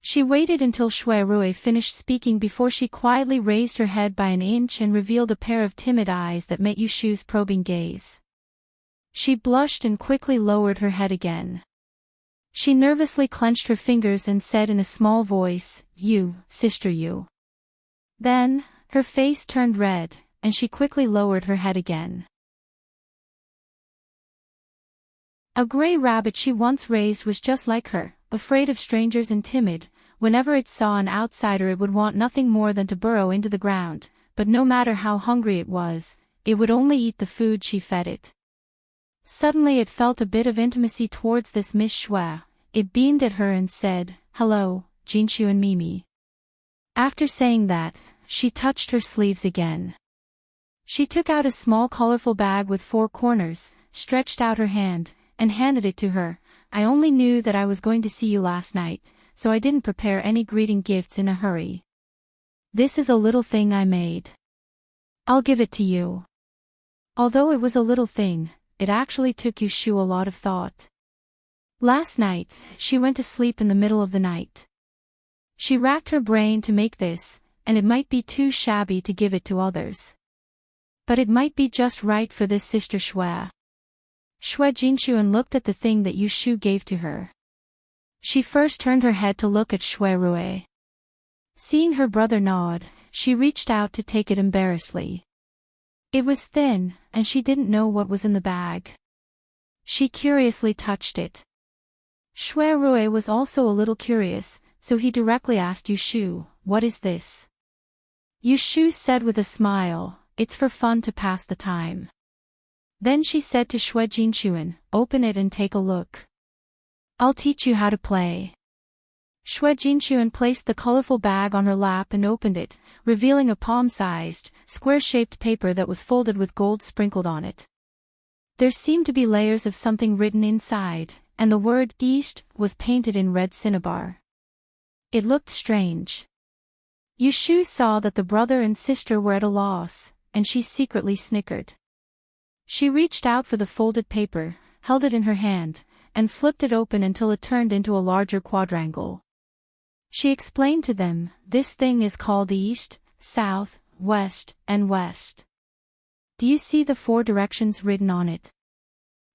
She waited until Shui Rui finished speaking before she quietly raised her head by an inch and revealed a pair of timid eyes that met Yushu's probing gaze. She blushed and quickly lowered her head again. She nervously clenched her fingers and said in a small voice, "You, sister Yu." Then, her face turned red, and she quickly lowered her head again. A gray rabbit she once raised was just like her, afraid of strangers and timid. Whenever it saw an outsider it would want nothing more than to burrow into the ground, but no matter how hungry it was, it would only eat the food she fed it. Suddenly it felt a bit of intimacy towards this Miss Shui. It beamed at her and said, "Hello, Jinshu and Mimi." After saying that, she touched her sleeves again. She took out a small colorful bag with 4 corners, stretched out her hand, and handed it to her. "I only knew that I was going to see you last night, so I didn't prepare any greeting gifts in a hurry. This is a little thing I made. I'll give it to you." Although it was a little thing, it actually took Yushu a lot of thought. Last night, she went to sleep in the middle of the night. She racked her brain to make this, and it might be too shabby to give it to others. But it might be just right for this sister Shui. Shui Jinshuan looked at the thing that Yushu gave to her. She first turned her head to look at Shui Rui. Seeing her brother nod, she reached out to take it embarrassedly. It was thin, and she didn't know what was in the bag. She curiously touched it. Shui Rui was also a little curious, so he directly asked Yushu, "What is this?" Yushu said with a smile, "It's for fun to pass the time." Then she said to Shui Jinshuan, "Open it and take a look. I'll teach you how to play." Shui Jinshuan placed the colorful bag on her lap and opened it, revealing a palm-sized, square-shaped paper that was folded with gold sprinkled on it. There seemed to be layers of something written inside, and the word "East" was painted in red cinnabar. It looked strange. Yushu saw that the brother and sister were at a loss, and she secretly snickered. She reached out for the folded paper, held it in her hand, and flipped it open until it turned into a larger quadrangle. She explained to them, "This thing is called East, South, West, and West. Do you see the 4 directions written on it?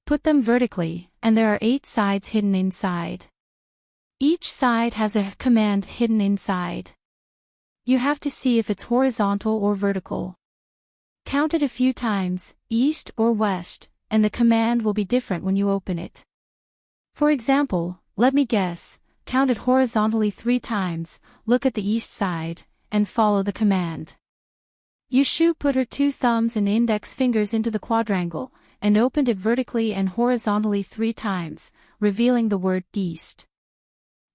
Put them vertically, and there are 8 sides hidden inside. Each side has a command hidden inside. You have to see if it's horizontal or vertical. Count it a few times, east or west, and the command will be different when you open it. For example, let me guess, count it horizontally 3 times, look at the east side, and follow the command." Yushu put her 2 thumbs and index fingers into the quadrangle, and opened it vertically and horizontally 3 times, revealing the word east.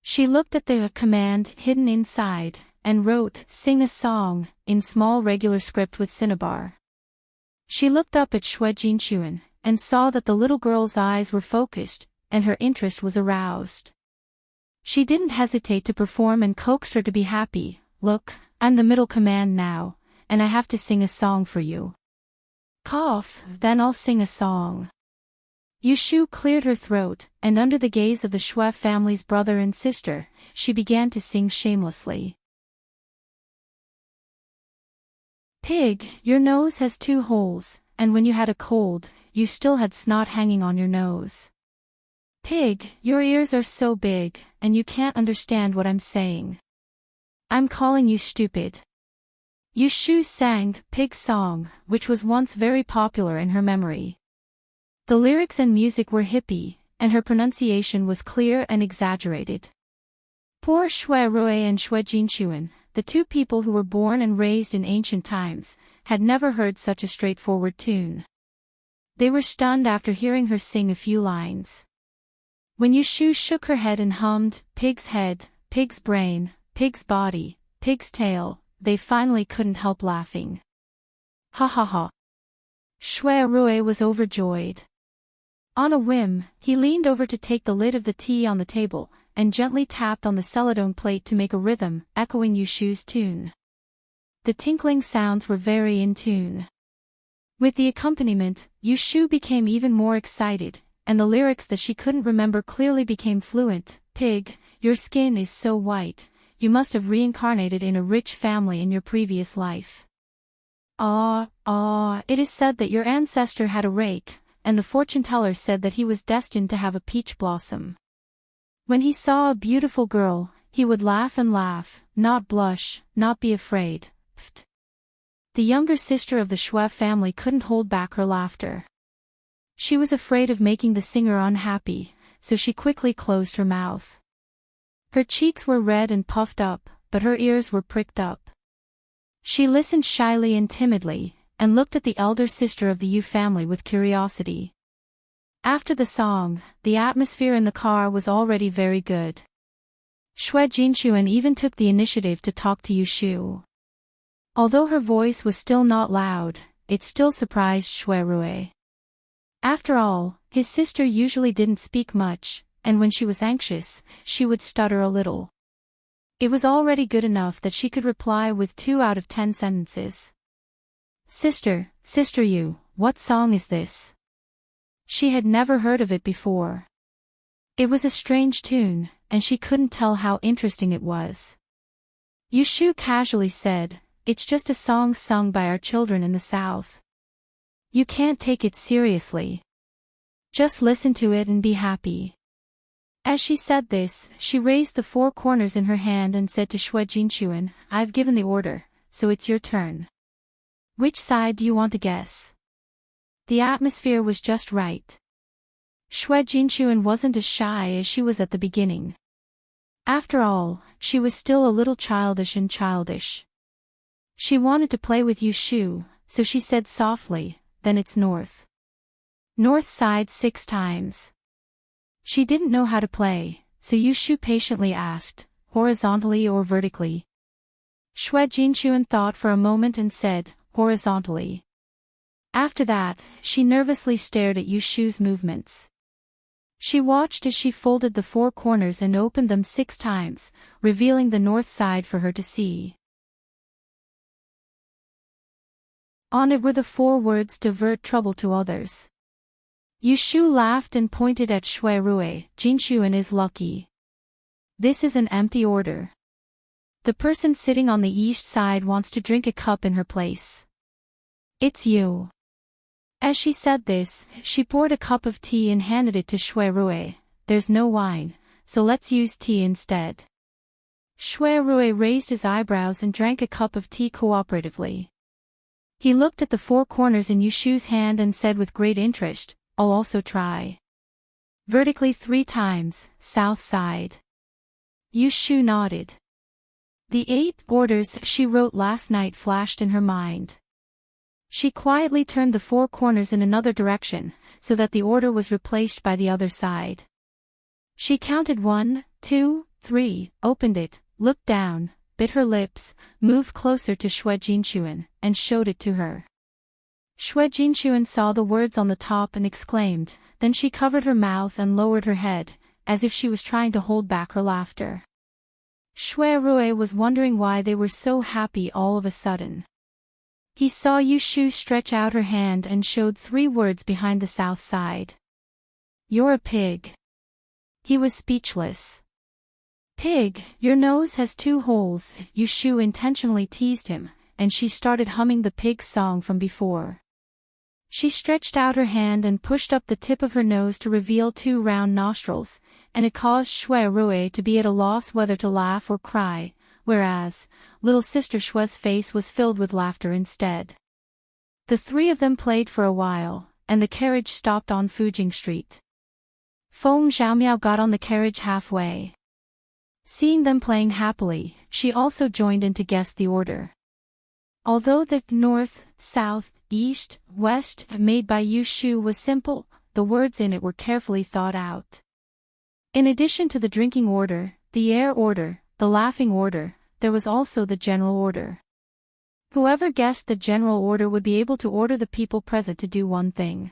She looked at the command hidden inside, and wrote, "Sing a song," in small regular script with cinnabar. She looked up at Xue Jinxuan, and saw that the little girl's eyes were focused, and her interest was aroused. She didn't hesitate to perform and coaxed her to be happy. "Look, I'm the middle command now, and I have to sing a song for you. Cough, then I'll sing a song." Yushu cleared her throat, and under the gaze of the Xue family's brother and sister, she began to sing shamelessly. "Pig, your nose has 2 holes, and when you had a cold, you still had snot hanging on your nose. Pig, your ears are so big, and you can't understand what I'm saying. I'm calling you stupid." Yushu sang Pig's Song, which was once very popular in her memory. The lyrics and music were hippie, and her pronunciation was clear and exaggerated. Poor Xue Rui and Xue Jinxuan, the 2 people who were born and raised in ancient times, had never heard such a straightforward tune. They were stunned after hearing her sing a few lines. When Yushu shook her head and hummed, "Pig's head, pig's brain, pig's body, pig's tail," they finally couldn't help laughing. Ha ha ha. Xue Rui was overjoyed. On a whim, he leaned over to take the lid of the tea on the table, and gently tapped on the celadone plate to make a rhythm, echoing Yushu's tune. The tinkling sounds were very in tune. With the accompaniment, Yushu became even more excited, and the lyrics that she couldn't remember clearly became fluent. "Pig, your skin is so white, you must have reincarnated in a rich family in your previous life. It is said that your ancestor had a rake, and the fortune teller said that he was destined to have a peach blossom. When he saw a beautiful girl, he would laugh and laugh, not blush, not be afraid." The younger sister of the Xue family couldn't hold back her laughter. She was afraid of making the singer unhappy, so she quickly closed her mouth. Her cheeks were red and puffed up, but her ears were pricked up. She listened shyly and timidly, and looked at the elder sister of the Yu family with curiosity. After the song, the atmosphere in the car was already very good. Xue Jinxuan even took the initiative to talk to Yushu. Although her voice was still not loud, it still surprised Xue Rui. After all, his sister usually didn't speak much, and when she was anxious, she would stutter a little. It was already good enough that she could reply with 2 out of 10 sentences. Sister Yu, what song is this?" She had never heard of it before. It was a strange tune, and she couldn't tell how interesting it was. Yushu casually said, "It's just a song sung by our children in the south. You can't take it seriously. Just listen to it and be happy." As she said this, she raised the 4 corners in her hand and said to Xue Jinxuan, "I've given the order, so it's your turn. Which side do you want to guess?" The atmosphere was just right. Xue Jinxuan wasn't as shy as she was at the beginning. After all, she was still a little childish and childish. She wanted to play with Yushu, so she said softly, "Then it's north. North side 6 times." She didn't know how to play, so Yushu patiently asked, "Horizontally or vertically?" Xue Jinxuan thought for a moment and said, "Horizontally." After that, she nervously stared at Yushu's movements. She watched as she folded the 4 corners and opened them 6 times, revealing the north side for her to see. On it were the 4 words divert trouble to others. Yushu laughed and pointed at Shui Rui. Jinshuan is lucky. This is an empty order. The person sitting on the east side wants to drink a cup in her place. It's you. As she said this, she poured a cup of tea and handed it to Shui Rui. There's no wine, so let's use tea instead. Shui Rui raised his eyebrows and drank a cup of tea cooperatively. He looked at the 4 corners in Yushu's hand and said with great interest, I'll also try. Vertically 3 times, south side. Yushu nodded. The 8 orders she wrote last night flashed in her mind. She quietly turned the 4 corners in another direction, so that the order was replaced by the other side. She counted 1, 2, 3, opened it, looked down, bit her lips, moved closer to Shui Jinshuan, and showed it to her. Shui Jinshuan saw the words on the top and exclaimed, then she covered her mouth and lowered her head, as if she was trying to hold back her laughter. Shui Rui was wondering why they were so happy all of a sudden. He saw Yushu stretch out her hand and showed 3 words behind the south side. You're a pig. He was speechless. Pig, your nose has 2 holes, Yushu intentionally teased him, and she started humming the pig's song from before. She stretched out her hand and pushed up the tip of her nose to reveal 2 round nostrils, and it caused Shui Rui to be at a loss whether to laugh or cry, whereas, little sister Shui's face was filled with laughter instead. The 3 of them played for a while, and the carriage stopped on Fujing Street. Feng Xiaomiao got on the carriage halfway. Seeing them playing happily, she also joined in to guess the order. Although the north, south, east, west made by Yushu was simple, the words in it were carefully thought out. In addition to the drinking order, the air order, the laughing order, there was also the general order. Whoever guessed the general order would be able to order the people present to do one thing.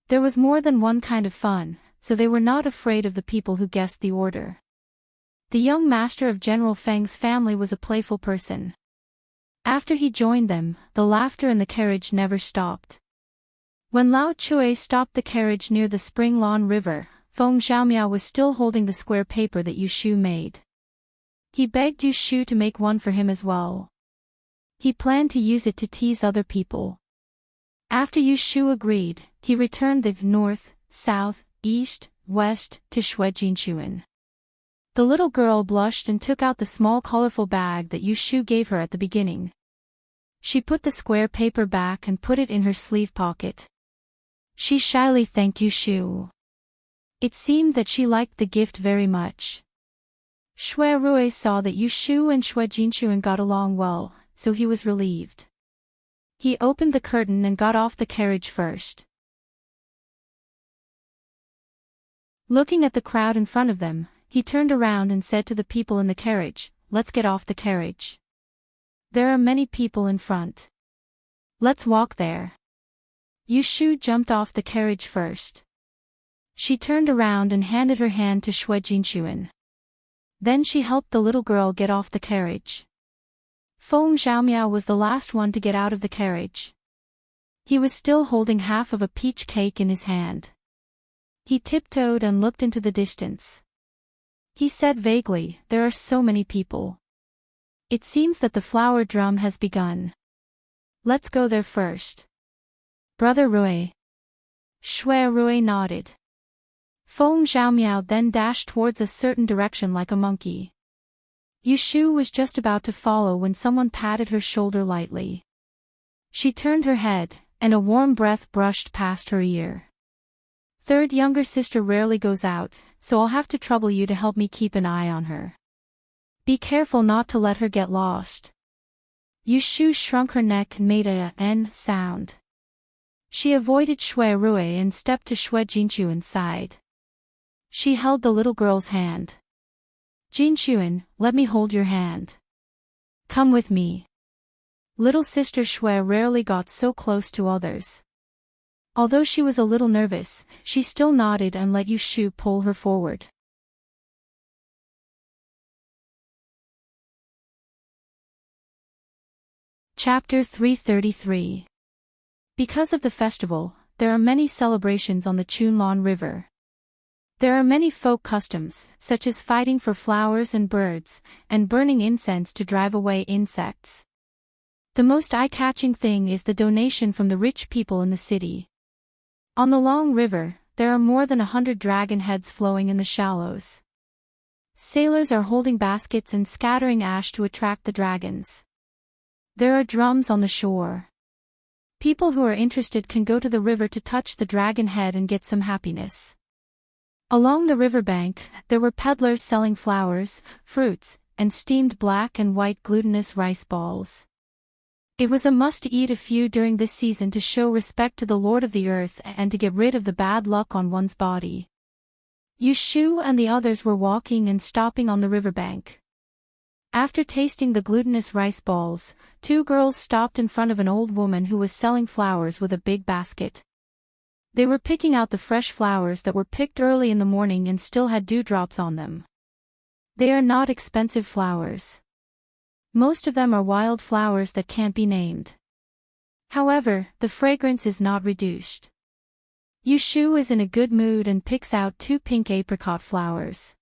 There was more than one kind of fun, so they were not afraid of the people who guessed the order. The young master of General Feng's family was a playful person. After he joined them, the laughter in the carriage never stopped. When Lao Chui stopped the carriage near the Spring Lawn River, Feng Xiaomiao was still holding the square paper that Yushu made. He begged Yushu to make one for him as well. He planned to use it to tease other people. After Yushu agreed, he returned the north, south, east, west to Shui Jinshuan. The little girl blushed and took out the small colorful bag that Yushu gave her at the beginning. She put the square paper back and put it in her sleeve pocket. She shyly thanked Yushu. It seemed that she liked the gift very much. Shui Rui saw that Yushu and Shui Jinshuan got along well, so he was relieved. He opened the curtain and got off the carriage first. Looking at the crowd in front of them, he turned around and said to the people in the carriage, "Let's get off the carriage. There are many people in front. Let's walk there." Yushu jumped off the carriage first. She turned around and handed her hand to Shui Jinshuan. Then she helped the little girl get off the carriage. Feng Xiaomiao was the last one to get out of the carriage. He was still holding half of a peach cake in his hand. He tiptoed and looked into the distance. He said vaguely, "There are so many people. It seems that the flower drum has begun. Let's go there first." "Brother Rui." Shui Rui nodded. Feng Xiaomiao then dashed towards a certain direction like a monkey. Yushu was just about to follow when someone patted her shoulder lightly. She turned her head, and a warm breath brushed past her ear. "Third younger sister rarely goes out, so I'll have to trouble you to help me keep an eye on her. Be careful not to let her get lost." Yushu shrunk her neck and made a "n" sound. She avoided Shui Rui and stepped to Shui Jinshuan's side. She held the little girl's hand. "Jinshuan, let me hold your hand. Come with me." Little sister Shui rarely got so close to others. Although she was a little nervous, she still nodded and let Yushu pull her forward. Chapter 333. Because of the festival, there are many celebrations on the Chunlan River. There are many folk customs, such as fighting for flowers and birds, and burning incense to drive away insects. The most eye-catching thing is the donation from the rich people in the city. On the long river, there are more than 100 dragon heads flowing in the shallows. Sailors are holding baskets and scattering ash to attract the dragons. There are drums on the shore. People who are interested can go to the river to touch the dragon head and get some happiness. Along the riverbank, there were peddlers selling flowers, fruits, and steamed black and white glutinous rice balls. It was a must to eat a few during this season to show respect to the Lord of the Earth and to get rid of the bad luck on one's body. Yushu and the others were walking and stopping on the riverbank. After tasting the glutinous rice balls, two girls stopped in front of an old woman who was selling flowers with a big basket. They were picking out the fresh flowers that were picked early in the morning and still had dewdrops on them. They are not expensive flowers. Most of them are wild flowers that can't be named. However, the fragrance is not reduced. Yushu is in a good mood and picks out two pink apricot flowers.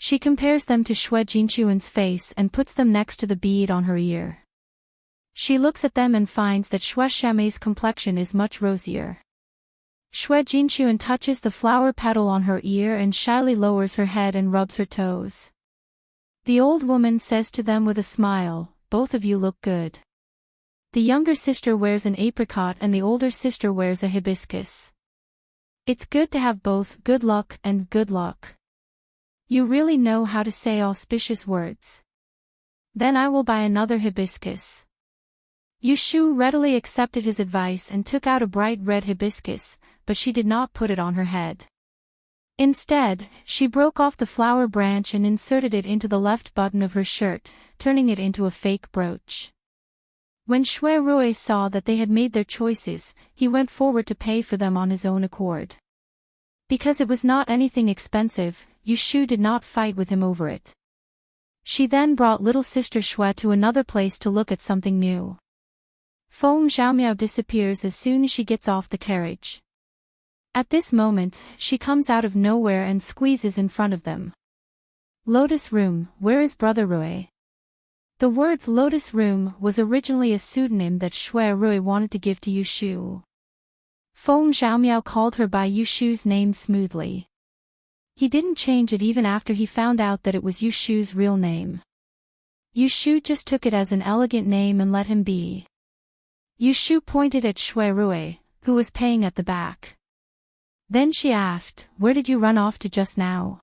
She compares them to Shui Jinchuan's face and puts them next to the bead on her ear. She looks at them and finds that Shui Shamei's complexion is much rosier. Shui Jinchuan touches the flower petal on her ear and shyly lowers her head and rubs her toes. The old woman says to them with a smile, "Both of you look good." The younger sister wears an apricot and the older sister wears a hibiscus. It's good to have both good luck and good luck. You really know how to say auspicious words. Then I will buy another hibiscus. Yushu readily accepted his advice and took out a bright red hibiscus, but she did not put it on her head. Instead, she broke off the flower branch and inserted it into the left button of her shirt, turning it into a fake brooch. When Shui Rui saw that they had made their choices, he went forward to pay for them on his own accord. Because it was not anything expensive, Yushu did not fight with him over it. She then brought little sister Shui to another place to look at something new. Feng Xiaomiao disappears as soon as she gets off the carriage. At this moment, she comes out of nowhere and squeezes in front of them. Lotus Room, where is Brother Rui? The word Lotus Room was originally a pseudonym that Shui Rui wanted to give to Yushu. Feng Xiaomiao called her by Yushu's name smoothly. He didn't change it even after he found out that it was Yushu's real name. Yushu just took it as an elegant name and let him be. Yushu pointed at Shui Rui, who was paying at the back. Then she asked, "Where did you run off to just now?"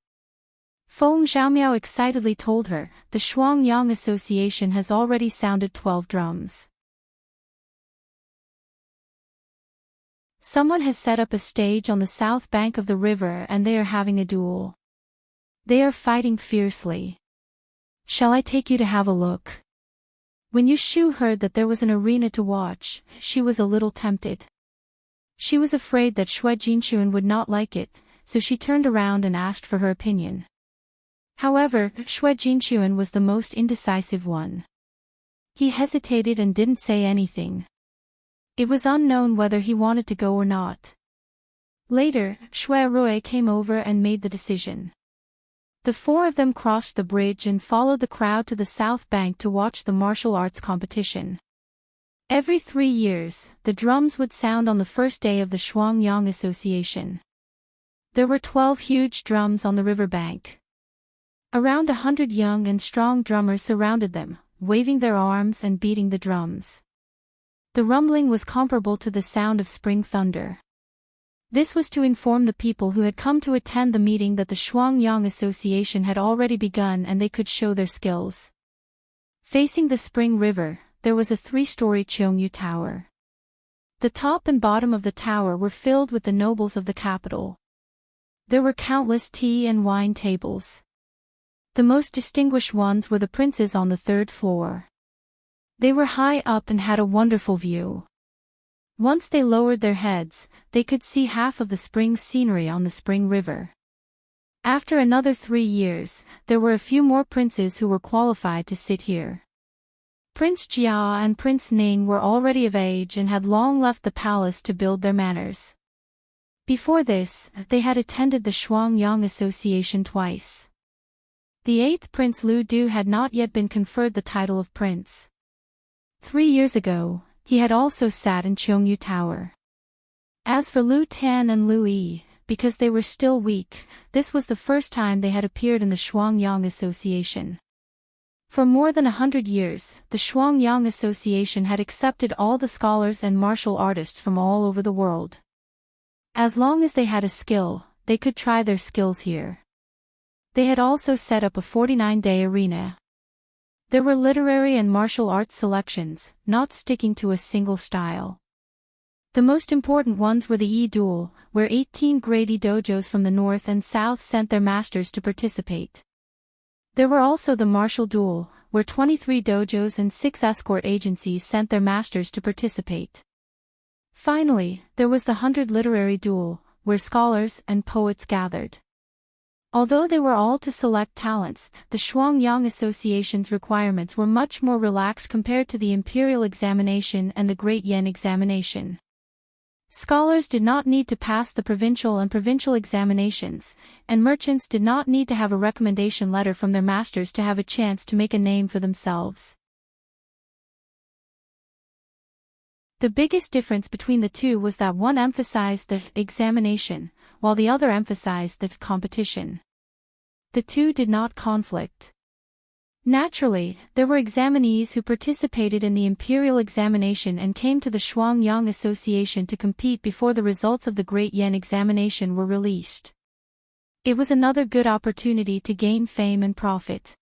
Feng Xiaomiao excitedly told her, "The Shuangyang Association has already sounded 12 drums. Someone has set up a stage on the south bank of the river and they are having a duel. They are fighting fiercely. Shall I take you to have a look?" When Yushu heard that there was an arena to watch, she was a little tempted. She was afraid that Shui Jinchuan would not like it, so she turned around and asked for her opinion. However, Shui Jinchuan was the most indecisive one. He hesitated and didn't say anything. It was unknown whether he wanted to go or not. Later, Shui Rui came over and made the decision. The four of them crossed the bridge and followed the crowd to the south bank to watch the martial arts competition. Every 3 years, the drums would sound on the first day of the Shuangyang Association. There were 12 huge drums on the riverbank. Around 100 young and strong drummers surrounded them, waving their arms and beating the drums. The rumbling was comparable to the sound of spring thunder. This was to inform the people who had come to attend the meeting that the Shuangyang Association had already begun and they could show their skills. Facing the spring river, there was a 3-story Cheongyu Tower. The top and bottom of the tower were filled with the nobles of the capital. There were countless tea and wine tables. The most distinguished ones were the princes on the 3rd floor. They were high up and had a wonderful view. Once they lowered their heads, they could see half of the spring scenery on the spring river. After another 3 years, there were a few more princes who were qualified to sit here. Prince Jia and Prince Ning were already of age and had long left the palace to build their manners. Before this, they had attended the Shuangyang Association twice. The 8th Prince Lu Du had not yet been conferred the title of prince. 3 years ago, he had also sat in Cheongyu Tower. As for Lu Tan and Lu Yi, because they were still weak, this was the first time they had appeared in the Shuangyang Association. For more than 100 years, the Shuangyang Association had accepted all the scholars and martial artists from all over the world. As long as they had a skill, they could try their skills here. They had also set up a 49-day arena. There were literary and martial arts selections, not sticking to a single style. The most important ones were the Yi Duel, where 18 grade dojos from the north and south sent their masters to participate. There were also the Martial Duel, where 23 dojos and 6 escort agencies sent their masters to participate. Finally, there was the 100 Literary Duel, where scholars and poets gathered. Although they were all to select talents, the Shuangyang Association's requirements were much more relaxed compared to the Imperial Examination and the Great Yen Examination. Scholars did not need to pass the provincial and provincial examinations, and merchants did not need to have a recommendation letter from their masters to have a chance to make a name for themselves. The biggest difference between the two was that one emphasized the examination, while the other emphasized the competition. The two did not conflict. Naturally, there were examinees who participated in the imperial examination and came to the Shuangyang Association to compete before the results of the Great Yen Examination were released. It was another good opportunity to gain fame and profit.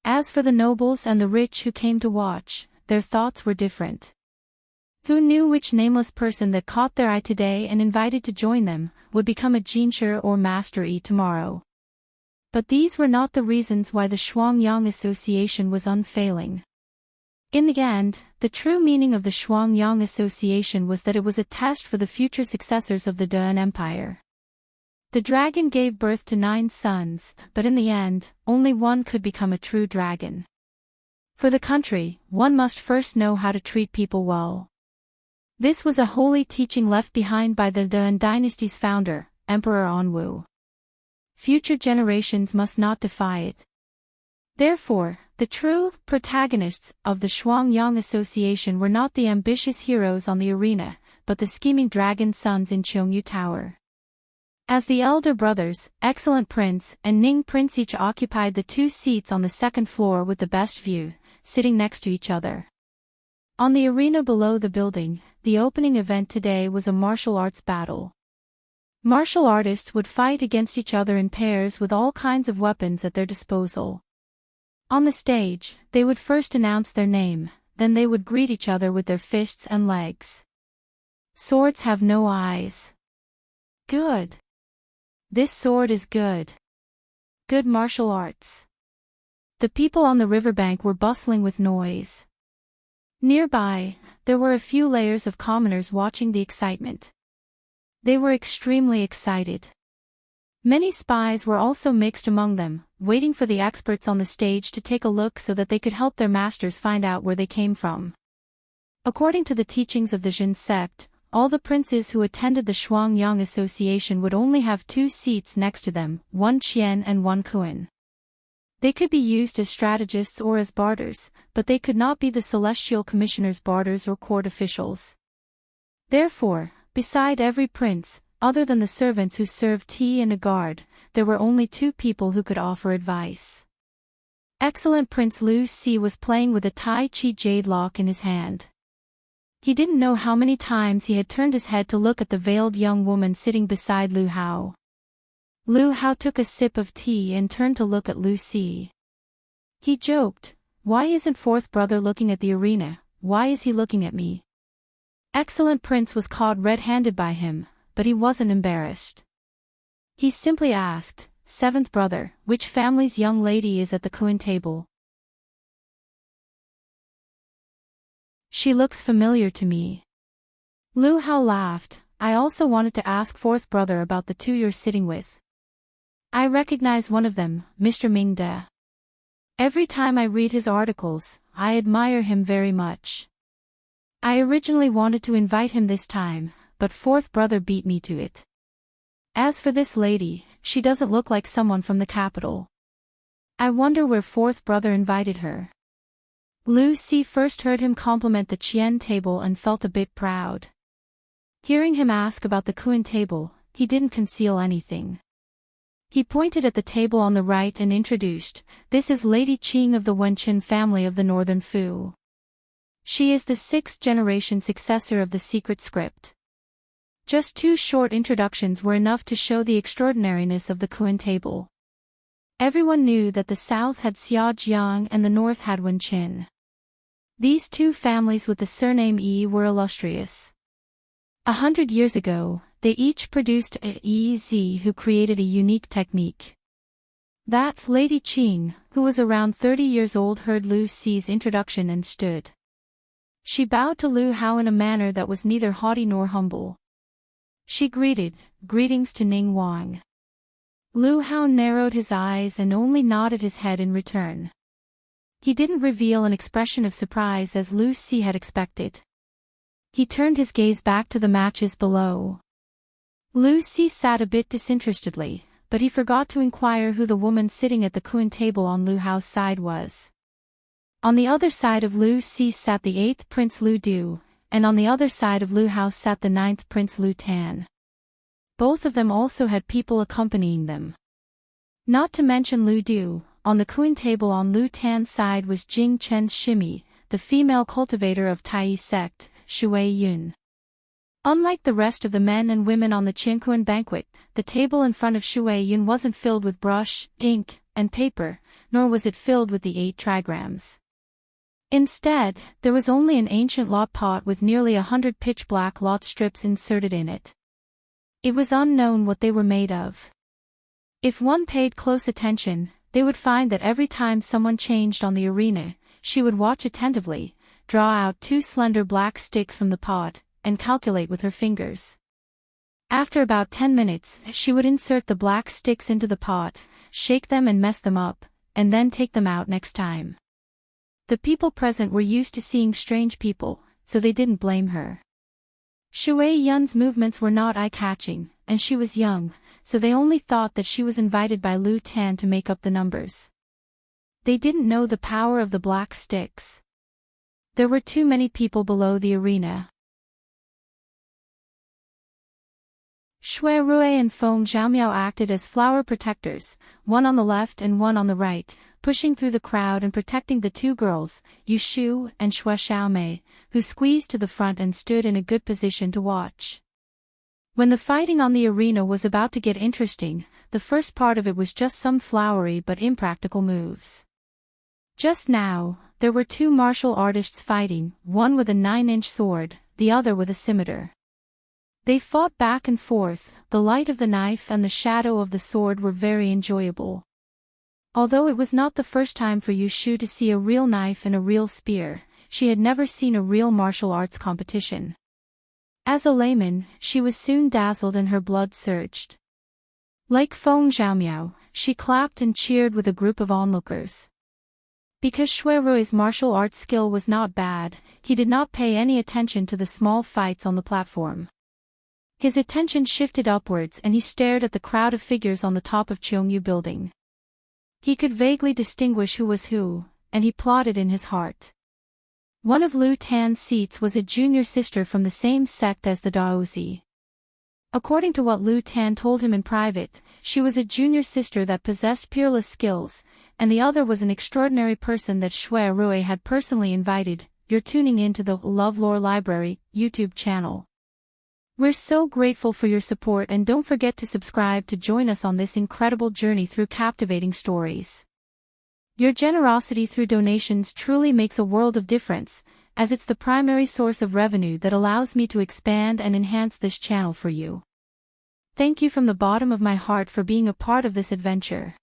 As for the nobles and the rich who came to watch, their thoughts were different. Who knew which nameless person that caught their eye today and invited to join them, would become a Jinshi or Master Yi tomorrow? But these were not the reasons why the Shuangyang Association was unfailing. In the end, the true meaning of the Shuangyang Association was that it was a test for the future successors of the Dan Empire. The dragon gave birth to 9 sons, but in the end, only one could become a true dragon. For the country, one must first know how to treat people well. This was a holy teaching left behind by the Dan dynasty's founder, Emperor Anwu. Future generations must not defy it. Therefore, the true protagonists of the Shuangyang Association were not the ambitious heroes on the arena, but the scheming dragon sons in Cheongyu Tower. As the elder brothers, Excellent Prince and Ning Prince each occupied the 2 seats on the 2nd floor with the best view, sitting next to each other. On the arena below the building, the opening event today was a martial arts battle. Martial artists would fight against each other in pairs with all kinds of weapons at their disposal. On the stage, they would first announce their name, then they would greet each other with their fists and legs. Swords have no eyes. Good. This sword is good. Good martial arts. The people on the riverbank were bustling with noise. Nearby, there were a few layers of commoners watching the excitement. They were extremely excited. Many spies were also mixed among them, waiting for the experts on the stage to take a look so that they could help their masters find out where they came from. According to the teachings of the Jin sect, all the princes who attended the Shuangyang Association would only have 2 seats next to them, 1 Qian and 1 Kuan. They could be used as strategists or as barters, but they could not be the Celestial Commissioner's barters or court officials. Therefore, beside every prince, other than the servants who served tea and a guard, there were only 2 people who could offer advice. Excellent Prince Lu Si was playing with a Tai Chi jade lock in his hand. He didn't know how many times he had turned his head to look at the veiled young woman sitting beside Lu Hao. Lu Hao took a sip of tea and turned to look at Lu Si. He joked, "Why isn't 4th brother looking at the arena, why is he looking at me?" Excellent Prince was caught red-handed by him, but he wasn't embarrassed. He simply asked, "7th brother, which family's young lady is at the Kuan table?" "She looks familiar to me." Lu Hao laughed, "I also wanted to ask 4th brother about the 2 you're sitting with. I recognize one of them, Mr. Ming De. Every time I read his articles, I admire him very much. I originally wanted to invite him this time, but fourth brother beat me to it. As for this lady, she doesn't look like someone from the capital. I wonder where fourth brother invited her. Lu Si first heard him compliment the Qian table and felt a bit proud. Hearing him ask about the Kuan table, he didn't conceal anything. He pointed at the table on the right and introduced, "This is Lady Qing of the Wenqin family of the Northern Fu. She is the 6th-generation successor of the secret script." Just 2 short introductions were enough to show the extraordinariness of the Kuan table. Everyone knew that the south had Xiaojiang and the north had Wenqin. These 2 families with the surname Yi were illustrious. 100 years ago, they each produced a Yi who created a unique technique. That Lady Qing, who was around 30 years old, heard Lu Si's introduction and stood. She bowed to Lu Hao in a manner that was neither haughty nor humble. She greeted, "Greetings to Ning Wang." Lu Hao narrowed his eyes and only nodded his head in return. He didn't reveal an expression of surprise as Lu Si had expected. He turned his gaze back to the matches below. Lu Si sat a bit disinterestedly, but he forgot to inquire who the woman sitting at the Kuan table on Lu Hao's side was. On the other side of Lu Si sat the 8th Prince Lu Du, and on the other side of Lu Hao sat the 9th Prince Lu Tan. Both of them also had people accompanying them. Not to mention Lu Du, on the Kuan table on Lu Tan's side was Jing Chen's Shimi, the female cultivator of Tai sect, Shui Yun. Unlike the rest of the men and women on the Qiankuan banquet, the table in front of Shui Yun wasn't filled with brush, ink, and paper, nor was it filled with the 8 trigrams. Instead, there was only an ancient lot pot with nearly 100 pitch-black lot strips inserted in it. It was unknown what they were made of. If one paid close attention, they would find that every time someone changed on the arena, she would watch attentively, draw out 2 slender black sticks from the pot, and calculate with her fingers. After about 10 minutes, she would insert the black sticks into the pot, shake them and mess them up, and then take them out next time. The people present were used to seeing strange people, so they didn't blame her. Shui Yun's movements were not eye-catching, and she was young, so they only thought that she was invited by Lu Tan to make up the numbers. They didn't know the power of the black sticks. There were too many people below the arena. Shui Rui and Feng Zhaomiao acted as flower protectors, one on the left and one on the right, pushing through the crowd and protecting the 2 girls, Yu Shu and Shui Xiaomei, who squeezed to the front and stood in a good position to watch. When the fighting on the arena was about to get interesting, the first part of it was just some flowery but impractical moves. Just now, there were 2 martial artists fighting, one with a 9-inch sword, the other with a scimitar. They fought back and forth, the light of the knife and the shadow of the sword were very enjoyable. Although it was not the first time for Yu Shu to see a real knife and a real spear, she had never seen a real martial arts competition. As a layman, she was soon dazzled and her blood surged. Like Feng Zhaomiao, she clapped and cheered with a group of onlookers. Because Shui Rui's martial arts skill was not bad, he did not pay any attention to the small fights on the platform. His attention shifted upwards and he stared at the crowd of figures on the top of Cheongyu building. He could vaguely distinguish who was who, and he plotted in his heart. One of Lu Tan's seats was a junior sister from the same sect as the Daozi. According to what Lu Tan told him in private, she was a junior sister that possessed peerless skills, and the other was an extraordinary person that Shui Rui had personally invited. You're tuning in to the LoveLore Library YouTube channel. We're so grateful for your support and don't forget to subscribe to join us on this incredible journey through captivating stories. Your generosity through donations truly makes a world of difference, as it's the primary source of revenue that allows me to expand and enhance this channel for you. Thank you from the bottom of my heart for being a part of this adventure.